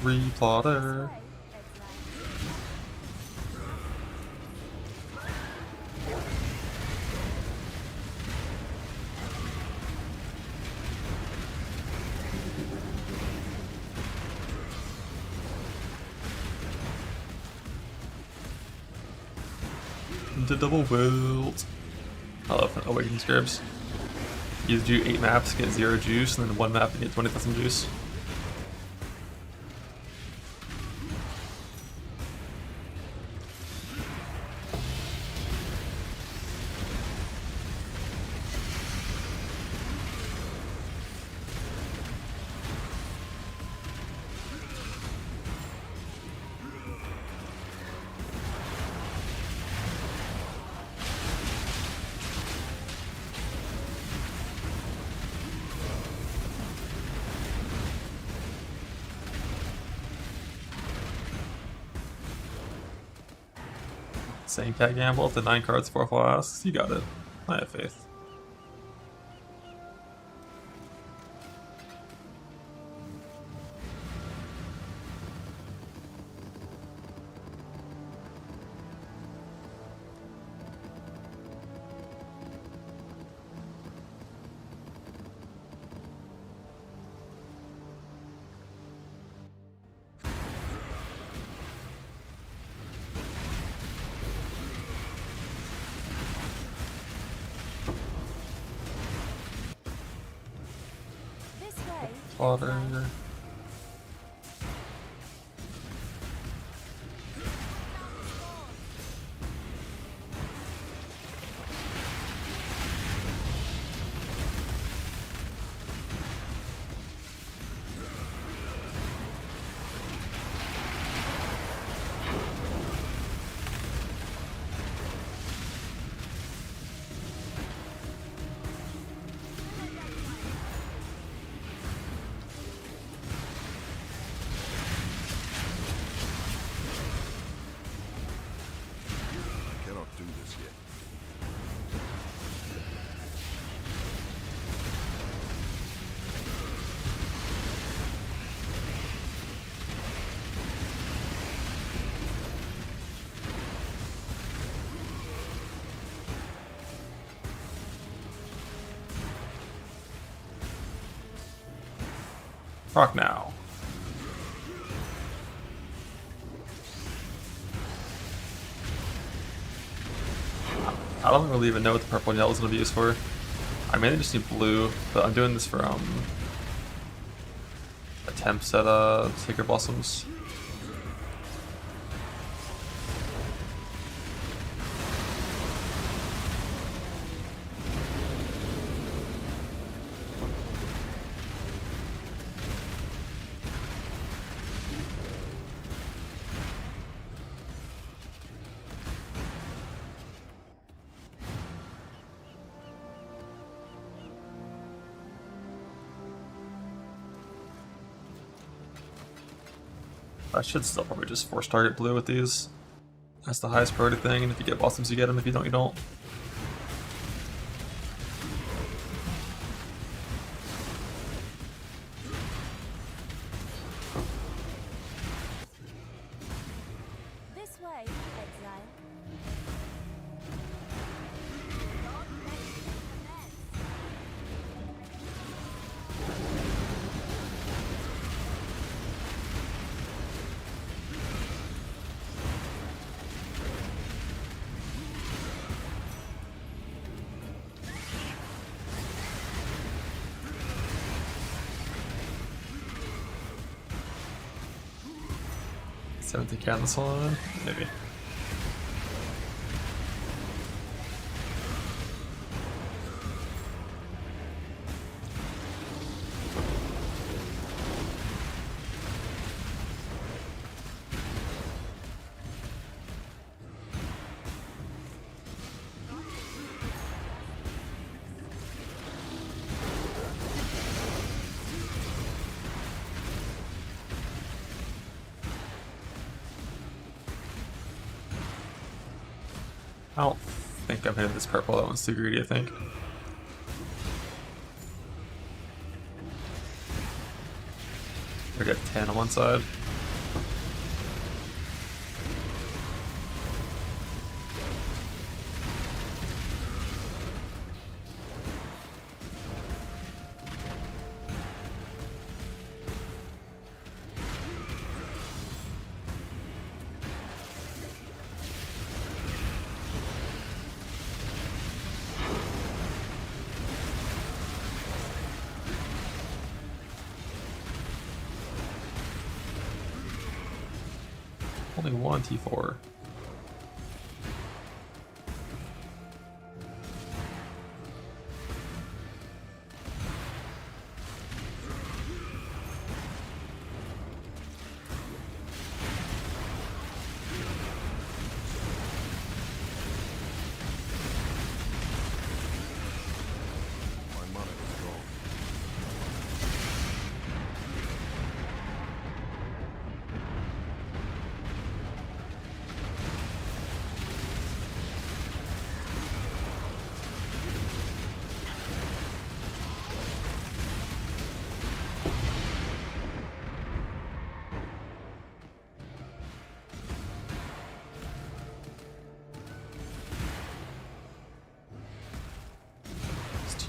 S5: Replotter. The double wilt. I love Awakening Scarabs. You do 8 maps, get 0 juice, and then 1 map and get 20,000 juice. Same cat gamble up to 9 cards, 4 flasks. You got it. I have faith. Water. Rock now. I don't really even know what the purple and yellow is going to be used for. I mainly just need blue, but I'm doing this for attempts at Sacred Blossoms. I should still probably just force target blue with these. That's the highest priority thing, and if you get blossoms, you get them. If you don't, you don't.
S11: This way, exile.
S5: 70k on this one? Maybe. I don't think I'm hitting this purple. That one's too greedy, I think. I got 10 on one side. Only one T4.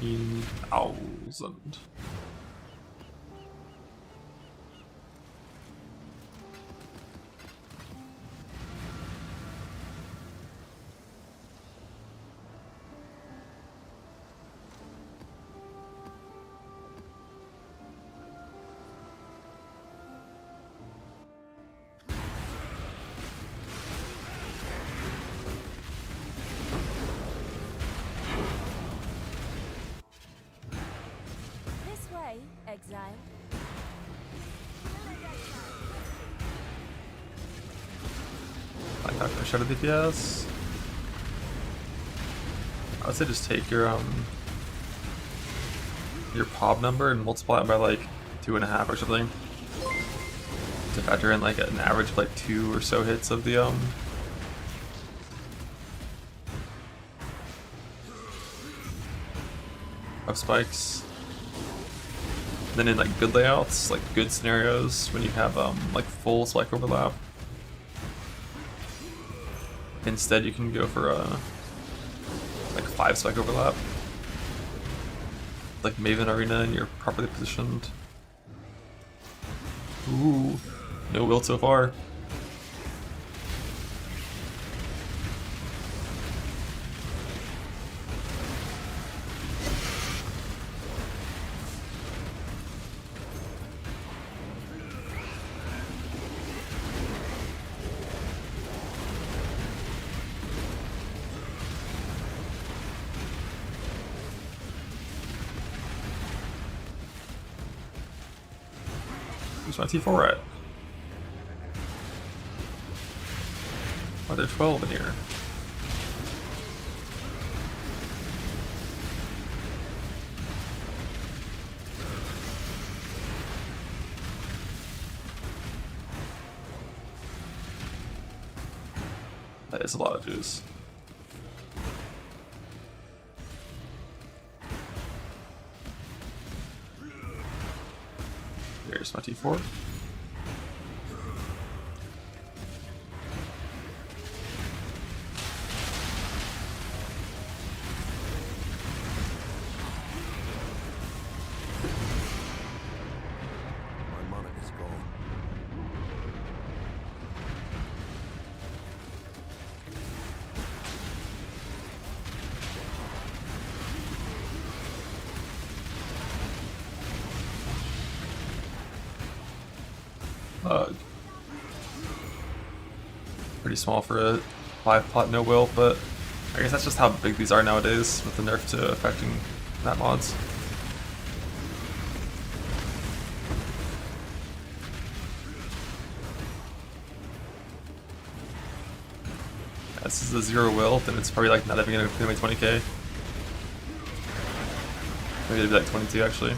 S5: $16,000.
S11: Exile.
S5: I got a shot of DPS. I would say just take your POB number and multiply it by like 2.5 or something to factor in like an average of like 2 or so hits of the of spikes. Then in like good layouts, like good scenarios, when you have like full spike overlap, instead you can go for like 5 spike overlap, like Maven Arena, and you're properly positioned. Ooh, no wilt so far. Where's my T4 at? Are there 12 in here? That is a lot of juice. There's my T4.
S3: My mana is gone.
S5: pretty small for a 5-pot no will, but I guess that's just how big these are nowadays with the nerf to affecting map mods. This is a 0 will, then it's probably like not even gonna be 20k. Maybe it'd be like 22 actually.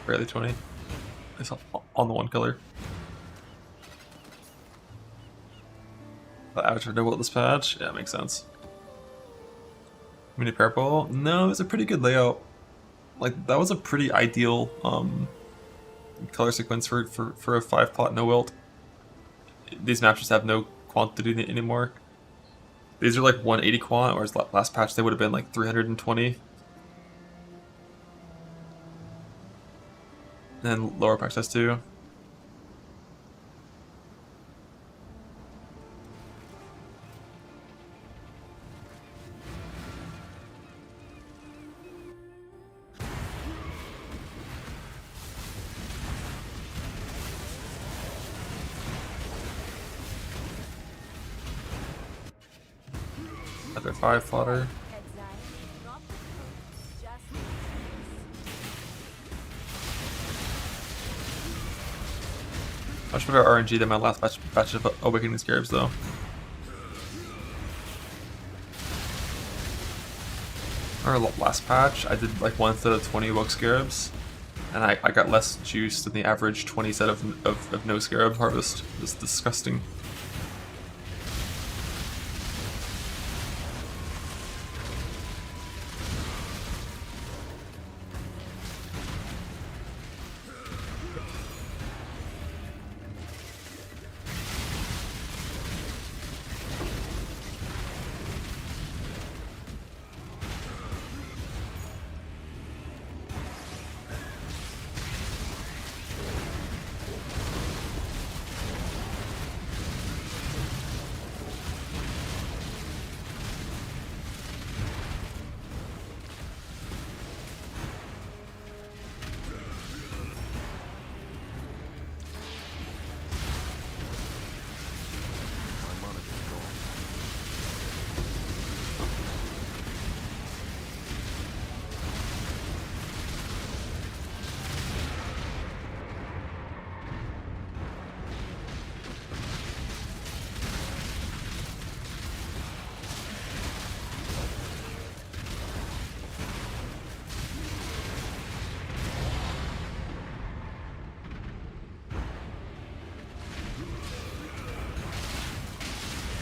S5: Barely 20. It's on the one color. The average for no will this patch? Yeah, makes sense. Mini purple? No, it was a pretty good layout. Like, that was a pretty ideal color sequence for a 5-pot no wilt. These maps just have no quantity anymore. These are like 180 quant, whereas last patch they would have been like 320. And lower patch has 2. Another 5 fodder. Much better RNG than my last batch of Awakening Scarabs, though. Our last patch, I did like 1 set of 20 Awoke Scarabs, and I got less juice than the average 20 set of no Scarab harvest. It's disgusting.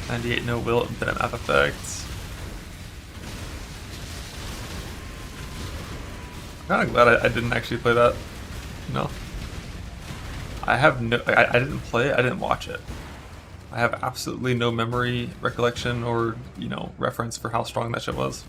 S5: .98 no will infinite map effects. I'm kind of glad I didn't actually play that. No. I have no. I didn't play it. I didn't watch it. I have absolutely no memory, recollection, or reference for how strong that shit was.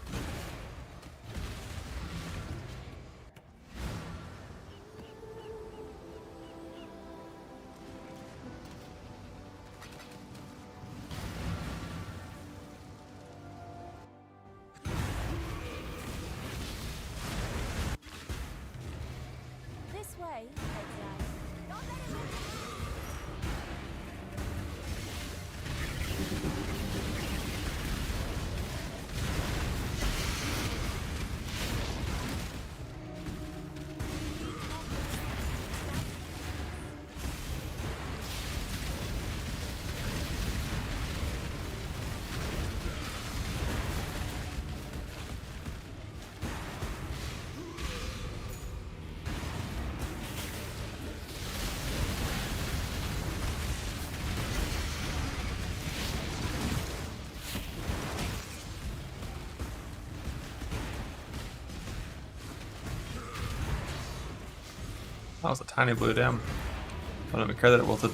S5: That was a tiny blue, damn. I don't even care that it wilted.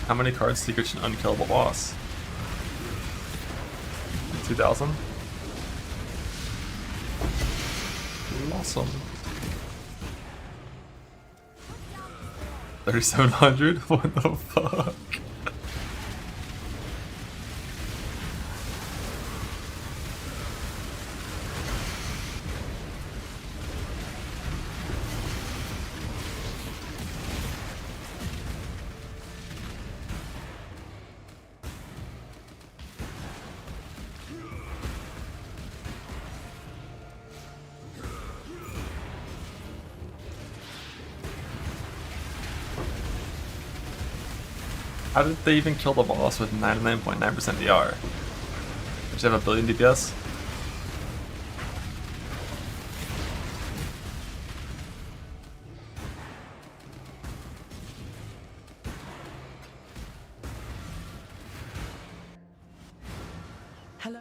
S5: How many cards secret an unkillable boss? 2,000? Awesome. 3,700? What the fuck? How did they even kill the boss with 99.9% DR? Did you have a billion DPS?
S9: Hello.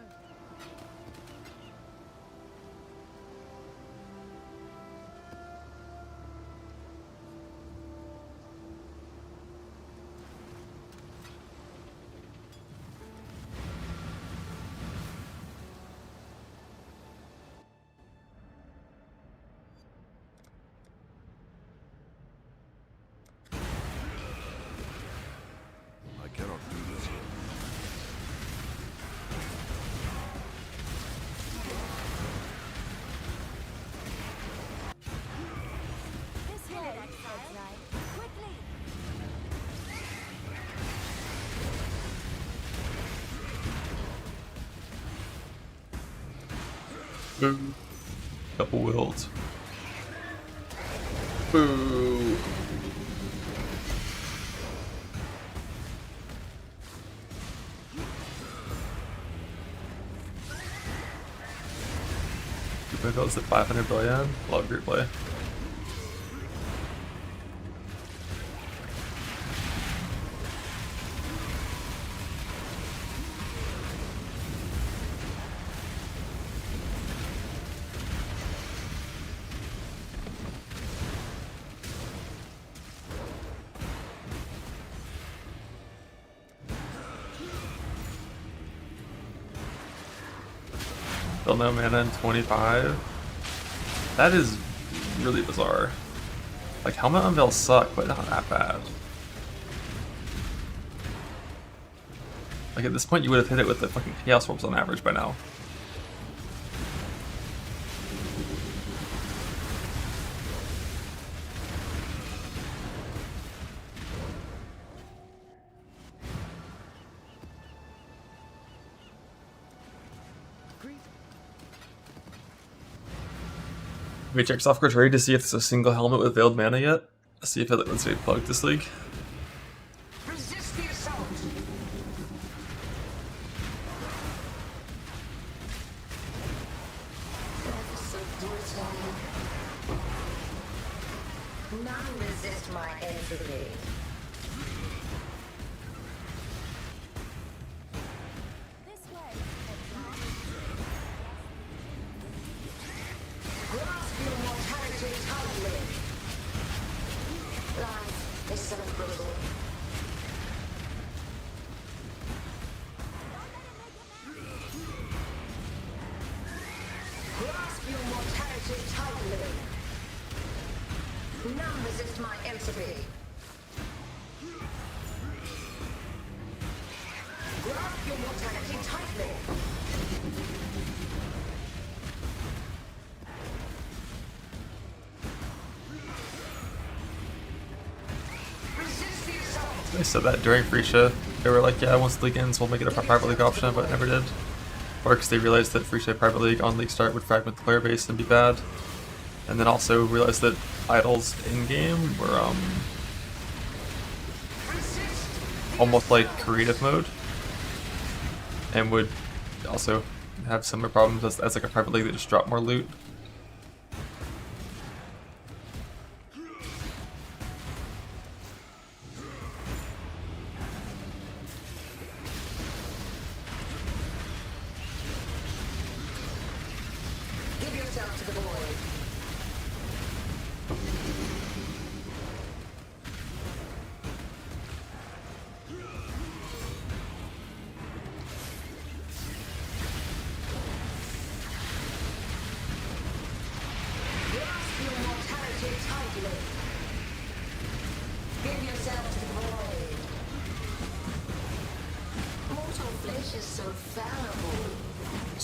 S3: I cannot do this yet.
S11: This way, exile. Quickly!
S5: Boo. Double wilt. Boo. Super goes to 500 billion. Love your play. Still no mana in 25. That is really bizarre. Like, Helmet Unveil suck, but not that bad. Like, at this point, you would have hit it with the fucking Chaos Orbs on average by now. Have you checked Software Trade to see if there's a single helmet with veiled mana yet? See if it lets me plug this league.
S6: Resist the assault. Never so brutal. None resist my entry.
S11: This way,
S6: Grasp your mortality tightly. Life is so brutal. Grasp your mortality tightly. None resist my entropy. Grasp your mortality tightly. Resist the assault.
S5: They said that during Freesia. They were like, yeah, once the league ends, we'll make it a private league option, but it never did. Or because they realized that Freesia Private League on league start would fragment the player base and be bad. And then also realized that idols in-game were, almost like creative mode. And would also have similar problems as like a private league that just drop more loot.
S6: Give yourself to the void.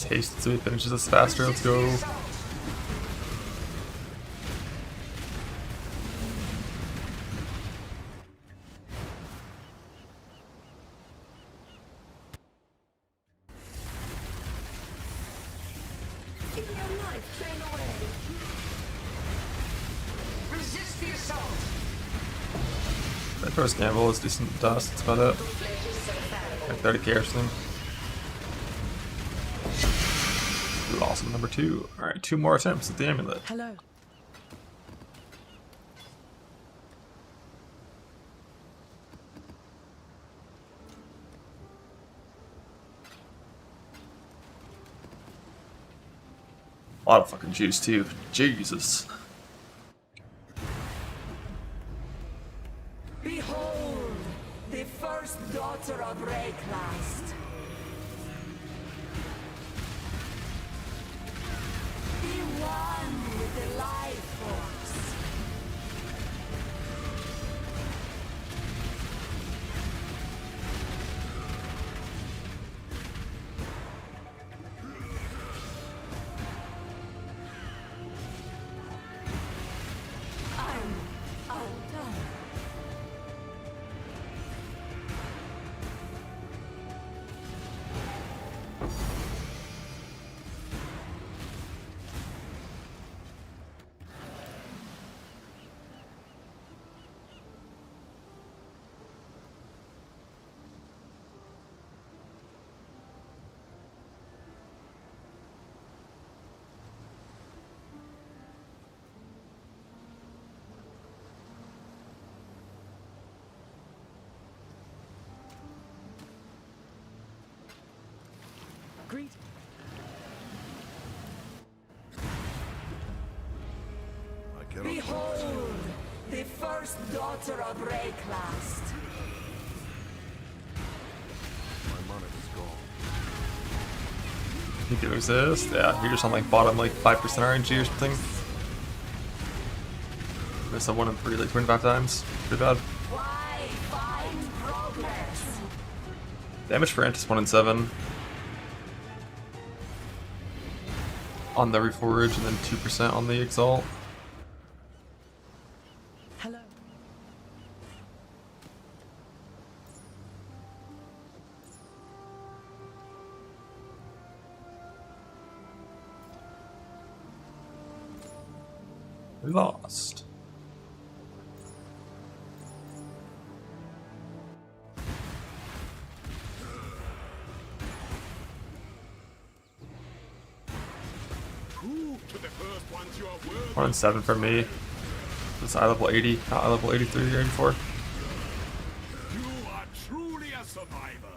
S5: Just haste so he finishes this faster. Let's go.
S6: Keep your life train away. Resist the assault.
S5: That first gamble is decent dust. That's about it. Like 30k or something. Ooh, awesome. Number 2. Alright, 2 more attempts at the amulet.
S8: Hello.
S5: A lot of fucking juice too. Jesus.
S9: Behold, the first daughter of Rayclast. Be one with the life force. I'm undone.
S8: Greet.
S3: I cannot do this
S9: Behold, the first daughter of Rayclast.
S3: My mana is gone.
S5: You do exist? Yeah, you're just on like bottom like 5% RNG or something. Miss a 1 in 3 like 25 times. Pretty bad.
S9: Why find progress?
S5: Damage for Ant is 1 in 7. On the Reforge and then 2% on the Exalt.
S8: Hello.
S5: We lost.
S12: Who to the first ones you are worthy?
S5: 1 in 7 for me. It's eye level 80, not eye level 83 or 84.
S12: You are truly a survivor.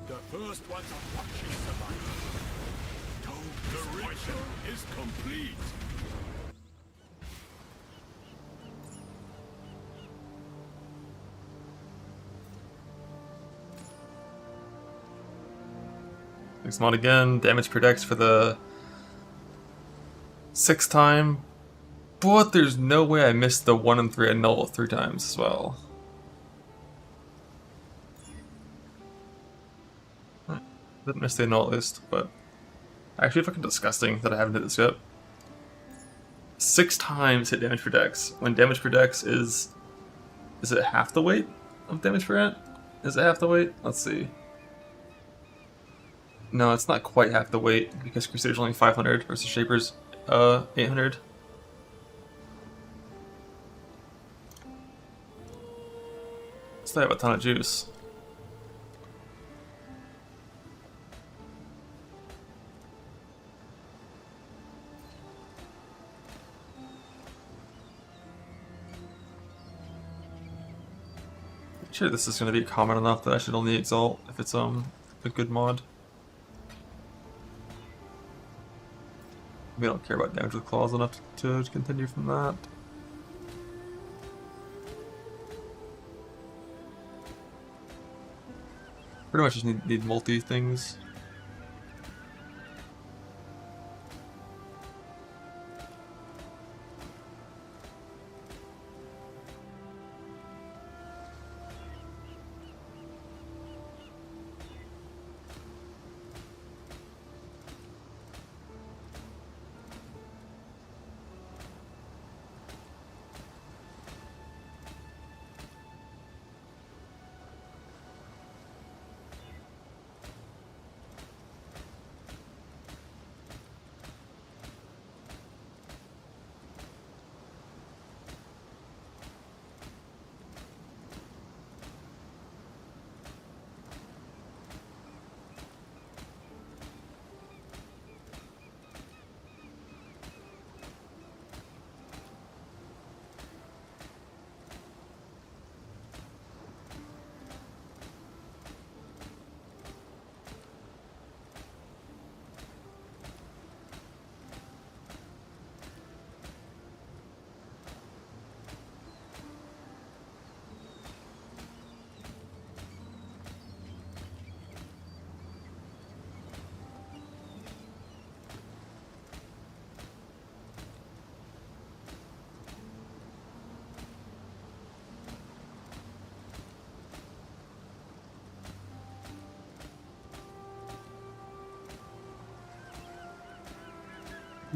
S12: The first ones are watching survivor. The ritual is complete.
S5: Next mod again, damage per dex for the 6th time. But there's no way I missed the 1 in 3 annul 3 times as well. Didn't miss the annul at least, but actually fucking disgusting that I haven't hit this yet. 6 times hit damage per dex. When damage per dex is it half the weight of damage per ant? Is it half the weight? Let's see. No, it's not quite half the weight because Crusader's only 500 versus Shaper's 800. So they have a ton of juice. Sure, this is going to be common enough that I should only exalt if it's a good mod. We don't care about damage with claws enough to continue from that. Pretty much just need multi things.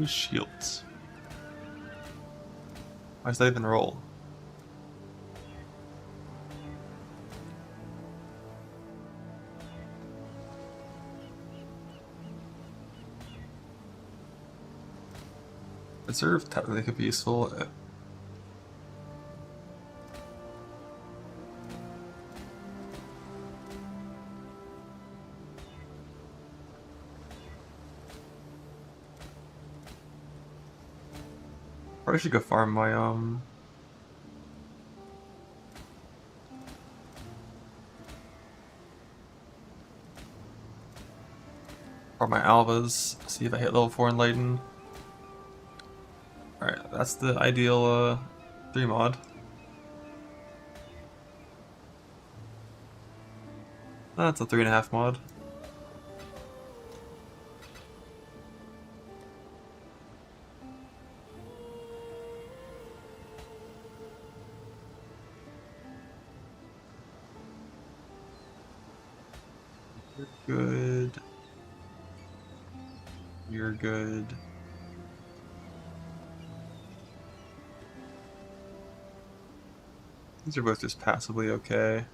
S5: Who's shields? Why does that even roll? Reserve technically could be useful. Probably should go farm my or my Alvas, see if I hit level 4 Enlighten. Alright, that's the ideal 3 mod. That's a 3.5 mod. You're good. You're good. These are both just passively okay.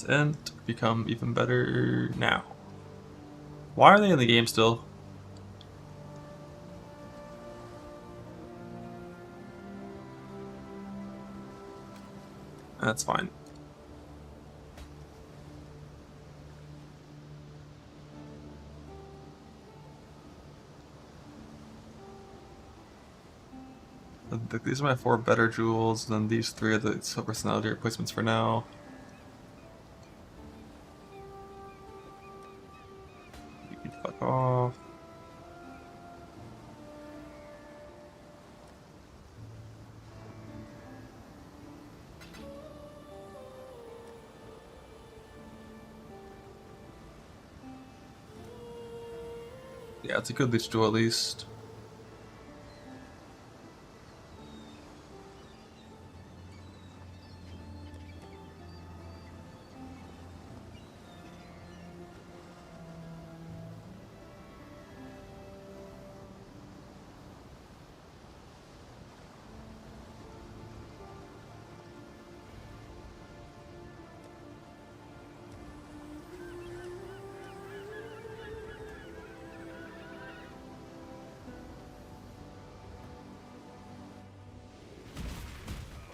S5: And become even better now. Why are they in the game still? That's fine. These are my 4 better jewels, and then these 3 are the personality replacements for now. Fuck off. Yeah, it's a good leech jewel at least.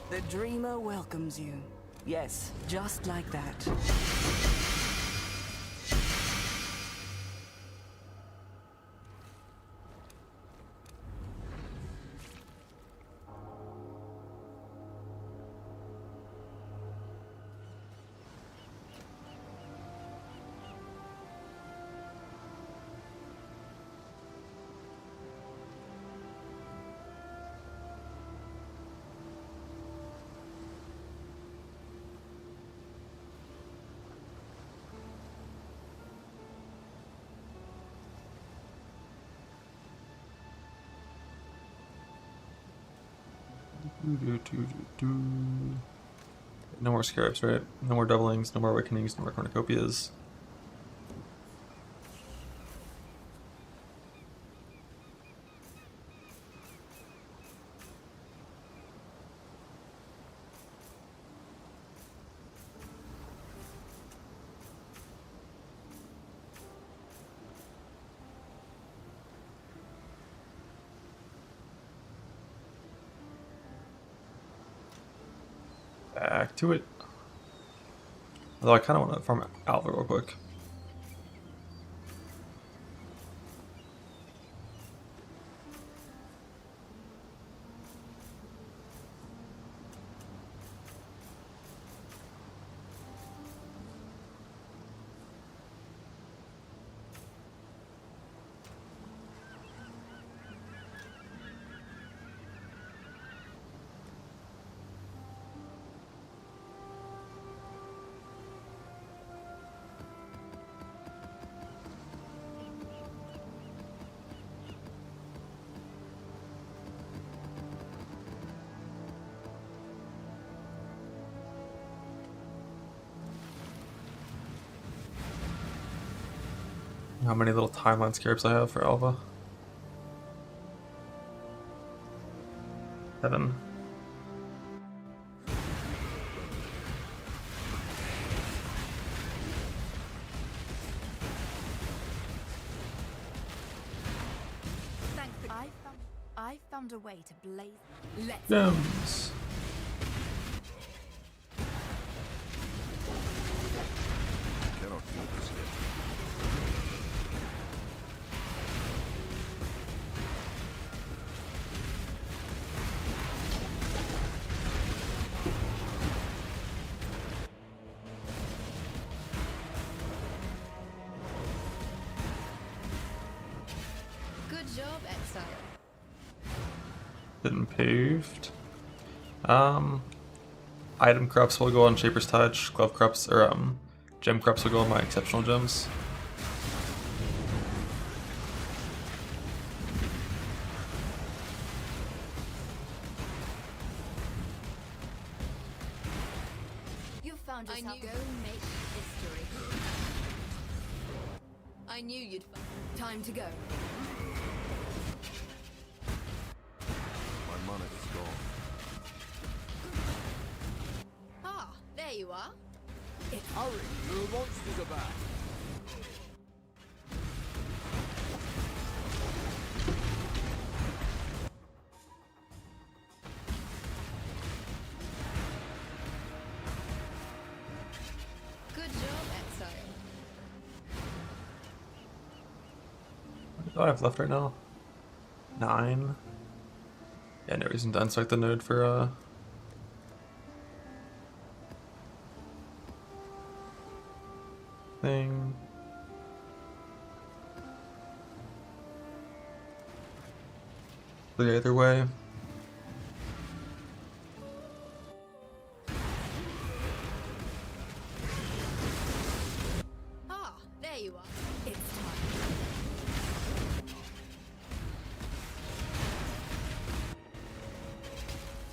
S14: The dreamer welcomes you. Yes, just like that.
S5: No more scarabs, right? No more doublings, no more awakenings, no more cornucopias. Back to it. Although I kind of want to farm Alpha real quick. How many little timeline scarabs I have for Alpha? 7.
S11: I found a way to blaze. Let's
S5: Gems.
S3: I cannot do this yet.
S11: Good job, Exile.
S5: Been paved. Item crops will go on Shaper's Touch. Glove crops or gem crops will go on my exceptional gems.
S11: You found yourself. Go make history. I knew you'd. Time to go.
S3: My money is gone.
S11: Ah, there you are.
S10: It's hurry, the monsters are back.
S11: Good job, Exile.
S5: What do I have left right now? 9. Yeah, no reason to unselect the node for thing. The other way.
S11: Ah, there you are. It's time.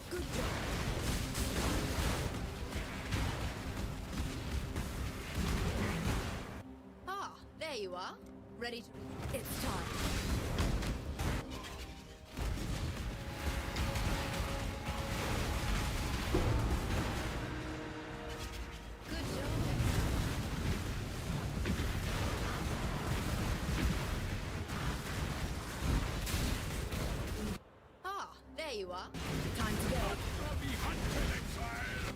S11: Good job. Ah, there you are. Ready to. It's time. Good job. Ah, there you are. Time to go.
S12: Be hunted, exile!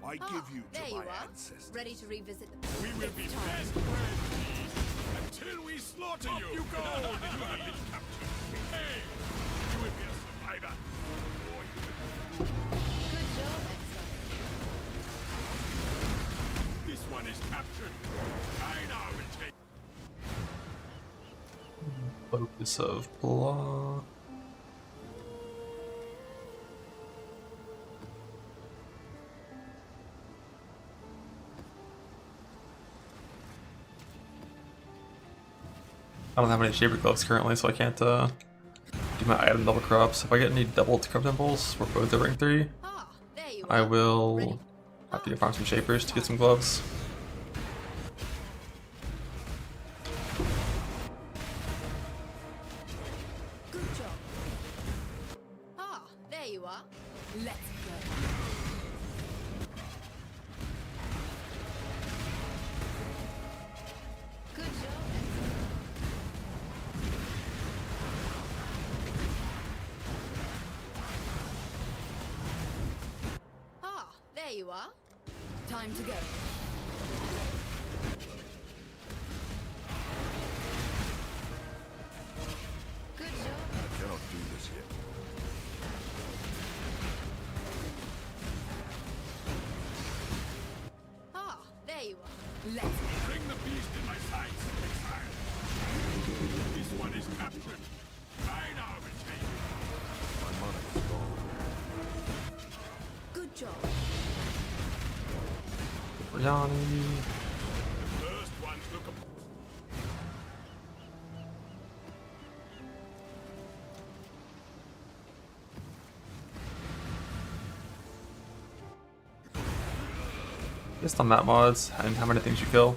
S12: I
S11: Ah,
S12: give you
S11: there
S12: to
S11: you
S12: my
S11: are.
S12: ancestors.
S11: Ready to revisit the.
S12: We will be
S11: It's time.
S12: best friends until we slaughter you. You go. You have been captured. Hey, you will be a survivor. Or you will.
S11: Good job, Exile.
S12: This one is captured. I now will take.
S5: Focus of blah. I don't have any Shaper Gloves currently, so I can't do my item double crops. If I get any double Corrupt Impulse for both the Ring 3, I will have to go farm some Shapers to get some gloves.
S11: Good job. Ah, there you are. Let's go. Good job. Ah, there you are. Time to go. Good job.
S3: I cannot do this yet.
S11: Ah, there you are. Let's
S12: Bring the beast in my sights, exile. This one is captured. I now retain it.
S3: My money is gone.
S11: Good job.
S5: Yanni.
S12: First ones look up.
S5: Just on map mods and how many things you kill.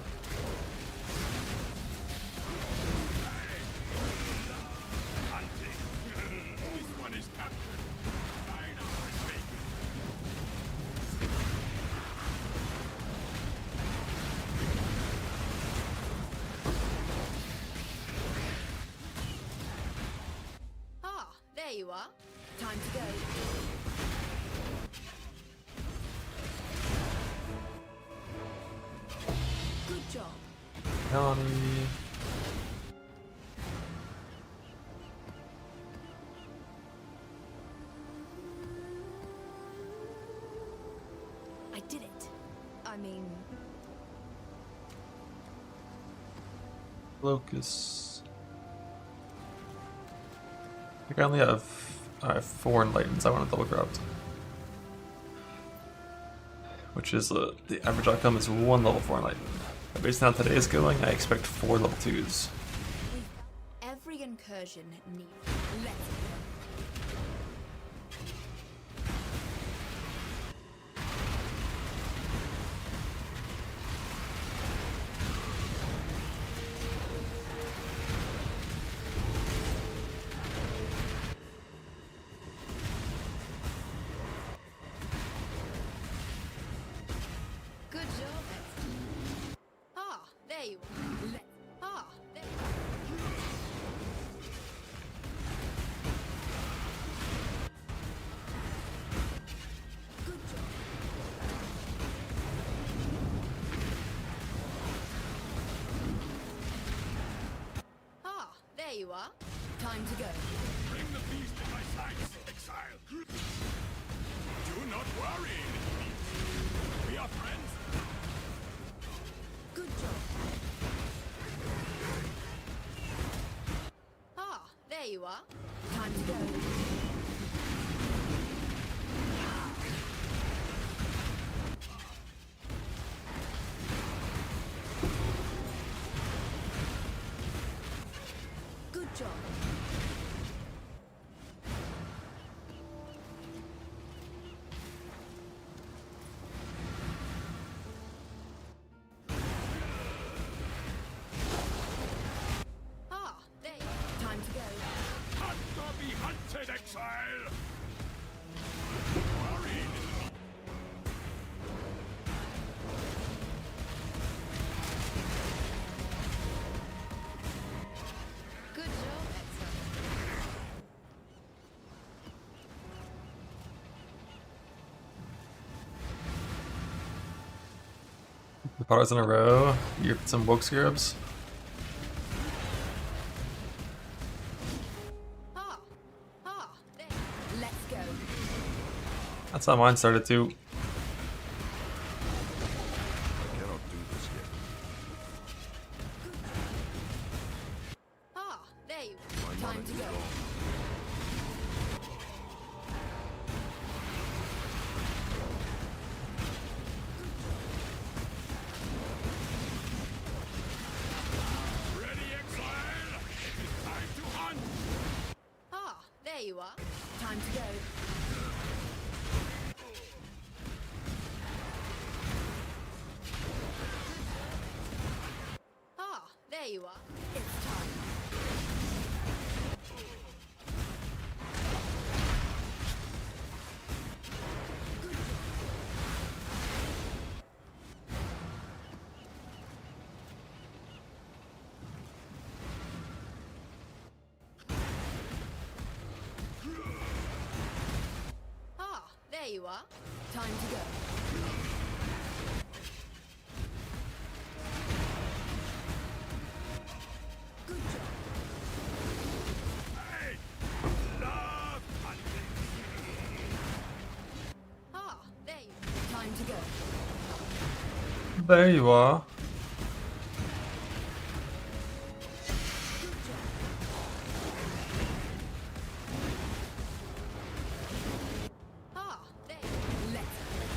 S12: This one is captured. I now retain it.
S11: Ah, there you are. Time to go. Good job.
S5: Yanni.
S11: I did it. I mean,
S5: Locus. I think I only have 4 enlightens I want to double cropped. Which is the average outcome is 1 level 4 enlightened. But based on how today is going, I expect 4 level 2s.
S11: every incursion needs. Let's go. Good job. Ah, there you are. Ah, there. Good job. Ah, there you are. Time to go.
S12: Bring the beast in my sights, exile. Do not worry. We are friends.
S11: Good job. Ah, there you are. Time to go. Good job. Ah, there. Time to go.
S12: Hunt or be hunted, exile. Worried.
S11: Good job, excellent.
S5: The powers in a row. You get some woke scarabs.
S11: Ah, there. Let's go.
S5: That's how mine started too.
S3: I cannot do this yet.
S11: Ah, there you
S3: My
S11: are. Time
S3: money
S11: to
S3: is
S11: go.
S3: gone.
S12: Ready, exile.
S11: there you are. It's time. There you are. Time to go. Good job.
S12: Hey! Love hunting!
S11: There you are. Time to go.
S5: There you are.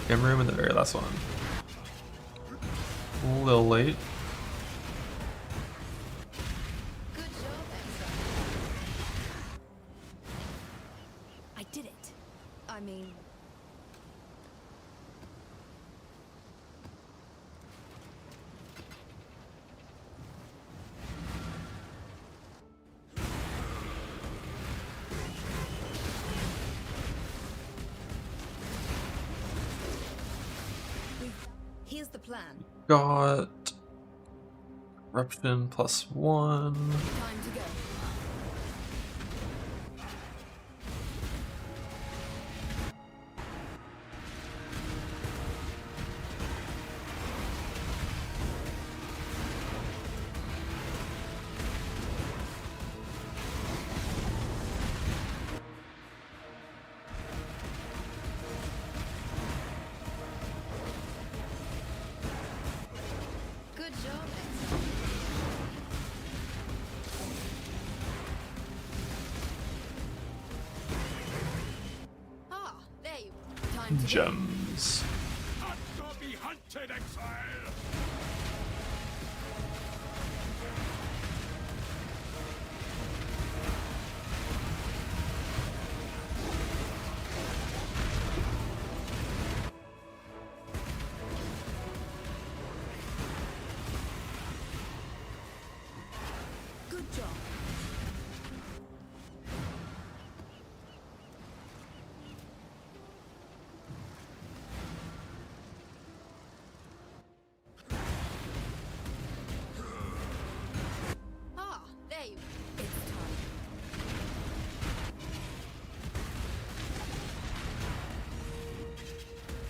S5: Game room in the very last one. A little late.
S11: Good job, Extra. I did it. I mean... Here's the plan.
S5: Got Eruption +1.
S11: Time to go. Good job, Extra. There you are. Time to go.
S5: Gems.
S12: Hunt or be hunted, exile!
S11: Good job. There you are. It's time.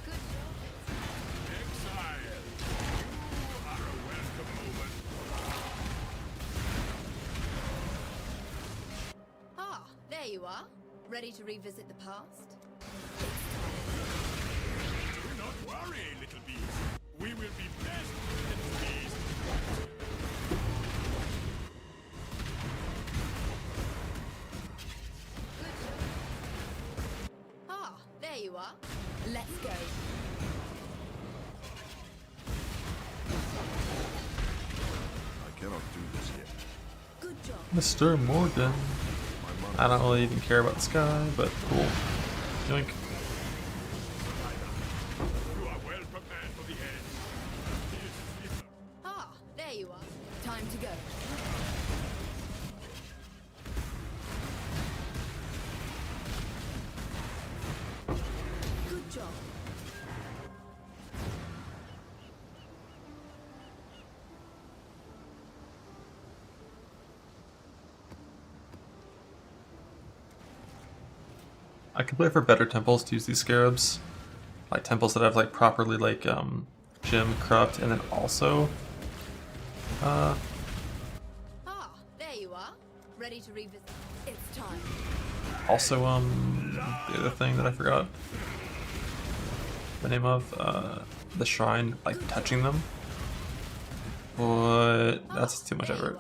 S11: Good job,
S12: Exile! You are a welcome moment.
S11: There you are. Ready to revisit the past?
S12: Do not worry, little beast. We will be best, little beast.
S11: There you are. Let's go.
S3: I cannot do this yet.
S11: Good job.
S5: Mr. Morgan. I don't really even care about this guy, but cool. Yoink.
S12: You are well prepared for the end.
S11: There you are. Time to go. Good job.
S5: I could play for better temples to use these scarabs. Like temples that have like properly like gem corrupt and then also
S11: There you are. Ready to revisit. It's time.
S5: also the other thing that I forgot the name of, the shrine, like touching them. But that's too much effort.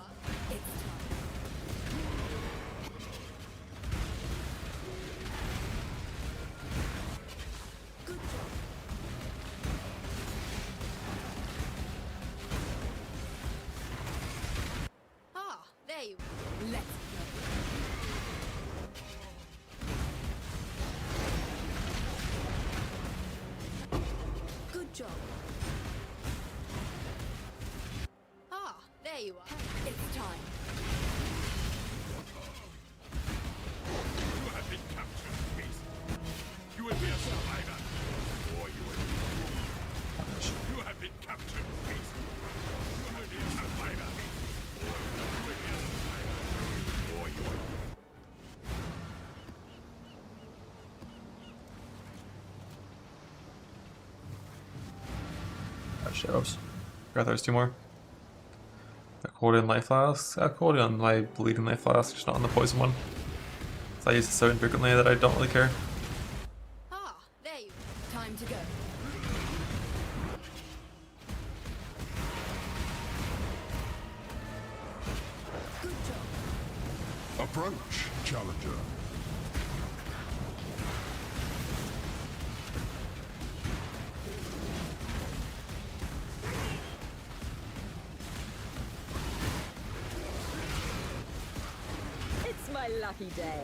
S11: There you are. Let's go. Good job. There you are. It's time.
S12: You have been captured, beast. You will be a survivor. Or you will be doomed. You have been captured, beast. You will be a survivor. Or you will be a survivor. Or you will
S5: That shows. Got those 2 more. Accordion life flask. Accordion my bleeding life flask, just not on the poison one. So I use it so infrequently that I don't really care.
S11: Ah, there you are. Time to go. Good job.
S3: Approach, challenger.
S8: It's my lucky day.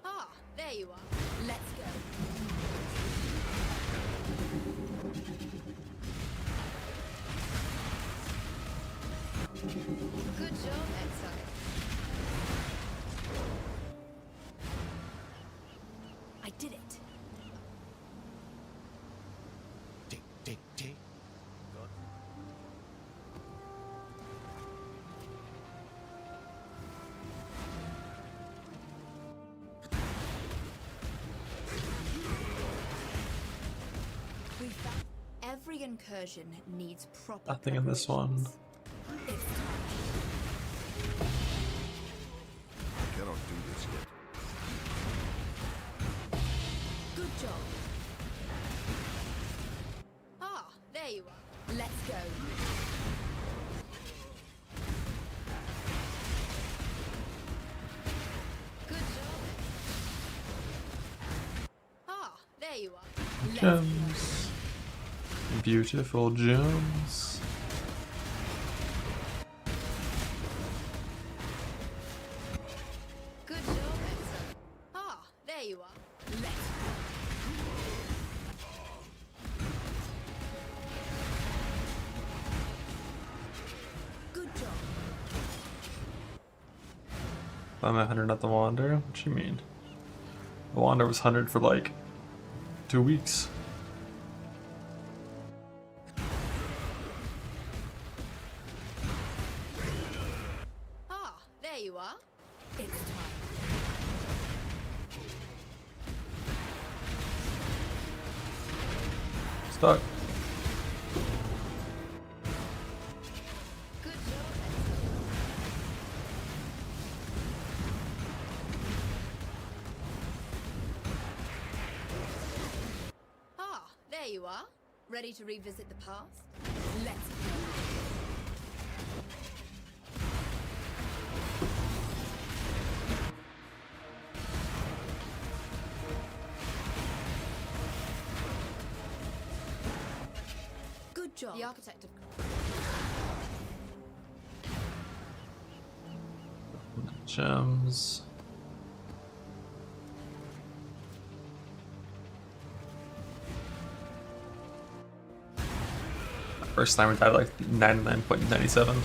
S11: Ah, there you are. Let's go. Good job, Exile. I did it.
S7: Tick, tick, tick. Good.
S11: We found every incursion needs proper
S5: Nothing in this one.
S11: preparations. It's time.
S3: I cannot do this yet.
S11: Good job. Ah, there you are. Let's go. Good job. Ah, there you are. Let's go.
S5: Gems. Beautiful gems.
S11: Good job, Exo. Ah, there you are. Let's go. Good job.
S5: I'm 100 at the Wander. What you mean? The Wander was 100 for like 2 weeks.
S11: Ah, there you are. It's time.
S5: Stuck.
S11: Good job, Exo. Ah, there you are. Ready to revisit the past? Let's go. Good job. The architect of
S5: Gems. First time we died like 99.97.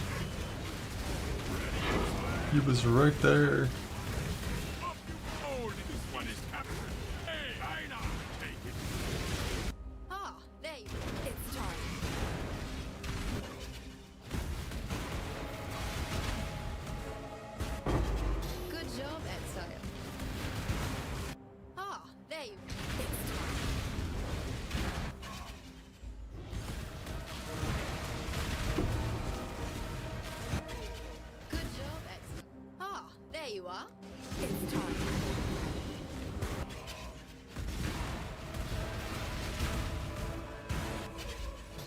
S5: He was right there.
S12: Oh, this one is captured. Hey, I know. Take it.
S11: Ah, there you are. It's time. Good job, Exile. Ah, there you are. It's time. Good job, Exile. Ah, there you are. It's time.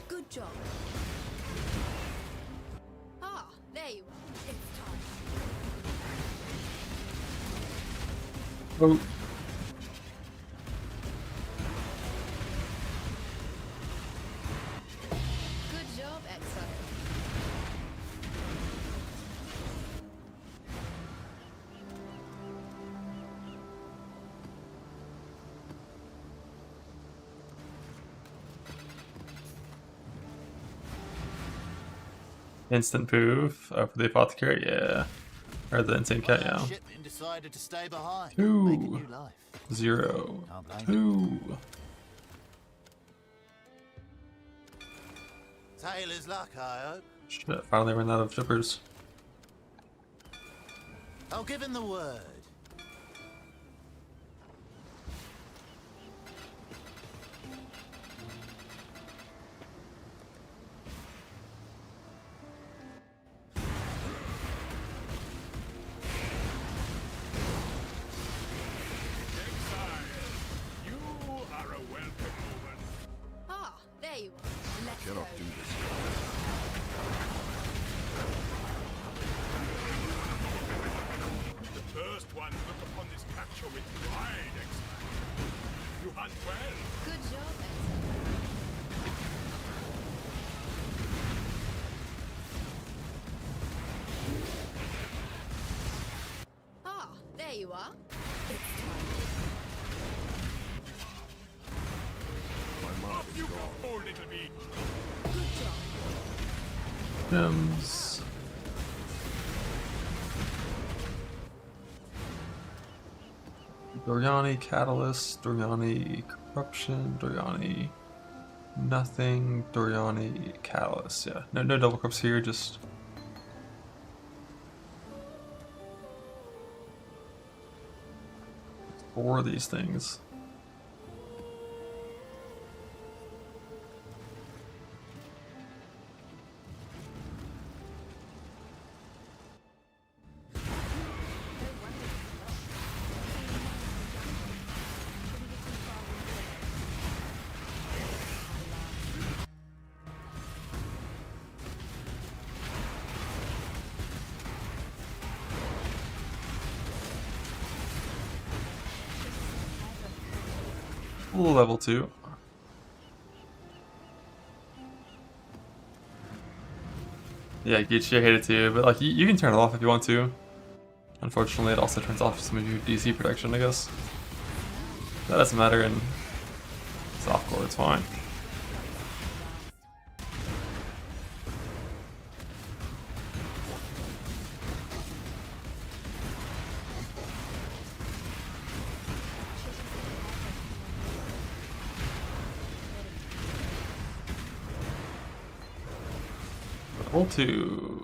S11: Good job. Ah, there you are. It's time.
S5: Oh.
S11: Good job, Exile.
S4: Instant poof for the apothecary, yeah. Or the insane cat, yeah.
S15: Shipment decided to stay behind.
S4: 2,
S15: Make a new life.
S4: 0,
S15: Can't blame
S4: 2.
S15: Taylor's luck, I hope.
S4: Shit, finally ran out of shippers.
S15: I'll give him the word.
S11: Ah, there you are. Let's
S3: Cannot
S11: go.
S3: do this
S12: The first one look upon this capture with pride, Exile. You hunt well.
S11: Good job, Exile. Ah, there you are.
S3: My mark is
S12: You
S3: gone.
S12: go, poor little bee.
S11: Good job.
S4: Gems. Doriani Catalyst, Doriani Corruption, Doriani Nothing, Doriani Catalyst, yeah. No double corpse here, just... four of these things. Level 2. Yeah, Geechee, I hate it too, but like you can turn it off if you want to. Unfortunately, it also turns off some of your DC protection, I guess. That doesn't matter in softcore, it's fine. Level 2.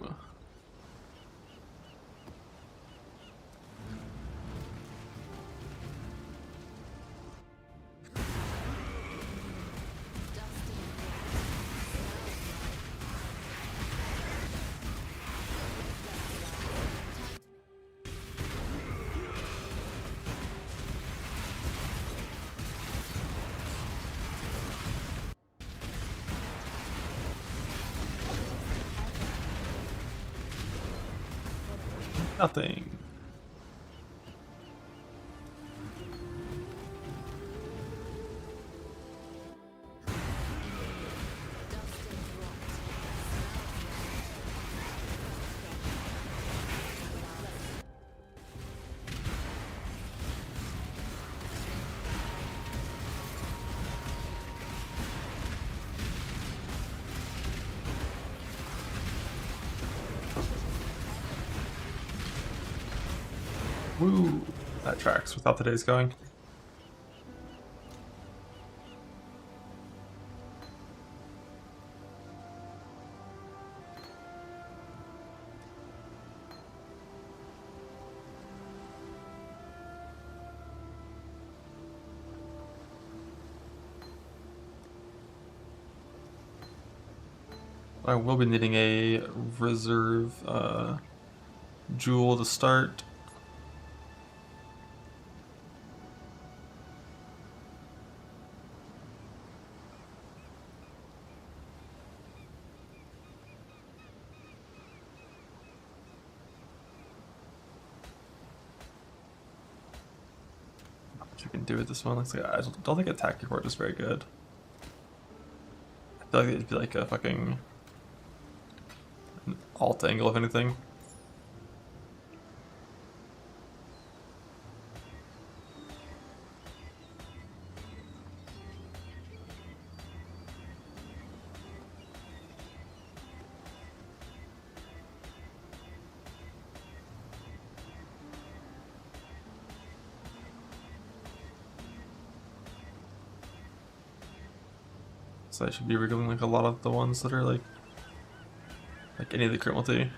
S4: Nothing. Woo! That tracks without the days going. I will be needing a reserve jewel to start. You can do it this one. Looks like I don't think attack report is very good. I feel like it'd be like a fucking alt angle if anything.
S5: So I should be regoing like a lot of the ones that are like any of the crit multi.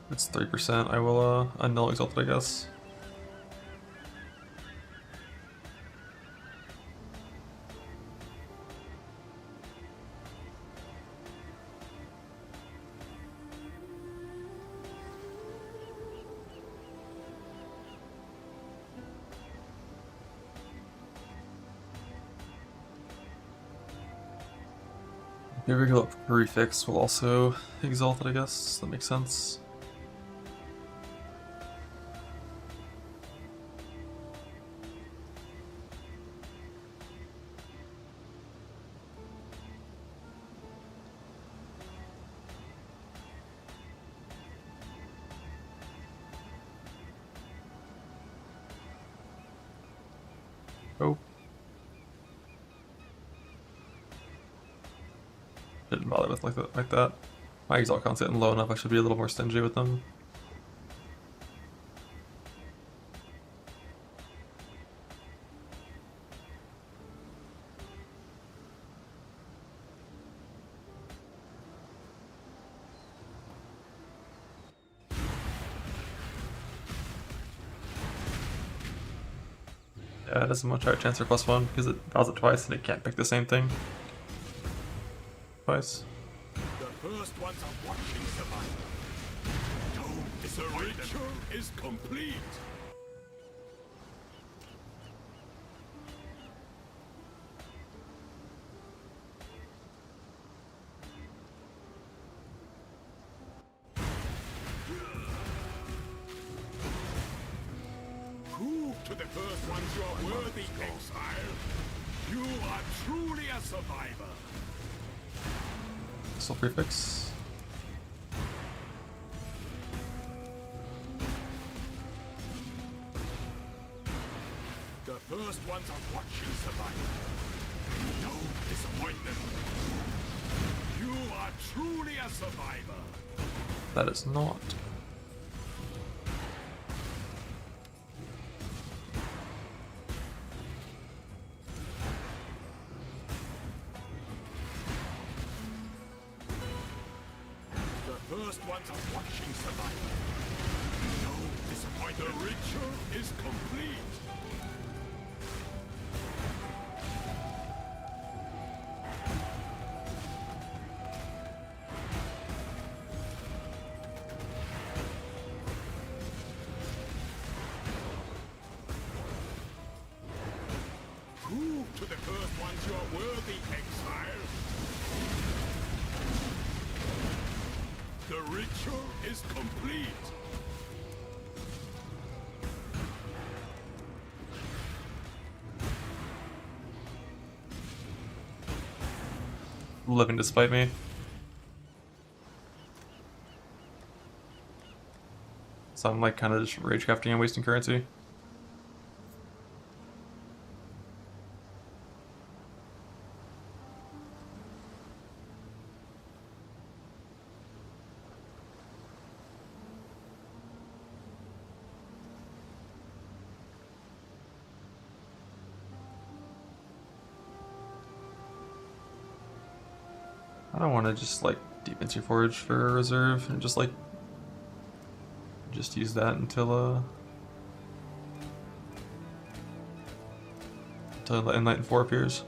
S5: It's 3%. I will annul Exalted, I guess. Here we go. Prefix will also exalt it, I guess. That makes sense. Oh. Didn't bother with like that. My exalt count's getting low enough, I should be a little more stingy with them. Yeah, it has a much higher chance for +1 because it dials it twice and it can't pick the same thing twice.
S12: The first ones are watching survival. Don't disappoint them. The ritual is complete. Prove to the first ones you are worthy, exile. You are truly a survivor.
S5: Still prefix.
S12: The first ones are watching survival. Don't disappoint them. You are truly a survivor.
S5: That is not.
S12: The first ones are watching survival. Don't disappoint. The ritual is complete. Prove to the first ones you are worthy, exile. The ritual is complete.
S5: Living despite me. So I'm like kind of just rage crafting and wasting currency. I don't want to just like deep into forge for a reserve and just use that until Enlighten 4 appears.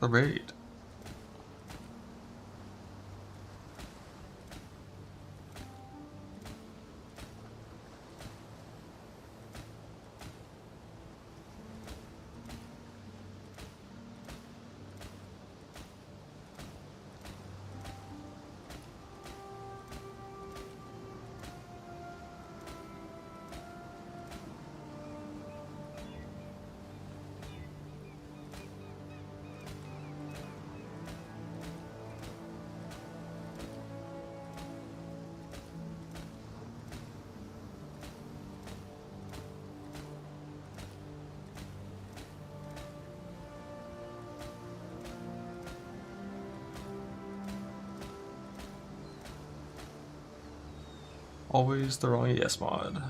S5: The raid. Always the wrong ES mod.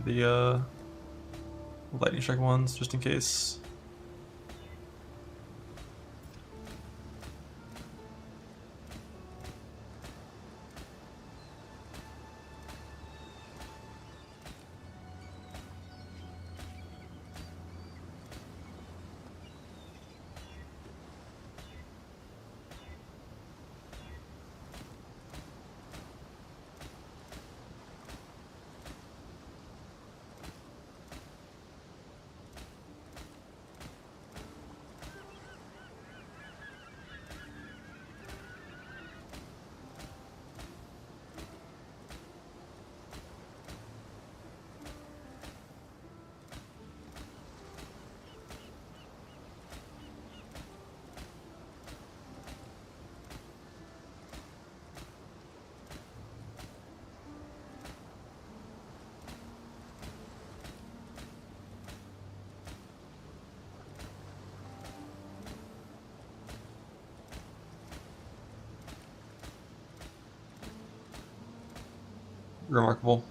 S4: the lightning strike ones just in case. Remarkable.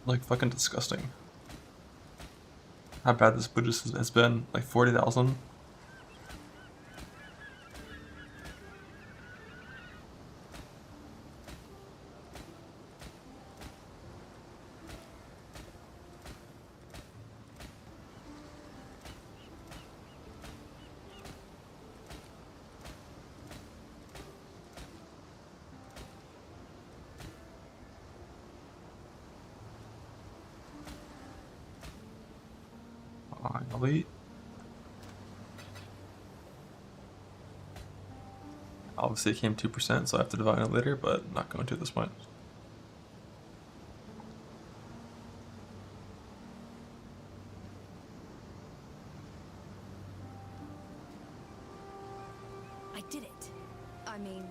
S4: Like fucking disgusting. How bad this Buddhist has been. Like 40,000. Finally. Obviously it came 2%, so I have to divide it later, but not going to at this point.
S11: I did it. I mean...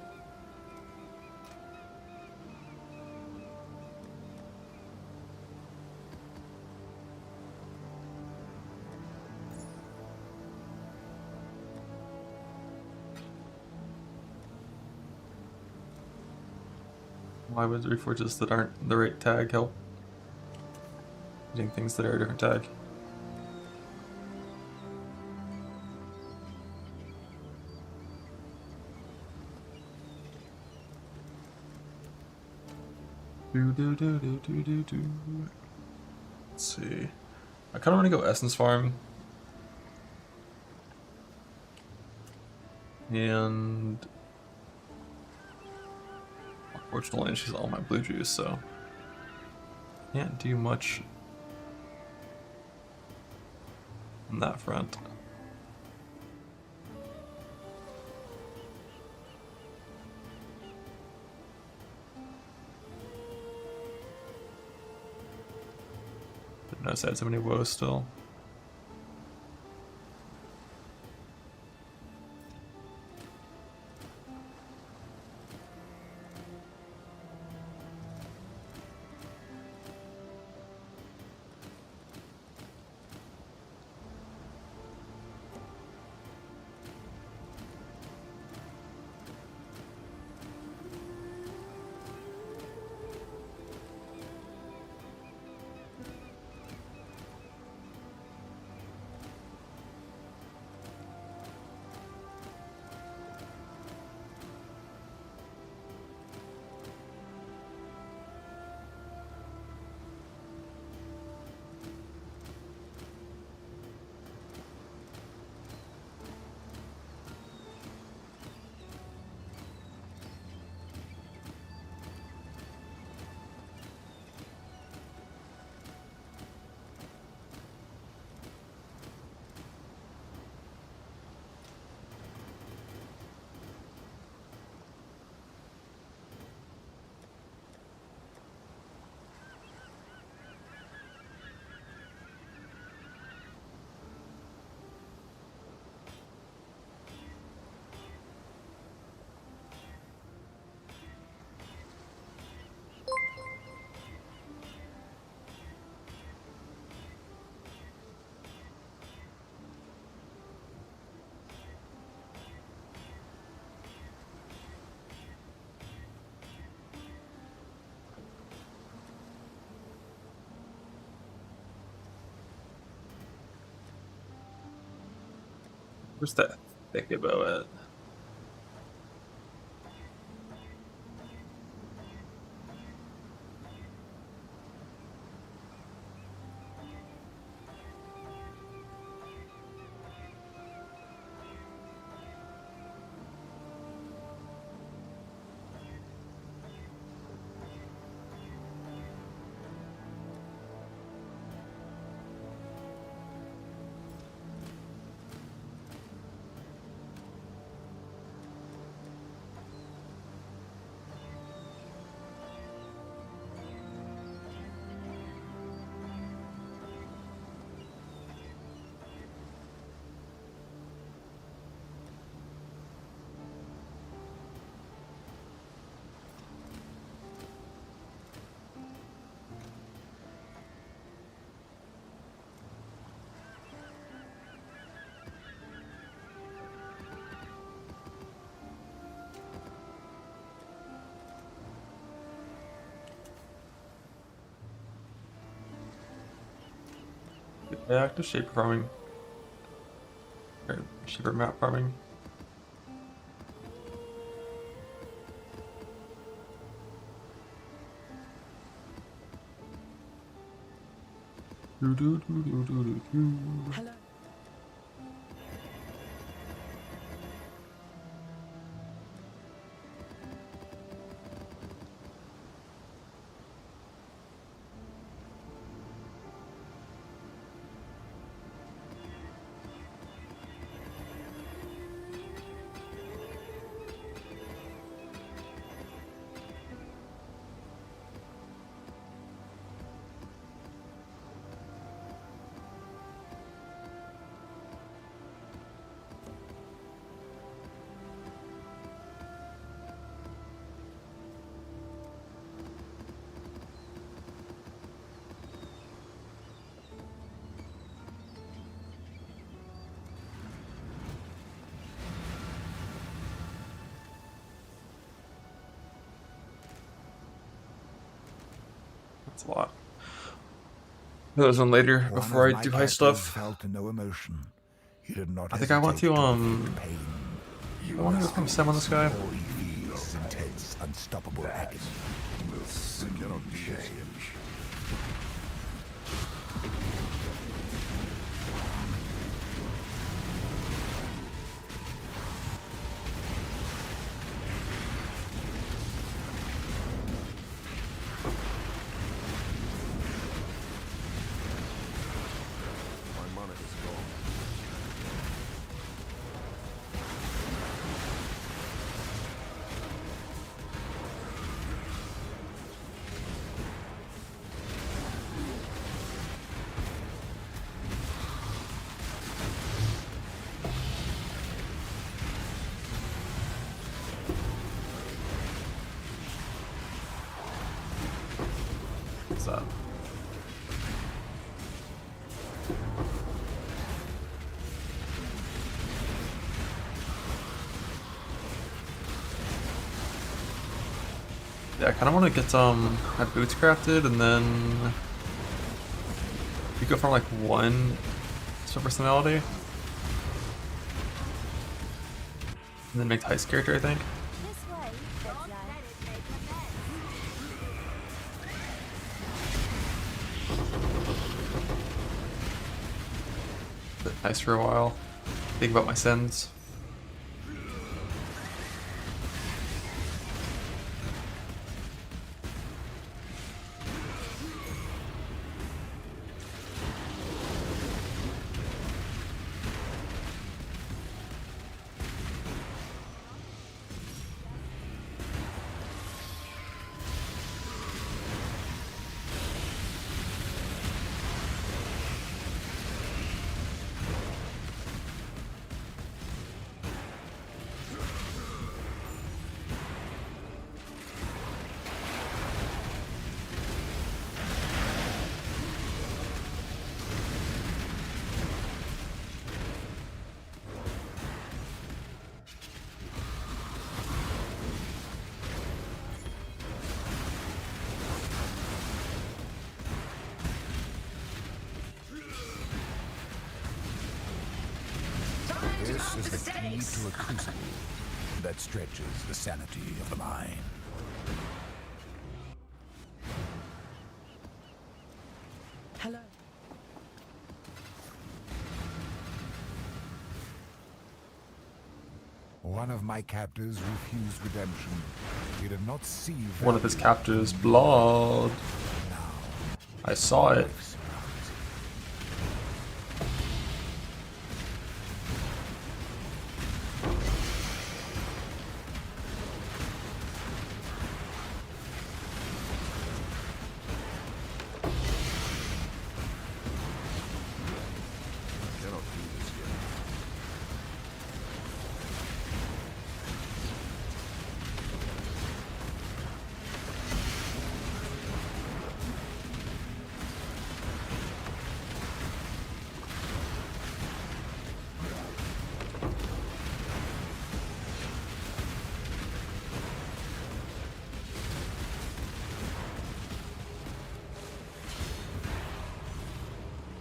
S4: Why would reforges that aren't the right tag help? Getting things that are a different tag.
S5: Let's see. I kind of want to go Essence Farm. And unfortunately, she's all my blue juice, so can't do much on that front. Didn't notice I had so many woes still. Where's that thicket bow at? Yeah, active shaper farming. Or shaper map farming.
S14: Hello.
S5: That's a lot. There's one later
S1: One
S5: before
S1: of
S5: I
S1: my
S5: do Heist
S1: captors
S5: stuff.
S1: felt no emotion. He did not
S5: I think I want to
S1: hesitate inflict pain.
S5: I want to go become Sam on this guy.
S1: All he feels is intense, unstoppable agony.
S3: I cannot do this yet. My mana is gone.
S4: What's that? Yeah, I kind of want to get my boots crafted, and then we go from like one super personality, and then make the Heist character, I think. Bit nice for a while. Think about my sins.
S1: This is the key to a crucible that stretches the sanity of the mind.
S14: Hello.
S1: One of my captors refused redemption. He did not see
S4: One of his captors' blood. I saw it.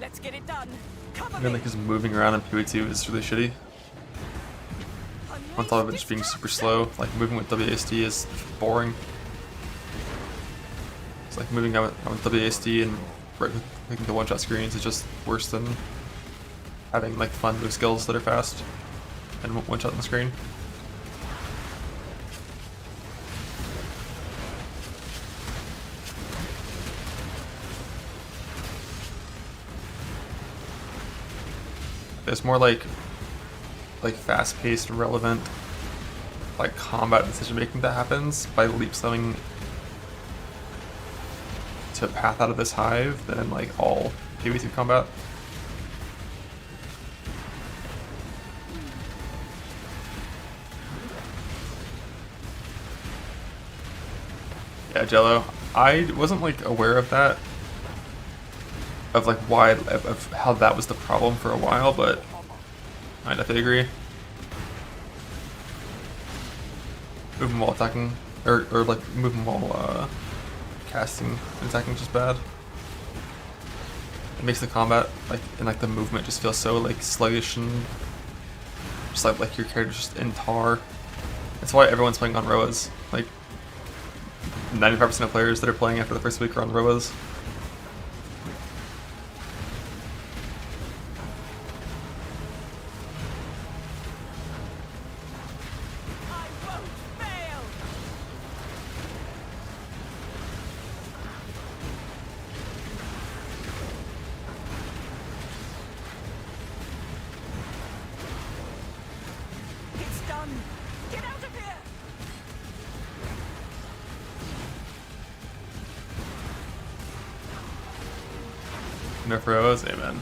S14: Let's get it done. Cover
S4: I mean,
S14: me.
S4: like, his moving around in PvE is really shitty. On top of it just being super slow, like moving with WASD is boring. It's like moving out with WASD and making the one-shot screens is just worse than having like fun move skills that are fast and one-shot on the screen. There's more like fast-paced, relevant, like combat decision-making that happens by leap slowing to a path out of this hive than in like all PvP combat. Yeah, Jello. I wasn't like aware of that, of like why, of how that was the problem for a while, but I definitely agree. Moving while attacking, or like moving while casting and attacking is just bad. It makes the combat like and like the movement just feel so like sluggish and just like your character's just in tar. That's why everyone's playing on Roas.
S5: Like 95% of players that are playing after the first week are on ROAs. Nerf ROAs, amen.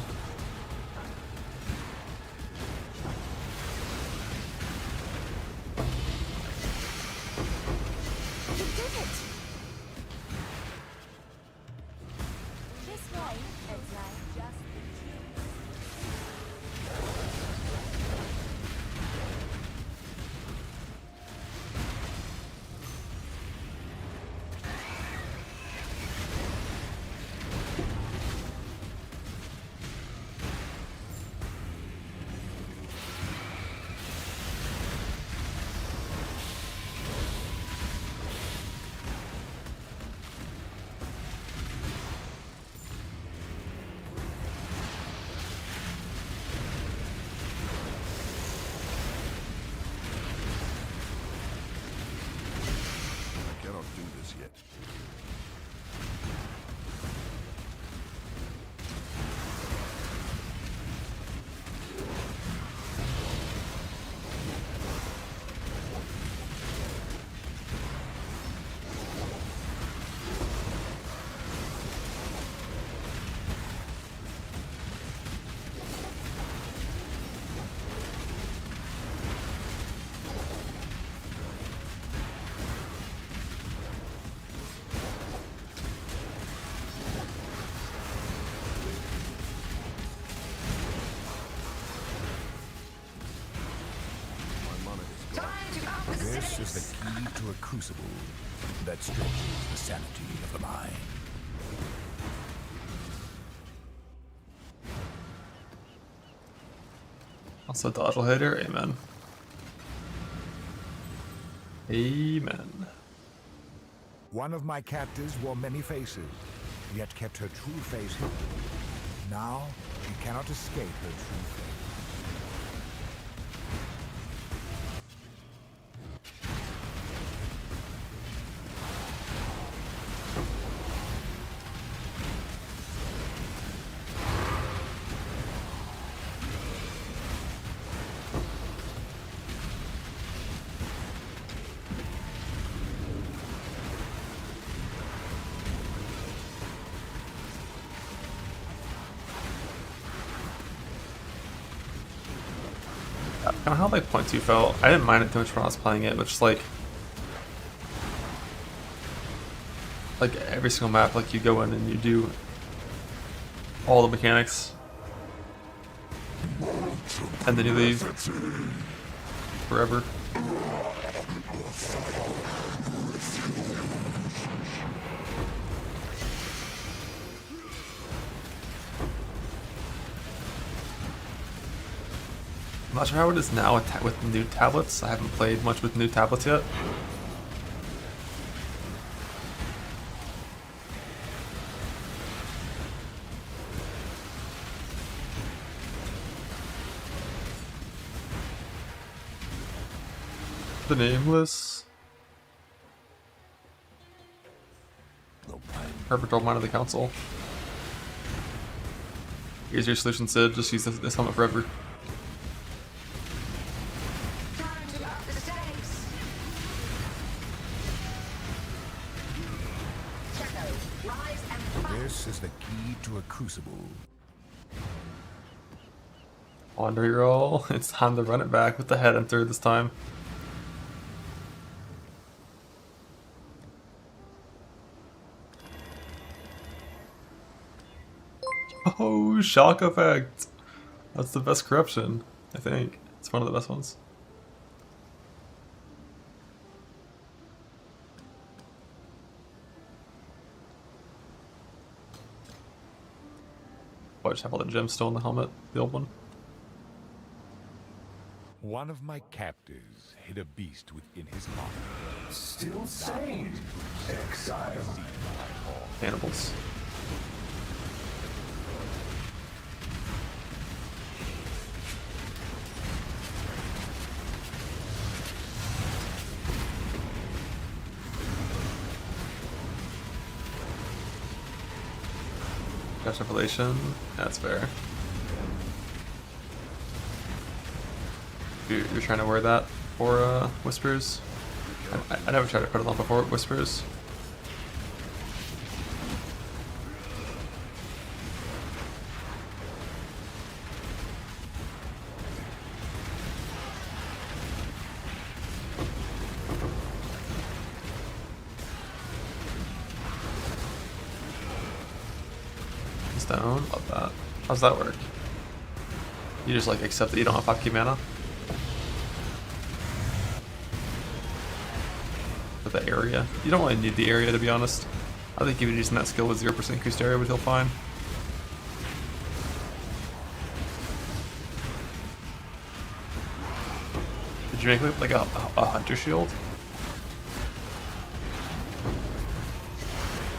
S1: This is the key to a crucible that stretches the sanity of the mind.
S5: Also dodge will hit her, amen. Amen.
S1: One of my captives wore many faces, yet kept her true face hidden. Now, she cannot escape her true face.
S5: Kind of how like point 2 felt. I didn't mind it too much when I was playing it, but just like every single map, like you go in and you do all the mechanics, and then you leave forever. I'm not sure how it is now with new tablets. I haven't played much with new tablets yet. The Nameless. Perfect old mind of the council. Here's your solution, Sid. Just use this helmet forever.
S1: This is the key to a crucible.
S5: Wander roll. It's time to run it back with the head enter this time. Oh, shock effect! That's the best corruption, I think. It's one of the best ones. Oh, I just have all the gems still in the helmet, the old one.
S1: One of my captors hid a beast within his heart.
S16: Still sane, exile.
S5: Cannibals. Cash revelation. That's fair. You're trying to wear that for Whispers? I never tried to put it on before Whispers. Stone, love that. How's that work? You just like accept that you don't have 5k mana? For the area. You don't really need the area, to be honest. I think even using that skill with 0% increased area would heal fine. Did you make like a hunter shield?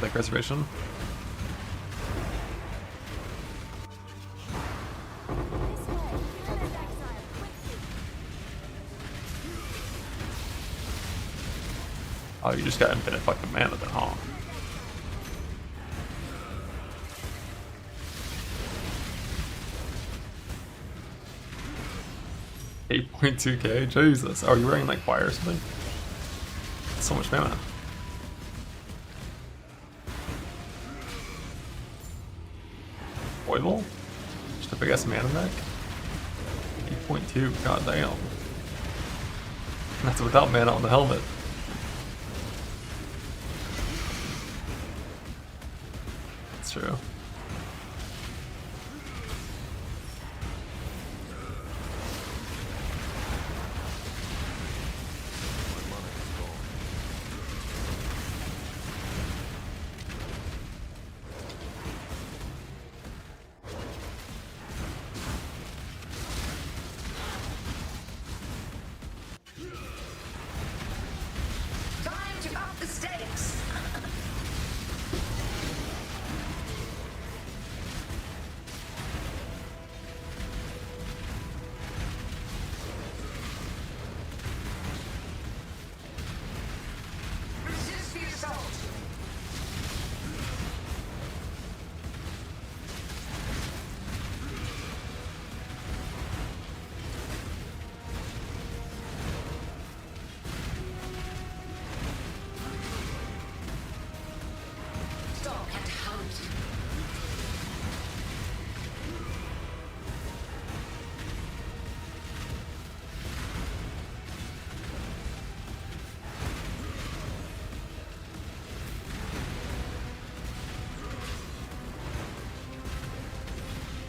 S5: Like reservation? Oh, you just got infinite fucking mana then, huh? $8.2k? Jesus. Oh, you're wearing like fire or something? That's so much mana. Foible? Just a big ass mana deck? 8.2, goddamn. That's without mana on the helmet. True.
S6: Time to up the stakes. Resist the assault. Stalk and hunt.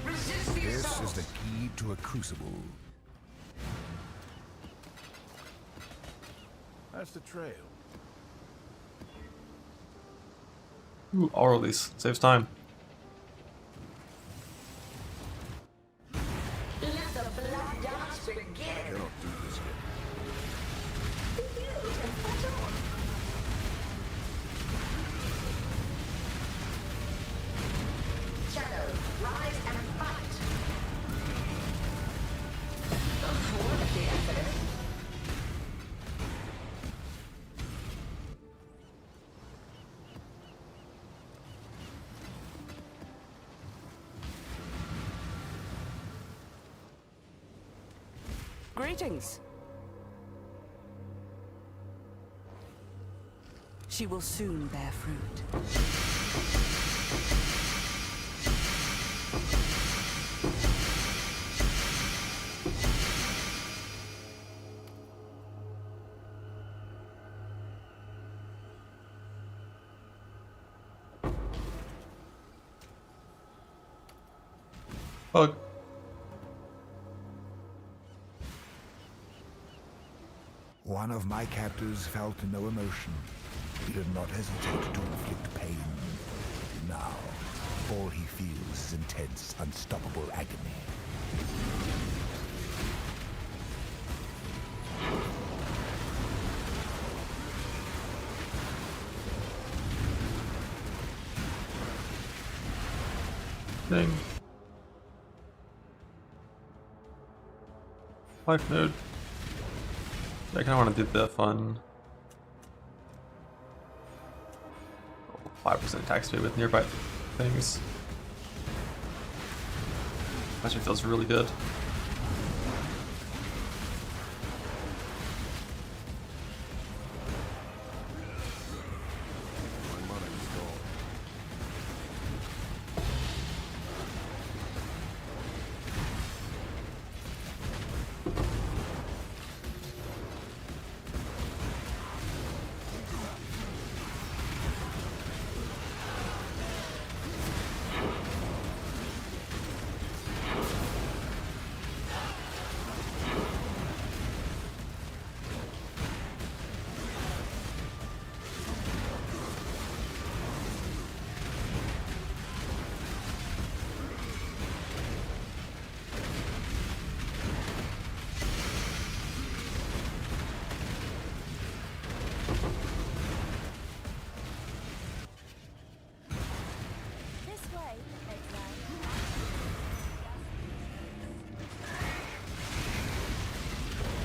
S6: Resist the
S1: This
S6: assault.
S1: is the key to a crucible.
S3: That's the trail.
S5: Ooh, all release. Saves time.
S6: Let the blood dance begin.
S3: I cannot do this yet.
S6: Build and fight on. Shadow, rise and fight. What the effort?
S14: Greetings. She will soon bear fruit.
S5: Bug.
S1: One of my captors felt no emotion. He did not hesitate to inflict pain. Now, all he feels is intense, unstoppable agony.
S5: Dang. Life node. I kind of want to do the fun 5% attack speed with nearby things. Actually feels really good.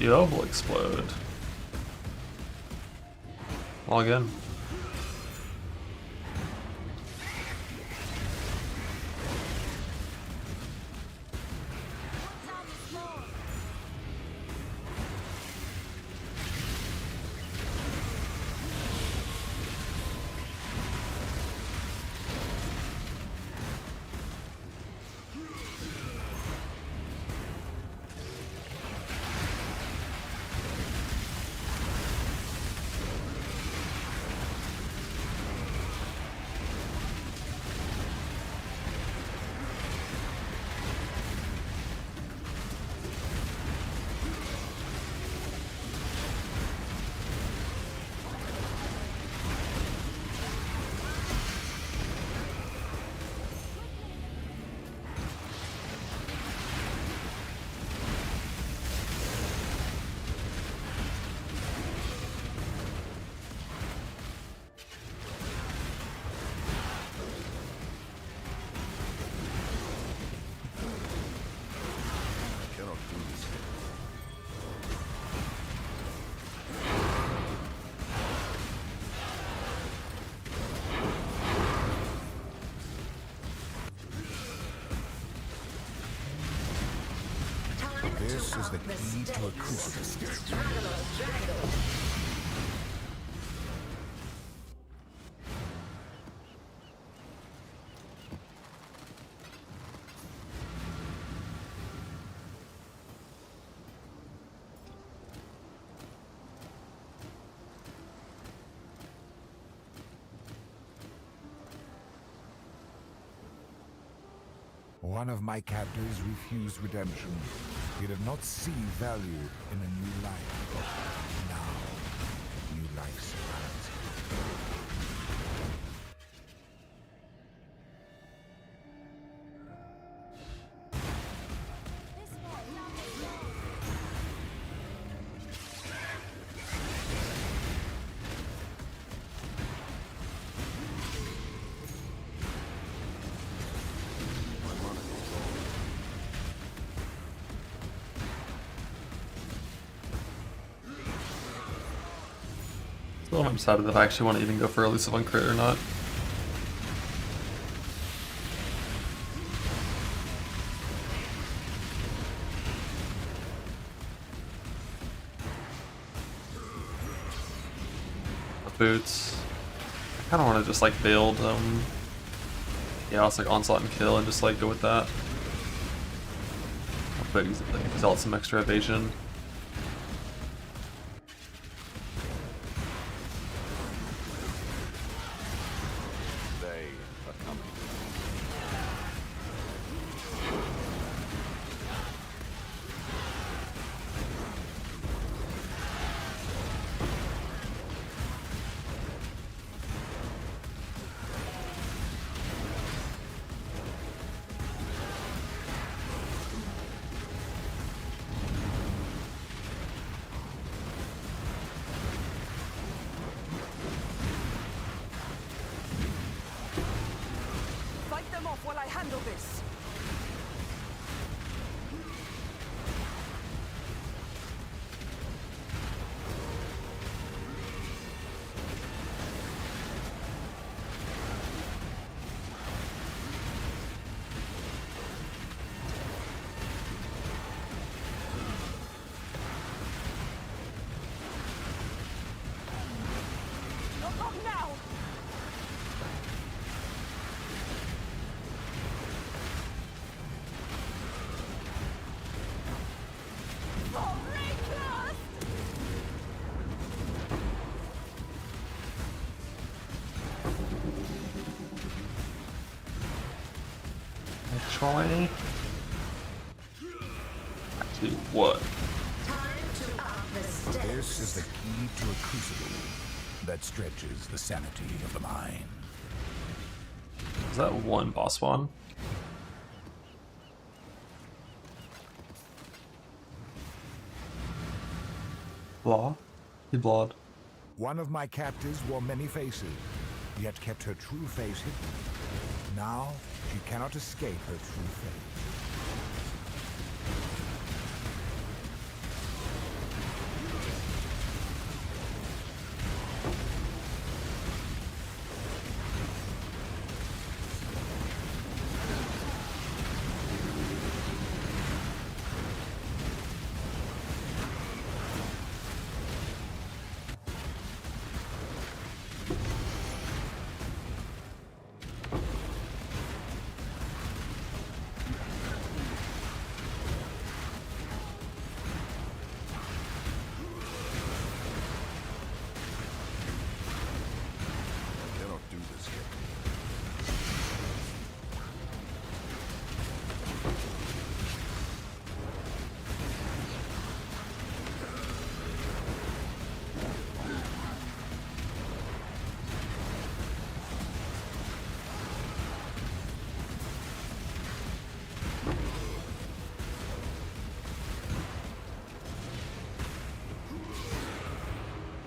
S5: The orb will explode. Well, again.
S1: This is the key to a crucible. One of my captors refused redemption. He did not see value in a new life. Now, new life surrounds him.
S5: Still haven't decided if I actually want to even go for elusive on crit or not. Boots. I kind of want to just like build, yeah, it's like onslaught and kill and just like go with that. But he's like exalt some extra evasion.
S14: off while I handle this.
S5: Actually, what?
S1: This is the key to a crucible that stretches the sanity of the mind.
S5: Is that one boss spawn? Blah? He blawed.
S1: One of my captives wore many faces, yet kept her true face hidden. Now, she cannot escape her true fate.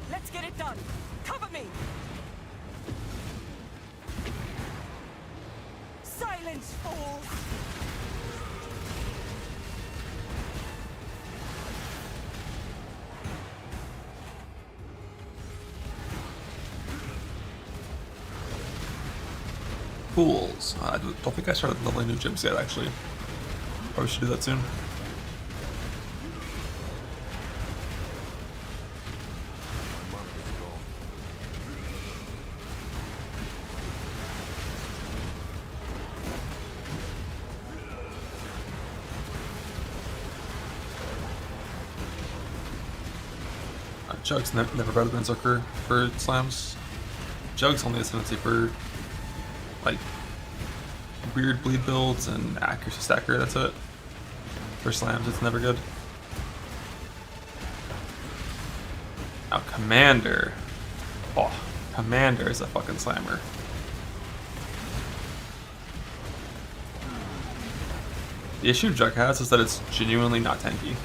S14: Let's get it done. Cover me. Silence, fools.
S5: Fools. I don't think I started leveling new gyms yet, actually. Probably should do that soon. Jug's never better than Zucker for slams. Jug's only a tendency for like weird bleed builds and accuracy stacker, that's it. For slams, it's never good. Now Commander. Oh, Commander is a fucking slammer. The issue Jug has is that it's genuinely not tanky.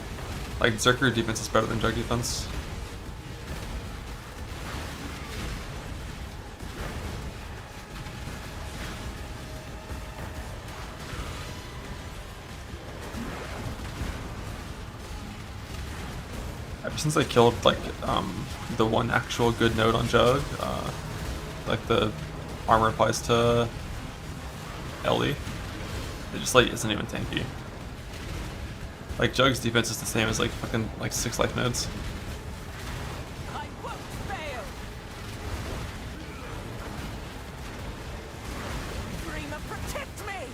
S5: Like, Zerker defense is better than Jug defense. Ever since I killed like the one actual good node on Jug, like the armor applies to Ellie, it just like isn't even tanky. Like Jug's defense is the same as like fucking like 6 life nodes.
S14: I won't fail. Dreamer, protect me.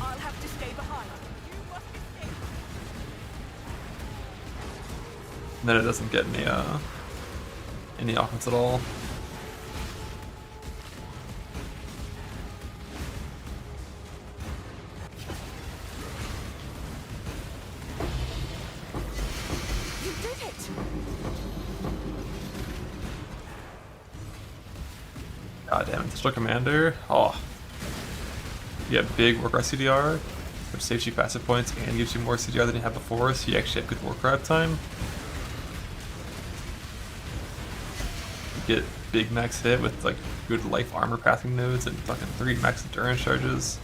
S14: I'll have to stay behind. You must escape.
S5: And then it doesn't get any offense at all.
S14: You did it.
S5: God damn it, Digital Commander. Oh. You have big Warcry CDR, which saves you passive points and gives you more CDR than you had before, so you actually have good Warcry time. get big max hit with like good life armor pathing nodes and fucking 3 max endurance charges.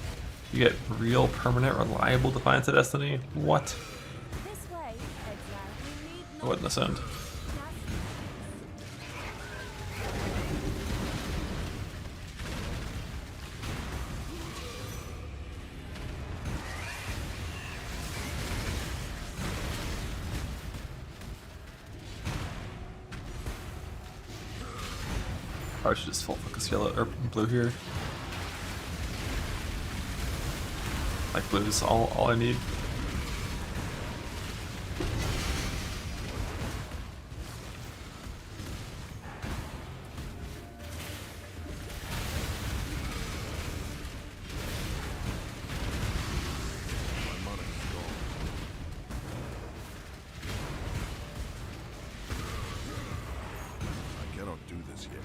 S5: You get real permanent reliable Defiance of Destiny. What? I wouldn't ascend. I should just full focus yellow or blue here. Like blue is all I need.
S3: I cannot do this yet.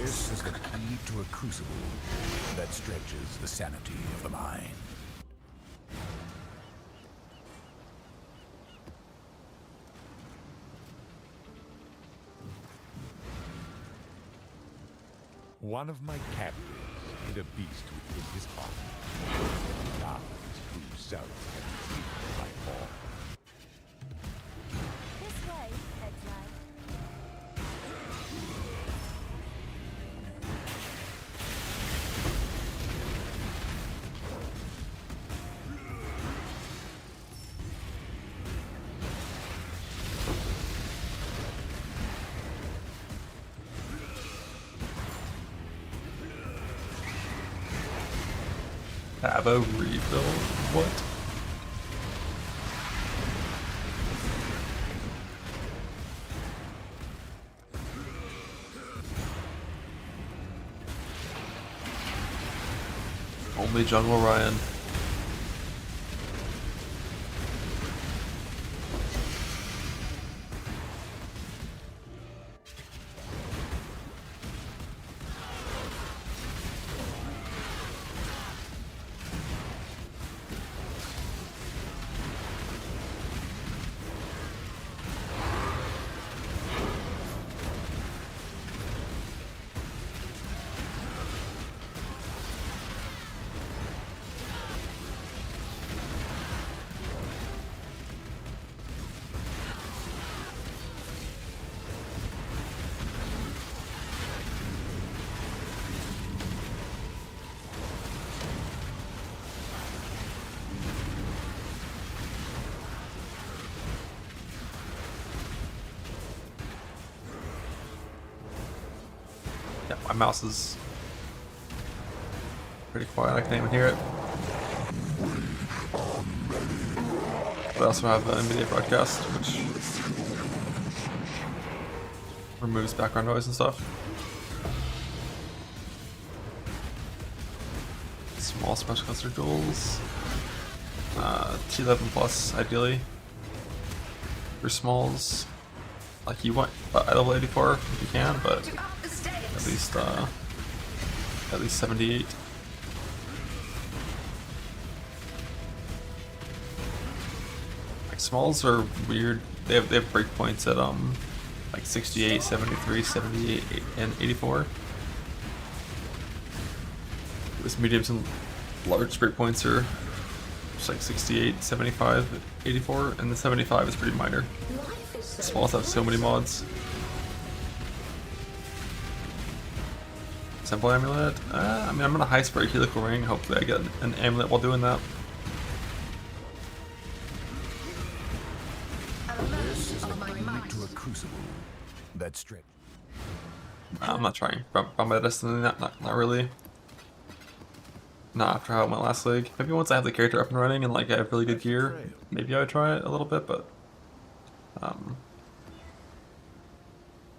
S1: This is the key to a crucible that stretches the sanity of the mind. One of my captives hid a beast within his heart. Now his true self has been my fall.
S9: This way, exile.
S5: Have a refill? What? Only Jungle Ryan. Yeah, my mouse is pretty quiet, I can't even hear it. But I also have an NVIDIA broadcast, which removes background noise and stuff. Small special cluster duels. T11 plus, ideally. For smalls. Like you want at level 84 if you can, but at least 78. Like smalls are weird. They have breakpoints at like 68, 73, 78, and 84. With mediums and large breakpoints are just like 68, 75, 84, and the 75 is pretty minor. Smalls have so many mods. Simple amulet? I mean, I'm gonna Heist for a helical ring. Hopefully I get an amulet while doing that.
S1: This is the key to a crucible that stretch.
S5: I'm not trying. By my destiny, not really. Not after how it went last league. Maybe once I have the character up and running and like I have really good gear, maybe I would try it a little bit, but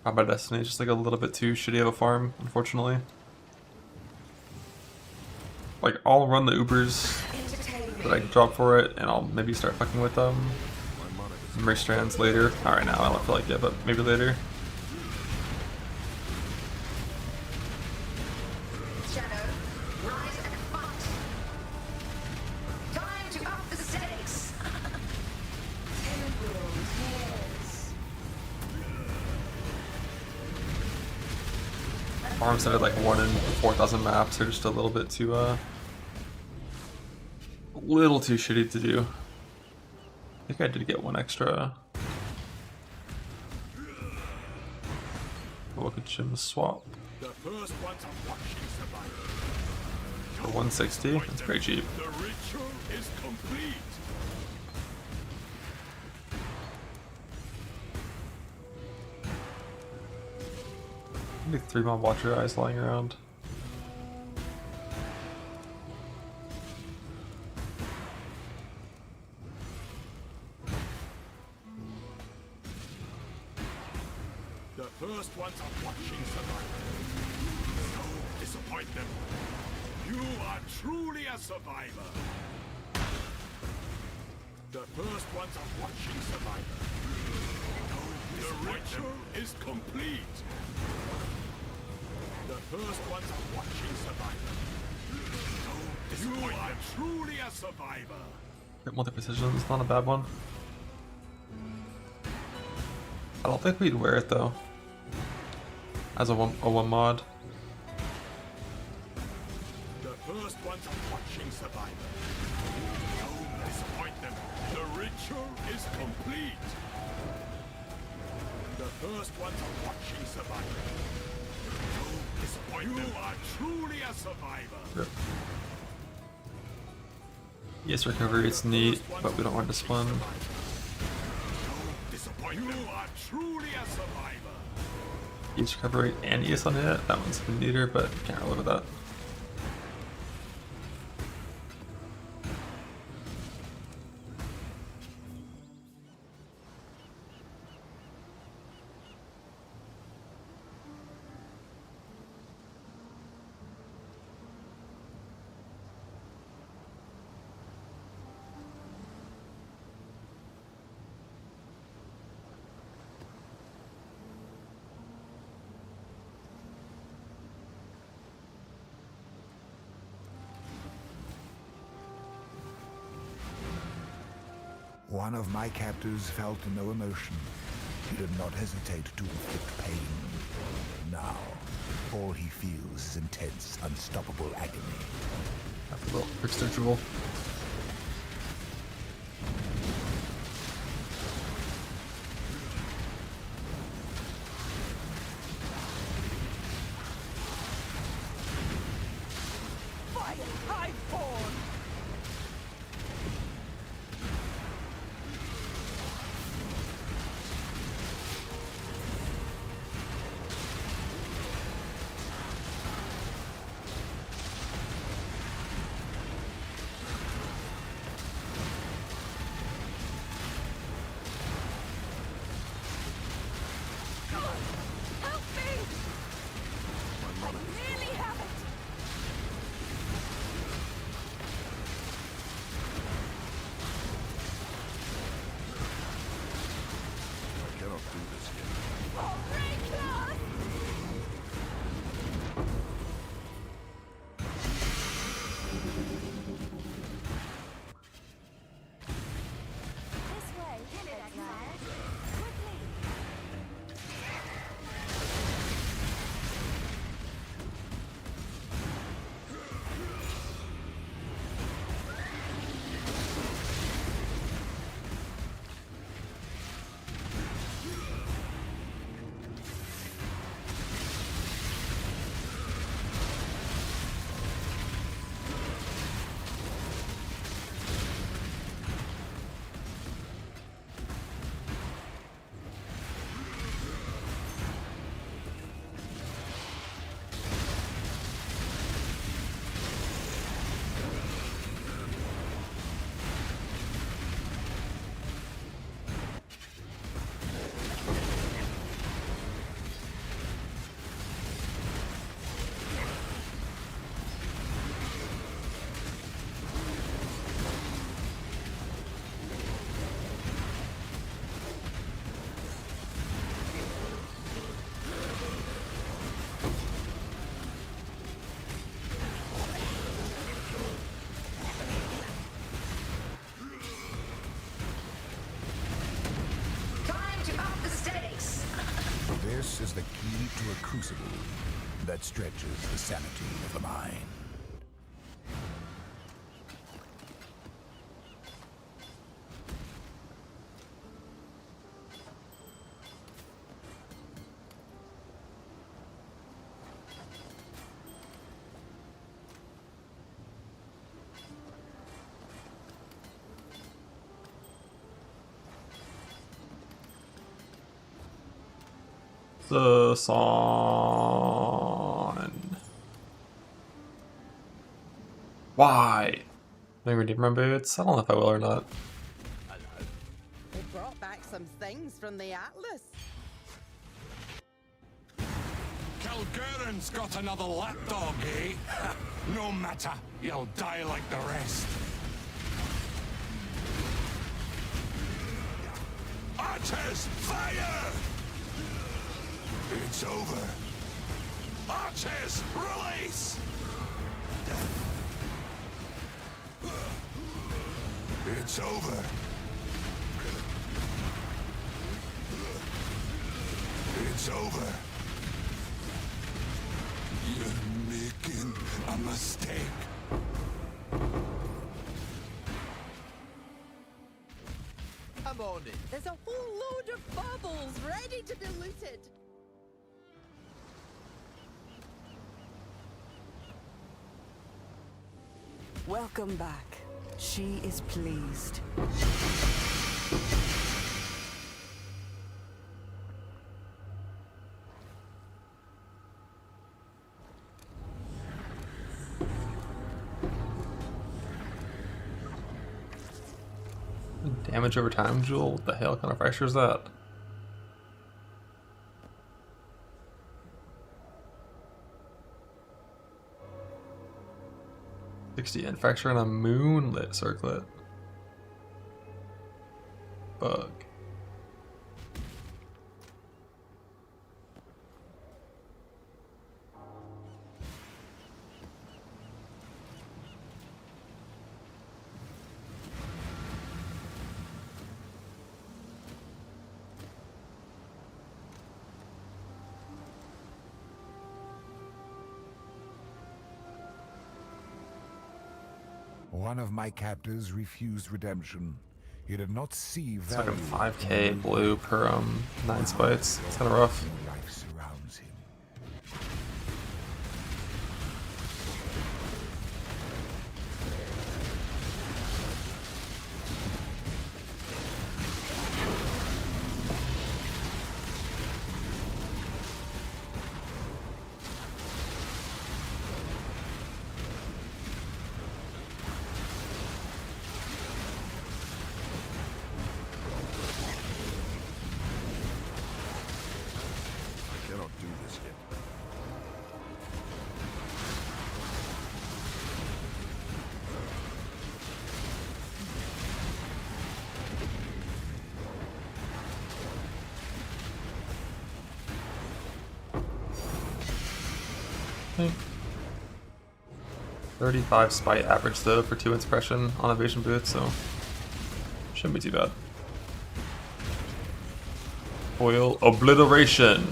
S5: Combat Destiny is just like a little bit too shitty of a farm, unfortunately. Like, I'll run the Ubers that I can drop for it, and I'll maybe start fucking with Memory strands later. Alright, now I don't feel like it, but maybe later.
S6: Shadow, rise and fight. Time to up the stakes. Temporal tears.
S5: Farm set at like 1 in 4,000 maps are just a little bit too, little too shitty to do. I think I did get one extra. Wokuchim swap.
S12: The first ones are watching survival.
S5: For 160? That's pretty cheap.
S12: The ritual is complete.
S5: Maybe 3-bomb Watcher Eyes lying around.
S12: The first ones are watching survival. So disappoint them. You are truly a survivor. The first ones are watching survival. The ritual is complete. The first ones are watching survivor. You are truly a survivor.
S5: Bit multi-precision is not a bad one. I don't think we'd wear it though. As a one mod.
S12: The first ones are watching survivor. Don't disappoint them. The ritual is complete. The first ones are watching survivor. Don't disappoint them. You are truly a survivor.
S5: Yep. Yes, recovery, it's neat, but we don't want discipline.
S12: You are truly a survivor.
S5: Each recovery and ES on hit, that one's been neater, but can't really live with that.
S1: One of my captors felt no emotion. He did not hesitate to inflict pain. Now, all he feels is intense, unstoppable agony.
S5: That's a little trickster jewel.
S1: offers the key to a crucible that stretches the sanity of the mind.
S5: The song. Why? Maybe redeem my boots? I don't know if I will or not.
S17: They brought back some things from the Atlas.
S12: Calguran's got another lapdog, eh? No matter, you'll die like the rest. Archers, fire! It's over. Archers, release! It's over. It's over. You're making a mistake.
S17: I'm on it. There's a whole load of bubbles ready to be looted.
S14: Welcome back. She is pleased.
S5: Damage over time, Jewel? What the hell kind of fracture is that? $60 fracture on a moonlit circlet. Bug.
S1: One of my captors refused redemption. He did not see
S5: It's
S1: value.
S5: like a 5k blue per 9 spites. It's kind of rough.
S1: Life surrounds him.
S5: Okay. 35 spite average though for 2 suppression on evasion boots, so shouldn't be too bad. Foil obliteration.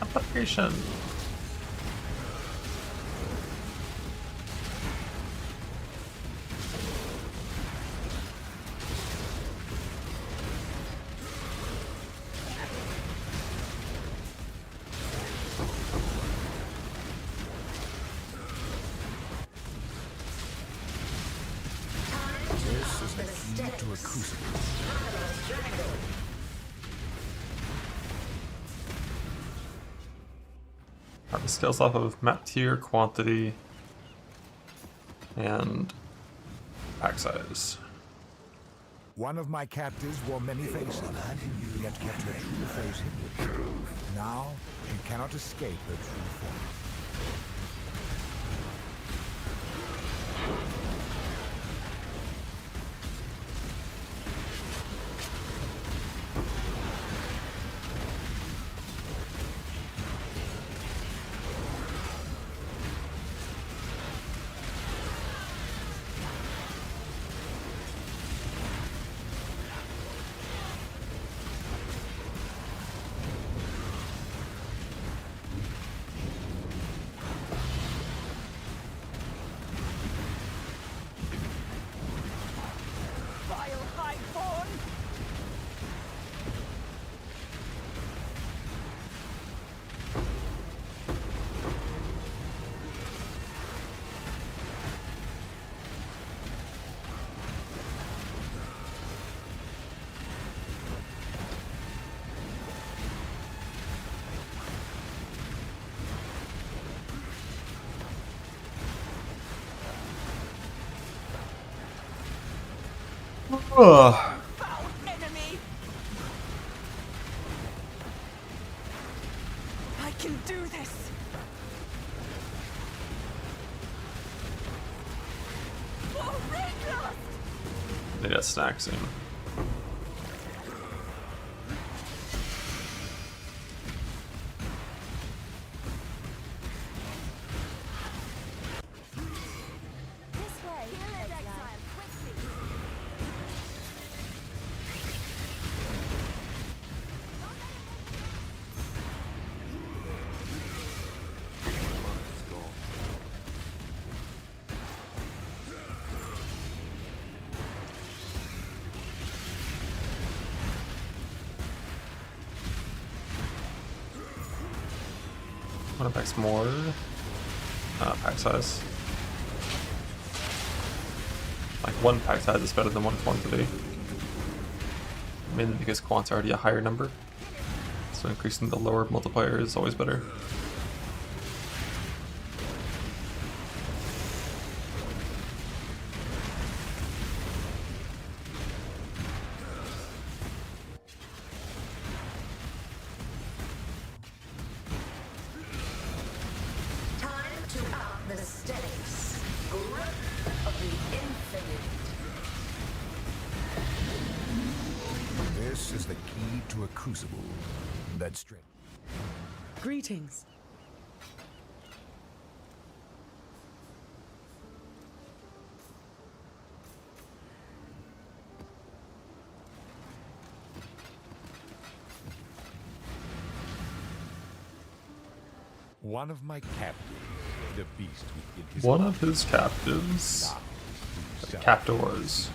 S5: Obliteration.
S1: This is the key to a crucible.
S5: The scales off of map tier, quantity, and pack size.
S1: One of my captives wore many faces, yet kept her true face hidden. Now, she cannot escape her true form.
S5: Ugh.
S14: Enemy. I can do this.
S5: They got snack soon. One packs more. Pack size. Like one pack size is better than one quantity. Mainly because quant's already a higher number. So increasing the lower multiplier is always better.
S1: This is the key to a crucible. That strength.
S14: Greetings.
S1: One of my captives, the beast within his
S5: One of his captives, the captors.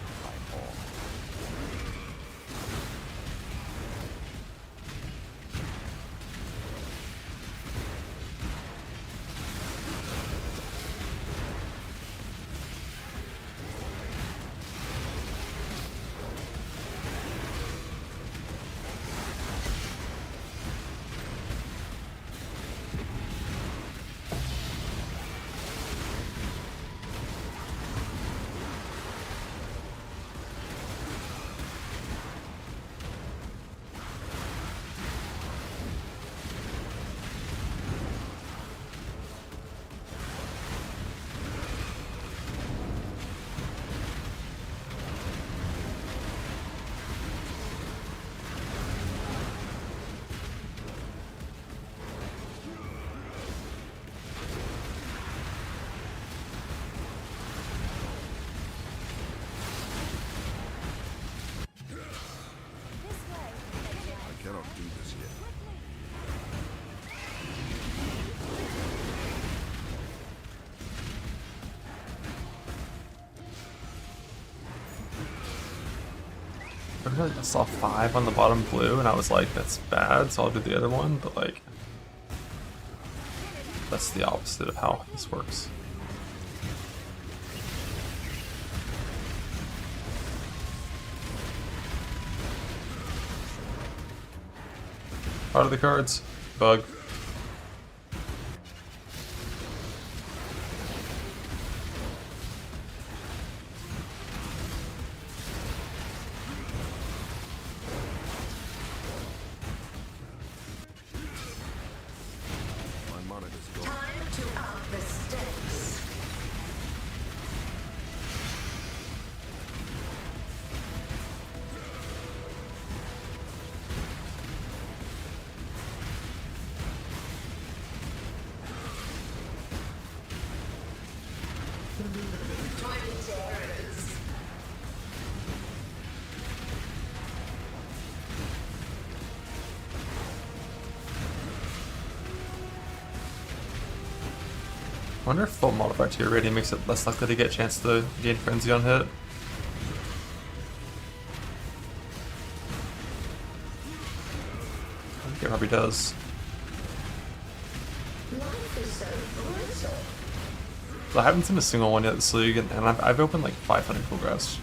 S5: I saw 5 on the bottom blue and I was like, that's bad, so I'll do the other one, but like, that's the opposite of how this works. Out of the cards, bug. I wonder if full modifier to your rating makes it less likely to get a chance to gain frenzy on hit. I think it probably does. I haven't seen a single one yet this league, and I've opened like 500 full grass.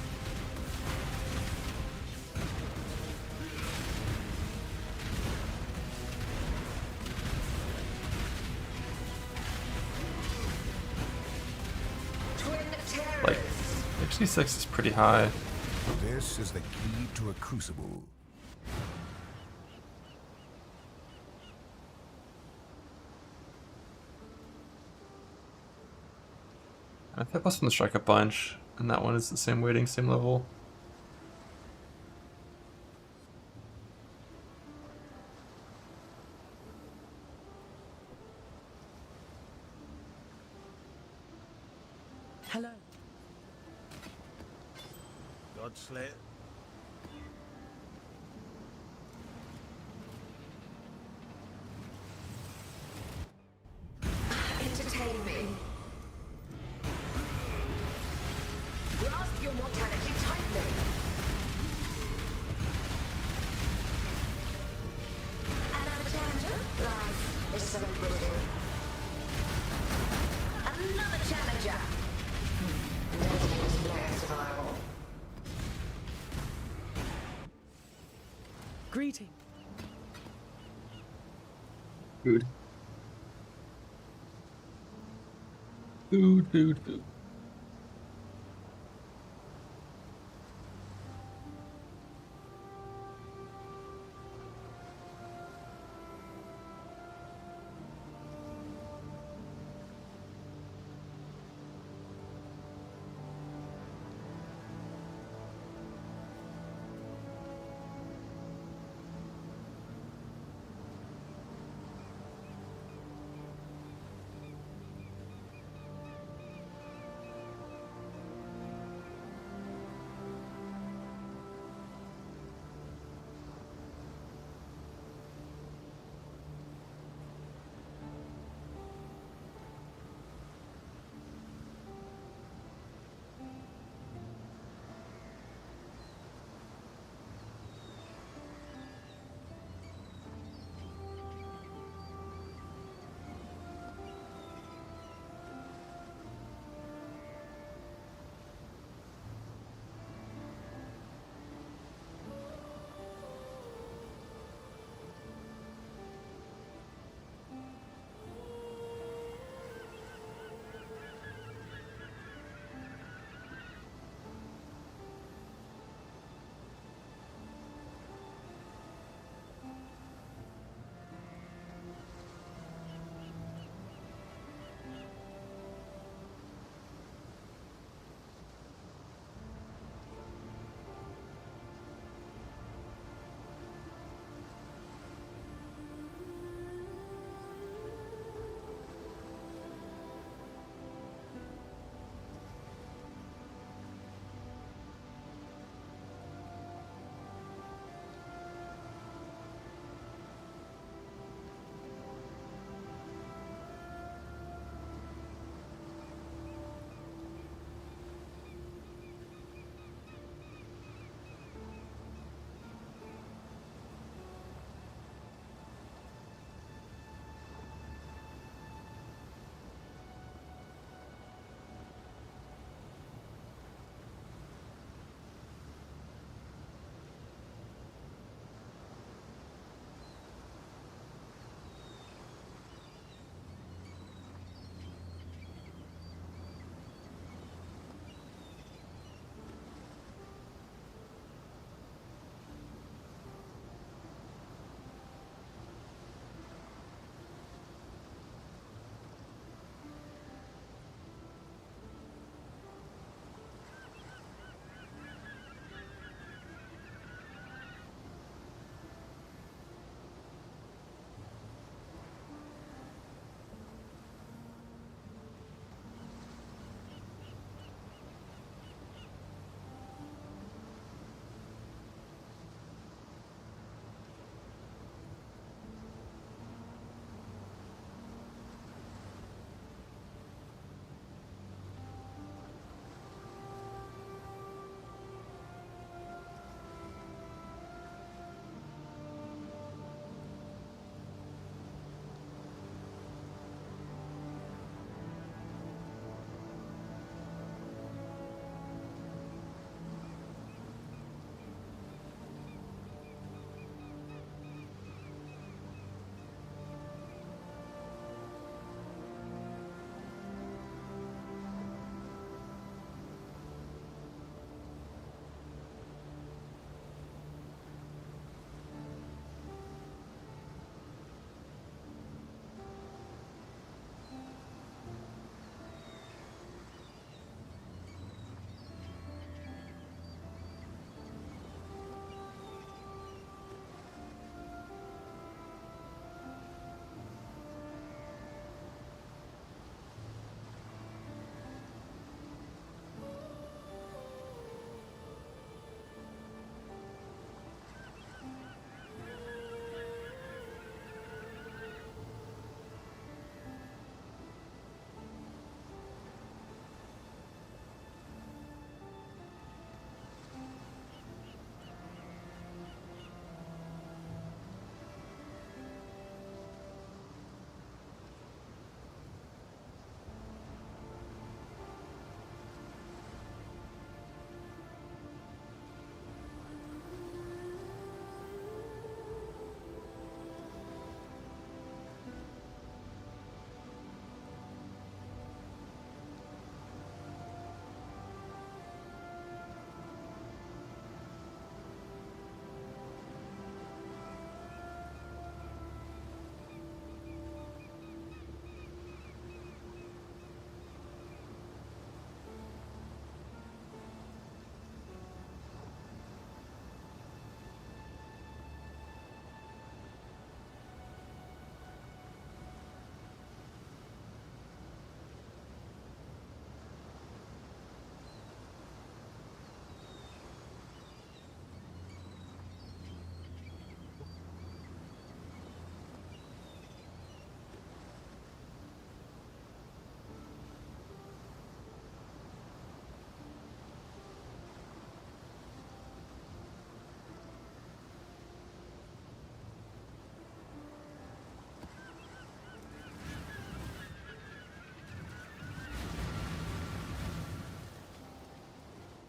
S5: Like, HC6 is pretty high.
S1: This is the key to a crucible.
S5: I think I plus from the strike a bunch, and that one is the same weighting, same level.
S14: Hello.
S15: Godslayer.
S6: Entertain me. Grasp your mortality tightly. Another challenger? Life is so brutal. Another challenger. Legend player survival.
S14: Greeting.
S5: Food. Food, food, food.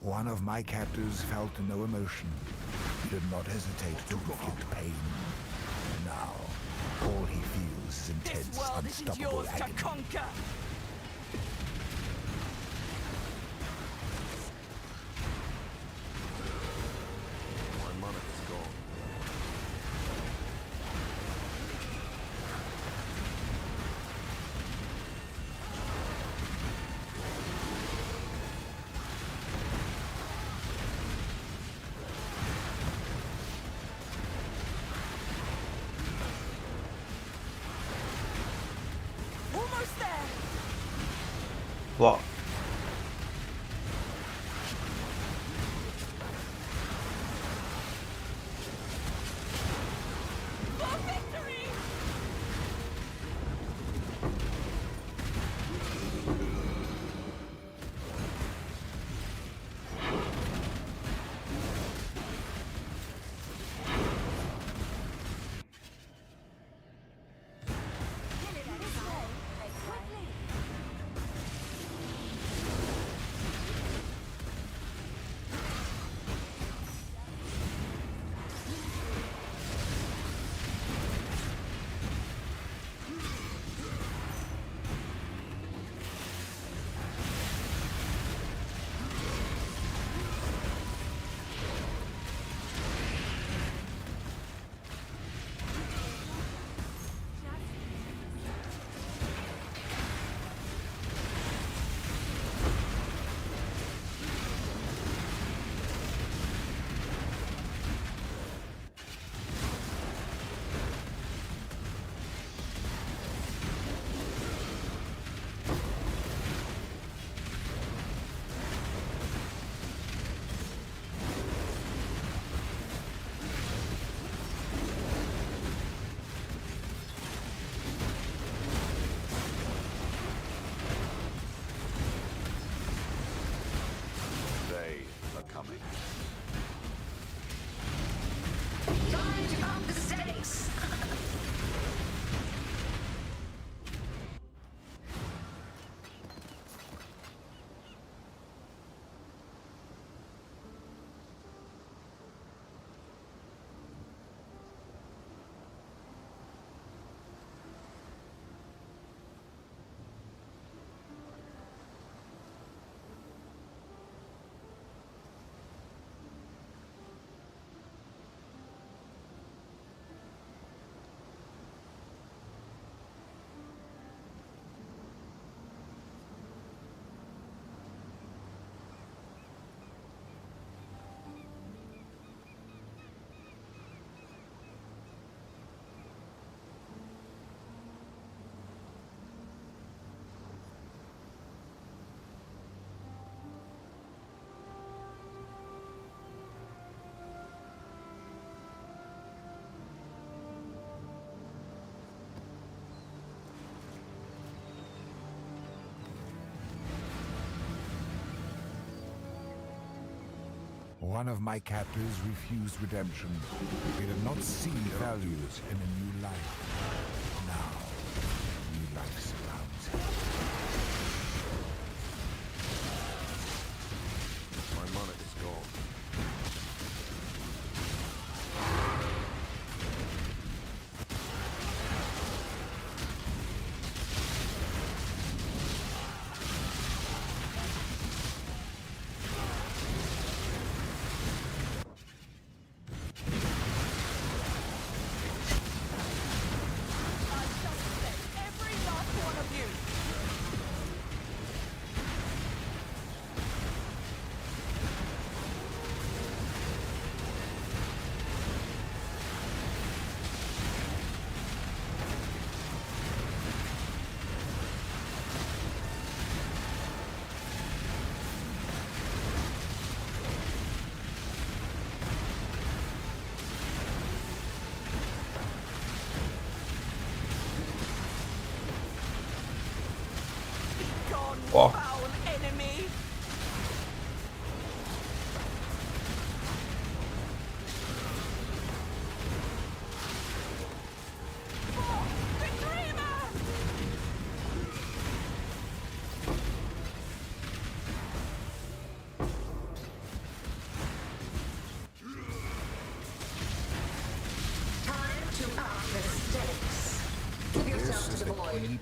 S1: One of my captors felt no emotion. He did not hesitate to inflict pain. Now, all he feels is intense,
S9: This world isn't
S1: unstoppable
S9: yours to
S1: agony.
S9: conquer.
S3: My monarch is gone.
S9: Almost there.
S5: Block.
S9: For victory!
S2: They are coming.
S6: Time to up the stakes.
S1: One of my captors refused redemption. He did not see value in a new life. Now, new life surrounds him.
S3: My monarch is gone.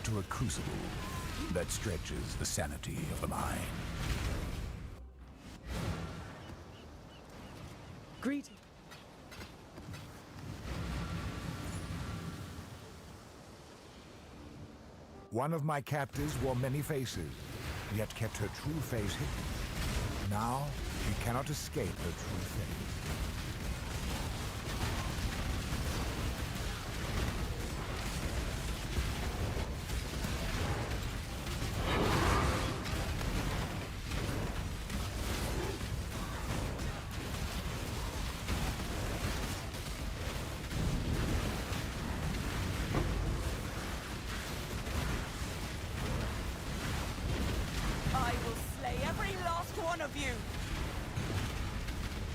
S1: to a crucible that stretches the sanity of the mind.
S8: Greeting.
S1: One of my captives wore many faces, yet kept her true face hidden. Now, she cannot escape her true face.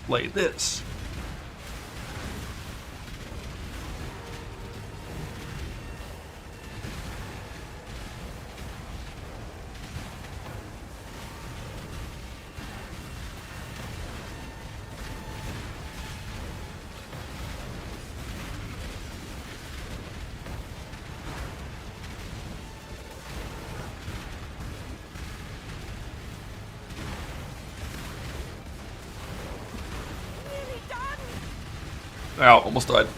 S5: Like this. Ow, almost died.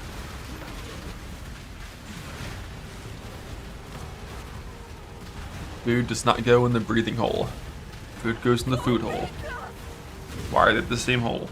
S5: Food does not go in the breathing hole. Food goes in the food hole. Why are they the same hole?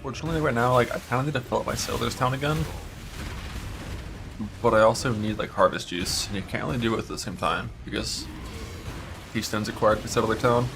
S5: Fortunately, right now, like, I kind of need to fill up my Sailor's Town again. But I also need, like, Harvest Juice, and you can't really do it at the same time, because Keystone's acquired for Sailor Town.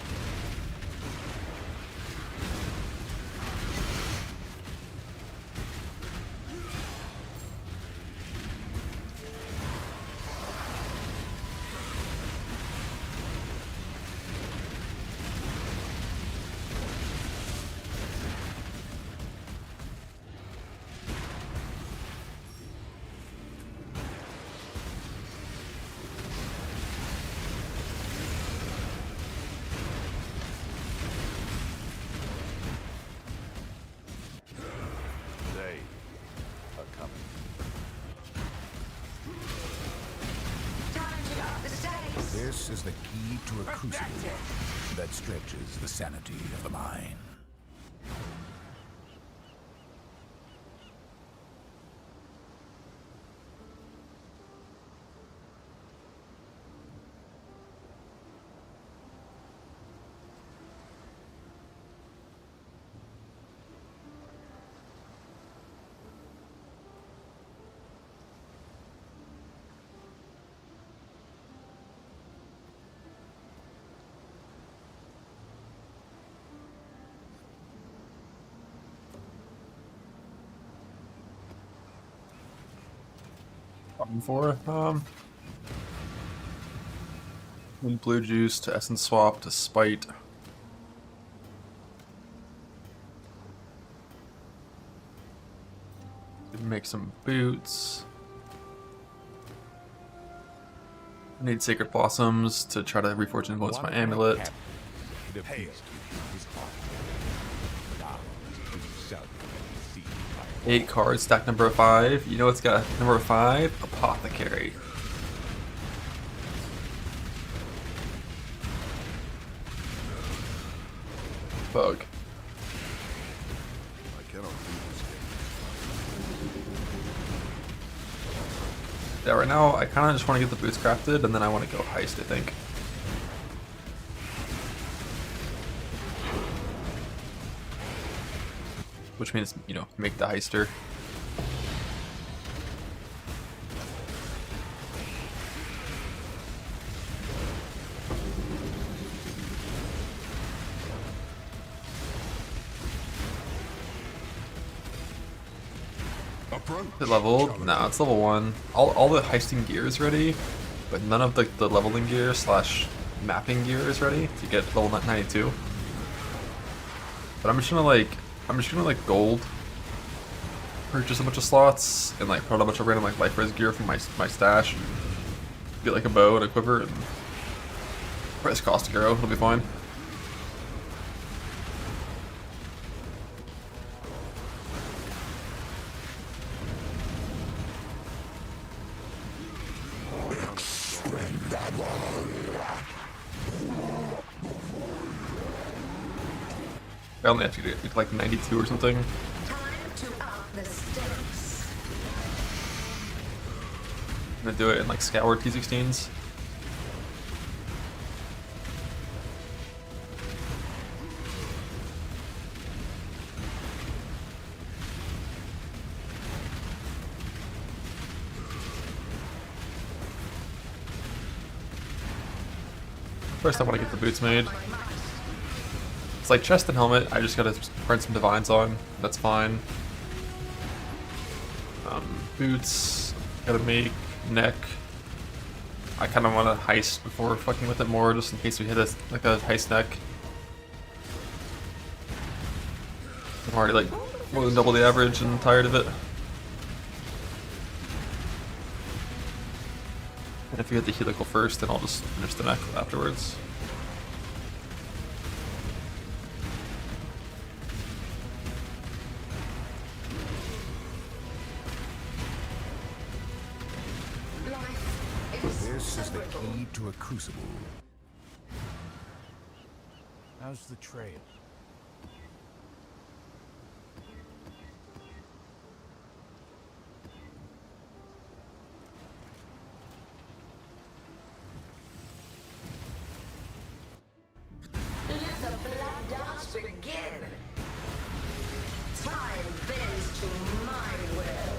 S1: This is the key to a crucible that stretches the sanity of the mind.
S5: For blue juice to essence swap to spite. Make some boots. I need sacred blossoms to try to reforge and influence my amulet. 8 cards, stack number 5. You know what's got number 5? Apothecary. Bug.
S3: I cannot do this yet.
S5: Yeah, right now I kind of just want to get the boots crafted, and then I want to go heist, I think. Which means, you know, make the heister. Is it leveled? No, it's level 1. All the heisting gear is ready.
S4: but none of the leveling gear slash mapping gear is ready to get level 92. But I'm just gonna like gold purchase a bunch of slots and like put out a bunch of random like life res gear from my stash and get like a bow and a quiver and price cost a arrow. It'll be fine. I only have to get like 92 or something.
S6: Time to up the stakes.
S4: I'm gonna do it in like scoured T16s. First I want to get the boots made. It's like chest and helmet, I just gotta print some divines on, that's fine. Boots, gotta make neck. I kind of want to heist before fucking with it more, just in case we hit a heist neck. I'm already like more than double the average and tired of it. And if you hit the helical first, then I'll just finish the neck afterwards.
S1: This is the key to a crucible.
S18: How's the trail?
S6: Let the blood dance begin. Time bends to my will.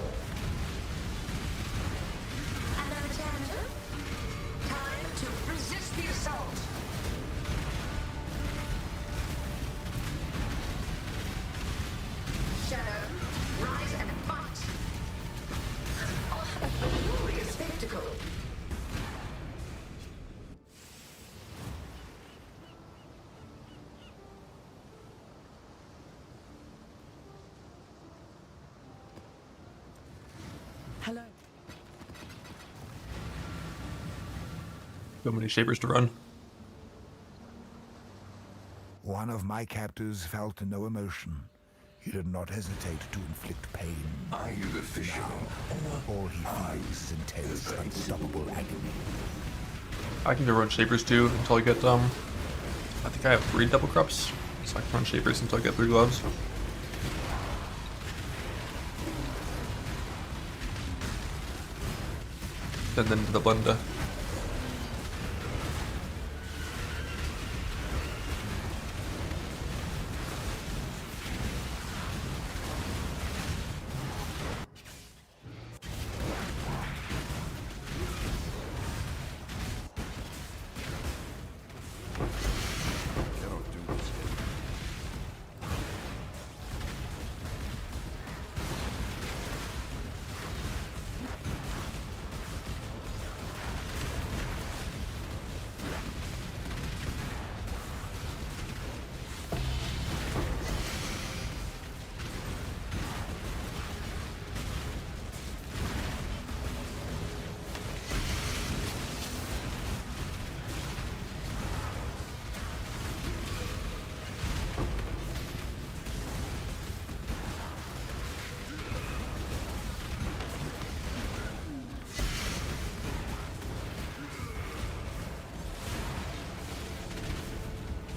S6: Another tangent? Time to resist the assault. Shadow, rise and fight. A glorious spectacle.
S14: Hello.
S4: So many shapers to run.
S1: One of my captors felt no emotion. He did not hesitate to inflict pain.
S16: Are you the fisherman?
S1: All he feels is intense, unstoppable agony.
S4: I can go run shapers too until I get I think I have 3 double crops, so I can run shapers until I get 3 gloves. And then to the blender.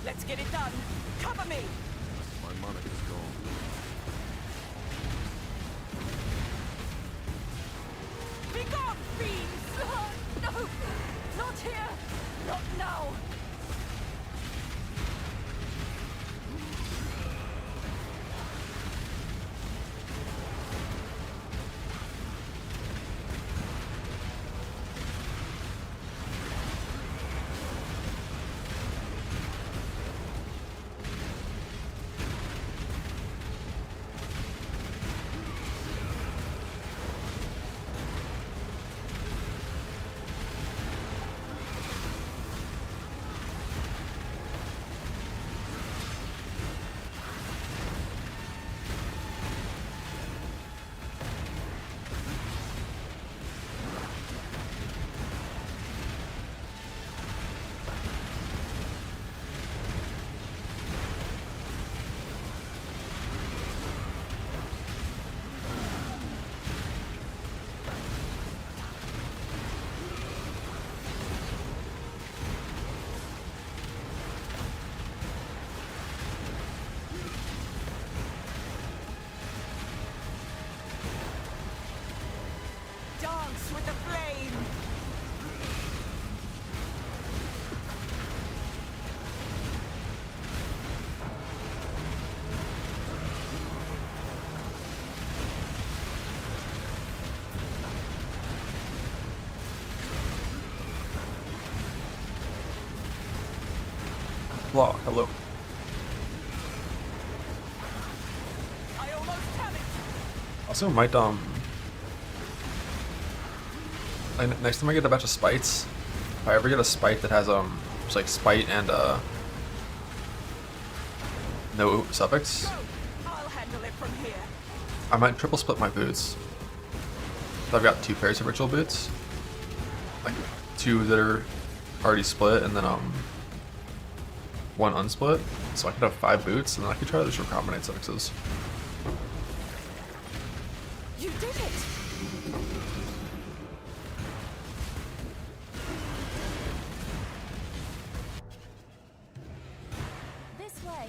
S17: Let's get it done. Cover me.
S3: My monarch is gone.
S17: Be gone, fiends! No! Not here! Not now!
S5: Law, hello.
S9: I almost have it.
S5: Also might next time I get a bunch of spites, if I ever get a spite that has just like spite and no suffix,
S9: I'll handle it from here.
S5: I might triple split my boots. So I've got 2 pairs of ritual boots, like 2 that are already split and then 1 unsplit, so I could have 5 boots and then I could try to just recombinate suffixes.
S9: You did it.
S8: This way,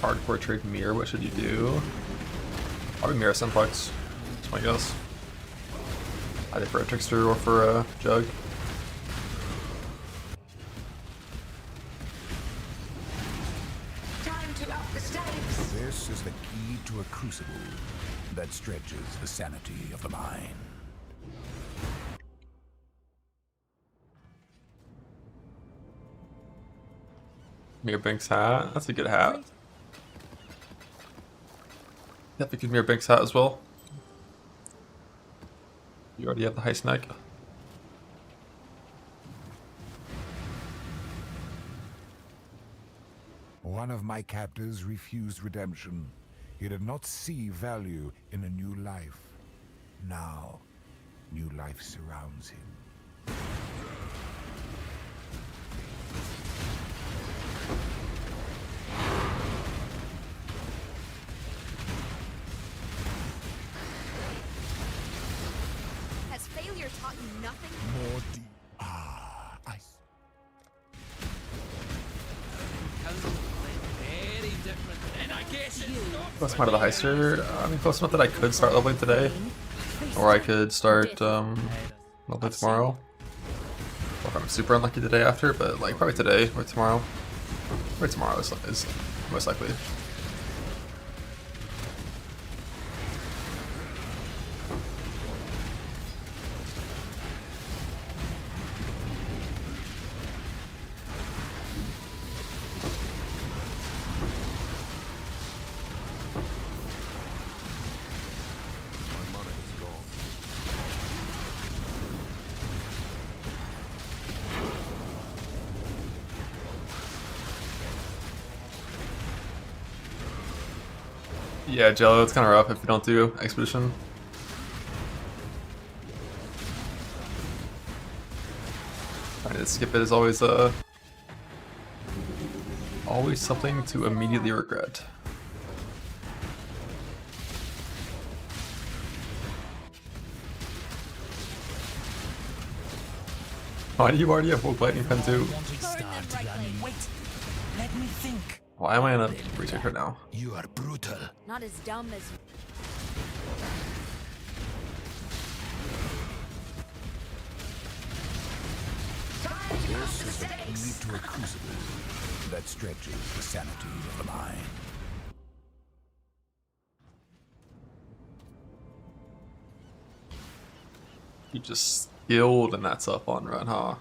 S5: Hardcore trade mirror, what should you do? Probably mirror simplex, that's my guess. Either for a trickster or for a jug.
S6: Time to up the stakes.
S1: This is the key to a crucible that stretches the sanity of the mind.
S5: Mirror Banks hat, that's a good hat. Yep, you could mirror Banks hat as well. You already have the Heist neck.
S1: One of my captors refused redemption. He did not see value in a new life. Now, new life surrounds him.
S11: Has failure taught you nothing?
S1: More deep. Ah, I.
S10: Very different. And I guess it's
S5: Close amount of the Heister. I mean, close enough that I could start leveling today. Or I could start leveling tomorrow. Or if I'm super unlucky the day after, but like probably today or tomorrow. Or tomorrow is most likely. Yeah, Jello, it's kind of rough if you don't do Expedition. Trying to skip it is always something to immediately regret. Why do you already have Woke Lightning Pen too?
S9: Wait, let me think.
S5: Why am I in a retake right now?
S15: You are brutal.
S11: Not as dumb as...
S1: This is the key to a crucible that stretches the sanity of the mind.
S5: You just skilled and that's up on run, huh?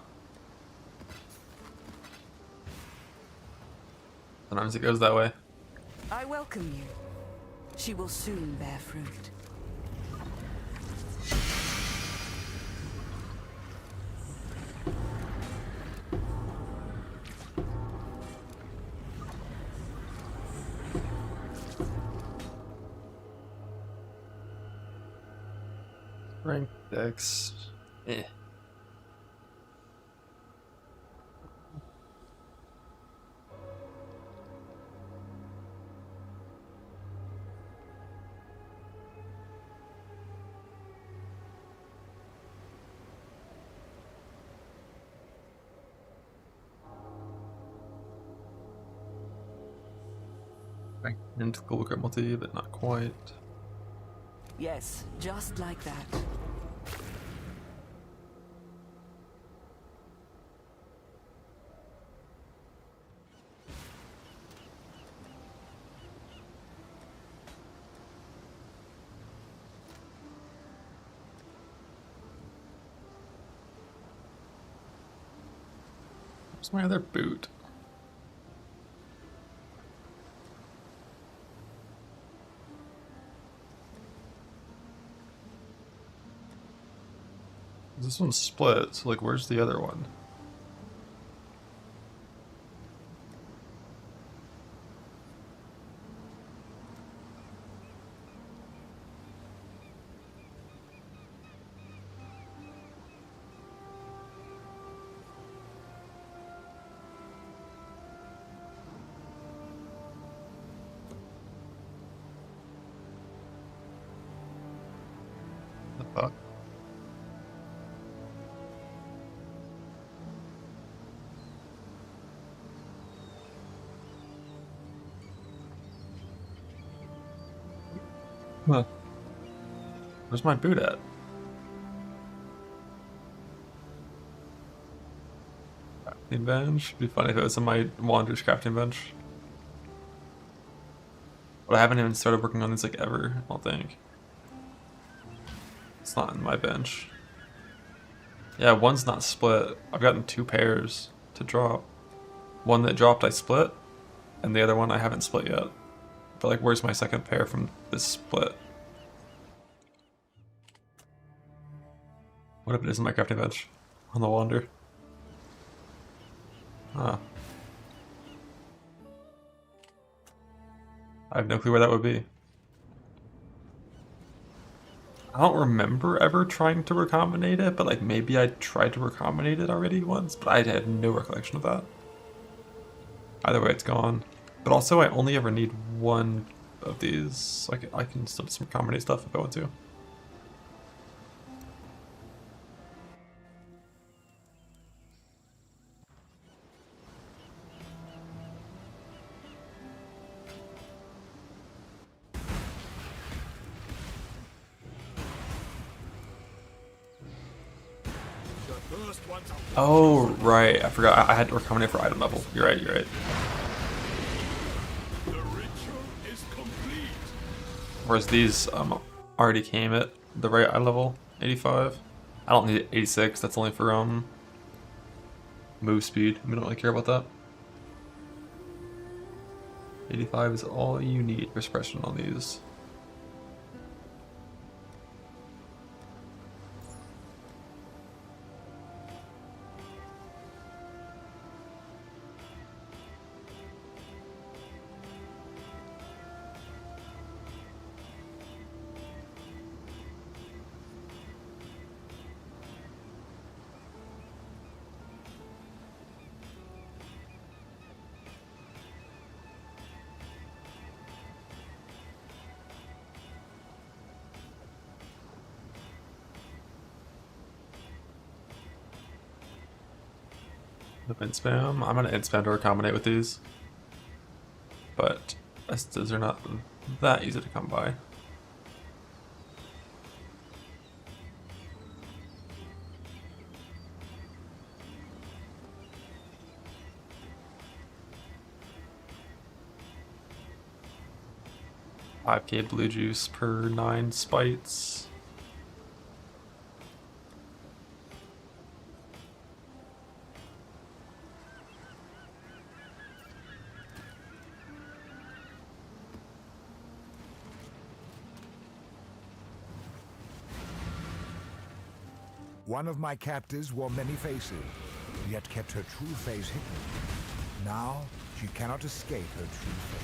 S5: Sometimes it goes that way.
S14: I welcome you. She will soon bear fruit.
S5: Rank Dex. Eh. Into global crit multi, but not quite.
S14: Yes, just like that.
S5: Where's my other boot? This one's split, so like where's the other one? The fuck? Huh. Where's my boot at? Crafting bench? It'd be funny if it was on my Wanderer's crafting bench. But I haven't even started working on this like ever, I don't think. It's not in my bench. Yeah, one's not split. I've gotten 2 pairs to drop. One that dropped I split, and the other one I haven't split yet. But like, where's my second pair from this split? What if it is in my crafting bench? On the Wander? Huh. I have no clue where that would be. I don't remember ever trying to recombinate it, but like maybe I tried to recombinate it already once, but I had no recollection of that. Either way, it's gone. But also, I only ever need one of these. So I can still do some recombinate stuff if I want to. Oh, right. I forgot. I had to recombinate for item level. You're right, you're right. Whereas these already came at the right eye level, 85. I don't need 86, that's only for move speed. We don't really care about that. 85 is all you need for suppression on these. The int spam. I'm gonna int spam to recombinate with these, but Estes are not that easy to come by. $5k blue juice per 9 spites.
S1: One of my captives wore many faces, yet kept her true face hidden. Now, she cannot escape her true face.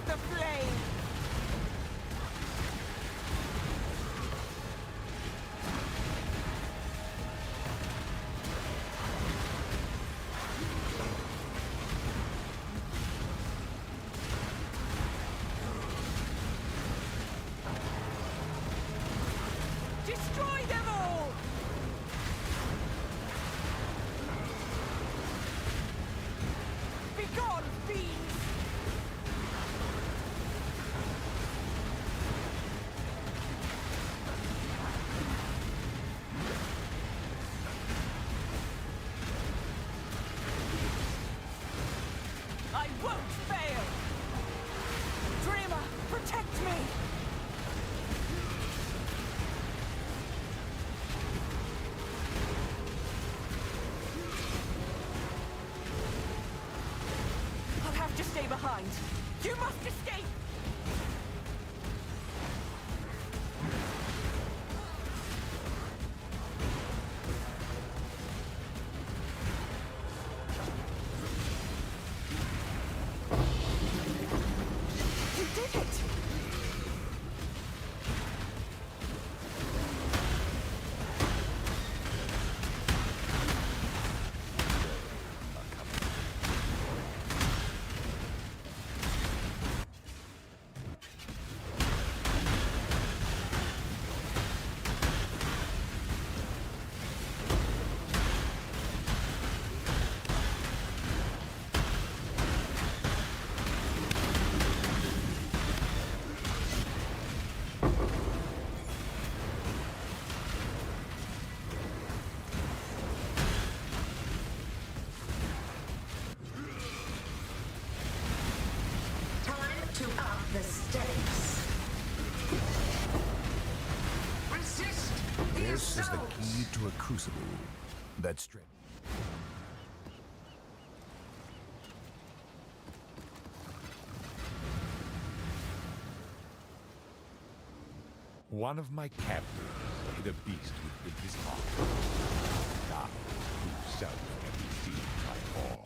S17: the flame! Destroy them all! Begone, fiends! I won't fail! Dreamer, protect me! I'll have to stay behind. You must escape! You did it!
S6: Time to up the stakes. Resist the
S1: This is the
S6: assault.
S1: key to a crucible that strength. One of my captors hit a beast with his heart. Now, yourself can see my fall.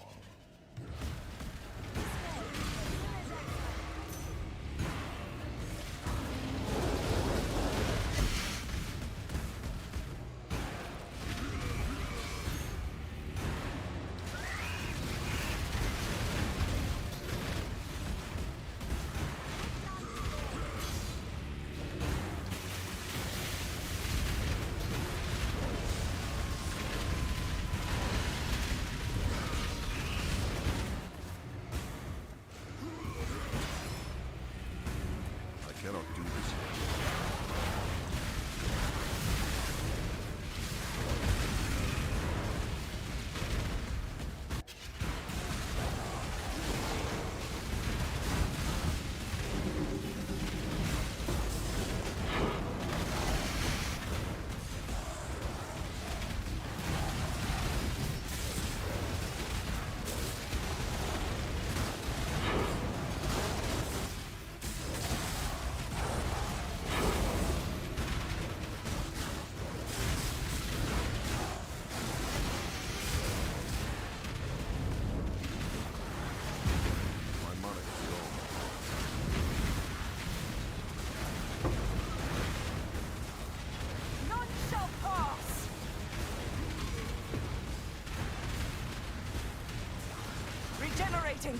S3: I cannot do this yet.
S17: None shall pass! Regenerating!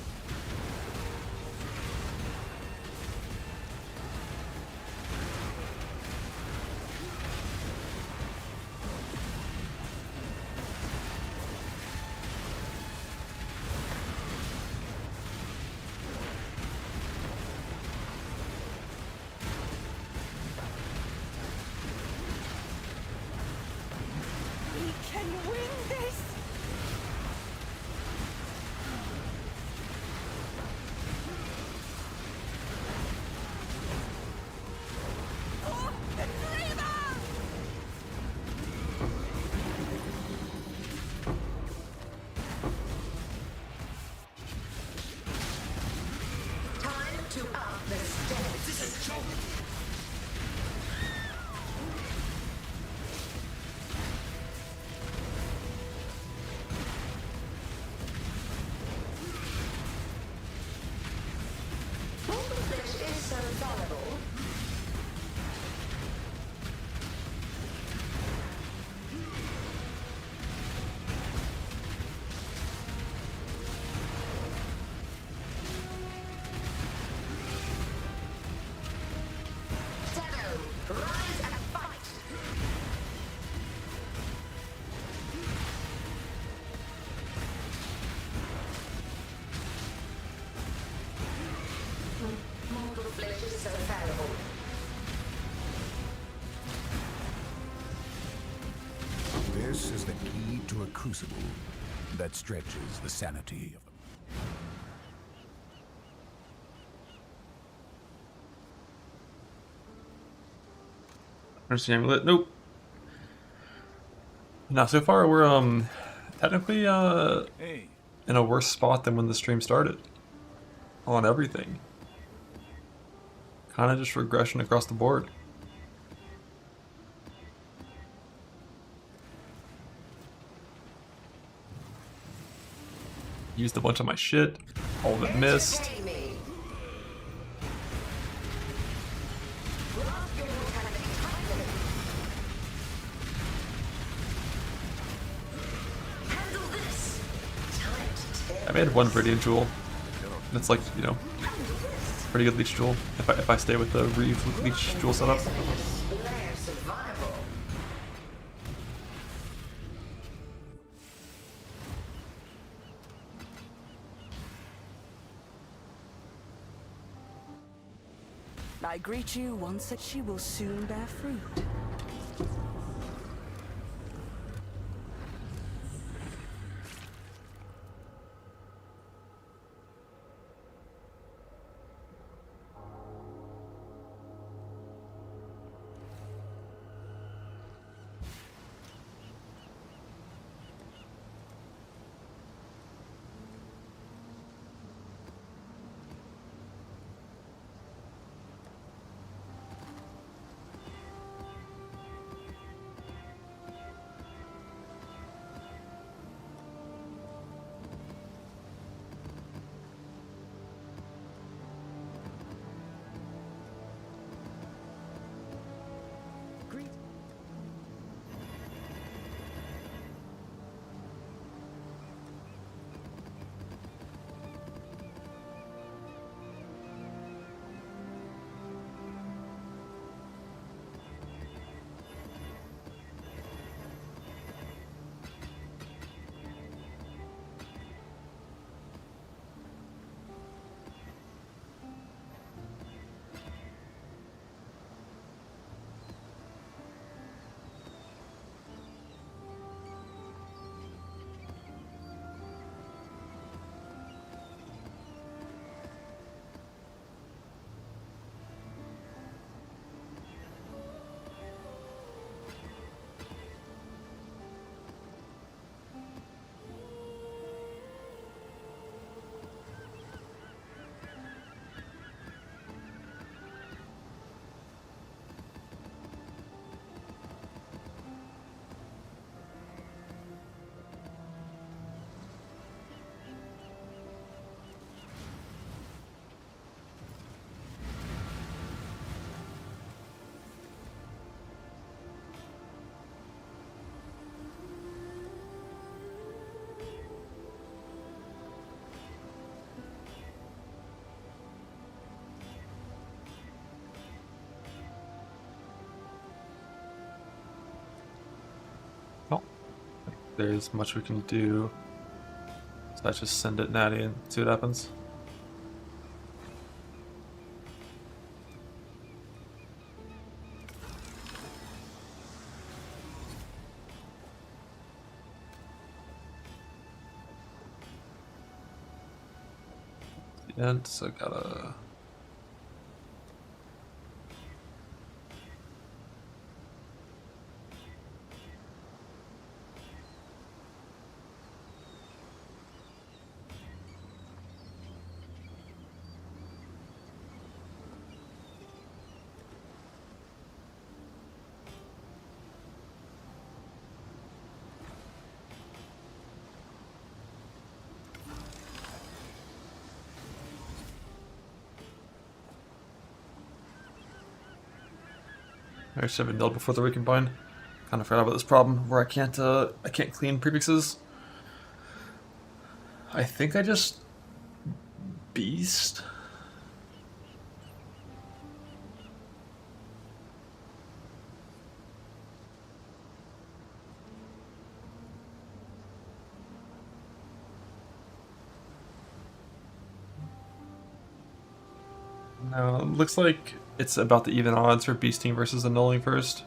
S17: We can win this!
S1: This is the key to a crucible that stretches the sanity of
S4: There's the amulet. Nope. Now, so far we're technically in a worse spot than when the stream started. On everything. Kind of just regression across the board. Used a bunch of my shit. All of it missed. I made one Viridian Jewel. That's like, you know, pretty good Leech Jewel if I stay with the Leech Jewel setup.
S14: I greet you once that she will soon bear fruit.
S4: There's much we can do. So let's just send it natty and see what happens. The end, so gotta. I should have been nulled before the recombine. Kind of forgot about this problem where I can't clean prefixes. I think I just beast. No, it looks like it's about the even odds for beasting versus annulling first.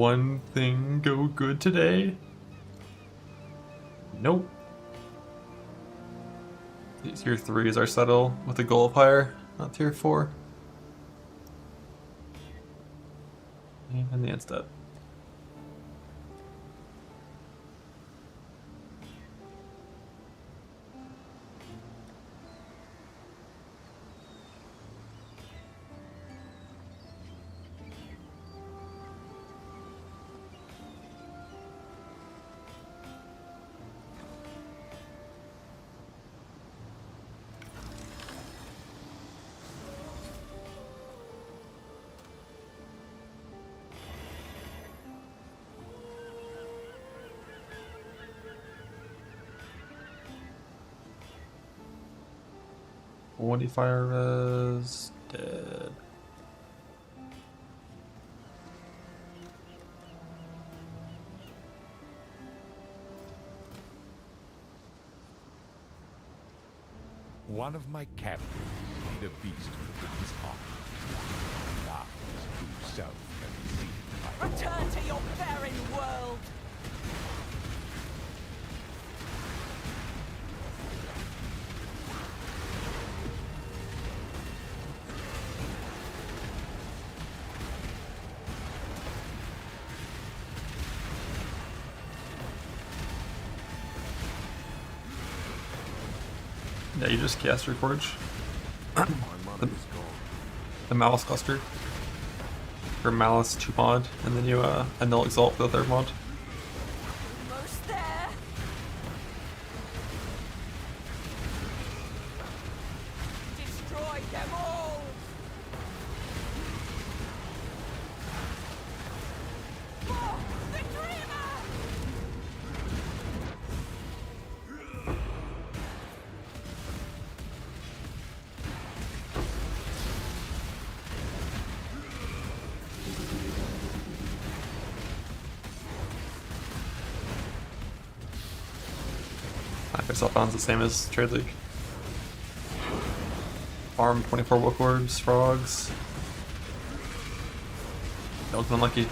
S5: one thing go good today? Nope. Tier 3 is our settle with a goal of higher, not tier 4. And the instead. One fire is dead.
S1: One of my captives made a beast with his heart. Now his true self can be seen by all.
S9: Return to your barren world.
S5: Yeah, you just cast Reforge. the Malice cluster. For Malice 2 mod, and then you annul Exalt for the 3rd mod.
S9: Almost there. Destroy them all. For the dreamer.
S5: Self-bound's the same as Trade League. Farm 24 Wook Orbs, Frogs. That was unlucky.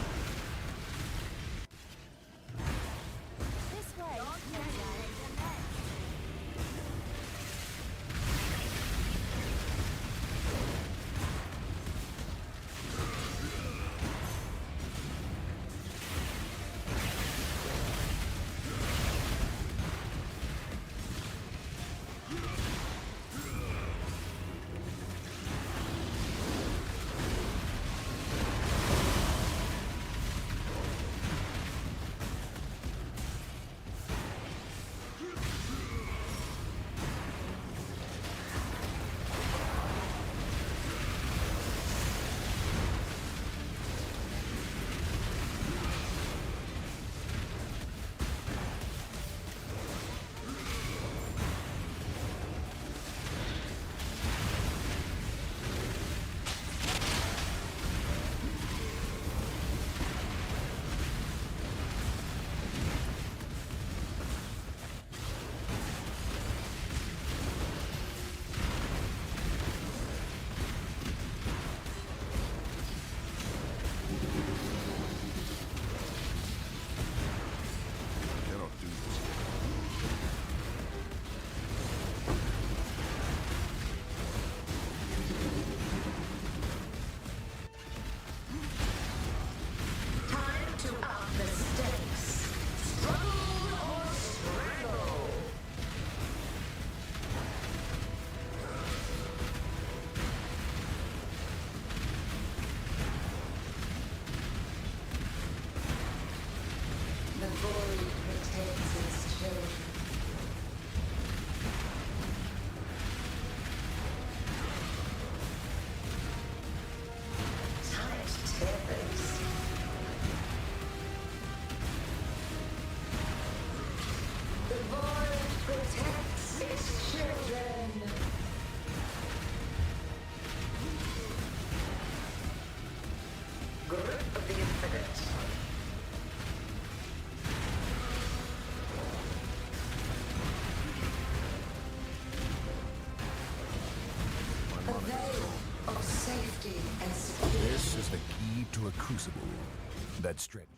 S1: This is the key to a crucible that stretches.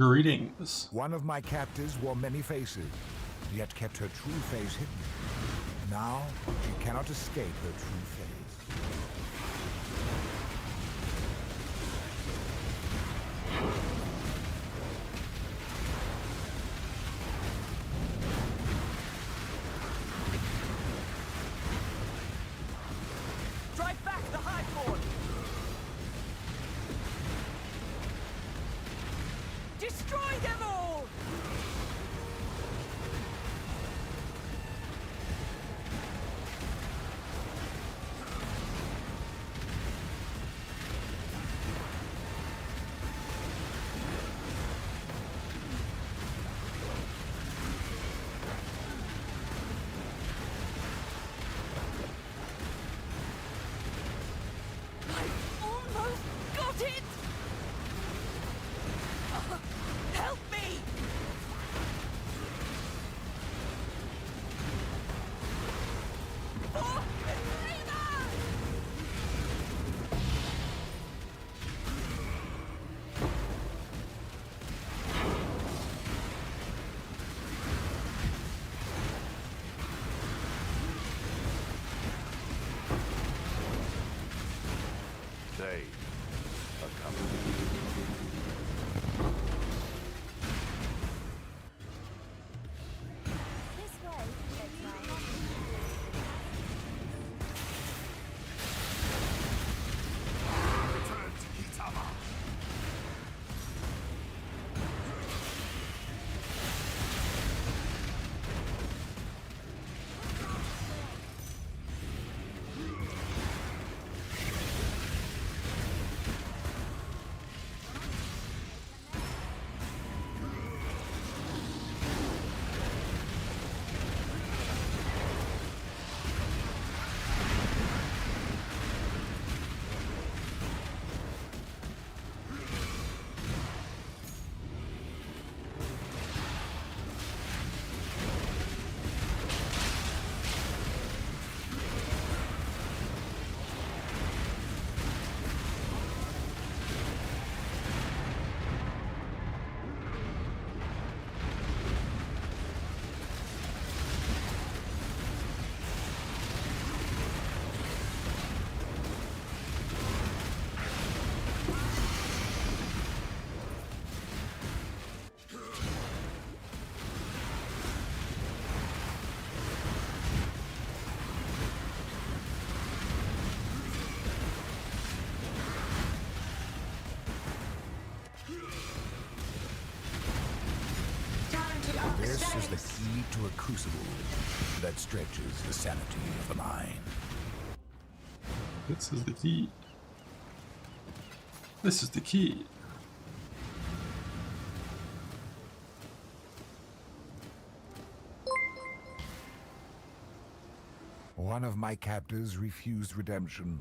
S4: Greetings.
S1: One of my captives wore many faces, yet kept her true face hidden. Now, she cannot escape her true face.
S17: Drive back the high fort! Destroy them all! Almost got it! Help me! For Katrina!
S2: They are coming.
S12: Return to Kitama.
S1: This is the key to a crucible that stretches the sanity of the mind.
S4: This is the key. This is the key.
S1: One of my captors refused redemption.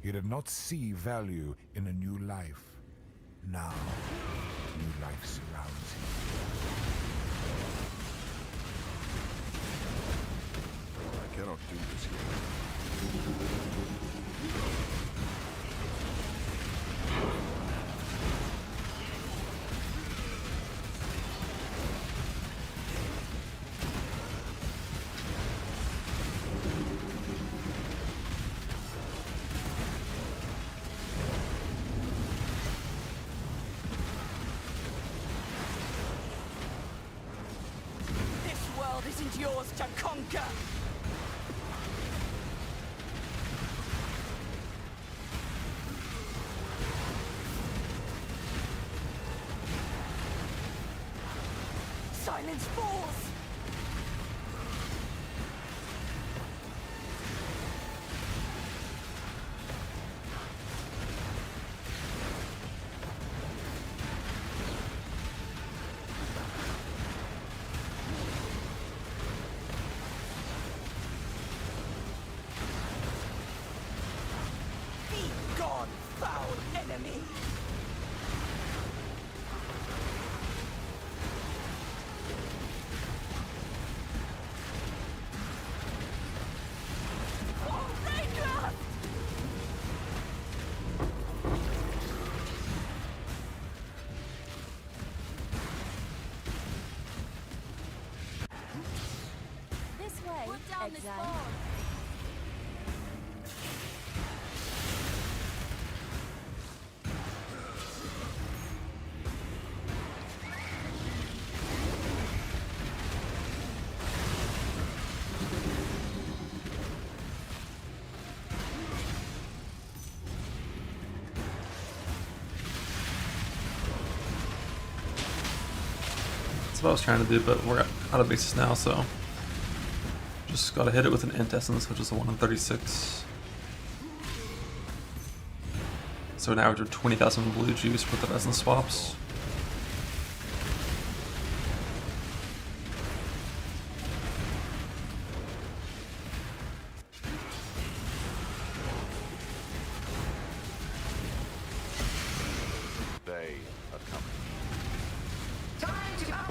S1: He did not see value in a new life. Now, new life surrounds him.
S3: I cannot do this yet.
S17: This world isn't yours to conquer! Silence falls! Be gone, foul enemy!
S5: That's what I was trying to do, but we're out of bases now, so just gotta hit it with an Int Essence, which is a 1 in 36. So an average of 20,000 blue juice with the essence swaps.
S2: They are coming.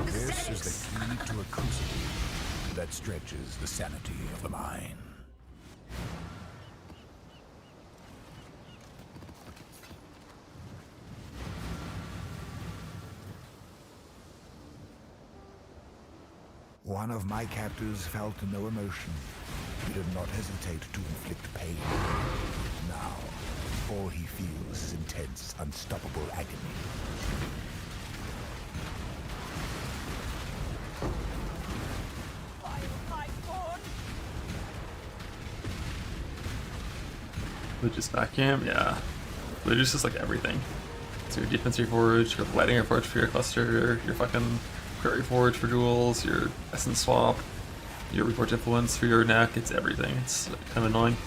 S1: This is the key to a crucible that stretches the sanity of the mind. One of my captors felt no emotion. He did not hesitate to inflict pain. Now, all he feels is intense, unstoppable agony.
S5: Blue Juice back camp, yeah. Blue Juice is like everything. It's your defense reforge, your lighting reforge for your cluster, your fucking crit reforge for duels, your essence swap, your reforge influence for your neck. It's everything. It's kind of annoying.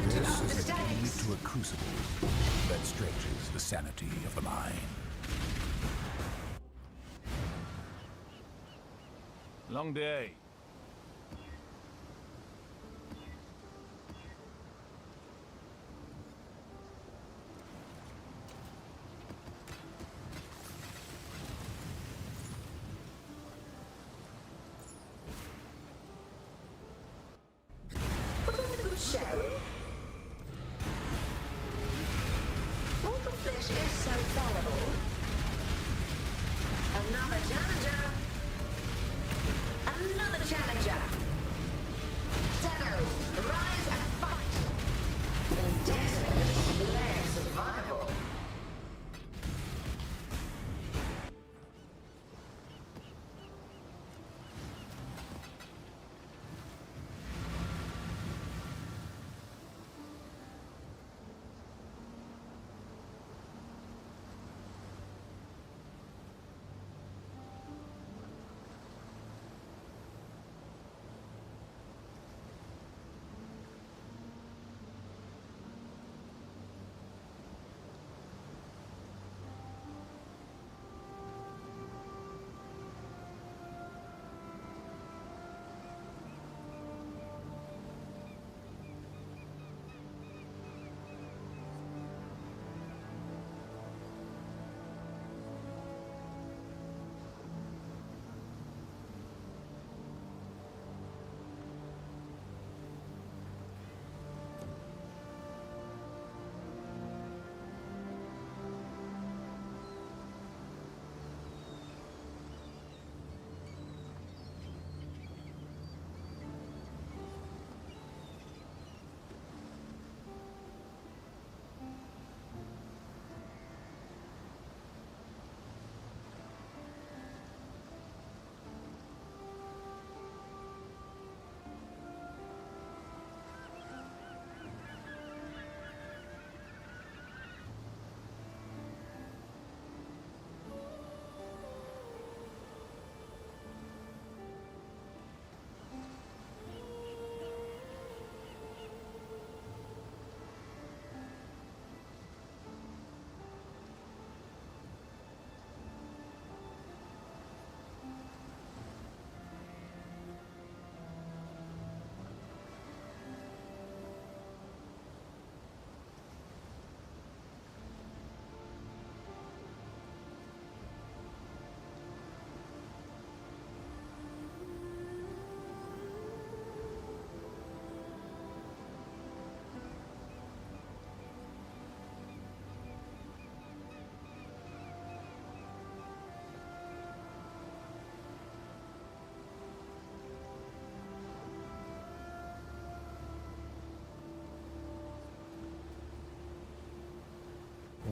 S1: This is the key to a crucible that stretches the sanity of the mind.
S18: Long day.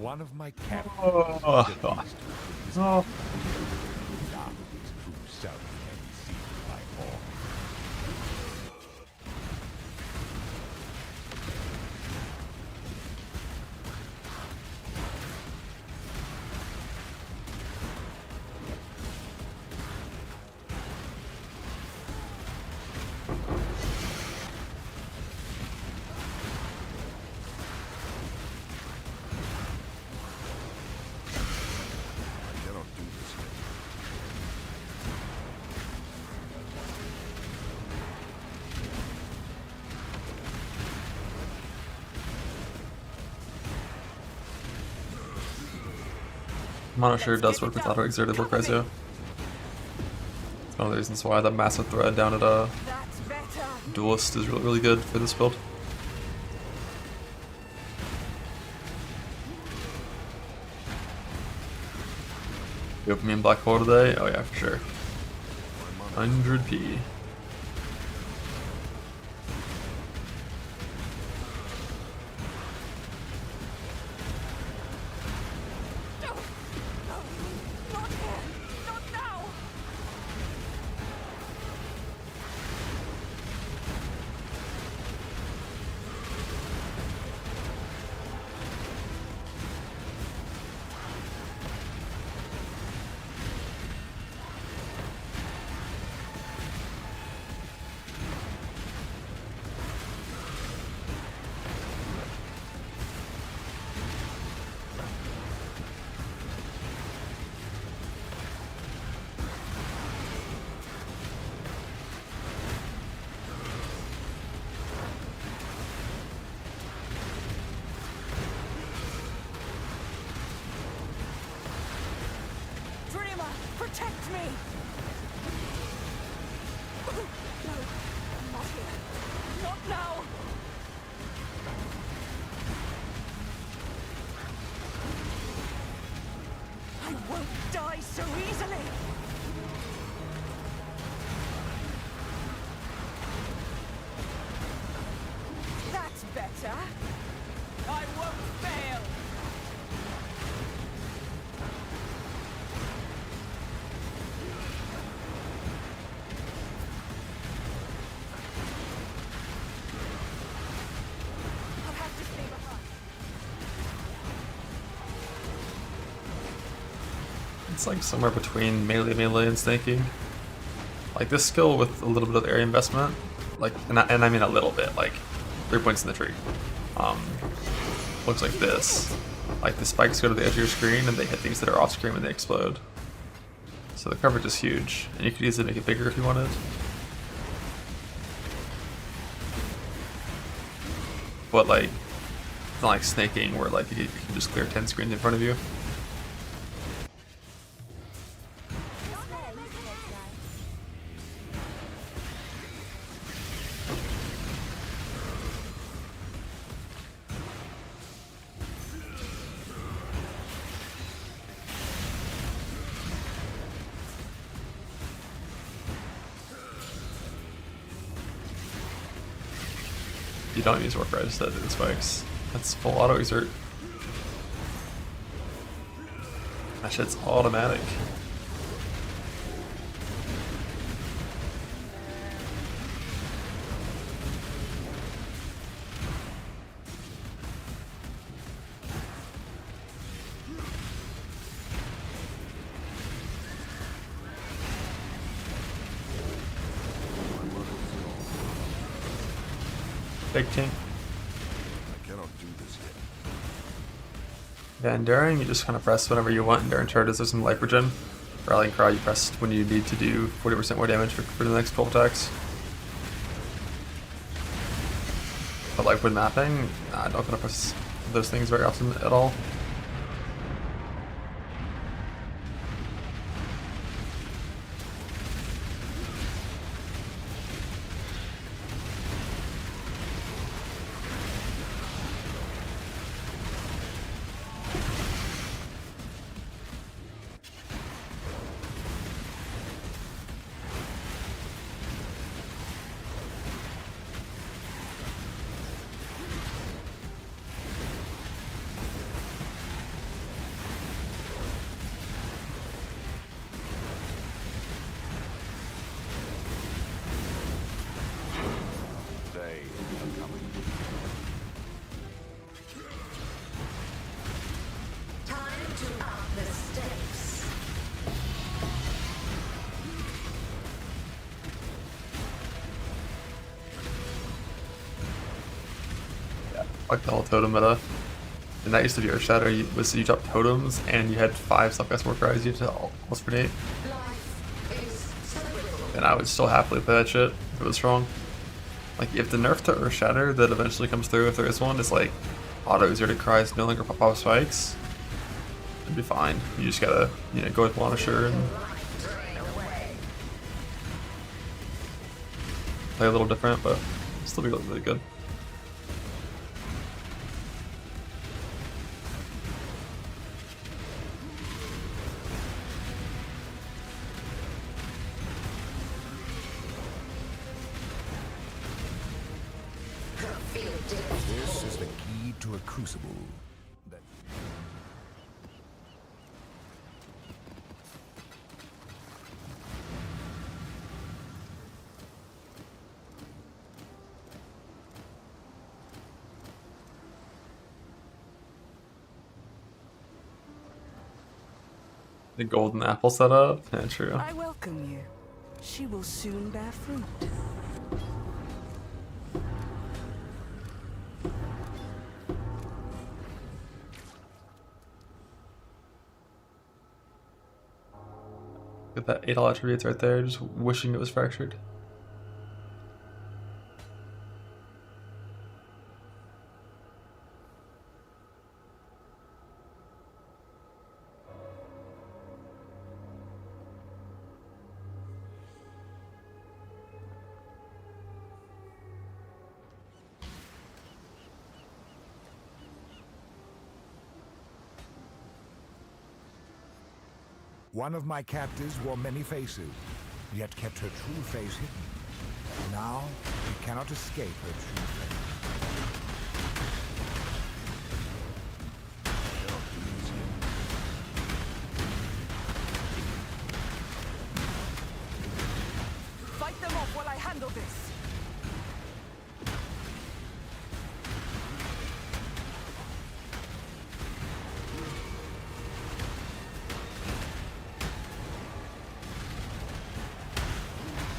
S1: One of my captains.
S4: Oh.
S1: Who shall see my horn?
S4: Mono sure does work with auto exerted work Rezio. It's one of the reasons why the massive thread down at Duelist is really, really good for this build. You open me in black hole today? Oh yeah, for sure. 100p.
S9: Protect me! No, I'm not here. Not now! I won't die so easily! That's better. I won't fail!
S4: It's like somewhere between melee and snaking. Like this skill with a little bit of area investment, like, and I mean a little bit, like 3 points in the tree. Looks like this. Like the spikes go to the edge of your screen and they hit things that are off screen when they explode. So the coverage is huge, and you could easily make it bigger if you wanted. But like, it's not like snaking where like you can just clear 10 screens in front of you. You don't use work res to do the spikes. That's full auto exert. That shit's automatic. Big team.
S3: I cannot do this yet.
S4: Yeah, Enduring, you just kind of press whenever you want. Enduring Charges, there's some life regen. Rallying Cry, you press when you need to do 40% more damage for the next 12 attacks. But like with mapping, I'm not gonna press those things very often at all.
S5: like the whole totem meta. And that used to be Earth Shatter. You dropped totems and you had 5 Self-Cast Warcries you had to almost grenade. And I would still happily play that shit if it was strong. Like, if the nerf to Earth Shatter that eventually comes through, if there is one, is like auto Zertic Cries no longer pop off spikes, it'd be fine. You just gotta, you know, go with Punisher and play a little different, but still be really good.
S1: This is the key to a crucible. That
S5: The golden apple setup? Yeah, true.
S14: I welcome you. She will soon bear fruit.
S5: Get that 8 attributes right there, just wishing it was fractured.
S1: one of my captives wore many faces, yet kept her true face hidden. Now, she cannot escape her true face.
S14: Fight them off while I handle this.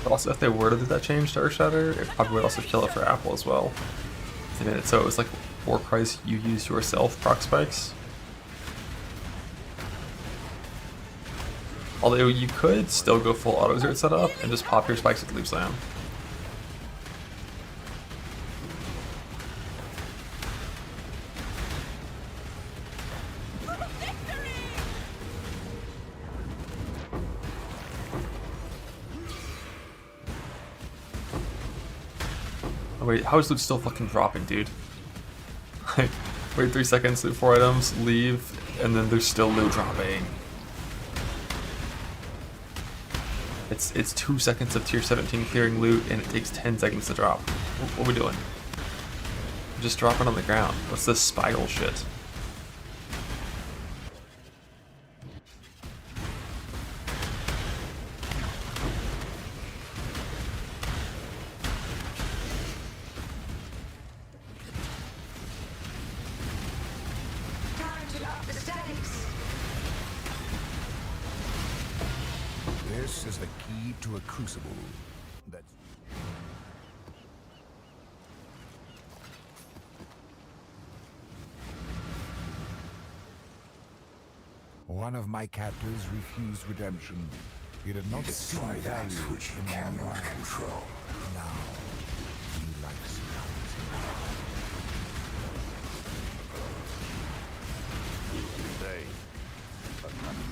S5: But also, if they were to do that change to Earth Shatter, it probably would also kill it for Apple as well. And so it was like Warcries you use yourself proc spikes. Although you could still go full auto Zert setup and just pop your spikes with Leap Slam. Oh, wait, how is loot still fucking dropping, dude? Like, wait 3 seconds, loot 4 items, leave, and then there's still loot dropping. It's 2 seconds of tier 17 clearing loot, and it takes 10 seconds to drop. What are we doing? Just drop it on the ground. What's this spiral shit?
S1: This is the key to a crucible. That's one of my captors refused redemption. He did not see value
S16: which you
S1: in
S16: cannot
S1: life.
S16: control.
S1: Now, new life surrounds him.
S2: They are coming.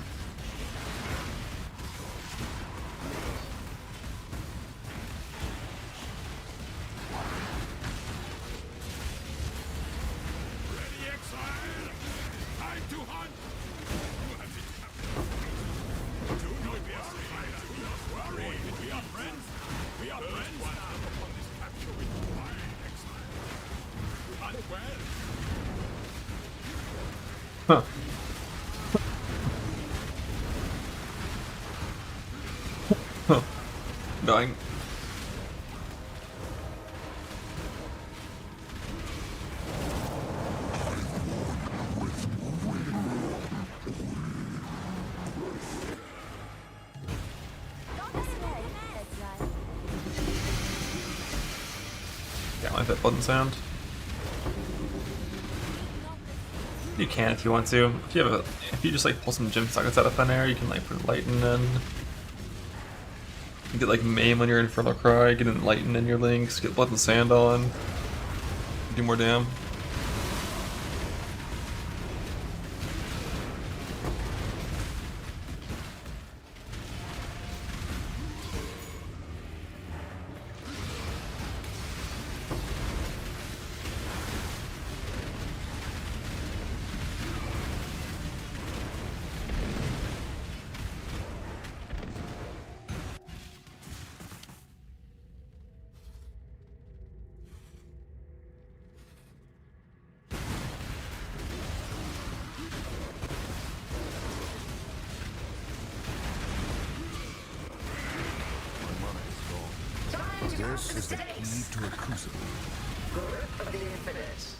S12: Ready, exile! Time to hunt! You have been captured. Do not be afraid. Do not worry. We are friends. We are friends now. Upon this capture with wine, exile. Hunt well.
S5: Huh. Huh. Dying. Yeah, I like that button sound. You can if you want to. If you just like pull some gym sockets out of thin air, you can like put Lighten in. You get like Maim on your Infernal Cry, get Enlighten in your links, get Blood and Sand on. Do more damn.
S1: This is the key to a crucible.
S6: Grip of the infinite.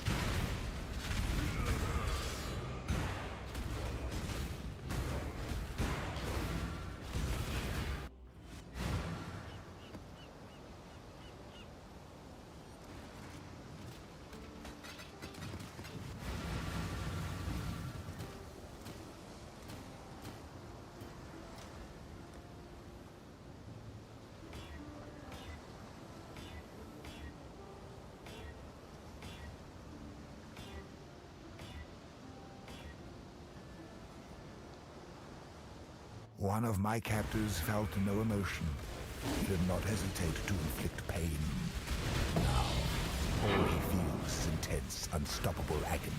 S1: One of my captors felt no emotion. He did not hesitate to inflict pain. Now, all he feels is intense, unstoppable agony.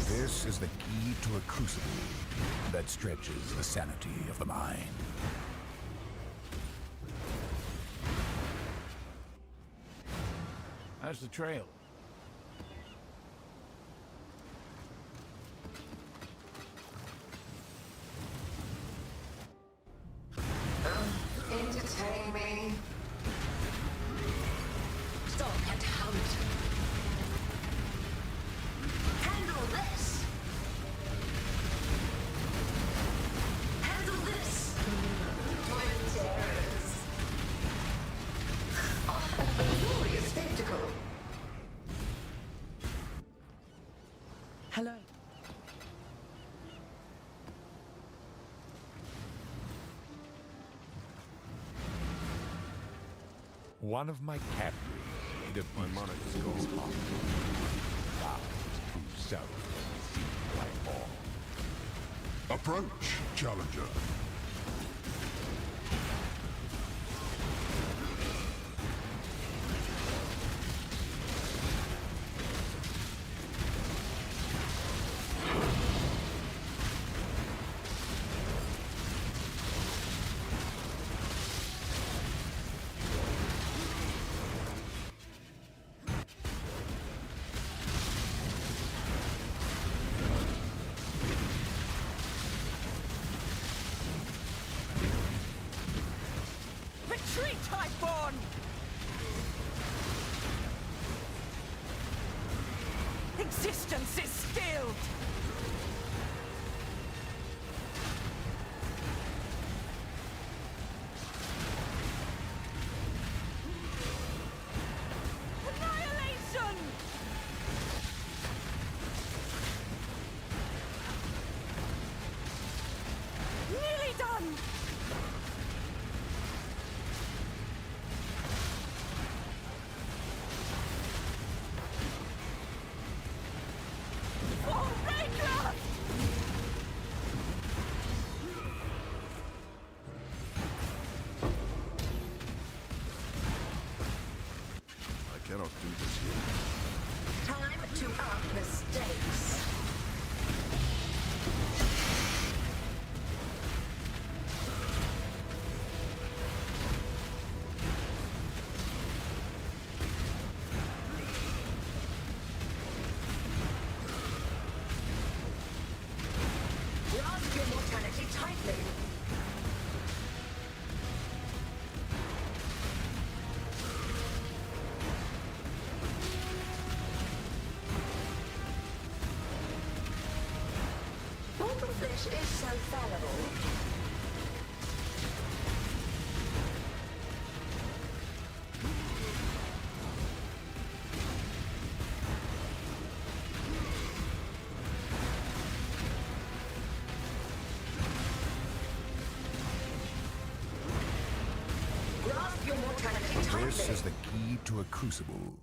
S1: This is the key to a crucible that stretches the sanity of the mind.
S18: How's the trail?
S6: Entertain me. Stop and hunt. Handle this. Handle this. Twin terrors. A glorious spectacle.
S14: Hello.
S1: One of my captors made a my monarch's gold heart. Thou true self, see my all.
S3: Approach, challenger.
S9: Retreat, Highborn! Existence is stilled! Annihilation! Nearly done! For Ranger!
S3: I cannot do this yet.
S6: Time to up the stakes. Grasp your mortality tightly. Mortal flesh is so fallible. Grasp your mortality tightly.
S1: This is the key to a crucible.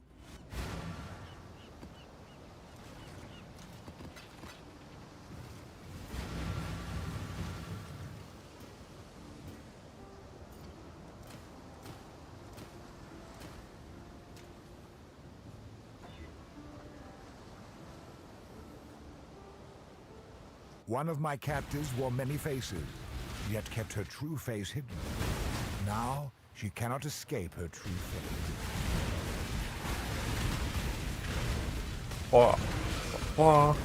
S1: One of my captives wore many faces, yet kept her true face hidden. Now, she cannot escape her true fate.
S4: Blah, blah,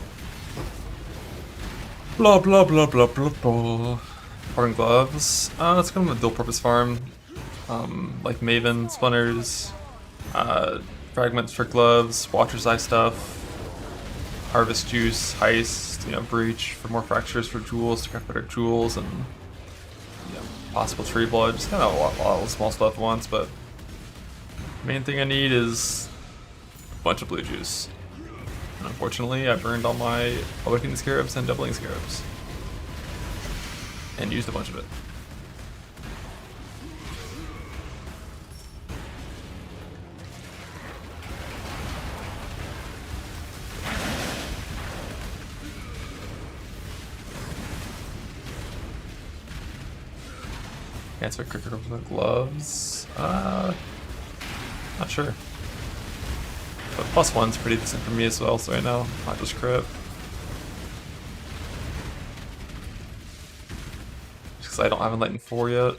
S4: blah, blah, blah, blah, blah, blah. Farming gloves. It's kind of a dual-purpose farm. Like Maven, Splinters, Fragments for gloves, Watcher's Eye stuff, Harvest Juice, Heist, Breach for more fractures for jewels, to craft better jewels, and possible tree blood. Just kind of a lot of small stuff at once, but main thing I need is a bunch of blue juice. And unfortunately, I burned all my Awakening Scarabs and Doubling Scarabs. And used a bunch of it. Answer critical gloves. Not sure. But +1's pretty decent for me as well, so right now, not just crit. Just because I don't have Enlightened 4 yet.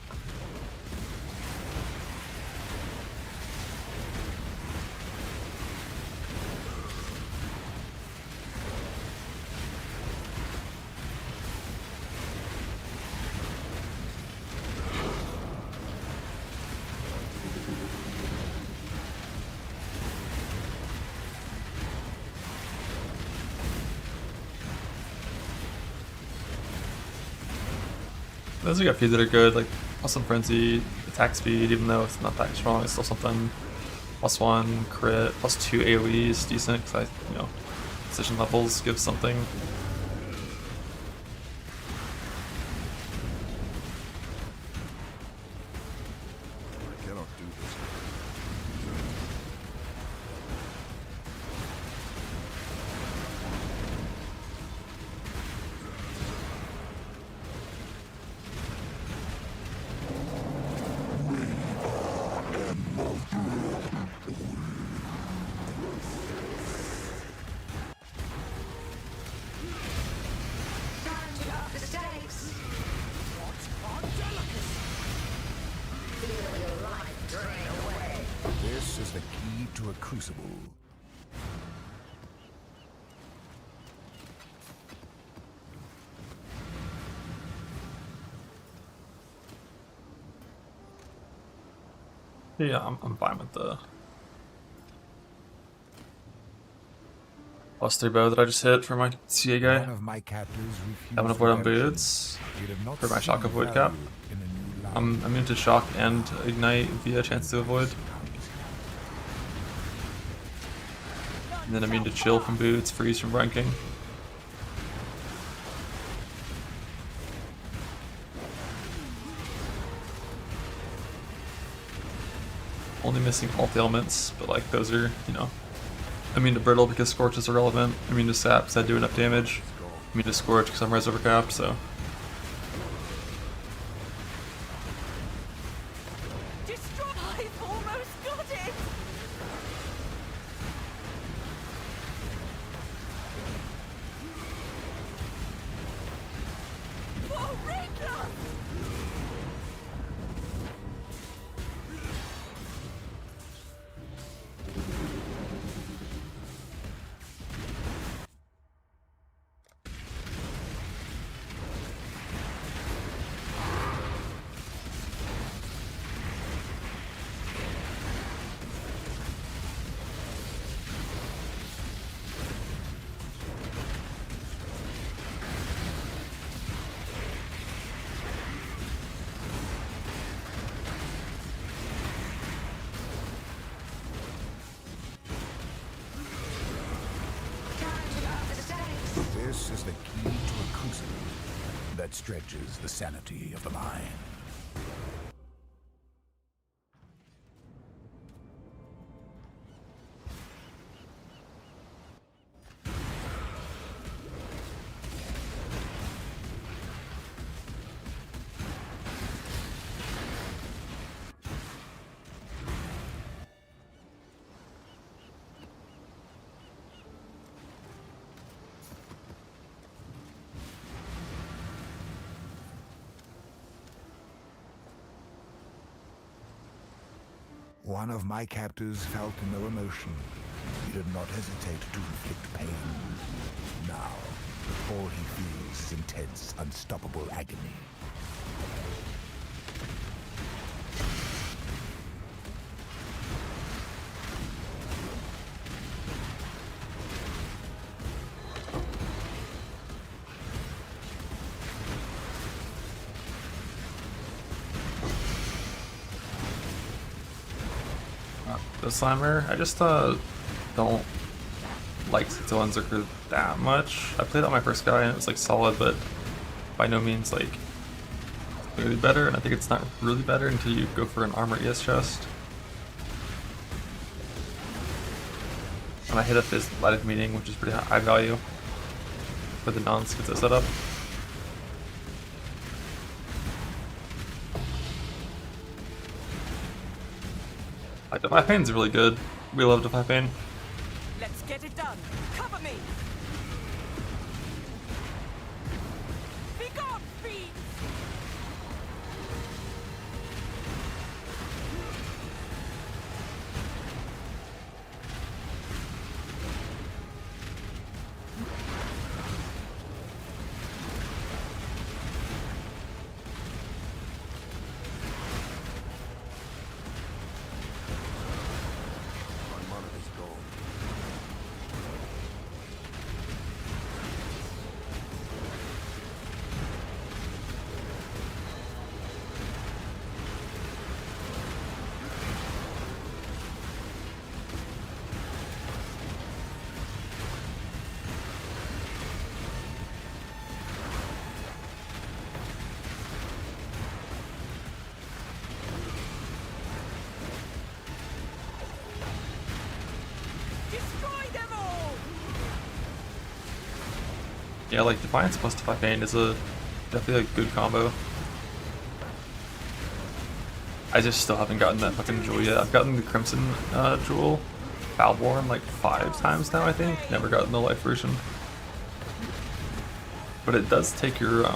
S4: Those got few that are good, like Awesome Frenzy, attack speed, even though it's not that strong, it's still something. +1, crit, +2 AoE is decent, because precision levels give something.
S3: I cannot do this.
S1: This is the key to a crucible.
S5: Yeah, I'm fine with the +3 bow that I just hit for my CA guy.
S1: One of my captors refused
S5: Having a void on
S1: redemption.
S5: boots
S1: He did not
S5: for my shock
S1: see
S5: avoid cap.
S1: value in a new life.
S5: I'm immune to shock and ignite via chance to avoid. And then immune to chill from boots, freeze from ranking. Only missing alt ailments, but like those are, you know, immune to brittle because scorch is irrelevant. Immune to sap because I do enough damage. Immune to scorch because I'm res overcapped, so.
S9: I've almost got it! Oh, Rickles!
S1: This is the key to a crucible that stretches the sanity of the mind. One of my captors felt no emotion. He did not hesitate to inflict pain. Now, all he feels is intense, unstoppable agony.
S5: The Slimer, I just don't like Scythian Zerker that much. I played on my first guy and it was like solid, but by no means like really better, and I think it's not really better until you go for an armor ES chest. And I hit up his lighted meeting, which is pretty high value for the non-Schizo setup. Like, Defy Pain's really good. We love Defy Pain.
S9: Let's get it done. Cover me. Be gone, fiends!
S5: Yeah, like Defiance plus Defy Pain is definitely a good combo. I just still haven't gotten that fucking jewel yet. I've gotten the Crimson jewel, Foulborn, like 5 times now, I think. Never gotten the life version. But it does take your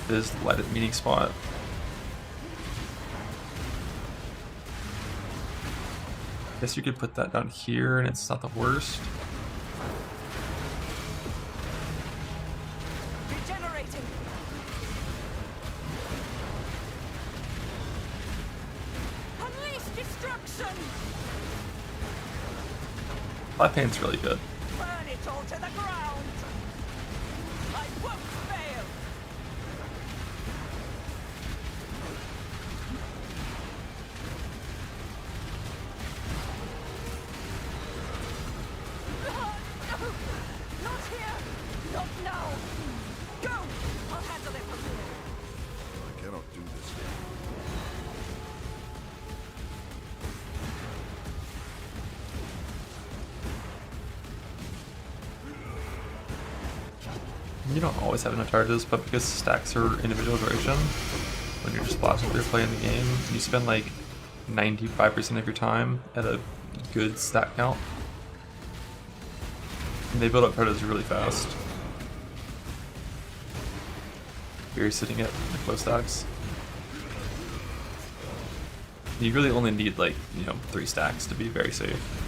S5: Fizz lighted meeting spot. guess you could put that down here and it's not the worst.
S14: Regenerating. Unleash destruction.
S5: Flat paint's really good.
S14: Burn it all to the ground. I won't fail. No, not here. Not now. Go. I'll handle it from here.
S3: I cannot do this yet.
S5: You don't always have enough charges, but because stacks are individual duration, when you're just blasting through playing the game, you spend like 95% of your time at a good stack count. And they build up charges really fast. You're sitting at like low stacks. You really only need like, 3 stacks to be very safe.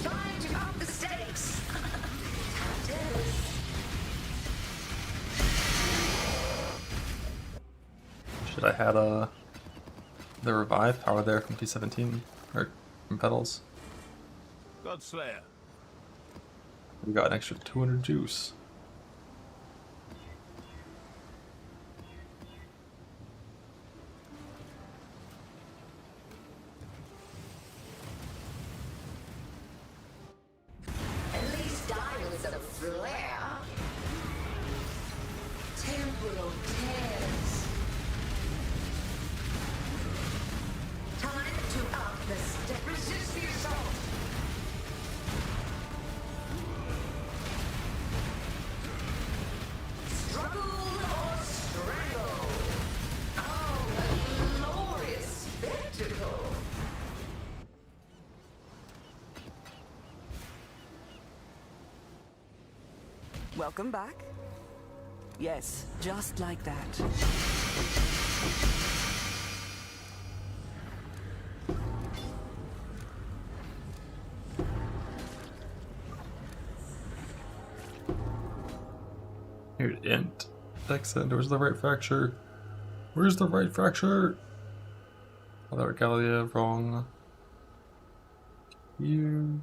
S6: Time to up the stakes.
S5: Should I had the revive power there from T17 or from pedals?
S18: Godslayer.
S5: We got an extra 200 juice.
S6: At least die with a flare. Temporal tears. Time to up the step. Resist the assault. Struggle or strangle. Oh, a glorious spectacle.
S14: Welcome back. Yes, just like that.
S5: Here, int. Texan, where's the right fracture? Where's the right fracture? Oh, that regalia, wrong. Here.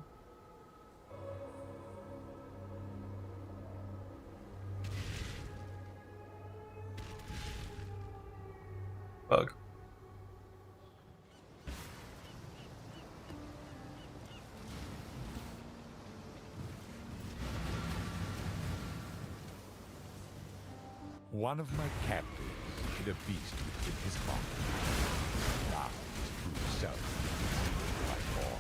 S5: Bug.
S1: One of my captives hid a beast within his heart. Now his true self by all.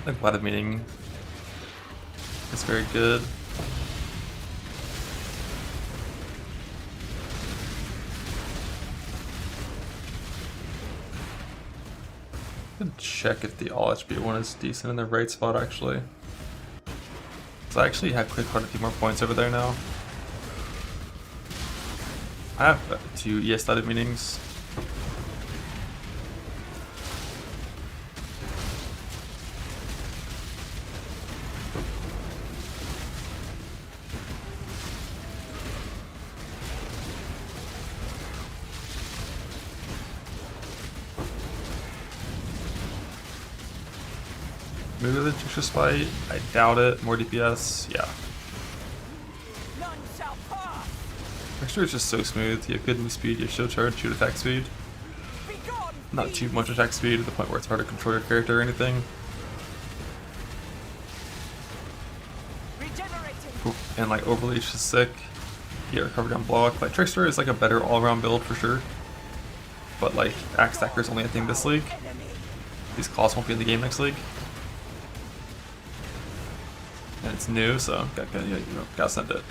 S5: Like Blood of Meaning is very good. I'm gonna check if the all HP one is decent in the right spot actually. So I actually have clicked quite a few more points over there now. I have 2 ES Blood of Meanings. Maybe the Trickster Spite? I doubt it. More DPS? Yeah. Trickster is just so smooth. You have good move speed, you have shield charge, shoot attack speed. Not too much attack speed to the point where it's hard to control your character or anything. And like Overleash is sick. You get recovered on block. Like Trickster is like a better all-around build for sure. But like Axe Stacker is only a thing this league. These claws won't be in the game next league. And it's new, so gotta send it.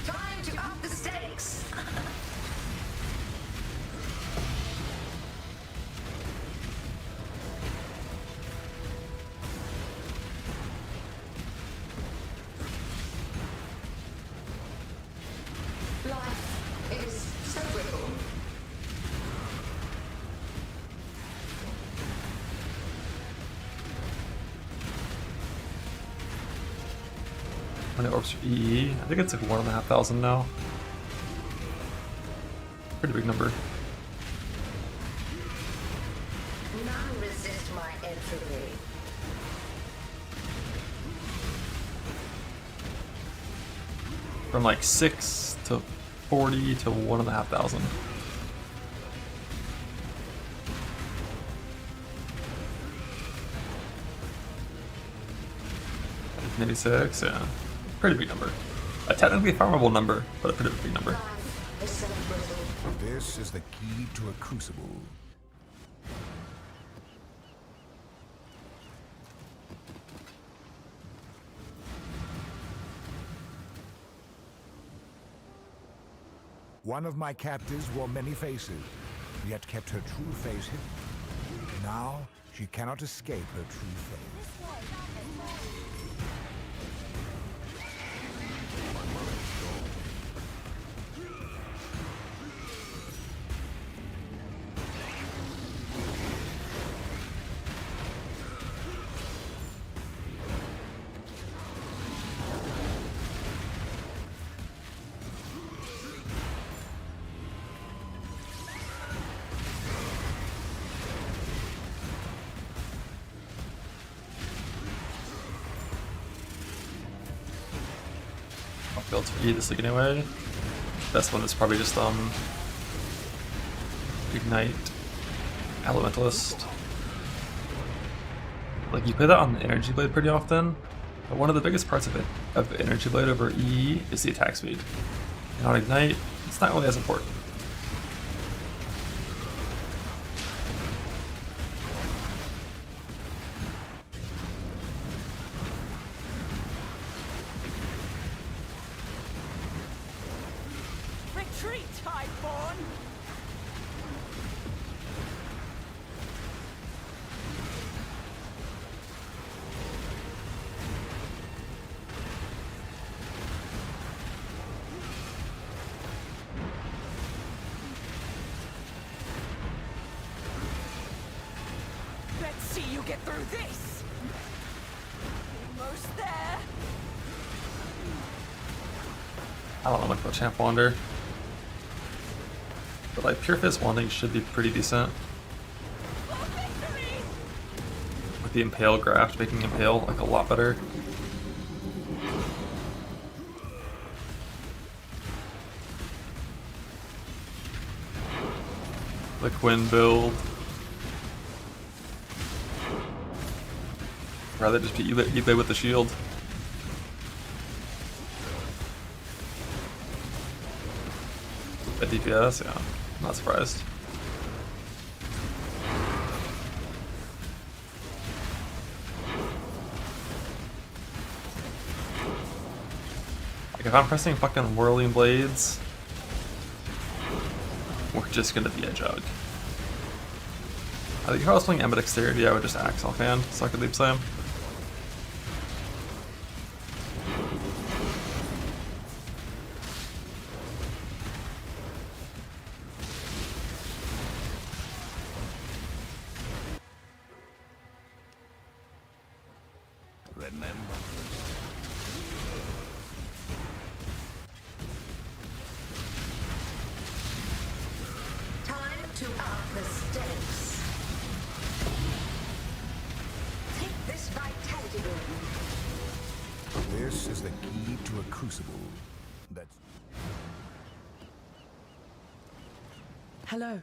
S6: Time to up the stakes. Life is so brittle.
S5: When it orbs for EE, I think it's like 1,500 now. Pretty big number.
S6: None resist my entropy.
S5: From like 6 to 40 to 1,500. 96, yeah. Pretty big number. A technically farmable number, but a pretty big number.
S1: This is the key to a crucible. One of my captives wore many faces, yet kept her true face hidden. Now, she cannot escape her true face.
S5: Builds for E this league anyway. Best one is probably just Ignite Elementalist. Like you play that on the Energy Blade pretty often, but one of the biggest parts of it of Energy Blade over E is the attack speed. And on Ignite, it's not really as important.
S14: Retreat, Highborn! Let's see you get through this! Almost there!
S5: I don't know much about Champ Wander. But like Pure Fist Wanding should be pretty decent. With the Impale Graft making Impale like a lot better. The Quinn build. Rather just be eBay with the shield. At DPS, yeah. I'm not surprised. Like, if I'm pressing fucking Whirling Blades, we're just gonna be a jug. I think if I was playing Ambidexterity, I would just Axe offhand so I could Leap Slam.
S18: Remember.
S6: Time to up the stakes. Take this vitality ring.
S1: This is the key to a crucible that's...
S17: Hello.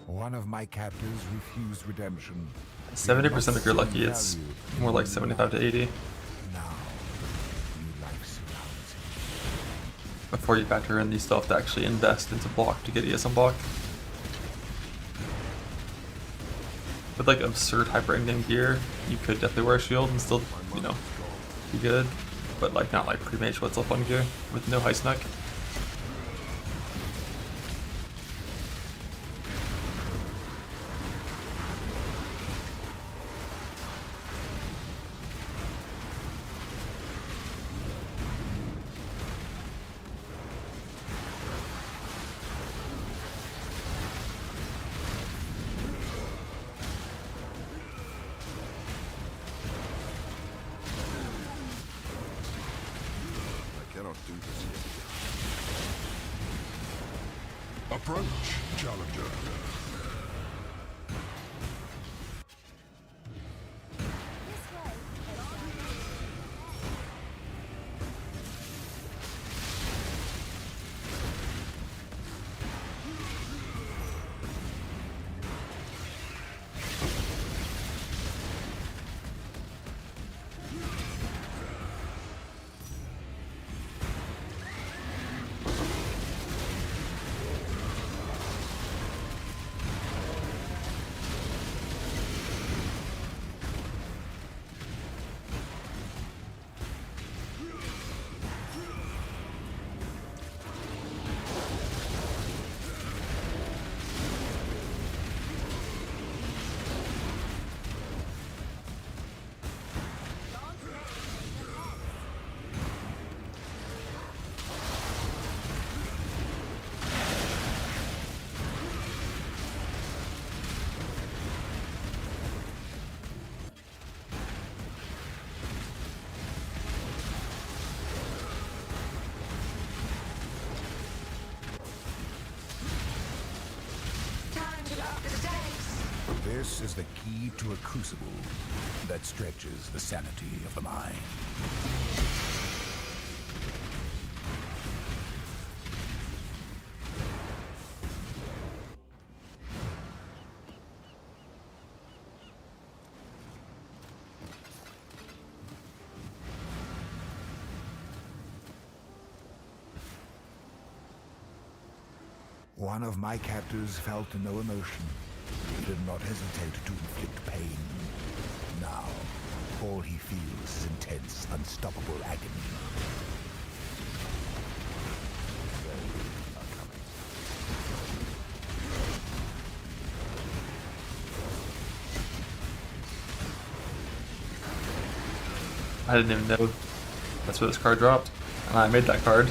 S1: One of my captors refused redemption.
S5: 70% if you're lucky, it's more like 75 to 80.
S1: Now, new life surrounds him.
S5: Before you factor in the stuff to actually invest into block to get ESM block. With like absurd hyper endgame gear, you could definitely wear a shield and still, you know, be good. But like not like pre-mage what's up on gear with no Heist neck.
S3: Do this yet.
S16: Approach, challenger.
S1: This is the key to a crucible that stretches the sanity of the mind. One of my captors felt no emotion. He did not hesitate to inflict pain. Now, all he feels is intense, unstoppable agony.
S5: I didn't even know that's where this card dropped. And I made that card.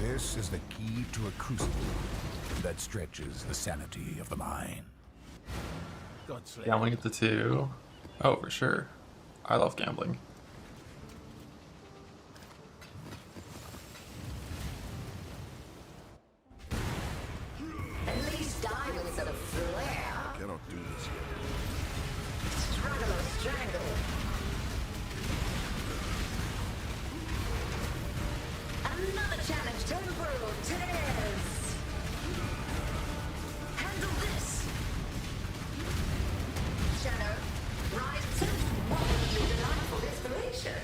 S1: This is the key to a crucible that stretches the sanity of the mind.
S5: Gambling at the 2. Oh, for sure. I love gambling.
S6: At least die with a bit of flair.
S3: I cannot do this yet.
S6: Struggle or strangle. Another challenge, Templar, tears. Handle this. Shadow, rise to wildly delightful inspiration.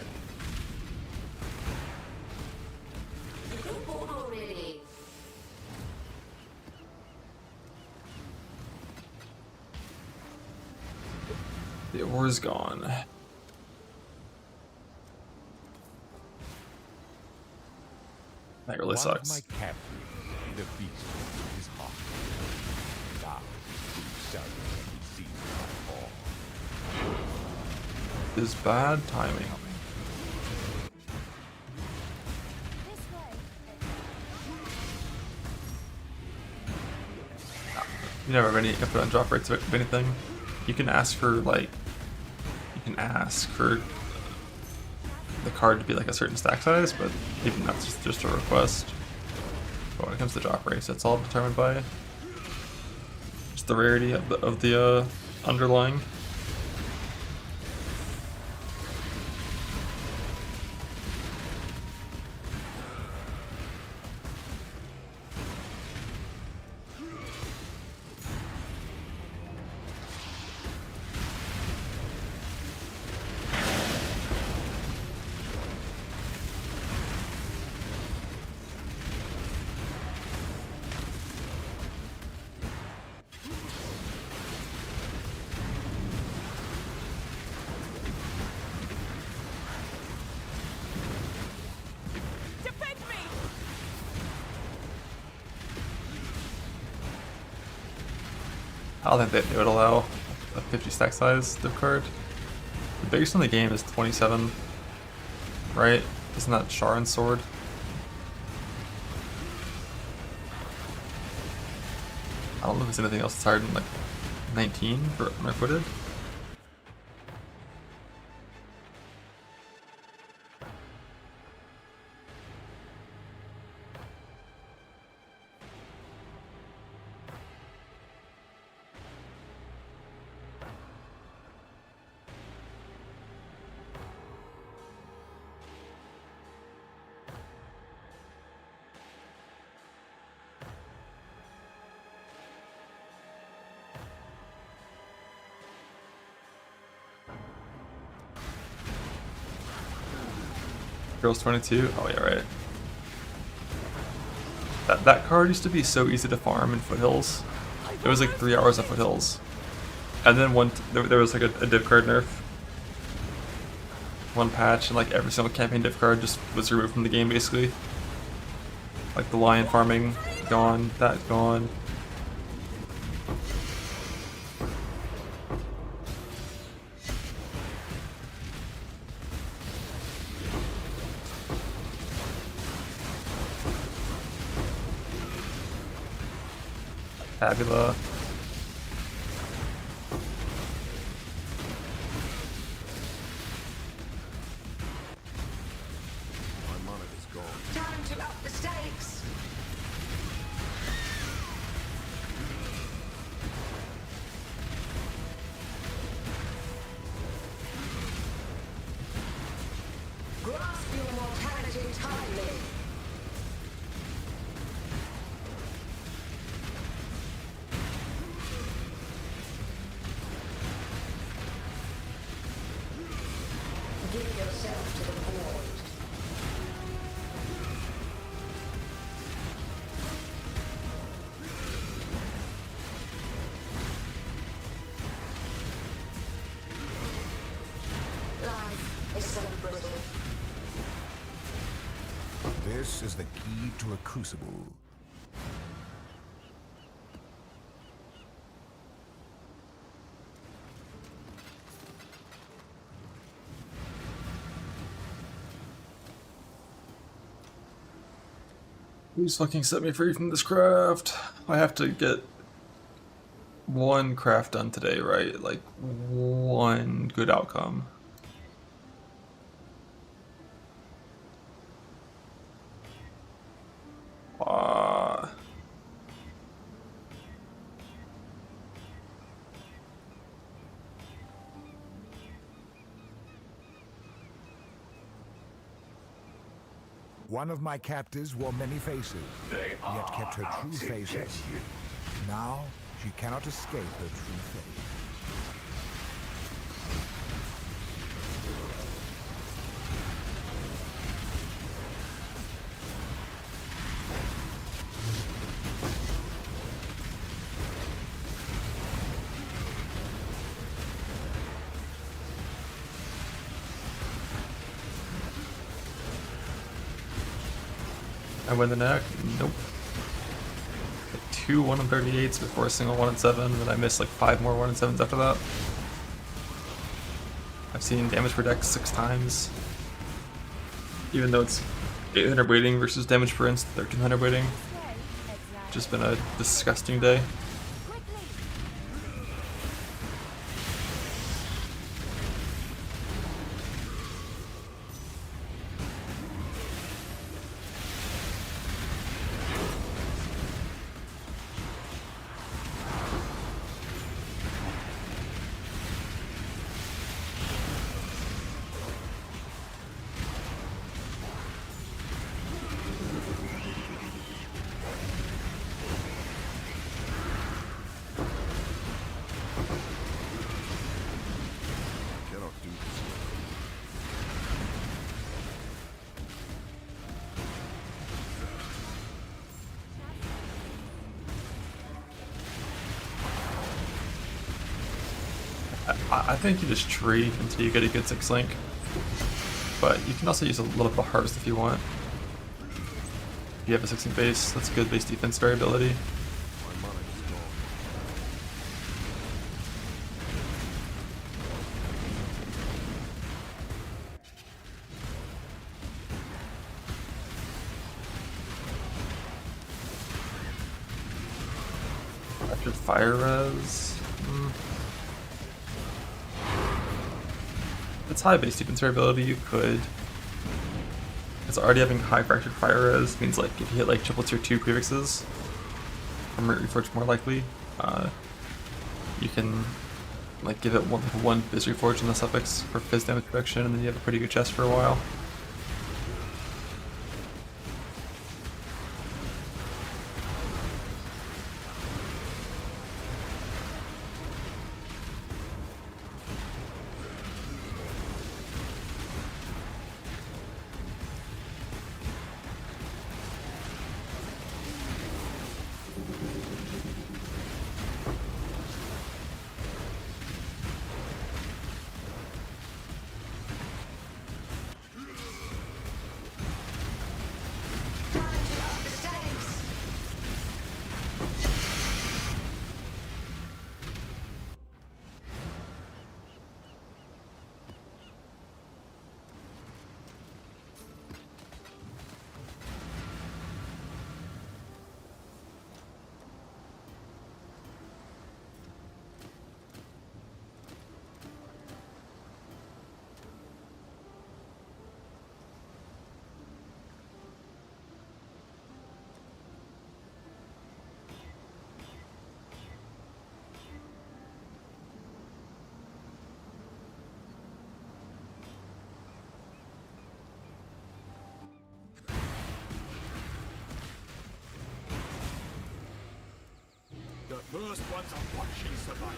S6: You're bored already.
S5: The ore's gone. That really sucks.
S1: My captive, the beast is hot. Thou shalt receive my fall.
S5: This is bad timing. You never have any input on drop rates of anything. You can ask for like, you can ask for the card to be like a certain stack size, but even that's just a request. But when it comes to drop rates, it's all determined by just the rarity of the underlying. I don't think they would allow a 50 stack size div card. The biggest in the game is 27, right? Isn't that Sharon's sword? I don't know if there's anything else that's higher than like 19 for unrequited. Girls 22? Oh yeah, right. That card used to be so easy to farm in Foothills. It was like 3 hours of Foothills. And then there was like a div card nerf. One patch and like every single campaign div card just was removed from the game basically. Like the lion farming, gone, that gone. Fabula.
S1: This is the key to a crucible.
S5: Please fucking set me free from this craft. I have to get one craft done today, right? Like, one good outcome.
S1: One of my captives wore many faces, yet kept her true face. Now, she cannot escape her true face.
S5: I win the neck? Nope. Get 2 1-38s before a single 1-7, and then I missed like 5 more 1-7s after that. I've seen damage per deck 6 times. Even though it's 800 weighting versus damage per inst 1300 weighting. Just been a disgusting day. I think you just tree until you get a good 6 link, but you can also use a little bit of harvest if you want. If you have a 16 base, that's good base defense variability. After fire res. It's high base defense variability, you could. It's already having high fractured fire res, means like if you hit like triple tier 2 prefixes, from Reforged more likely, you can like give it one Fizz Reforged in the suffix for Fizz damage reduction, and then you have a pretty good chest for a while.
S12: The first ones are watching survival.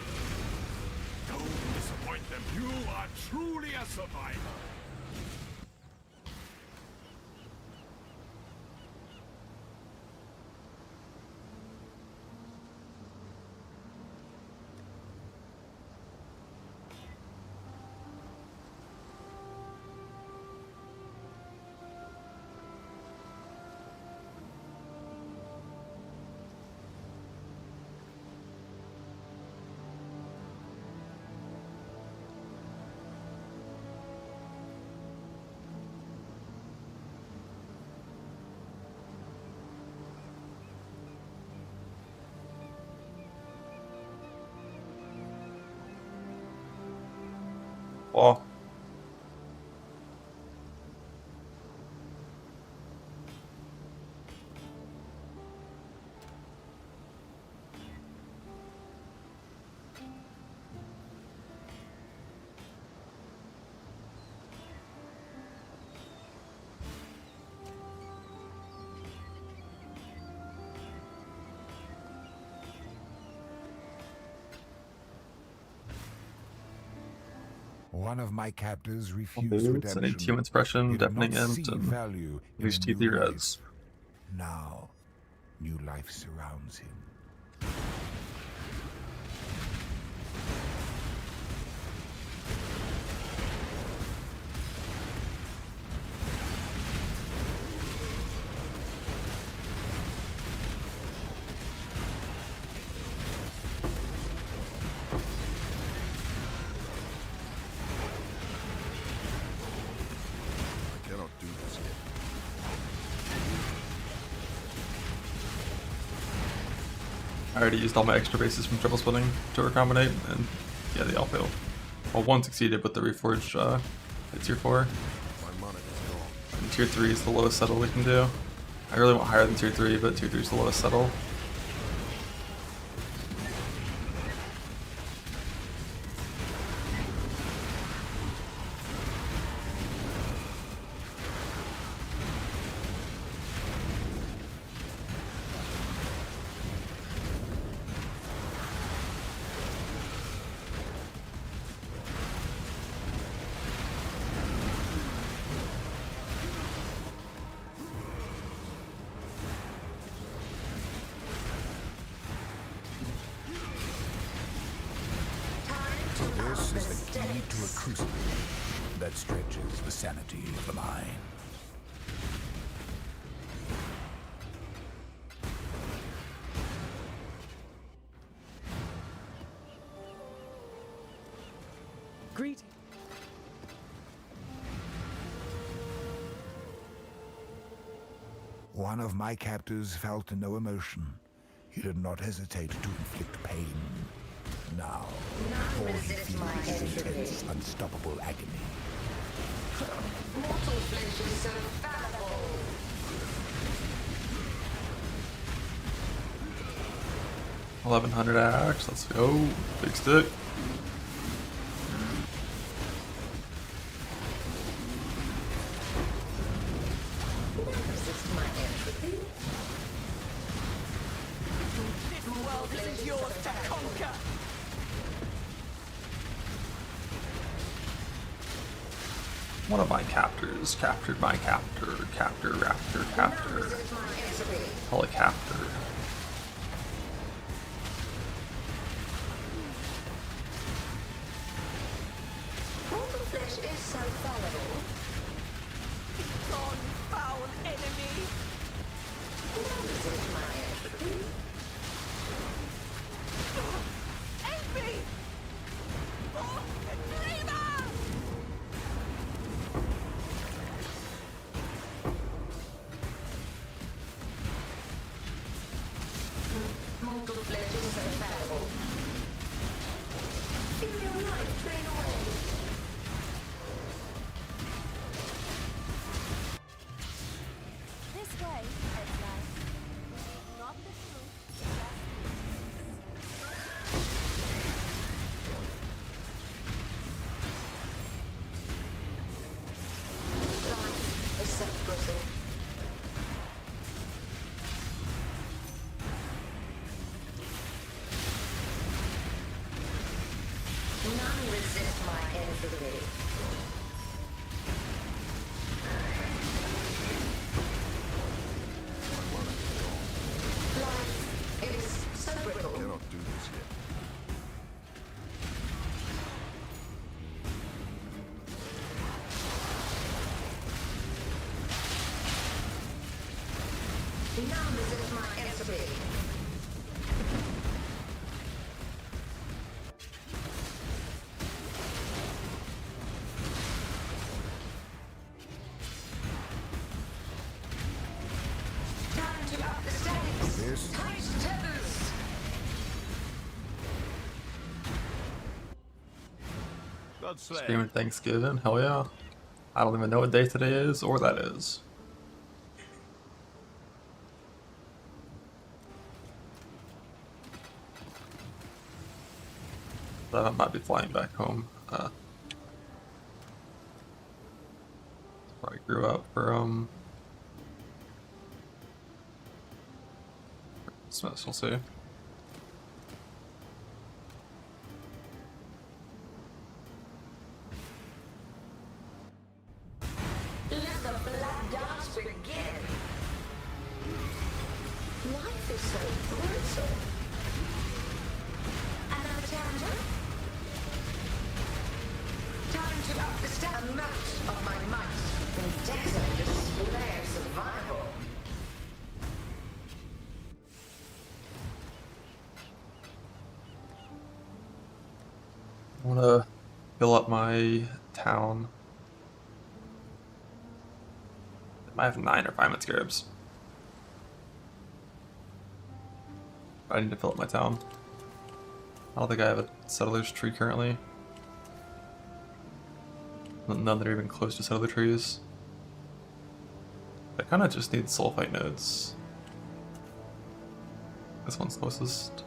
S12: Don't disappoint them. You are truly a survivor.
S5: Outlaw.
S1: One of my captors refused
S5: Boots, an
S1: redemption.
S5: 18 expression,
S1: He did
S5: deafening
S1: not
S5: end,
S1: see
S5: and
S1: value in
S5: loose
S1: a
S5: teeth
S1: new
S5: reds.
S1: life. Now, new life surrounds him.
S3: I cannot do this yet.
S5: I already used all my extra bases from triple splitting to recombinate, and yeah, they all failed. Well, one succeeded, but the reforged at tier 4.
S3: My mana is gone.
S5: And tier 3 is the lowest settle we can do. I really want higher than tier 3, but tier 3 is the lowest settle.
S1: This is the key to a crucible that stretches the sanity of the mind.
S14: Greeting.
S1: One of my captors felt no emotion. He did not hesitate to inflict pain. Now, all he feels is intense, unstoppable agony.
S6: Mortal flesh is so fallible.
S5: $1,100 axe, let's go. Big stick.
S6: Resist my entropy.
S14: This world isn't yours to conquer.
S5: One of my captors captured my captor. Captor, raptor, captor. Holy captor.
S6: Mortal flesh is so fallible.
S14: Gone, foul enemy.
S6: Resist my entropy.
S14: Envy! Oh, dreamer!
S6: Mortal flesh is so fallible. Feel your life drain away.
S8: This way, Edgewise. Not the truth.
S6: Life is so brittle. None resist my entropy. Life is so brittle.
S3: I cannot do this yet.
S6: None resist my entropy.
S18: Godslayer.
S5: Screaming Thanksgiving, hell yeah. I don't even know what day today is or that is. But I might be flying back home. Where I grew up for Christmas, we'll see.
S6: Let the blood dance begin. Life is so brutal. Another challenger? Time to up the amount of my might in desert display of survival.
S5: I want to fill up my town. I have 9 refinement scarabs. I need to fill up my town. I don't think I have a settler's tree currently. None that are even close to settler trees. I kind of just need sulfite nodes. This one's closest.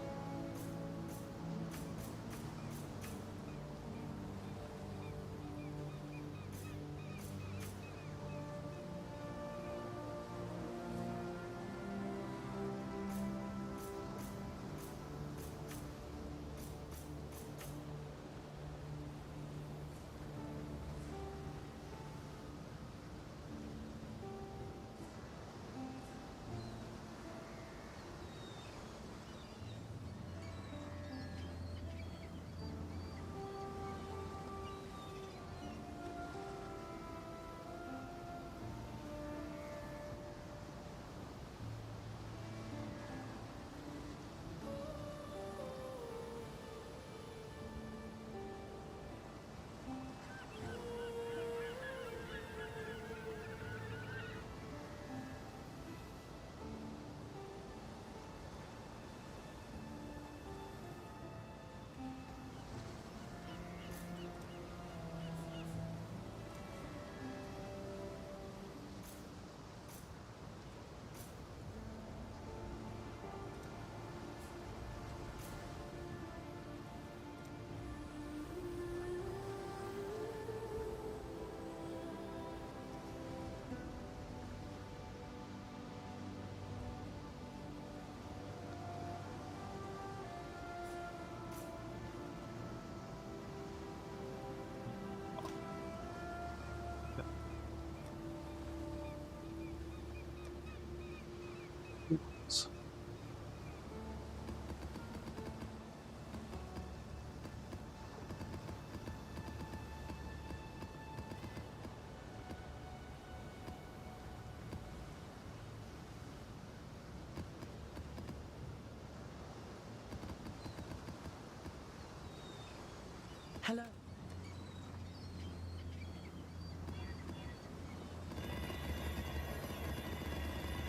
S17: Hello.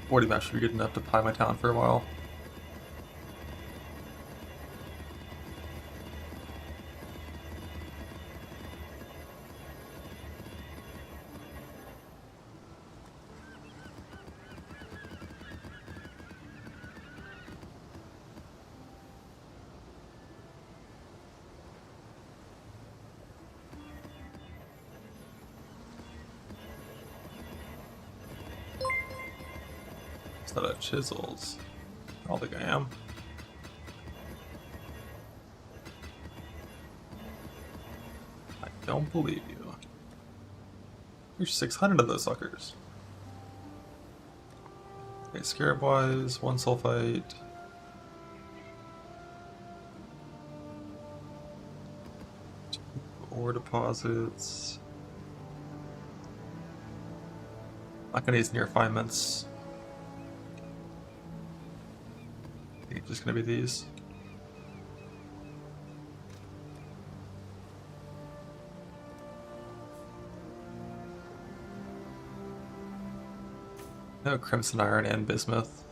S5: 40 maps should be good enough to pie my town for a while. Is that a chisels? I don't think I am. I don't believe you. There's 600 of those suckers. Okay, scarab wise, 1 sulfite. Ore deposits. Not gonna use any refinements. I think it's just gonna be these. No crimson iron and bismuth.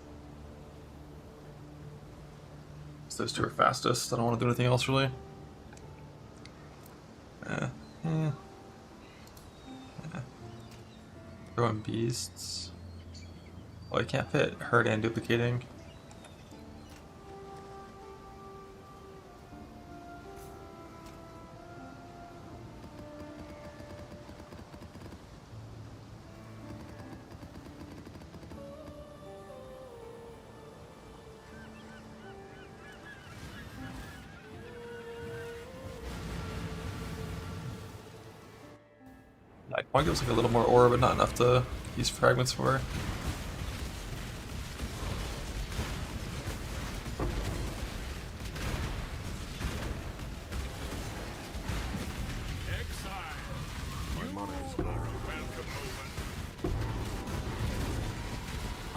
S5: So those two are fastest. I don't want to do anything else really. Throwing beasts. Oh, you can't fit herd and duplicating. Like, one gives like a little more ore, but not enough to use fragments for.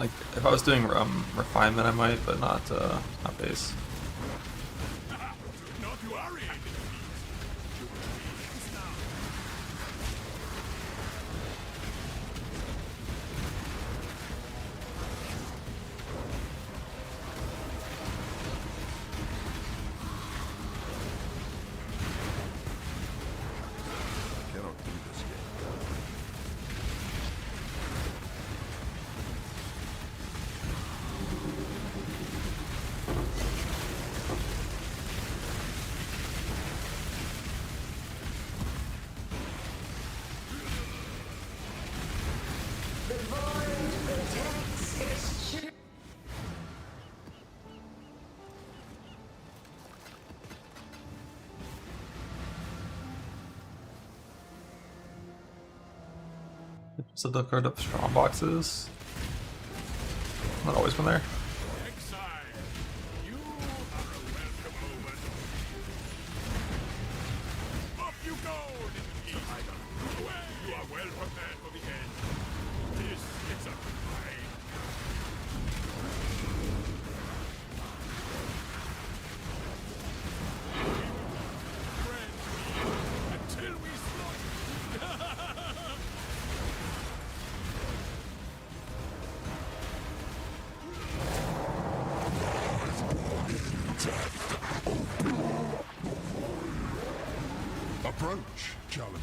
S5: Like, if I was doing refinement, I might, but not base. So they'll card up strong boxes. Not always been there.
S1: Approach, challenger.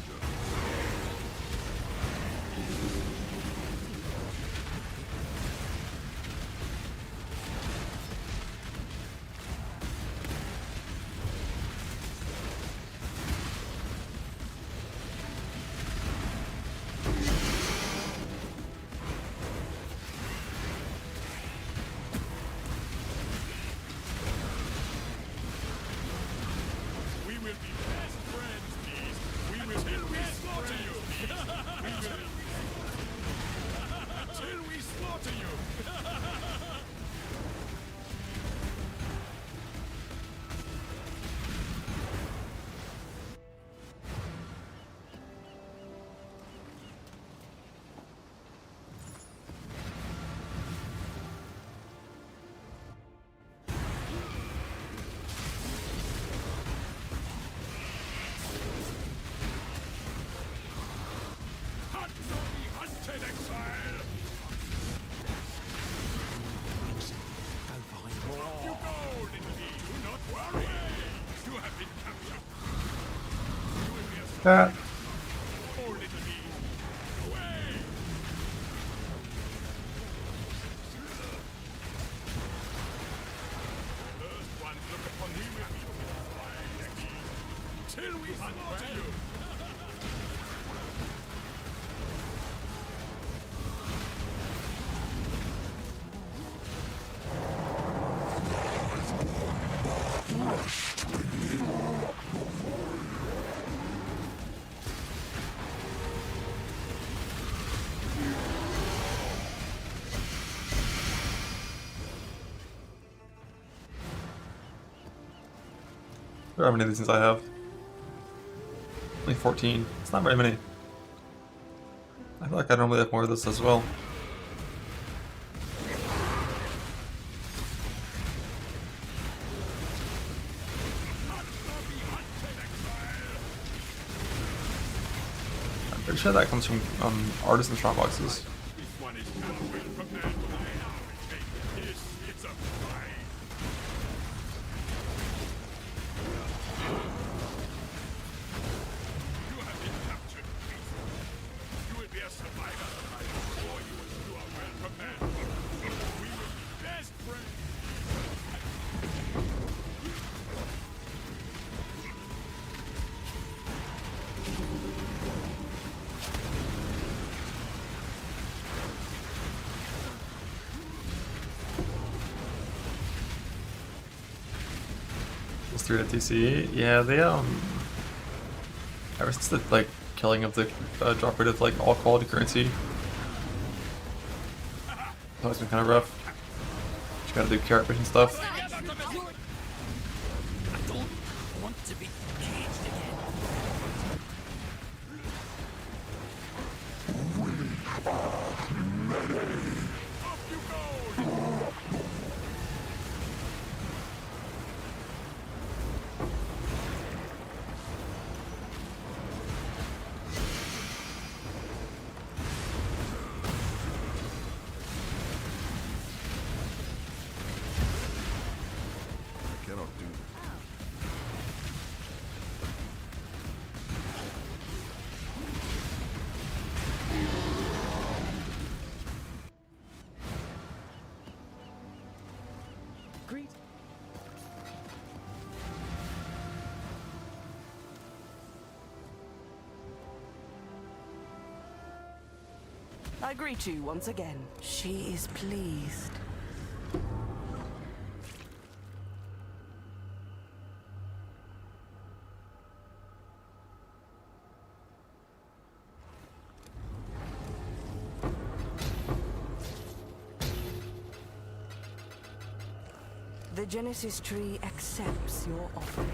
S5: That. How many of these things I have? Only 14. It's not very many. I feel like I normally have more of this as well. I'm pretty sure that comes from artisan strong boxes. Plus 3 to TC. Yeah, they ever since the like killing of the drop rate of like all quality currency, it's always been kind of rough. Just gotta do carrot vision stuff.
S10: I don't want to be caged again.
S3: I cannot do this.
S14: Greet. I greet you once again. She is pleased. The Genesis tree accepts your offering.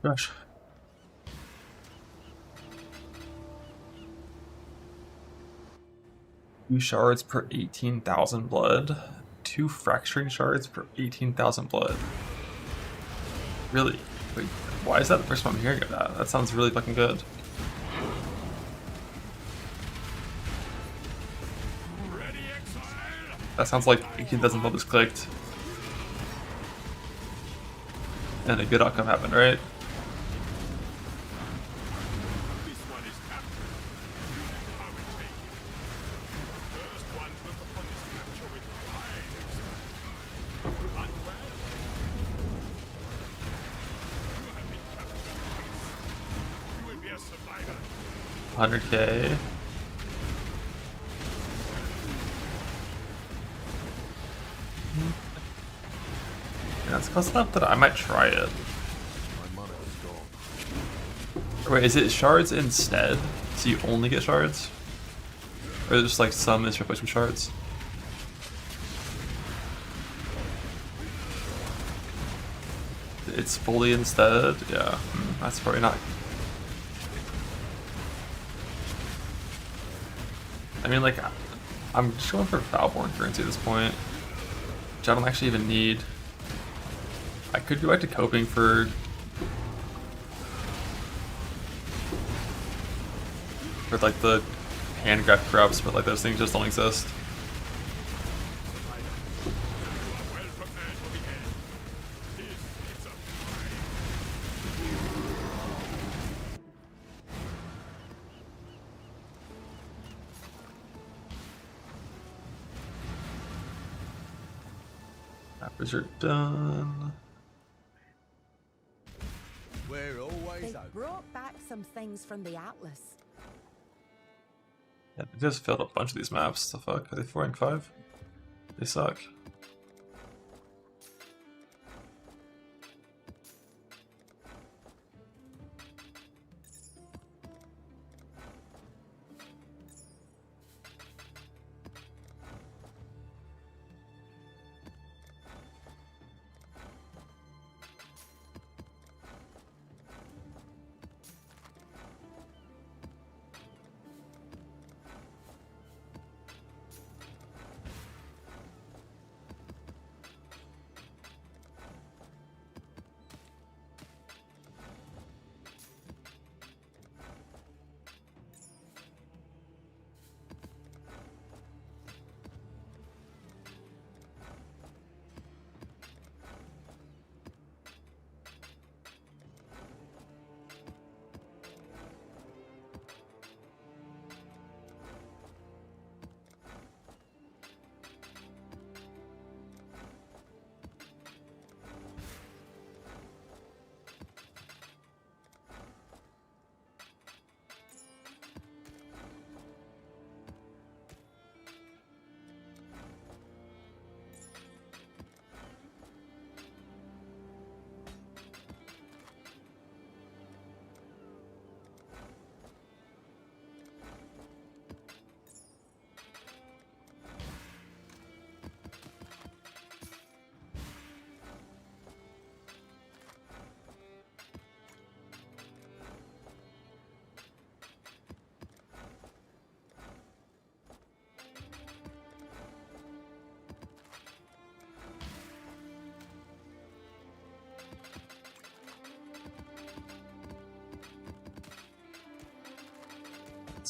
S5: Gosh. Two shards per 18,000 blood. 2 fracturing shards per 18,000 blood. Really? Wait, why is that the first time I'm hearing of that? That sounds really fucking good. That sounds like 18,000 blood was clicked. And a good outcome happened, right? $100K. Yeah, it's close enough that I might try it. Wait, is it shards instead? So you only get shards? Or is it just like some is replaced with shards? It's fully instead? Yeah, that's probably not. I mean, like, I'm just going for Valborn currency at this point, which I don't actually even need. I could go back to coping for like the handcraft crops, but like those things just don't exist. Apples are done.
S17: We're always
S8: They brought back some things from the Atlas.
S5: Yeah, they just filled a bunch of these maps. The fuck? Are they 4 and 5? They suck.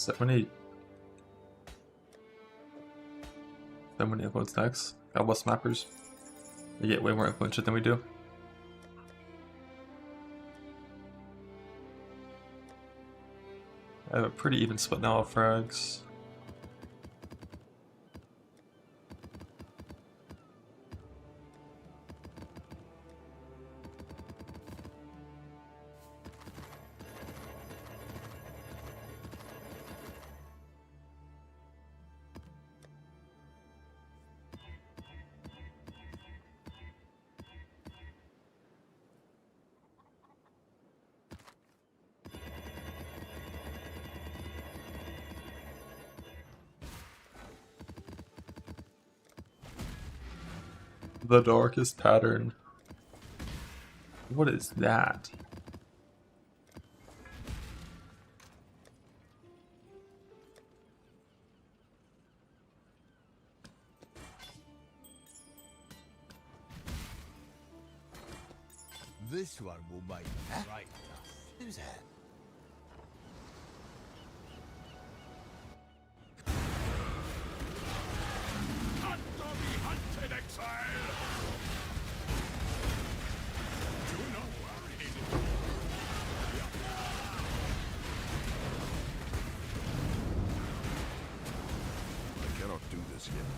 S5: So many influence decks. Got less mappers. They get way more influence than we do. I have a pretty even split now of frags. The darkest pattern. What is that?
S15: This one will make right. Who's that?
S12: Not to be hunted, exile! Do not worry.
S3: I cannot do this yet.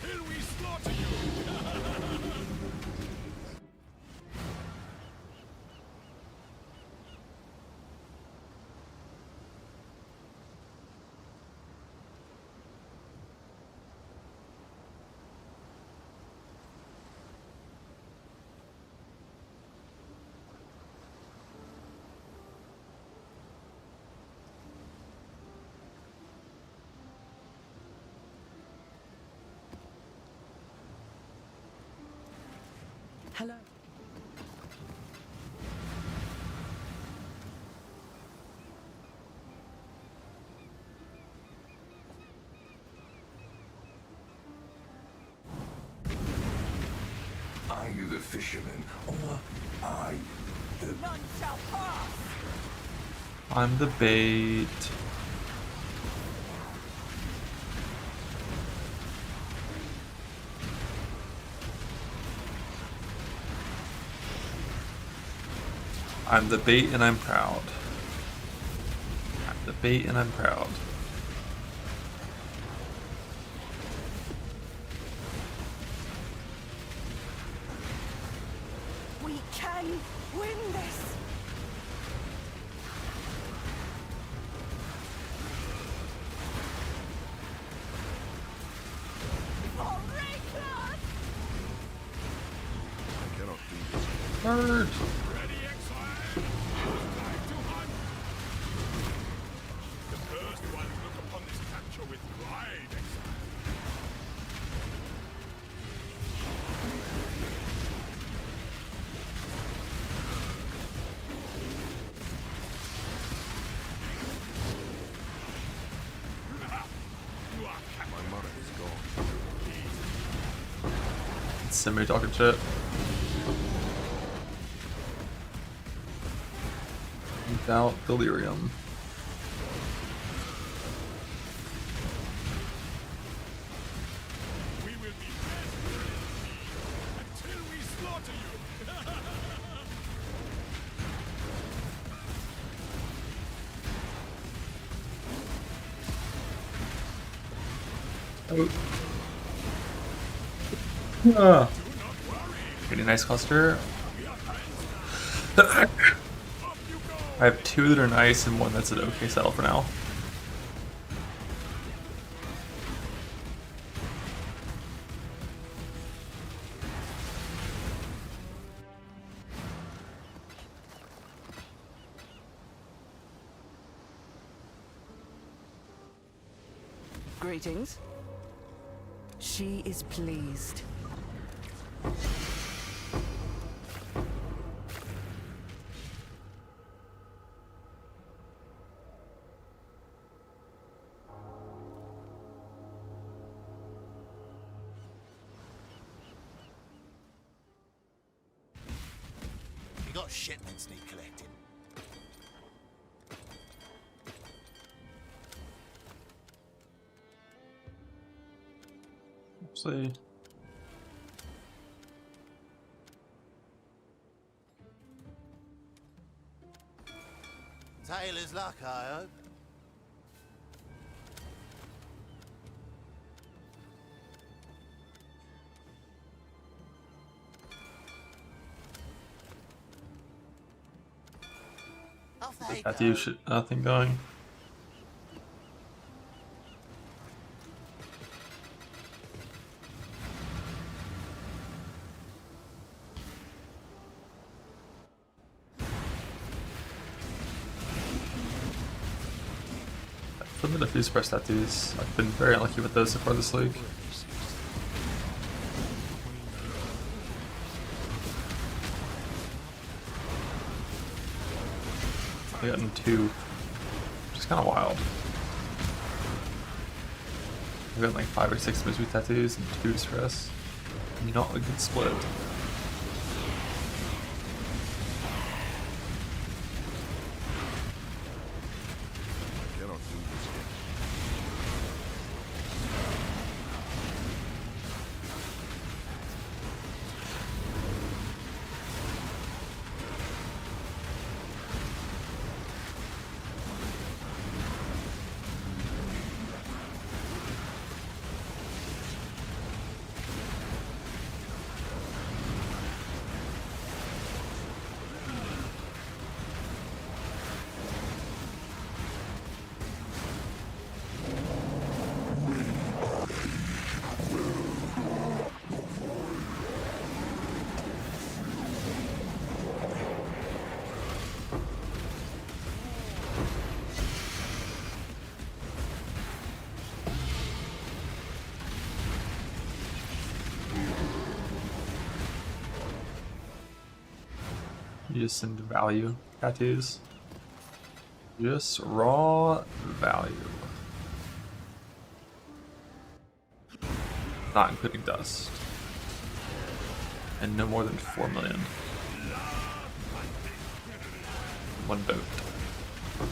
S12: Until we slaughter you!
S14: Hello.
S16: Are you the fisherman, or are you the...
S14: None shall pass!
S5: I'm the bait. I'm the bait and I'm proud. I'm the bait and I'm proud.
S14: We can win this!
S3: I cannot do this.
S5: Bird!
S12: Ready, exile? Time to hunt! The first one look upon this capture with pride, exile.
S5: Semi talking shit. Without delirium.
S12: We will be best until we slaughter you.
S5: Ah. Pretty nice cluster. I have 2 that are nice and 1 that's an okay settle for now.
S17: Greetings. She is pleased.
S15: You got shipments need collecting.
S5: See.
S15: Tailor's luck, I hope. Off they
S5: Got
S15: go.
S5: you shit thing going. I've been a few suppressed tattoos. I've been very unlucky with those so far this league. I've gotten 2, which is kind of wild. I've gotten like 5 or 6 Misery tattoos and 2 distress. Not a good split. Just into value tattoos. Just raw value. Not including dust. And no more than 4 million. 1 boat.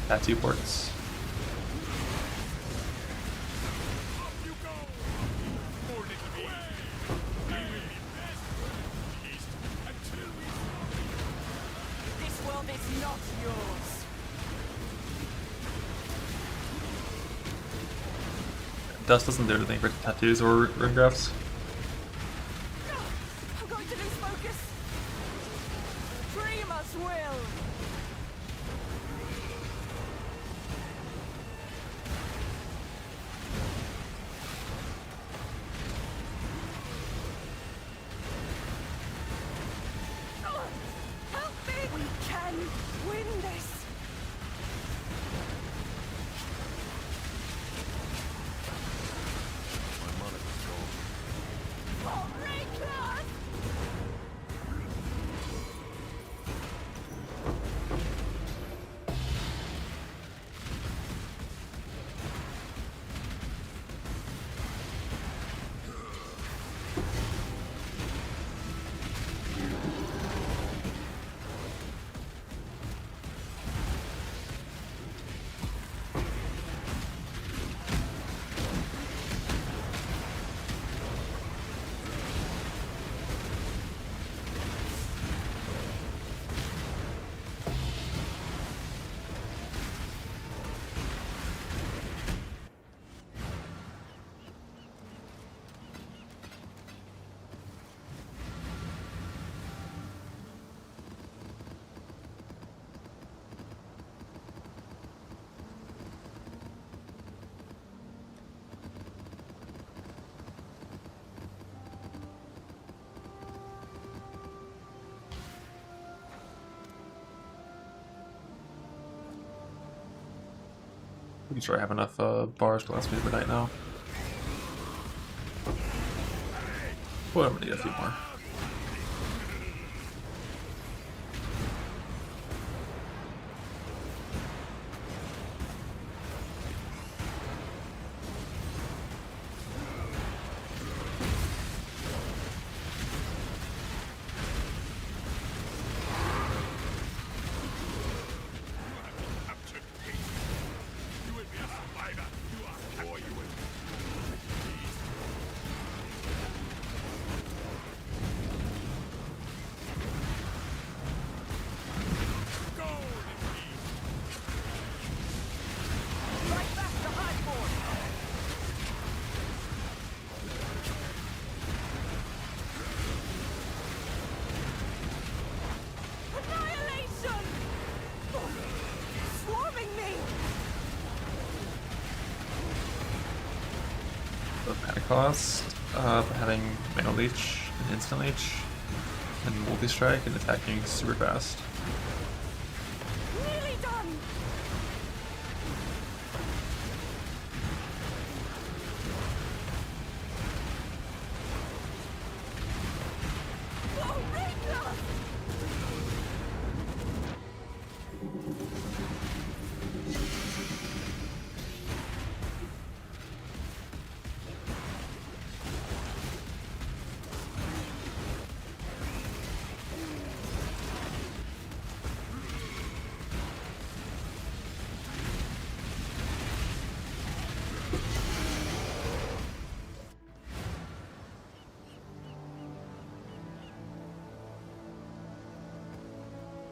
S5: Tattoo ports.
S14: Not yours.
S5: Dust doesn't do anything for tattoos or rune grafts.
S14: I'm going to lose focus. Dreamers will. Help me! We can win this.
S5: Making sure I have enough bars to last me overnight now. Well, I'm gonna need a few more. Cost having Mana Leech and Instant Leech and Multi-Strike and attacking super fast.
S14: Nearly done. Oh, Ranger!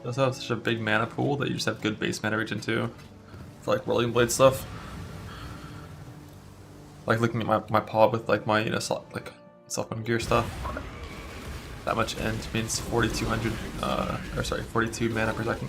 S5: You also have such a big mana pool that you just have good base mana regen too. For like Whirling Blade stuff. Like looking at my pod with like my like self-one gear stuff. That much end means 4200 or sorry, 42 mana per second.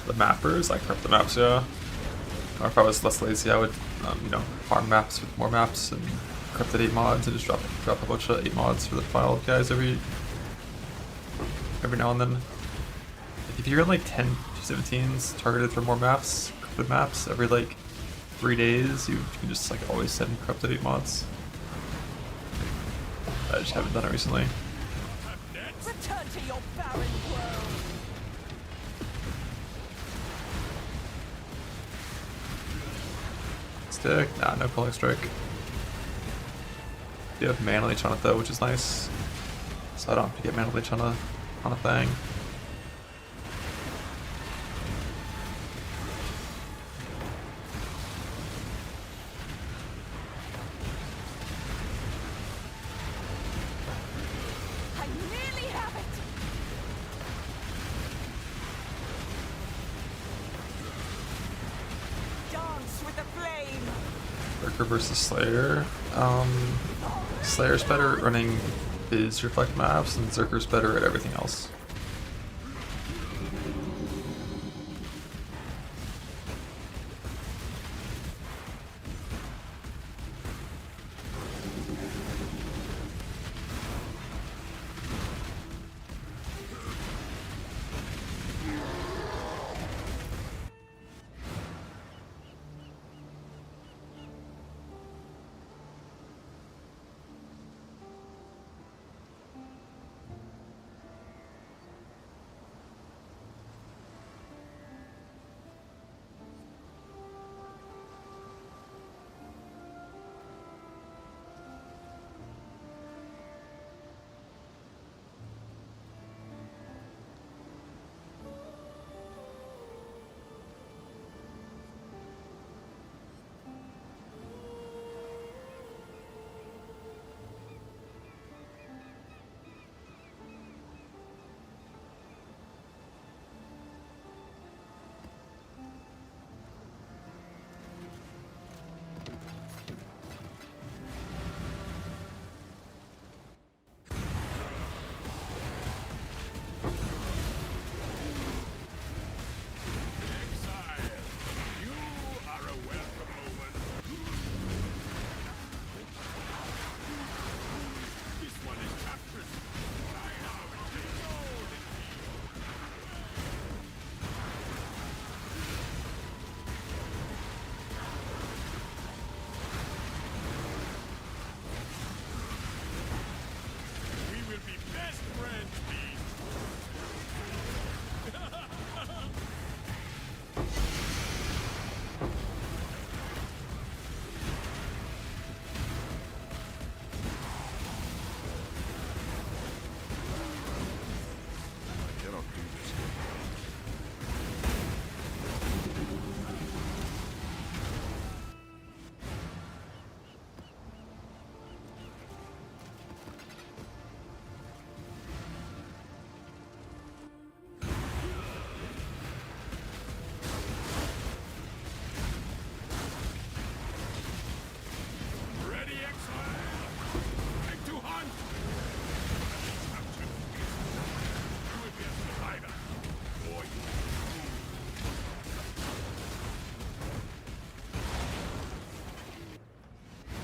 S5: The mappers, I prep the maps, yeah. Or if I was less lazy, I would, you know, farm maps with more maps and cryptid 8 mods and just drop a bunch of 8 mods for the wild guys every now and then. If you're in like 10 217s targeted for more maps, cryptid maps, every like 3 days, you can just like always send cryptid 8 mods. I just haven't done it recently.
S14: Return to your barren world.
S5: Stick? Nah, no Pulling Strike. You have Mana Leech on it though, which is nice. So I don't have to get Mana Leech on a thing.
S14: I nearly have it. Dance with the flame.
S5: Berker versus Slayer. Slayer's better at running his reflect maps, and Zerker's better at everything else.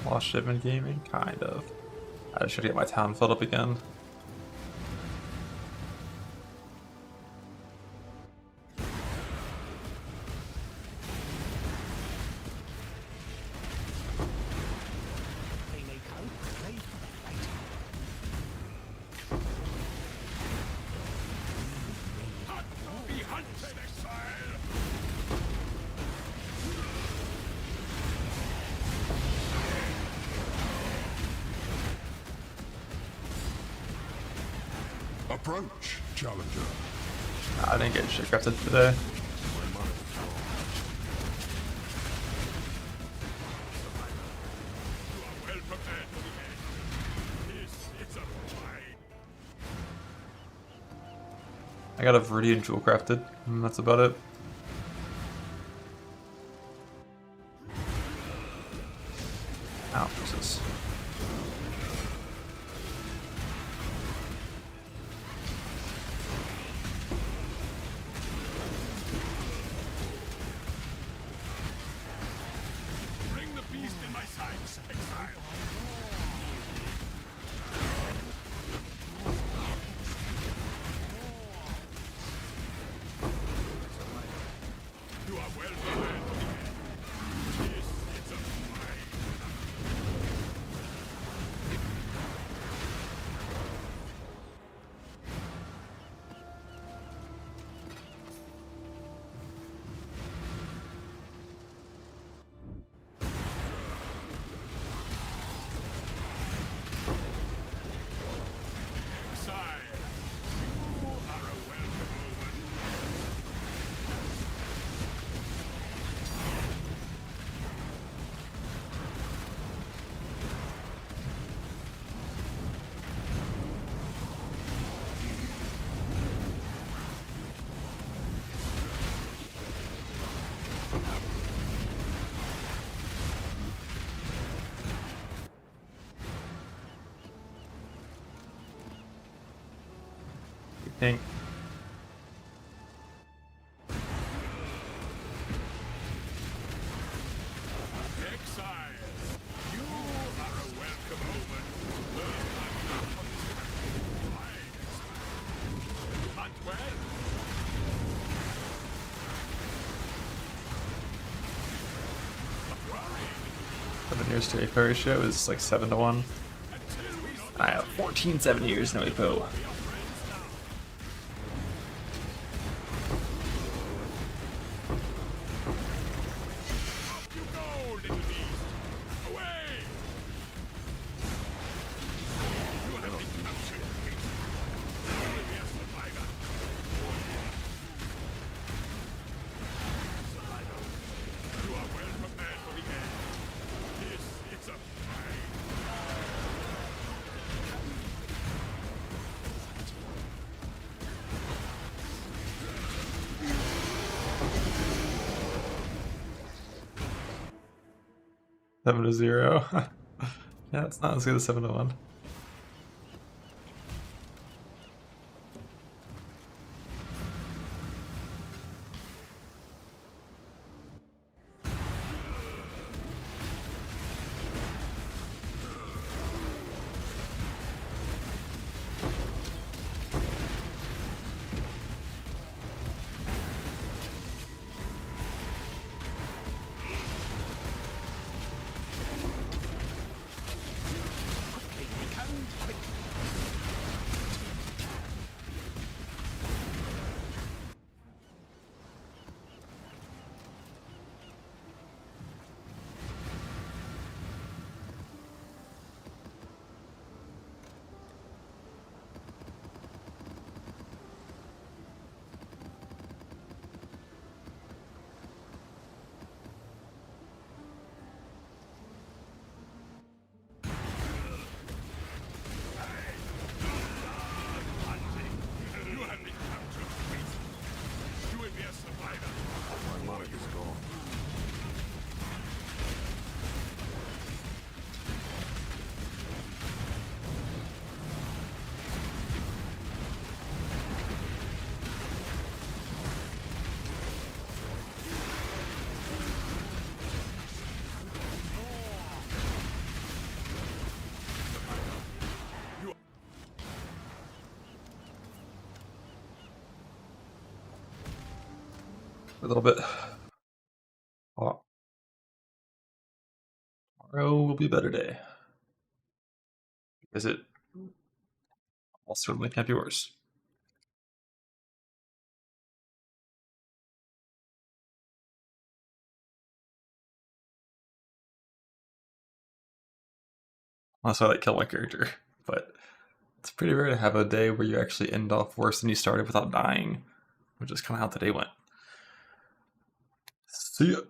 S5: Lost shipment gaming? Kind of. I should get my town filled up again.
S16: Approach, challenger.
S5: I didn't get shit crafted today. I got a Viridian jewel crafted, and that's about it. Ow, what's this? Pink. Years to Apo ratio is like 7-1. I have 14 7 years, no Apo. Seven to 0. Yeah, it's not as good as 7-1. A little bit. Oh. Tomorrow will be a better day. Because it all certainly can't be worse. Also, I like kill my character, but it's pretty rare to have a day where you actually end off worse than you started without dying, which is kind of how today went. See ya.